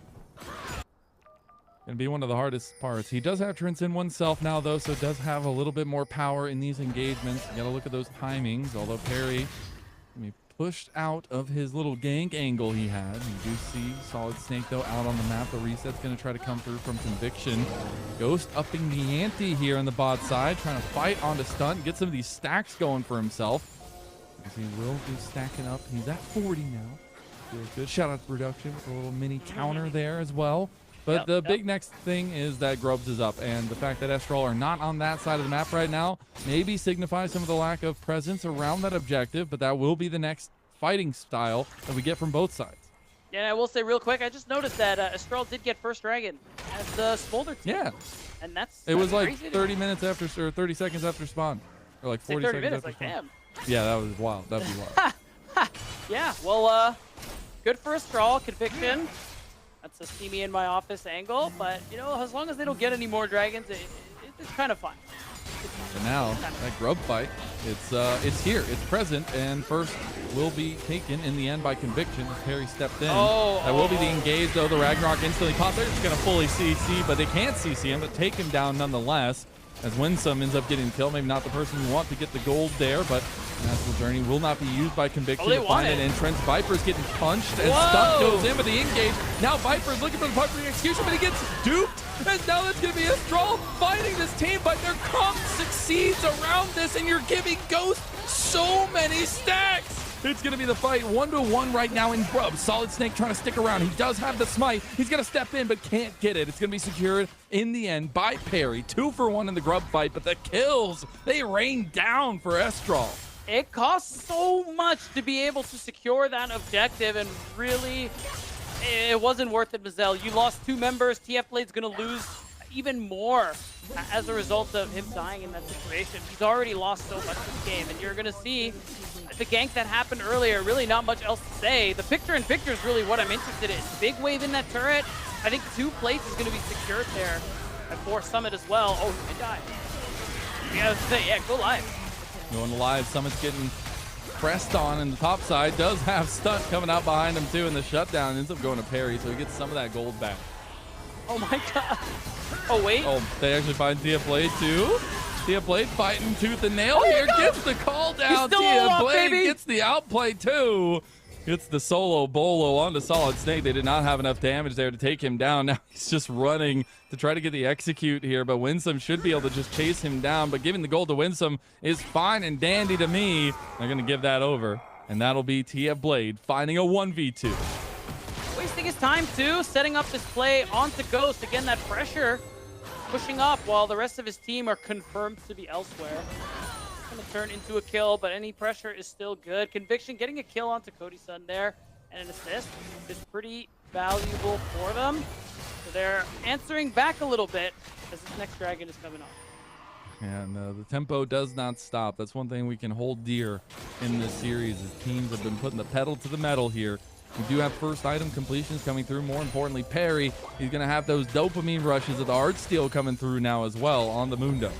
Gonna be one of the hardest parts. He does have Transcend oneself now, though, so does have a little bit more power in these engagements. You gotta look at those timings, although Perry gonna be pushed out of his little gank angle he had. You do see Solid Snake, though, out on the map. The reset's gonna try to come through from Conviction. Ghost upping the ante here on the bot side, trying to fight onto Stunt, get some of these stacks going for himself. As he will be stacking up. He's at 40 now. Feels good. Shout out to Production with a little mini counter there as well. But the big next thing is that Grubs is up, and the fact that Estral are not on that side of the map right now maybe signifies some of the lack of presence around that objective, but that will be the next fighting style that we get from both sides. Yeah, I will say real quick, I just noticed that Estral did get first dragon as the Smolder team. Yeah. And that's It was like crazy 30 minutes after, or 30 seconds after spawn. Or like 40 seconds minutes, after like, spawn. damn. Yeah, that was wild. That'd be wild. Yeah, well, good for Estral, Conviction. That's a see me in my office angle, but, you know, as long as they don't get any more dragons, it's kind of fun. But now that grub fight, it's here, it's present, and first will be taken in the end by Conviction as Perry stepped in. That will be the engage, though. The Ragnarok instantly pops. They're just going to fully CC, but they can't CC him, but take him down nonetheless. As Winsome ends up getting killed, maybe not the person you want to get the gold there, but Natural Journey will not be used by Conviction to find an entrance. Viper's getting punched as Stunt goes in with the engage. Now Viper's looking for the punt for the execution, but he gets duped. And now that's going to be Estral fighting this team, but their comp succeeds around this, and you're giving Ghost so many stacks. It's going to be the fight 1-1 right now in Grub. Solid Snake trying to stick around. He does have the smite. He's going to step in, but can't get it. It's going to be secured in the end by Perry. 2 for 1 in the Grub fight, but the kills, they rain down for Estral. It costs so much to be able to secure that objective, and really, it wasn't worth it, Mazel. You lost 2 members. TF Blade's going to lose even more as a result of him dying in that situation. He's already lost so much this game, and you're going to see the gank that happened earlier, really not much else to say. The picture-in-picture is really what I'm interested in. Big wave in that turret. I think 2 plates is going to be secured there at 4 Summit as well. Oh, he might die. Yeah, go live. Going live, Summit's getting pressed on, and the top side does have Stunt coming out behind him too, and the shutdown ends up going to Perry, so he gets some of that gold back. Oh my god. Oh, wait. Oh, they actually find TF Blade too. TF Blade fighting tooth and nail here. Gets the call down. TF Blade gets the outplay too. Gets the solo bolo onto Solid Snake. They did not have enough damage there to take him down. Now he's just running to try to get the execute here, but Winsome should be able to just chase him down. But giving the gold to Winsome is fine and dandy to me. They're going to give that over, and that'll be TF Blade finding a 1v2. Wasting his time too, setting up this play onto Ghost. Again, that pressure pushing up while the rest of his team are confirmed to be elsewhere. It's going to turn into a kill, but any pressure is still good. Conviction getting a kill onto Cody Sun there, and an assist is pretty valuable for them. So they're answering back a little bit as this next dragon is coming on. And the tempo does not stop. That's one thing we can hold dear in this series, as teams have been putting the pedal to the metal here. We do have first item completions coming through. More importantly, Perry, he's going to have those dopamine rushes of the art steal coming through now as well on the Mundo.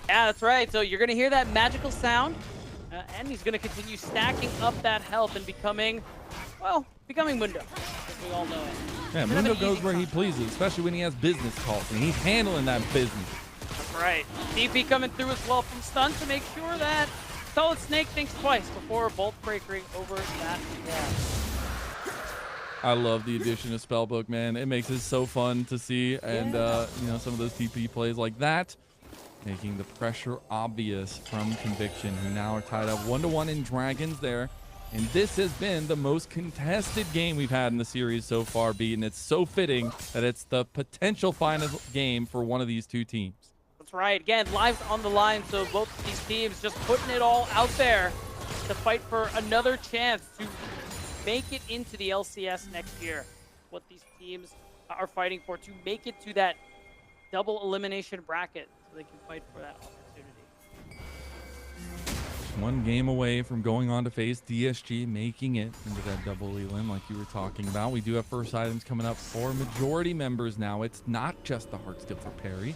Yeah, that's right. So you're going to hear that magical sound, and he's going to continue stacking up that health and becoming Mundo, as we all know it. Yeah, Mundo goes where he pleases, especially when he has business calls, and he's handling that business. That's right. DP coming through as well from Stun to make sure that Solid Snake thinks twice before bolt breakering over that wall. I love the addition of Spellbook, man. It makes it so fun to see, and you know, some of those TP plays like that, making the pressure obvious from Conviction, who now are tied up 1-1 in Dragons there. And this has been the most contested game we've had in the series so far, B, and it's so fitting that it's the potential final game for one of these 2 teams. That's right. Again, lives on the line, so both of these teams just putting it all out there to fight for another chance to make it into the LCS next year. What these teams are fighting for, to make it to that double elimination bracket so they can fight for that opportunity. One game away from going on to face DSG, making it into that double elim like you were talking about. We do have first items coming up for majority members now. It's not just the Heartsteel for Perry,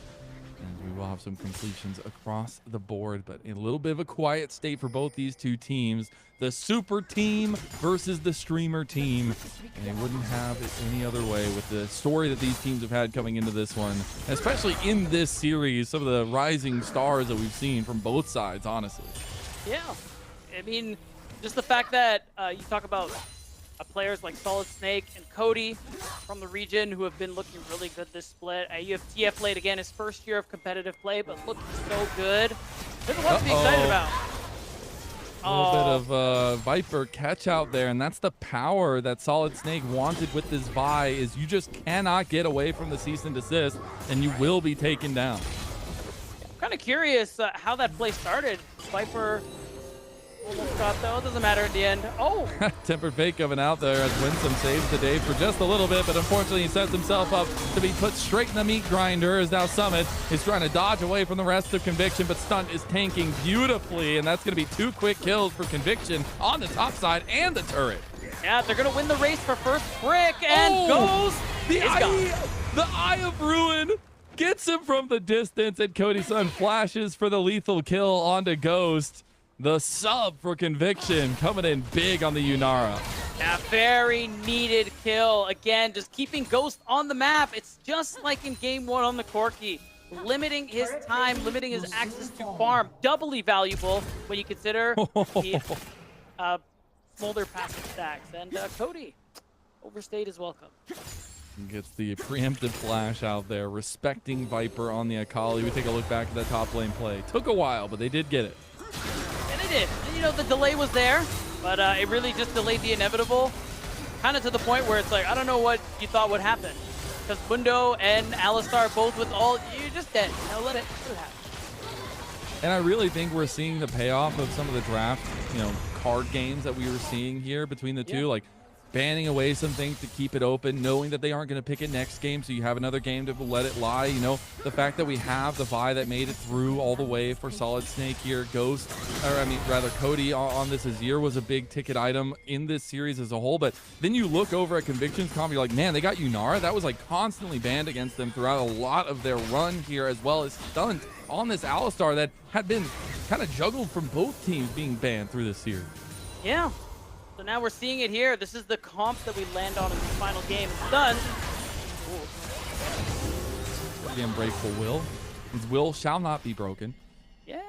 and we will have some completions across the board, but in a little bit of a quiet state for both these 2 teams. The super team versus the streamer team, and they wouldn't have it any other way with the story that these teams have had coming into this one, especially in this series. Some of the rising stars that we've seen from both sides, honestly. Yeah, I mean, just the fact that you talk about players like Solid Snake and Cody from the region who have been looking really good this split. You have TF Blade again, his first year of competitive play, but looking so good. There's a lot to be excited about. A little bit of Viper catch out there, and that's the power that Solid Snake wanted with this Vi, is you just cannot get away from the cease and desist, and you will be taken down. I'm kind of curious how that play started. Viper almost got, though. It doesn't matter in the end. Oh! Tempered Fate coming out there as Winsome saves the day for just a little bit, but unfortunately he sets himself up to be put straight in the meat grinder, as now Summit is trying to dodge away from the rest of Conviction, but Stunt is tanking beautifully, and that's going to be 2 quick kills for Conviction on the top side and the turret. Yeah, they're going to win the race for first brick, and goes. The Eye of Ruin Gets him from the distance, and Cody Sun flashes for the lethal kill onto Ghost. The sub for Conviction coming in big on the Yunara. A very needed kill. Again, just keeping Ghost on the map. It's just like in game 1 on the Corki. Limiting his time, limiting his access to farm. Doubly valuable when you consider the Smolder passive stacks. And Cody overstayed his welcome. Gets the preemptive flash out there, respecting Viper on the Akali. We take a look back at that top lane play. Took a while, but they did get it. And they did. And, you know, the delay was there, but it really just delayed the inevitable. Kind of to the point where it's like, I don't know what you thought would happen. Because Mundo and Alistar both with ult, you're just dead. Now let it happen. And I really think we're seeing the payoff of some of the draft, card games that we were seeing here between the two. Like, banning away some things to keep it open, knowing that they aren't going to pick it next game, so you have another game to let it lie. The fact that we have the Vi that made it through all the way for Solid Snake here. Cody on this Azir was a big ticket item in this series as a whole, but then you look over at Convictions comp, you're like, man, they got Yunara. That was like constantly banned against them throughout a lot of their run here, as well as Stunt on this Alistar that had been kind of juggled from both teams being banned through this series. Yeah. So now we're seeing it here. This is the comp that we land on in the final game. It's done. The unbreakable will. His will shall not be broken. Yeah.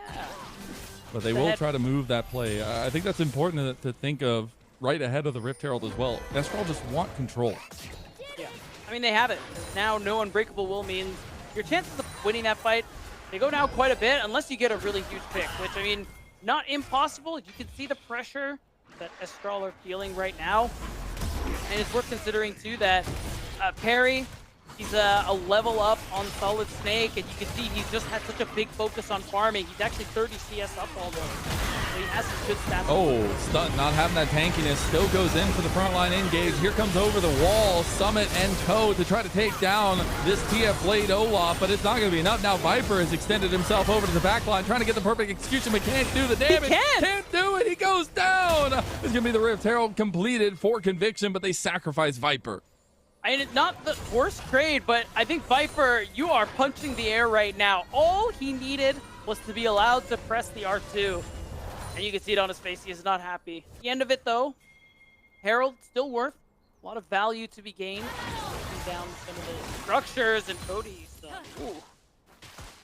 But they will try to move that play. I think that's important to think of right ahead of the Rift Herald as well. Estral just want control. Yeah. I mean, they have it. Now no unbreakable will means your chances of winning that fight, they go down quite a bit unless you get a really huge pick, which, I mean, not impossible. You can see the pressure that Estral are feeling right now. And it's worth considering too that Perry, he's a level up on Solid Snake, and you can see he's just had such a big focus on farming. He's actually 30 CS up almost. So he has some good stats. Oh, Stunt not having that tankiness, still goes in for the frontline engage. Here comes over the wall, Summit and Co to try to take down this TF Blade Olaf, but it's not going to be enough. Now Viper has extended himself over to the backline, trying to get the perfect execution, but can't do the damage. Can't do it. He goes down. It's going to be the Rift Herald completed for Conviction, but they sacrifice Viper. I mean, not the worst trade, but I think Viper, you are punching the air right now. All he needed was to be allowed to press the R2. And you can see it on his face. He is not happy. At the end of it, though, Herald still worth a lot of value to be gained. Taking down some of those structures and Cody's.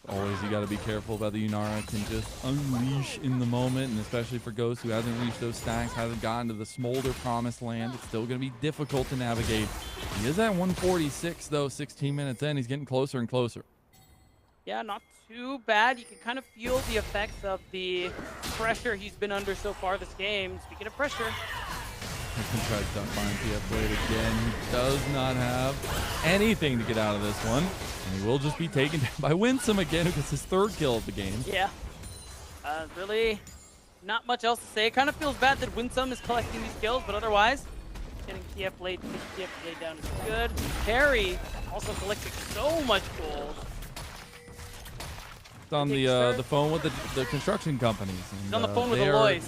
Always, you got to be careful about the Yunara can just unleash in the moment, and especially for Ghost, who hasn't reached those stacks, hasn't gotten to the Smolder promised land. It's still going to be difficult to navigate. He is at 146, though, 16 minutes in. He's getting closer and closer. Yeah, not too bad. You can kind of feel the effects of the pressure he's been under so far this game. Speaking of pressure, He can try to dunk behind TF Blade again. He does not have anything to get out of this one. And he will just be taken down by Winsome again, who gets his third kill of the game. Yeah. Really not much else to say. It kind of feels bad that Winsome is collecting these kills, but otherwise, getting TF Blade down is good. Perry also collecting so much gold. It's on the phone with the construction companies. And, He's on the phone with Aloys.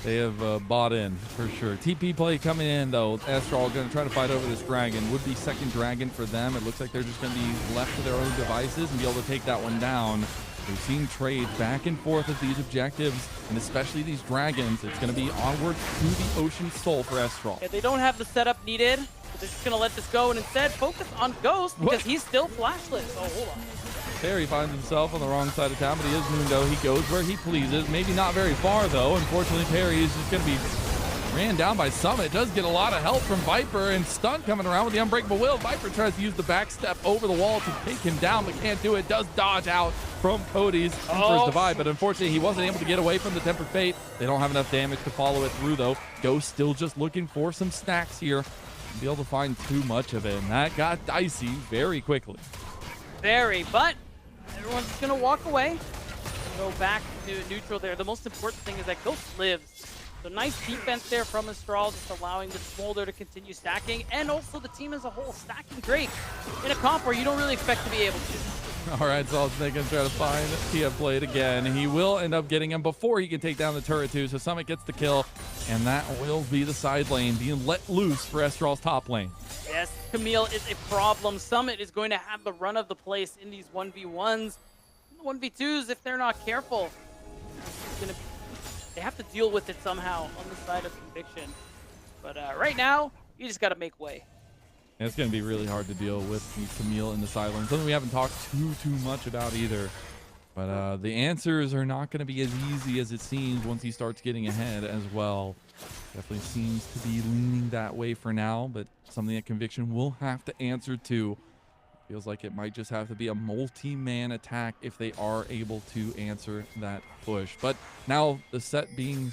They have bought in for sure. TP play coming in though. Estral going to try to fight over this dragon. Would be second dragon for them. It looks like they're just going to be left to their own devices and be able to take that one down. We've seen trades back and forth of these objectives, and especially these dragons. It's going to be onward to the Ocean Soul for Estral. Yeah, they don't have the setup needed. They're just going to let this go and instead focus on Ghost because he's still flashless. Oh, hold on. Perry finds himself on the wrong side of town, but he is Mundo. He goes where he pleases. Maybe not very far, though. Unfortunately, Perry is just going to be ran down by Summit. Does get a lot of help from Viper, and Stunt coming around with the Unbreakable Will. Viper tries to use the back step over the wall to take him down, but can't do it. Does dodge out from Cody's Emperor's Divide, but unfortunately, he wasn't able to get away from the Tempered Fate. They don't have enough damage to follow it through, though. Ghost still just looking for some stacks here. Be able to find too much of it, and that got dicey very quickly. Very, but everyone's just going to walk away. Go back to neutral there. The most important thing is that Ghost lives. So nice defense there from Estral, just allowing the Smolder to continue stacking, and also the team as a whole stacking great in a comp where you don't really expect to be able to. All right, Solid Snake gonna try to find TF Blade again. He will end up getting him before he can take down the turret too, so Summit gets the kill. And that will be the side lane being let loose for Estral's top lane. Yes, Camille is a problem. Summit is going to have the run of the place in these 1v1s. 1v2s, if they're not careful, they have to deal with it somehow on the side of Conviction. But right now, you just got to make way. And it's going to be really hard to deal with Camille in the side lane. Something we haven't talked too much about either. But the answers are not going to be as easy as it seems once he starts getting ahead as well. Definitely seems to be leaning that way for now, but something that Conviction will have to answer to. Feels like it might just have to be a multi-man attack if they are able to answer that push. But now the set being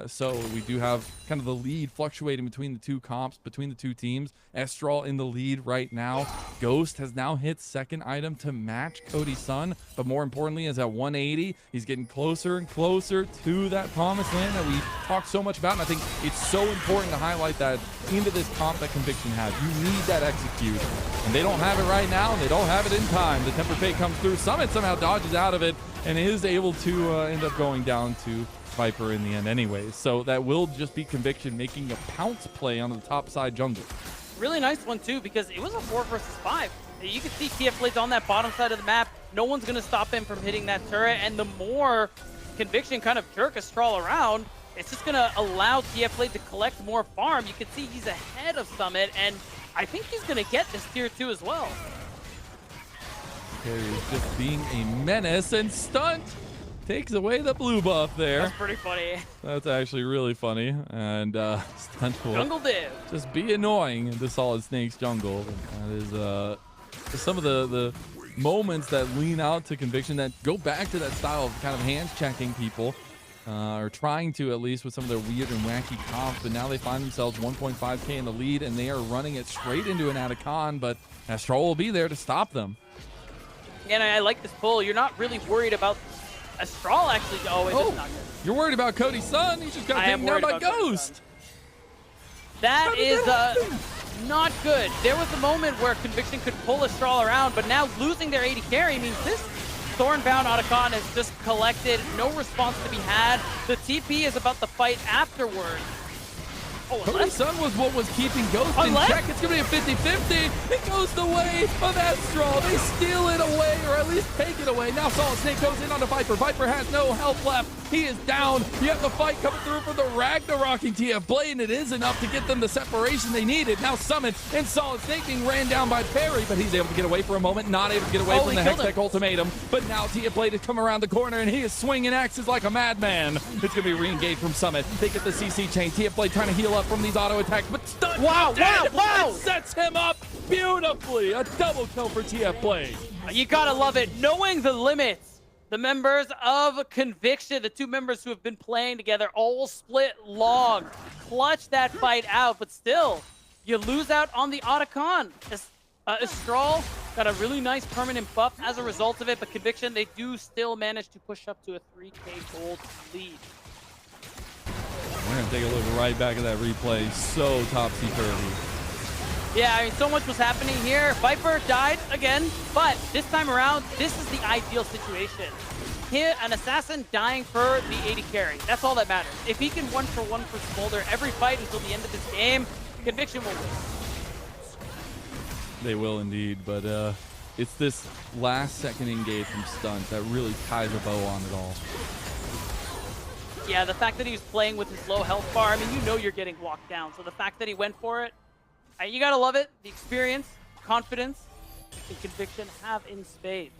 so, we do have kind of the lead fluctuating between the two comps, between the two teams. Estral in the lead right now. Ghost has now hit second item to match Cody's son, but more importantly is at 180. He's getting closer and closer to that promised land that we talked so much about, and I think it's so important to highlight that into this comp that Conviction has. You need that execute, and they don't have it right now, and they don't have it in time. The Temper Fate comes through. Summit somehow dodges out of it and is able to end up going down to Viper in the end anyways. So that will just be Conviction making a pounce play on the top side jungle. Really nice one too, because it was a 4 versus 5. You can see TF Blade's on that bottom side of the map. No one's going to stop him from hitting that turret, and the more Conviction kind of jerk Estral around, it's just going to allow TF Blade to collect more farm. You can see he's ahead of Summit, and I think he's going to get this tier 2 as well. Perry is just being a menace, and Stunt takes away the blue buff there. That's pretty funny. That's actually really funny. And Stunt will Jungle div. just be annoying in the Solid Snake's jungle. That is some of the moments that lean out to Conviction that go back to that style of kind of hands checking people. Or trying to, at least, with some of their weird and wacky comps, but now they find themselves 1.5k in the lead, and they are running it straight into an Atacon, but Estral will be there to stop them. And I like this pull. You're not really worried about Estral actually. Oh, it's not good. You're worried about Cody's son? He's just got taken down by Ghost. That is not good. There was a moment where Conviction could pull Estral around, but now losing their 80 carry means this Thornbound Otacon has just collected. No response to be had. The TP is about the fight afterward. Oh, Cody's son was what was keeping Ghost in check. It's going to be a 50-50. It goes the way of Estral. They steal it away, or at least take it away. Now Solid Snake goes in on the Viper. Viper has no health left. He is down. You have the fight coming through for the Ragnarocking TF Blade, and it is enough to get them the separation they needed. Now Summit and Solid Snake being ran down by Perry, but he's able to get away for a moment. Not able to get away from the Hextech ultimatum. But now TF Blade has come around the corner, and he is swinging axes like a madman. It's going to be re-engaged from Summit. They get the CC chain. TF Blade trying to heal up from these auto attacks, but Stunt sets him up beautifully. A double kill for TF Blade. You gotta love it. Knowing the limits, the members of Conviction, the two members who have been playing together, all split log, clutch that fight out, but still, you lose out on the Otacon. Estral got a really nice permanent buff as a result of it, but Conviction, they do still manage to push up to a 3k gold lead. We're going to take a look right back at that replay. So topsy-turvy. Yeah, I mean, so much was happening here. Viper died again, but this time around, this is the ideal situation. An assassin dying for the 80 carry. That's all that matters. If he can 1-for-1 for Smolder every fight until the end of this game, Conviction will win. They will indeed, but it's this last second engage from Stunt that really ties a bow on it all. Yeah, the fact that he was playing with his low health bar, I mean, you know you're getting walked down. So the fact that he went for it, you gotta love it. The experience, confidence, and Conviction have in spades.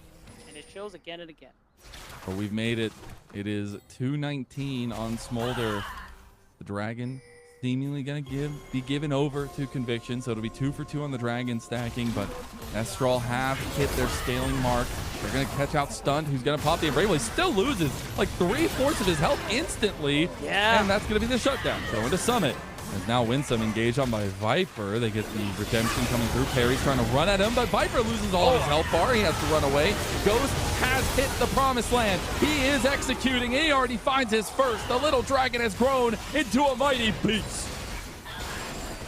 And it shows again and again. But we've made it. It is 219 on Smolder. The Dragon seemingly gonna be given over to Conviction, so it'll be 2 for 2 on the Dragon stacking, but Estral have hit their scaling mark. They're gonna catch out Stunt, who's gonna pop the Embrace. He still loses like 3/4 of his health instantly. Yeah. And that's gonna be the shutdown. Going to Summit. As now Winsome engaged on by Viper. They get the redemption coming through. Perry's trying to run at him, but Viper loses all of his health bar. He has to run away. Ghost has hit the promised land. He is executing. He already finds his first. The little dragon has grown into a mighty beast.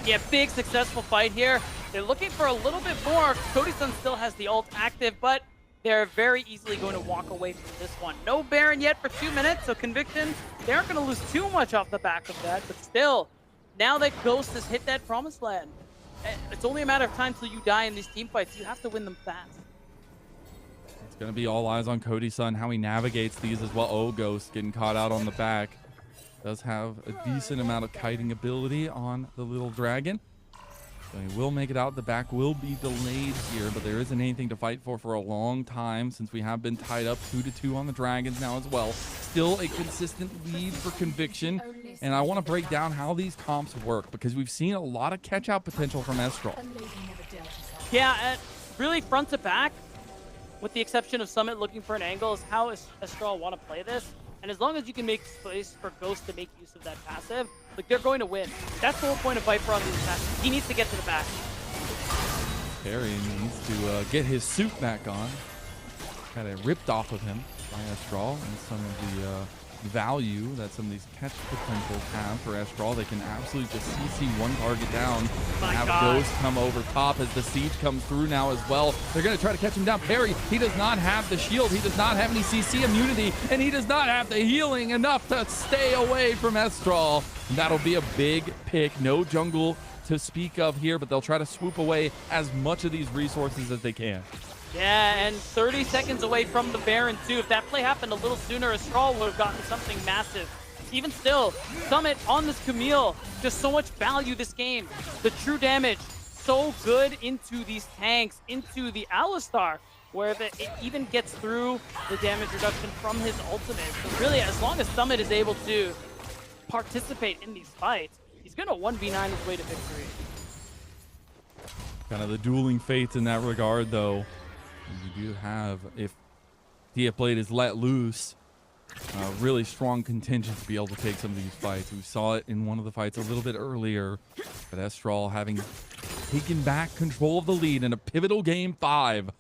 Yeah, big successful fight here. They're looking for a little bit more. Cody's son still has the ult active, but they're very easily going to walk away from this one. No Baron yet for 2 minutes, so Conviction, they aren't going to lose too much off the back of that, but still, now that Ghost has hit that promised land, it's only a matter of time till you die in these team fights. You have to win them fast. It's going to be all eyes on Cody Sun, how he navigates these as well. Oh, Ghost getting caught out on the back. Does have a decent amount of kiting ability on the little dragon. So he will make it out. The back will be delayed here, but there isn't anything to fight for a long time since we have been tied up 2-2 on the Dragons now as well. Still a consistent lead for Conviction, and I want to break down how these comps work because we've seen a lot of catch-out potential from Estral. Yeah, really front to back, with the exception of Summit looking for an angle, is how Estral want to play this. And as long as you can make space for Ghost to make use of that passive, like, they're going to win. That's the whole point of Viper on these passes. He needs to get to the back. Perry needs to get his suit back on. Kind of ripped off of him by Estral, and some of the value that some of these catch potentials have for Estral. They can absolutely just CC one target down and have Ghost come over top as the siege comes through now as well. They're going to try to catch him down. Perry, he does not have the shield. He does not have any CC immunity, and he does not have the healing enough to stay away from Estral. That'll be a big pick. No jungle to speak of here, but they'll try to swoop away as much of these resources as they can. Yeah, and 30 seconds away from the Baron too. If that play happened a little sooner, Estral would have gotten something massive. Even still, Summit on this Camille, just so much value this game. The true damage, so good into these tanks, into the Alistar, where it even gets through the damage reduction from his ultimate. So really, as long as Summit is able to participate in these fights, he's going to 1v9 his way to victory. Kind of the dueling fates in that regard, though. You do have, if TF Blade is let loose, a really strong contingent to be able to take some of these fights. We saw it in one of the fights a little bit earlier, but Estral having taken back control of the lead in a pivotal game 5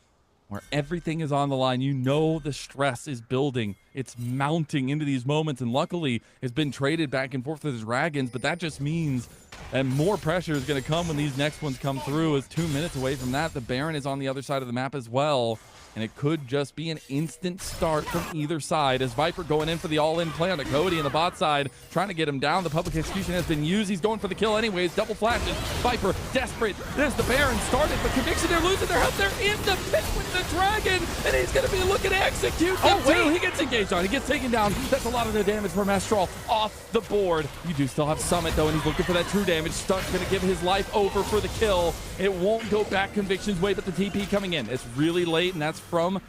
where everything is on the line. You know the stress is building. It's mounting into these moments, and luckily it's been traded back and forth with the Dragons, but that just means that more pressure is going to come when these next ones come through. As 2 minutes away from that, the Baron is on the other side of the map as well, and it could just be an instant start from either side as Viper going in for the all-in play on the Cody and the bot side, trying to get him down. The public execution has been used. He's going for the kill anyways. Double flashes. Viper desperate. There's the Baron started, but Conviction, they're losing their health. They're in the pit with the Dragon, and he's going to be looking to execute them too. He gets engaged on. He gets taken down. That's a lot of the damage from Estral off the board. You do still have Summit, though, and he's looking for that true damage. Stunt's going to give his life over for the kill. It won't go back Conviction's way, but the TP coming in. It's really late, and that's from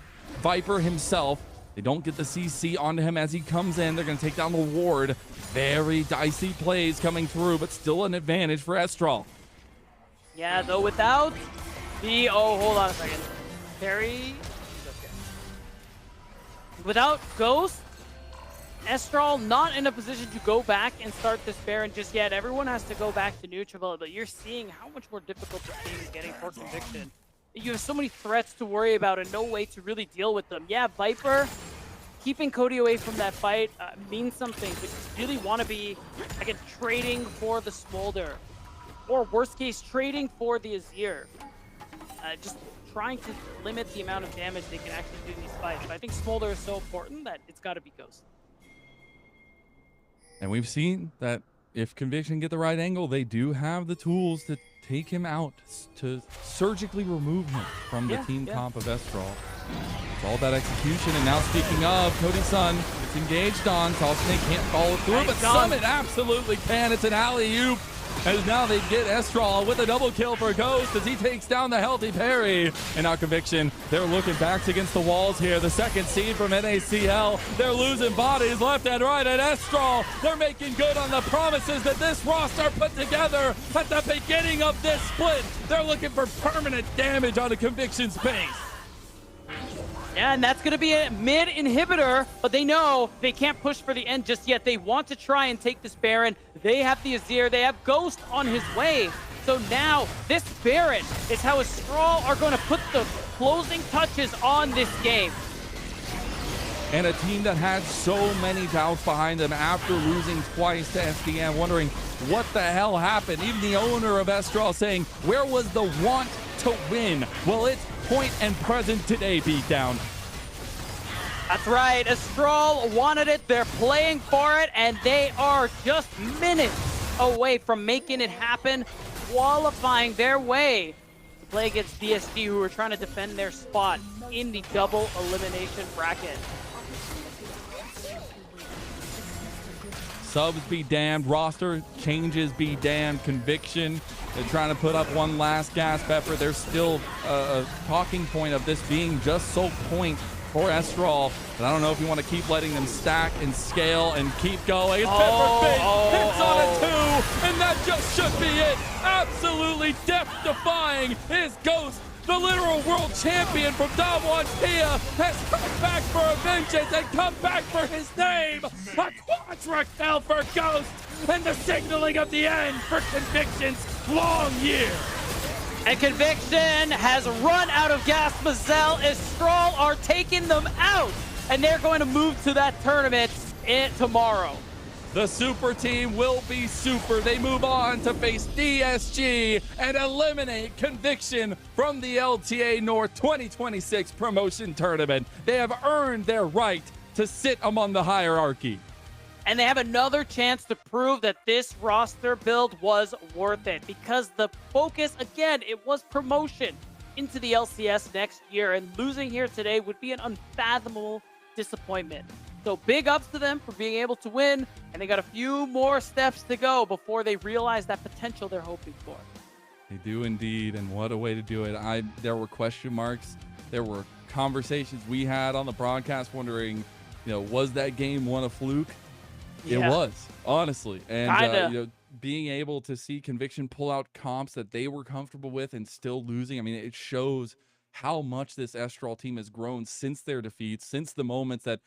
Viper himself. They don't get the CC onto him as he comes in. They're going to take down the ward. Very dicey plays coming through, but still an advantage for Estral. Yeah, though without the... Oh, hold on a second. Perry... Okay. Without Ghost, Estral not in a position to go back and start this Baron just yet. Everyone has to go back to neutral, but you're seeing how much more difficult this game is getting for Conviction. You have so many threats to worry about and no way to really deal with them. Yeah, Viper, keeping Cody away from that fight means something, but you really want to be, again, trading for the Smolder. Or worst case, trading for the Azir. Just trying to limit the amount of damage they can actually do in these fights. But I think Smolder is so important that it's got to be Ghost. And we've seen that if Conviction get the right angle, they do have the tools to take him out, to surgically remove him from the team comp of Estral. It's all about execution. And now, speaking of, Cody Sun gets engaged on. Tall Snake can't follow through, but Summit absolutely can. It's an alley-oop. As now they get Estral with a double kill for Ghost as he takes down the healthy Perry. And now Conviction, they're looking backs against the walls here. The second seed from NACL. They're losing bodies left and right at Estral. They're making good on the promises that this roster put together at the beginning of this split. They're looking for permanent damage on the Conviction's base. Yeah, and that's going to be a mid inhibitor, but they know they can't push for the end just yet. They want to try and take this Baron. They have the Azir. They have Ghost on his way. So now this Baron is how Estral are going to put the closing touches on this game. And a team that had so many doubts behind them after losing twice to SDM, wondering what the hell happened. Even the owner of Estral saying, where was the want to to win. Well, it's point and present today, Beatdown. That's right. Astral wanted it. They're playing for it, and they are just minutes away from making it happen, qualifying their way to play against EST, who are trying to defend their spot in the double elimination bracket. Subs be damned, roster changes be damned, conviction. They're trying to put up one last gasp effort. There's still a talking point of this being just so point for Estral. And I don't know if you want to keep letting them stack and scale and keep going. It's It's on a 2, and that just should be it. Absolutely death-defying is Ghost. The literal world champion from Dawan Pia has come back for a vengeance and come back for his name. A quadra for Ghost and the signaling of the end for Conviction's long year. And Conviction has run out of gas. Mazel Astral are taking them out, and they're going to move to that tournament tomorrow. The super team will be super. They move on to face DSG and eliminate Conviction from the LTA North 2026 promotion tournament. They have earned their right to sit among the hierarchy. And they have another chance to prove that this roster build was worth it, because the focus, again, it was promotion into the LCS next year, and losing here today would be an unfathomable disappointment. So big ups to them for being able to win, and they got a few more steps to go before they realize that potential they're hoping for. They do indeed, and what a way to do it. There were question marks. There were conversations we had on the broadcast wondering, was that game one a fluke? Yeah. It was, honestly. And being able to see Conviction pull out comps that they were comfortable with and still losing, I mean, it shows how much this Estral team has grown since their defeats, since the moments that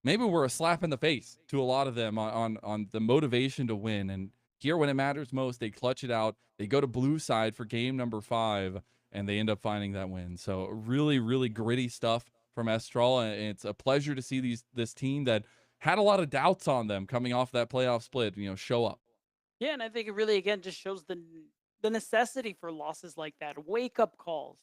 maybe were a slap in the face to a lot of them on the motivation to win. And here, when it matters most, they clutch it out. They go to blue side for game number 5, and they end up finding that win. So really, really gritty stuff from Estral. And it's a pleasure to see this team that had a lot of doubts on them coming off that playoff split, show up. Yeah, and I think it really, again, just shows the necessity for losses like that, wake-up calls,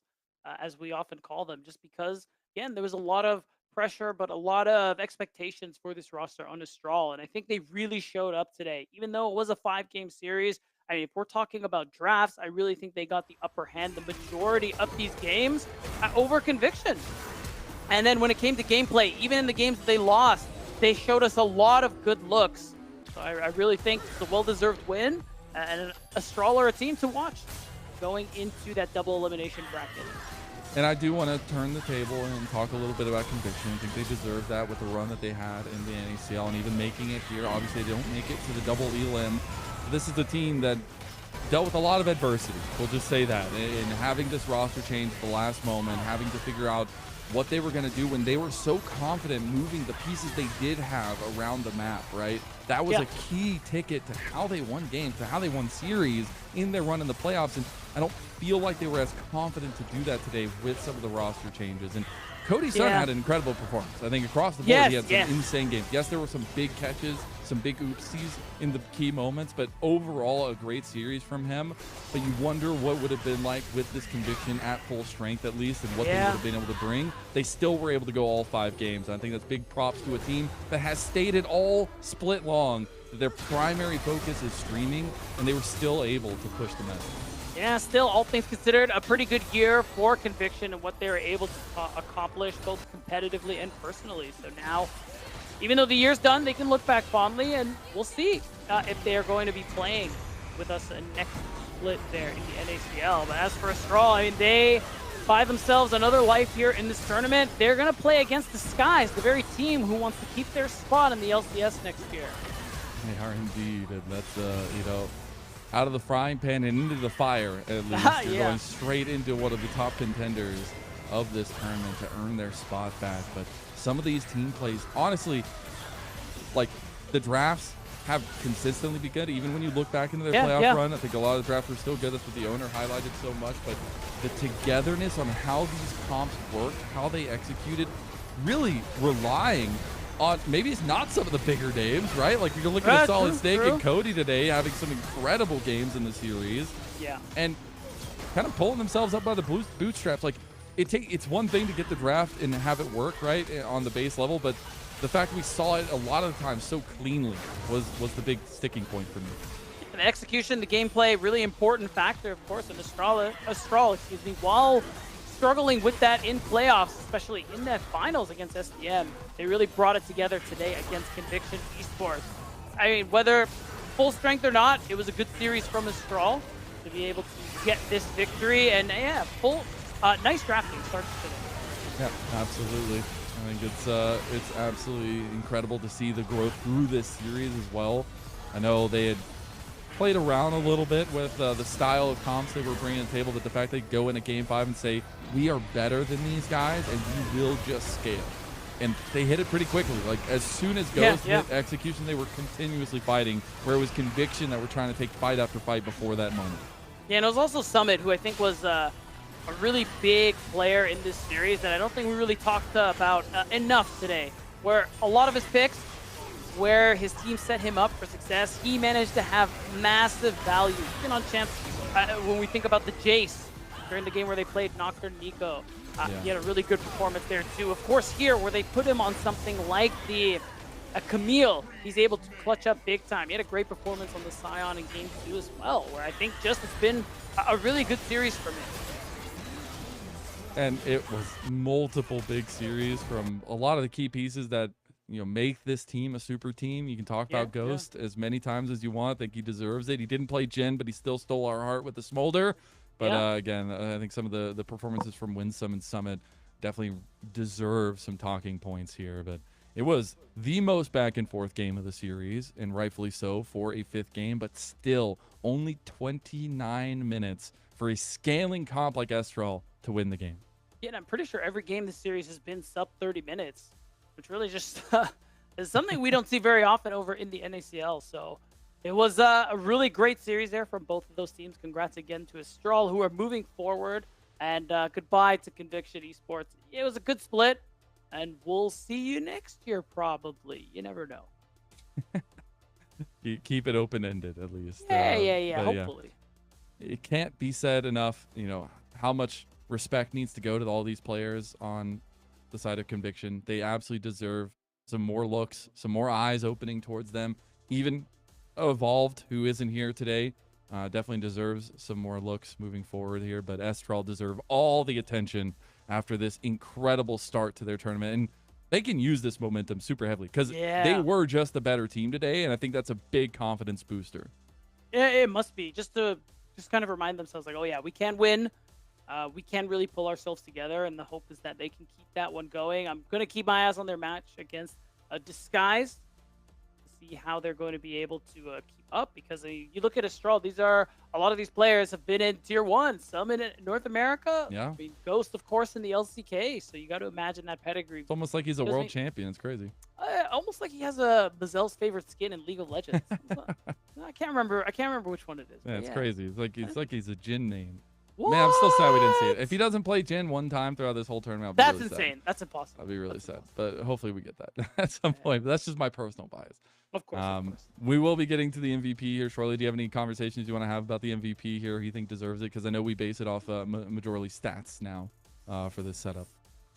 as we often call them, just because, again, there was a lot of pressure, but a lot of expectations for this roster on Astral, and I think they really showed up today. Even though it was a 5-game series, I mean, if we're talking about drafts, I really think they got the upper hand the majority of these games over Conviction. And then when it came to gameplay, even in the games that they lost, they showed us a lot of good looks. So I really think it's a well-deserved win, and Astral are a team to watch going into that double elimination bracket. And I do want to turn the table and talk a little bit about Conviction. I think they deserve that with the run that they had in the NACL and even making it here. Obviously, they don't make it to the double elim. This is a team that dealt with a lot of adversity. We'll just say that. And having this roster change at the last moment, having to figure out what they were going to do when they were so confident moving the pieces they did have around the map, right? That was a key ticket to how they won games, to how they won series in their run in the playoffs. And I don't feel like they were as confident to do that today with some of the roster changes. And Cody Sun had an incredible performance. I think across the board, he had some insane games. Yes, there were some big catches, some big oopsies in the key moments, but overall a great series from him. But you wonder what would have been like with this Conviction at full strength at least, and what they would have been able to bring. They still were able to go all 5 games. I think that's big props to a team that has stated all split long that their primary focus is streaming, and they were still able to push the message. Yeah, still, all things considered, a pretty good year for Conviction and what they were able to accomplish both competitively and personally. So now, even though the year's done, they can look back fondly, and we'll see if they are going to be playing with us next split there in the NACL. But as for Astral, I mean, they buy themselves another life here in this tournament. They're going to play against the Skies, the very team who wants to keep their spot in the LCS next year. They are indeed, and that's, out of the frying pan and into the fire, at least. You're going straight into one of the top contenders of this tournament to earn their spot back. But some of these team plays, honestly, like the drafts have consistently been good. Even when you look back into their playoff run, I think a lot of the drafts were still good. That's what the owner highlighted so much. But the togetherness on how these comps worked, how they executed, really relying on, maybe it's not some of the bigger names, right? Like you're looking at Solid Snake and Cody today having some incredible games in the series. Yeah. And kind of pulling themselves up by the bootstraps. Like it's one thing to get the draft and have it work right on the base level, but the fact we saw it a lot of the time so cleanly was the big sticking point for me. The execution, the gameplay, really important factor, of course, in Astral, excuse me, while struggling with that in playoffs, especially in that finals against SDM. They really brought it together today against Conviction Esports. I mean, whether full strength or not, it was a good series from Astral to be able to get this victory. And yeah, nice drafting starts today. Yeah, absolutely. I think it's absolutely incredible to see the growth through this series as well. I know they had played around a little bit with the style of comps they were bringing to the table, but the fact they go into Game 5 and say, we are better than these guys, and we will just scale. And they hit it pretty quickly. Like, as soon as Ghost hit execution, they were continuously fighting, where it was Conviction that were trying to take fight after fight before that moment. Yeah, and it was also Summit, who I think was a really big player in this series that I don't think we really talked about enough today, where a lot of his picks, where his team set him up for success, he managed to have massive value. Even on champs, when we think about the Jace during the game where they played Nocturne Nico, he had a really good performance there too. Of course, here where they put him on something like the Camille, he's able to clutch up big time. He had a great performance on the Scion in Game 2 as well, where I think just it's been a really good series for me. And it was multiple big series from a lot of the key pieces that make this team a super team. You can talk about Ghost as many times as you want. I think he deserves it. He didn't play Jin, but he still stole our heart with the Smolder. But again, I think some of the performances from Winsome and Summit definitely deserve some talking points here. But it was the most back and forth game of the series, and rightfully so for a fifth game, but still only 29 minutes for a scaling comp like Estral to win the game. Yeah, and I'm pretty sure every game this series has been sub 30 minutes. Which really just is something we don't see very often over in the NACL. So it was a really great series there from both of those teams. Congrats again to Astral, who are moving forward. And goodbye to Conviction Esports. It was a good split. And we'll see you next year, probably. You never know. Keep it open-ended, at least. Yeah, hopefully. It can't be said enough, how much respect needs to go to all these players on the side of Conviction. They absolutely deserve some more looks, some more eyes opening towards them. Even Evolved, who isn't here today, definitely deserves some more looks moving forward here. But Estral deserve all the attention after this incredible start to their tournament. And they can use this momentum super heavily because they were just a better team today. And I think that's a big confidence booster. It must be. Just kind of remind themselves, like, oh yeah, we can win. We can really pull ourselves together, and the hope is that they can keep that one going. I'm going to keep my eyes on their match against Disguise to see how they're going to be able to keep up, because you look at Astral, a lot of these players have been in Tier 1, some in North America. Yeah. I mean, Ghost, of course, in the LCK, so you got to imagine that pedigree. It's almost like he's a world champion. It's crazy. Almost like he has a Bazel's favorite skin in League of Legends. I can't remember which one it is. Yeah, it's crazy. It's like he's a Jin name. What? Man, I'm still sad we didn't see it. If he doesn't play Jin one time throughout this whole tournament, I'll be really insane. Sad. That's impossible. I'll be really sad. But hopefully we get that at some point. But that's just my personal bias. Of course. We will be getting to the MVP here shortly. Do you have any conversations you want to have about the MVP here? Who you think deserves it? Because I know we base it off majorly stats now for this setup.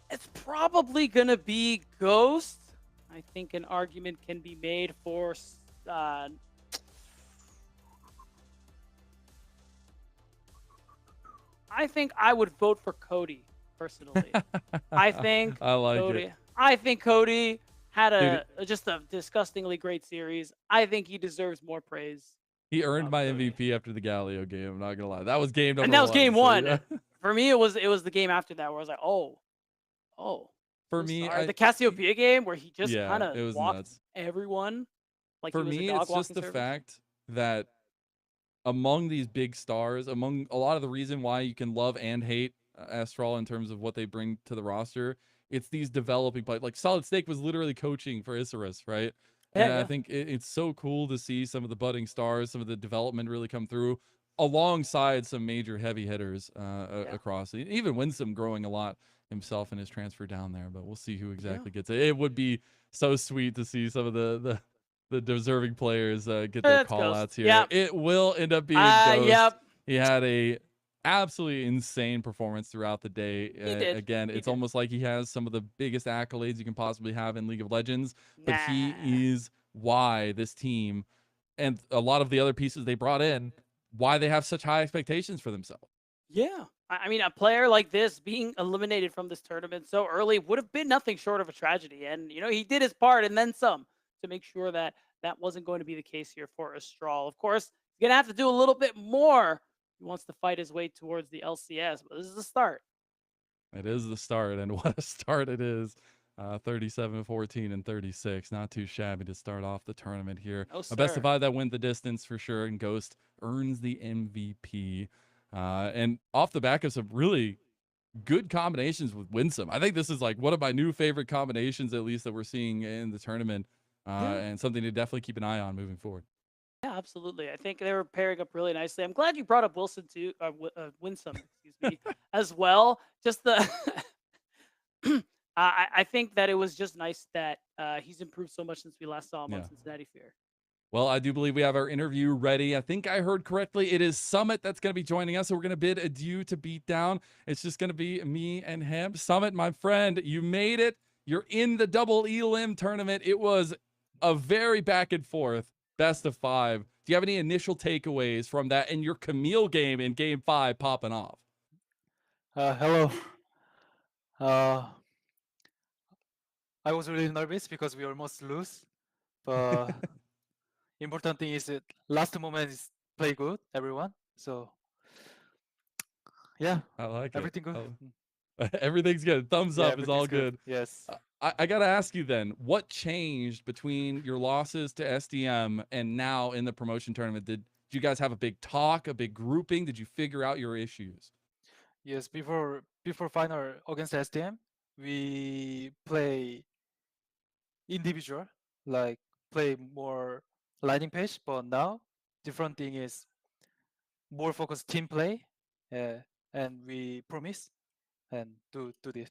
It's probably going to be Ghost. I think an argument can be made for I think I would vote for Cody, personally. I think Cody had just a disgustingly great series. I think he deserves more praise. He earned my MVP after the Galio game. I'm not gonna lie. That was game number 1. And that was game 1. So, yeah. For me, it was the game after that where I was like, oh. For me, the Cassiopeia game where he just kind of walked nuts. Everyone. Like for me, it's just the fact that among these big stars, among a lot of the reason why you can love and hate Astral in terms of what they bring to the roster, it's these developing players. Like Solid Snake was literally coaching for Isurus, right? And I think it's so cool to see some of the budding stars, some of the development really come through alongside some major heavy hitters across. Even Winsome growing a lot himself in his transfer down there, but we'll see who exactly gets it. It would be so sweet to see some of the deserving players get their call outs here. It will end up being Ghost. He had a absolutely insane performance throughout the day. He did. Again, He it's did. almost like he has some of the biggest accolades you can possibly have in League of Legends, but Nah. he is why this team and a lot of the other pieces they brought in, why they have such high expectations for themselves. Yeah. I mean, a player like this being eliminated from this tournament so early would have been nothing short of a tragedy. And, he did his part and then some to make sure that that wasn't going to be the case here for Astral. Of course, he's going to have to do a little bit more. He wants to fight his way towards the LCS, but this is the start. It is the start, and what a start it is. 37, 14, and 36. Not too shabby to start off the tournament here. No, A best sir. of five that win the distance for sure, and Ghost earns the MVP. And off the back of some really good combinations with Winsome. I think this is like one of my new favorite combinations, at least that we're seeing in the tournament, Yeah. and something to definitely keep an eye on moving forward. Yeah, absolutely. I think they were pairing up really nicely. I'm glad you brought up Wilson too, Winsome, excuse me, as well. Just the I think that it was just nice that he's improved so much since we last saw him on Yeah. Cincinnati Fair. Well, I do believe we have our interview ready. I think I heard correctly. It is Summit that's going to be joining us. So we're going to bid adieu to Beatdown. It's just going to be me and him. Summit, my friend, you made it. You're in the double elim tournament. It was a very back and forth best of five. Do you have any initial takeaways from that and your Camille game in game 5 popping off? Hello. I was really nervous because we almost lose, but important thing is that last moment is play good, everyone. So yeah, I like it. everything good. Everything's good. Thumbs Yeah, up is all everything's good. good. Yes. I got to ask you then, what changed between your losses to SDM and now in the promotion tournament? Did you guys have a big talk, a big grouping? Did you figure out your issues? Yes, before final against STM, we play individual, like play more lighting page, but now different thing is more focused team play, and we promise and do this.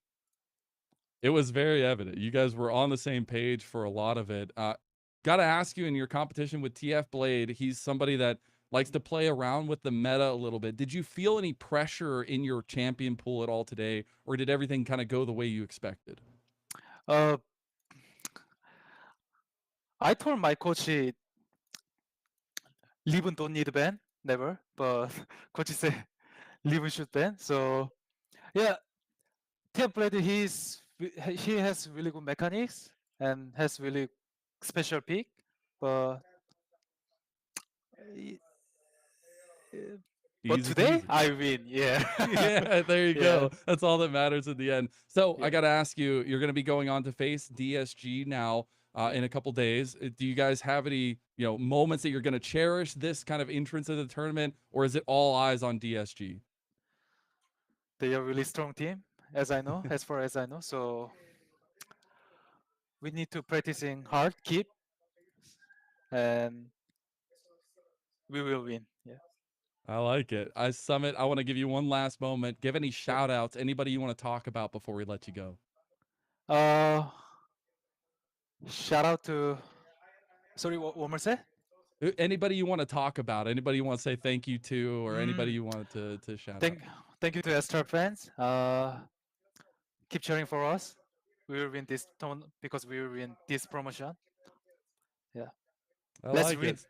It was very evident. You guys were on the same page for a lot of it. Got to ask you in your competition with TF Blade, he's somebody that likes to play around with the meta a little bit. Did you feel any pressure in your champion pool at all today, or did everything kind of go the way you expected? Uh, I told my coach, Riven don't need ban, never. But coach said Riven should ban. So yeah, template he has really good mechanics and has really special pick. But Easy today peasy. I win. Yeah. Yeah, there you Yeah. go. That's all that matters in the end. So Yeah. I got to ask you, you're going to be going on to face DSG now in a couple days. Do you guys have any, moments that you're going to cherish this kind of entrance into the tournament, or is it all eyes on DSG? They are really strong team, as I know, as far as I know. So we need to practicing hard, keep, and we will win. Yeah. I like it. Summit, I want to give you one last moment. Give any Sure. shout outs, anybody you want to talk about before we let you go. Shout out to. Sorry, one more say. Anybody you want to talk about, anybody you want to say thank you to, or anybody Mm, you want to shout out. thank you to Star fans. Keep cheering for us. We will win this tournament because we will win this promotion. Yeah. I Let's like win. it.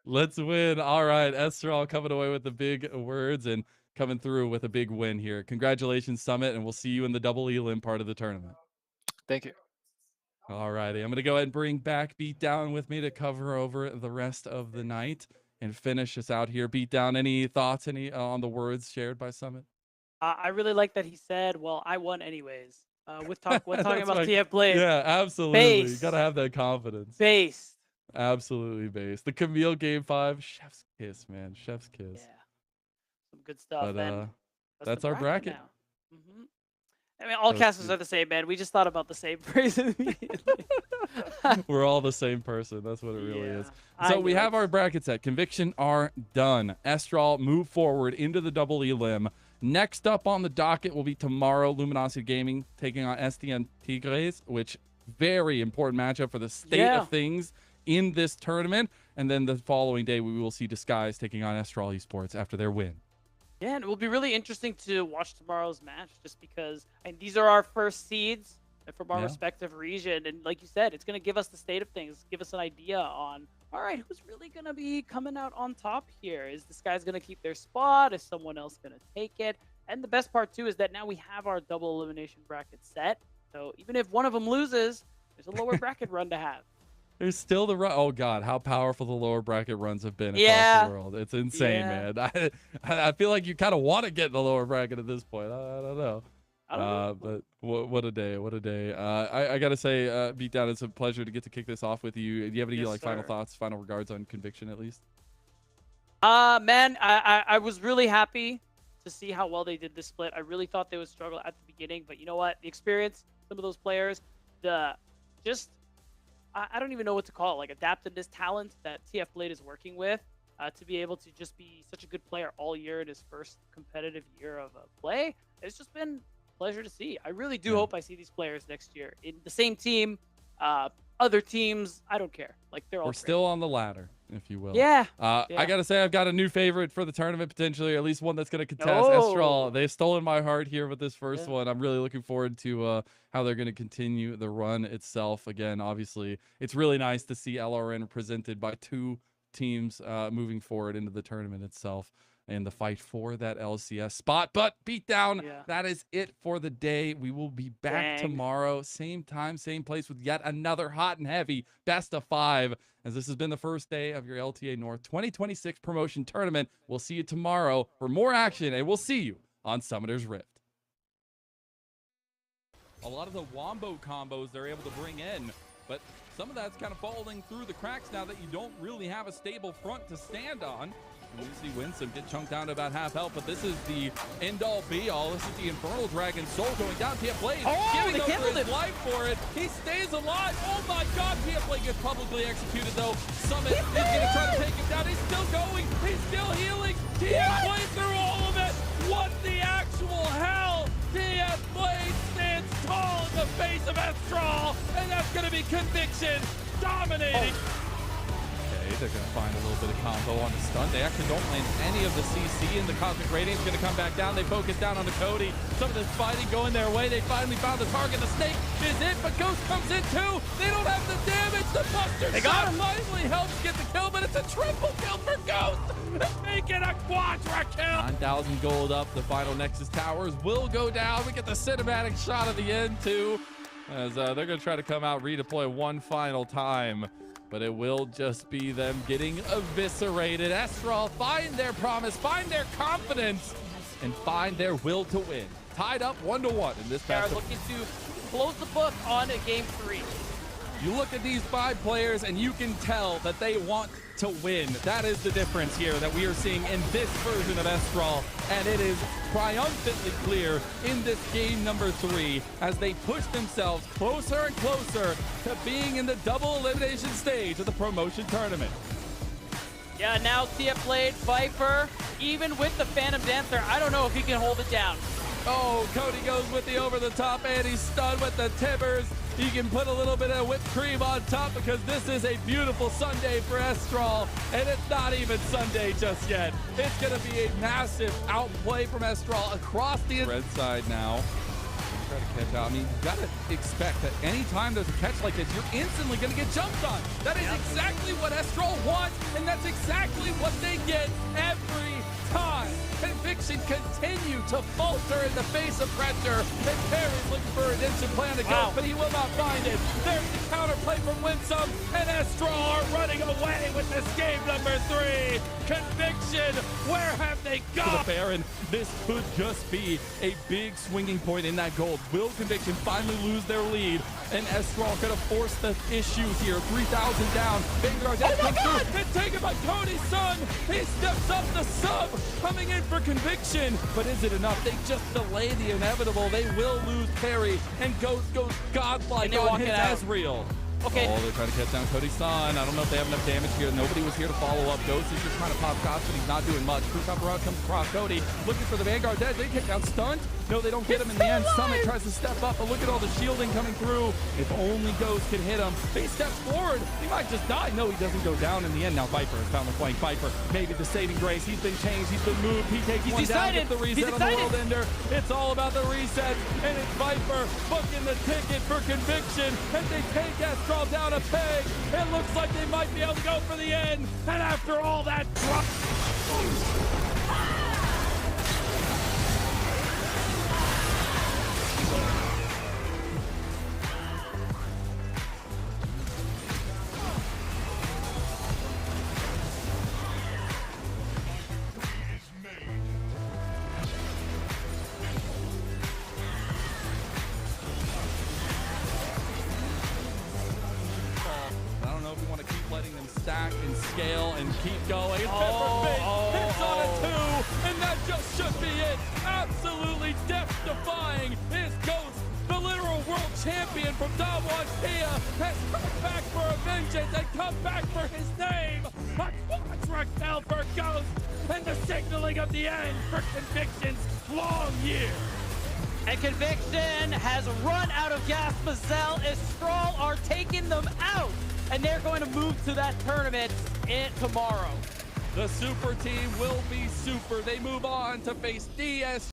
Let's win. All right. Estral coming away with the big words and coming through with a big win here. Congratulations, Summit, and we'll see you in the double elim part of the tournament. Thank you. All righty. I'm going to go ahead and bring back Beatdown with me to cover over the rest of the night and finish us out here. Beatdown, any thoughts on the words shared by Summit? I really like that he said, "Well, I won anyways." With talking That's about right. TF Blade. Yeah, absolutely. You Based. got to have that confidence. Based. Absolutely based. The Camille game 5, chef's kiss, man. Chef's kiss. Yeah. Some good stuff. But and that's our bracket. now. hmm I mean, all So casters it's- are the same, man. We just thought about the same phrase immediately. We're all the same person. That's what it really is. I So we know, have our it's- bracket set. Conviction are done. Estral move forward into the double elim. Next up on the docket will be tomorrow, Luminosity Gaming taking on STM Tigres, which very important matchup for the state Yeah. of things in this tournament. And then the following day, we will see Disguise taking on Estral Esports after their win. Yeah, and it will be really interesting to watch tomorrow's match just because these are our first seeds from our Yeah. respective region. And like you said, it's going to give us the state of things, give us an idea on, all right, who's really going to be coming out on top here? Is this guy's going to keep their spot? Is someone else going to take it? And the best part, too, is that now we have our double elimination bracket set. So even if one of them loses, there's a lower bracket run to have. There's still the run. Oh God, how powerful the lower bracket runs have been across Yeah. the world. It's insane, Yeah. man. I feel like you kind of want to get in the lower bracket at this point. I don't know. I don't know. But what a day. What a day. I got to say, Beatdown, it's a pleasure to get to kick this off with you. Do you have any Yes, final sir. thoughts, final regards on Conviction at least? Man, I was really happy to see how well they did this split. I really thought they would struggle at the beginning, but you know what? The experience, some of those players, I don't even know what to call it, like adaptiveness, talent that TF Blade is working with to be able to just be such a good player all year in his first competitive year of play. It's just been a pleasure to see. I really do hope I see these players next year in the same team, other teams. I don't care. Like they're all We're great. still on the ladder, if you will. Yeah. I Yeah. got to say, I've got a new favorite for the tournament, potentially, or at least one that's going to contest. Oh. Estral, they've stolen my heart here with this first Yeah. one. I'm really looking forward to how they're going to continue the run itself. Again, obviously, it's really nice to see LRN presented by two teams moving forward into the tournament itself and the fight for that LCS spot. But Beatdown, Yeah. that is it for the day. We will be back Dang. tomorrow, same time, same place, with yet another hot and heavy best of 5. As this has been the first day of your LTA North 2026 promotion tournament. We'll see you tomorrow for more action, and we'll see you on Summoner's Rift. A lot of the Wombo combos they're able to bring in, but some of that's kind of falling through the cracks now that you don't really have a stable front to stand on. You see Winsome get chunked down to about half health, but this is the end-all be-all. This is the Infernal Dragon Soul going down. TF Blade giving they over killed his him. life for it. He stays alive. Oh my God, TF Blade gets publicly executed though. Summit is going to try to take him down. He's still going. He's still healing. TF Blade through all of it. What the actual hell? TF Blade stands tall in the face of Estral, and that's going to be Conviction dominating. Okay, they're going to find a little bit of combo on the stun. They actually don't land any of the CC, and the Cosmic Radiant's going to come back down. They focus down on the Cody. Some of this fighting going their way. They finally found the target. The Snake is it, but Ghost comes in too. They don't have the damage. The Buster They got him. finally helps get the kill, but it's a triple kill for Ghost. Make it a quadra kill. 9,000 gold up. The final Nexus Towers will go down. We get the cinematic shot of the end too, as they're going to try to come out, redeploy one final time. But it will just be them getting eviscerated. Estral find their promise, find their confidence, and find their will to win. Tied up 1-1 in this They are match. looking to close the book on game 3. You look at these 5 players and you can tell that they want to win. That is the difference here that we are seeing in this version of Estral, and it is triumphantly clear in this game number 3 as they push themselves closer and closer to being in the double elimination stage of the promotion tournament. Yeah, now TF Blade, Viper, even with the Phantom Dancer, I don't know if he can hold it down. Oh, Cody goes with the over the top, and he's stunned with the timbers. He can put a little bit of whipped cream on top because this is a beautiful Sunday for Estral, and it's not even Sunday just yet. It's going to be a massive outplay from Estral across the red side now. Try to catch out. I mean, you got to expect that anytime there's a catch like this, you're instantly going to get jumped on. That is exactly what Estral wants, and that's exactly what they get every time. Conviction continue to falter in the face of pressure, and Perry's looking for an instant plan to go, but he will not find it. There's the counterplay from Winsome, and Estral are running away with this game number 3. Conviction, where have they gone? To the Baron, this could just be a big swinging point in that gold. Will Conviction finally lose their lead? And Estral gonna force the issues here. 3,000 down. Vanguard comes through and taken by Cody's son. He steps up the sub, coming in for Conviction. But is it enough? They just delay the inevitable. They will lose Perry, and Ghost goes godlike And they on walk his it out. Ezreal. Okay. Oh, they're trying to catch down Cody's son. I don't know if they have enough damage here. Nobody was here to follow up. Ghost is just trying to pop shots, but he's not doing much. Crew Copper Run comes across Cody, looking for the Vanguard dead. They kick down Stunt. No, they don't get him in the end. Summit tries to step up, but look at all the shielding coming through. If only Ghost can hit him. He steps forward. He might just die. No, he doesn't go down in the end. Now Viper has found the flank. Viper, maybe the saving grace. He's been changed. He's been moved. He takes one down, gets the reset on the World Ender. It's all about the reset, and it's Viper booking the ticket for conviction, and they take Astral down a peg. It looks like they might be able to go for the end, and after all that drop. I don't know if you want to keep letting them stack and scale and keep going. It's hits on a 2, and that just should be it. Absolutely death-defying is Ghost, the literal world champion from Dawan Kia, has come back for a vengeance and come back for his name. A quadra kill for Ghost, and the signaling of the end for Conviction's long year. And Conviction has run out of gas. Mazel and Strahl are taking them out, and they're going to move to that tournament tomorrow. The super team will be super. They move on to face DS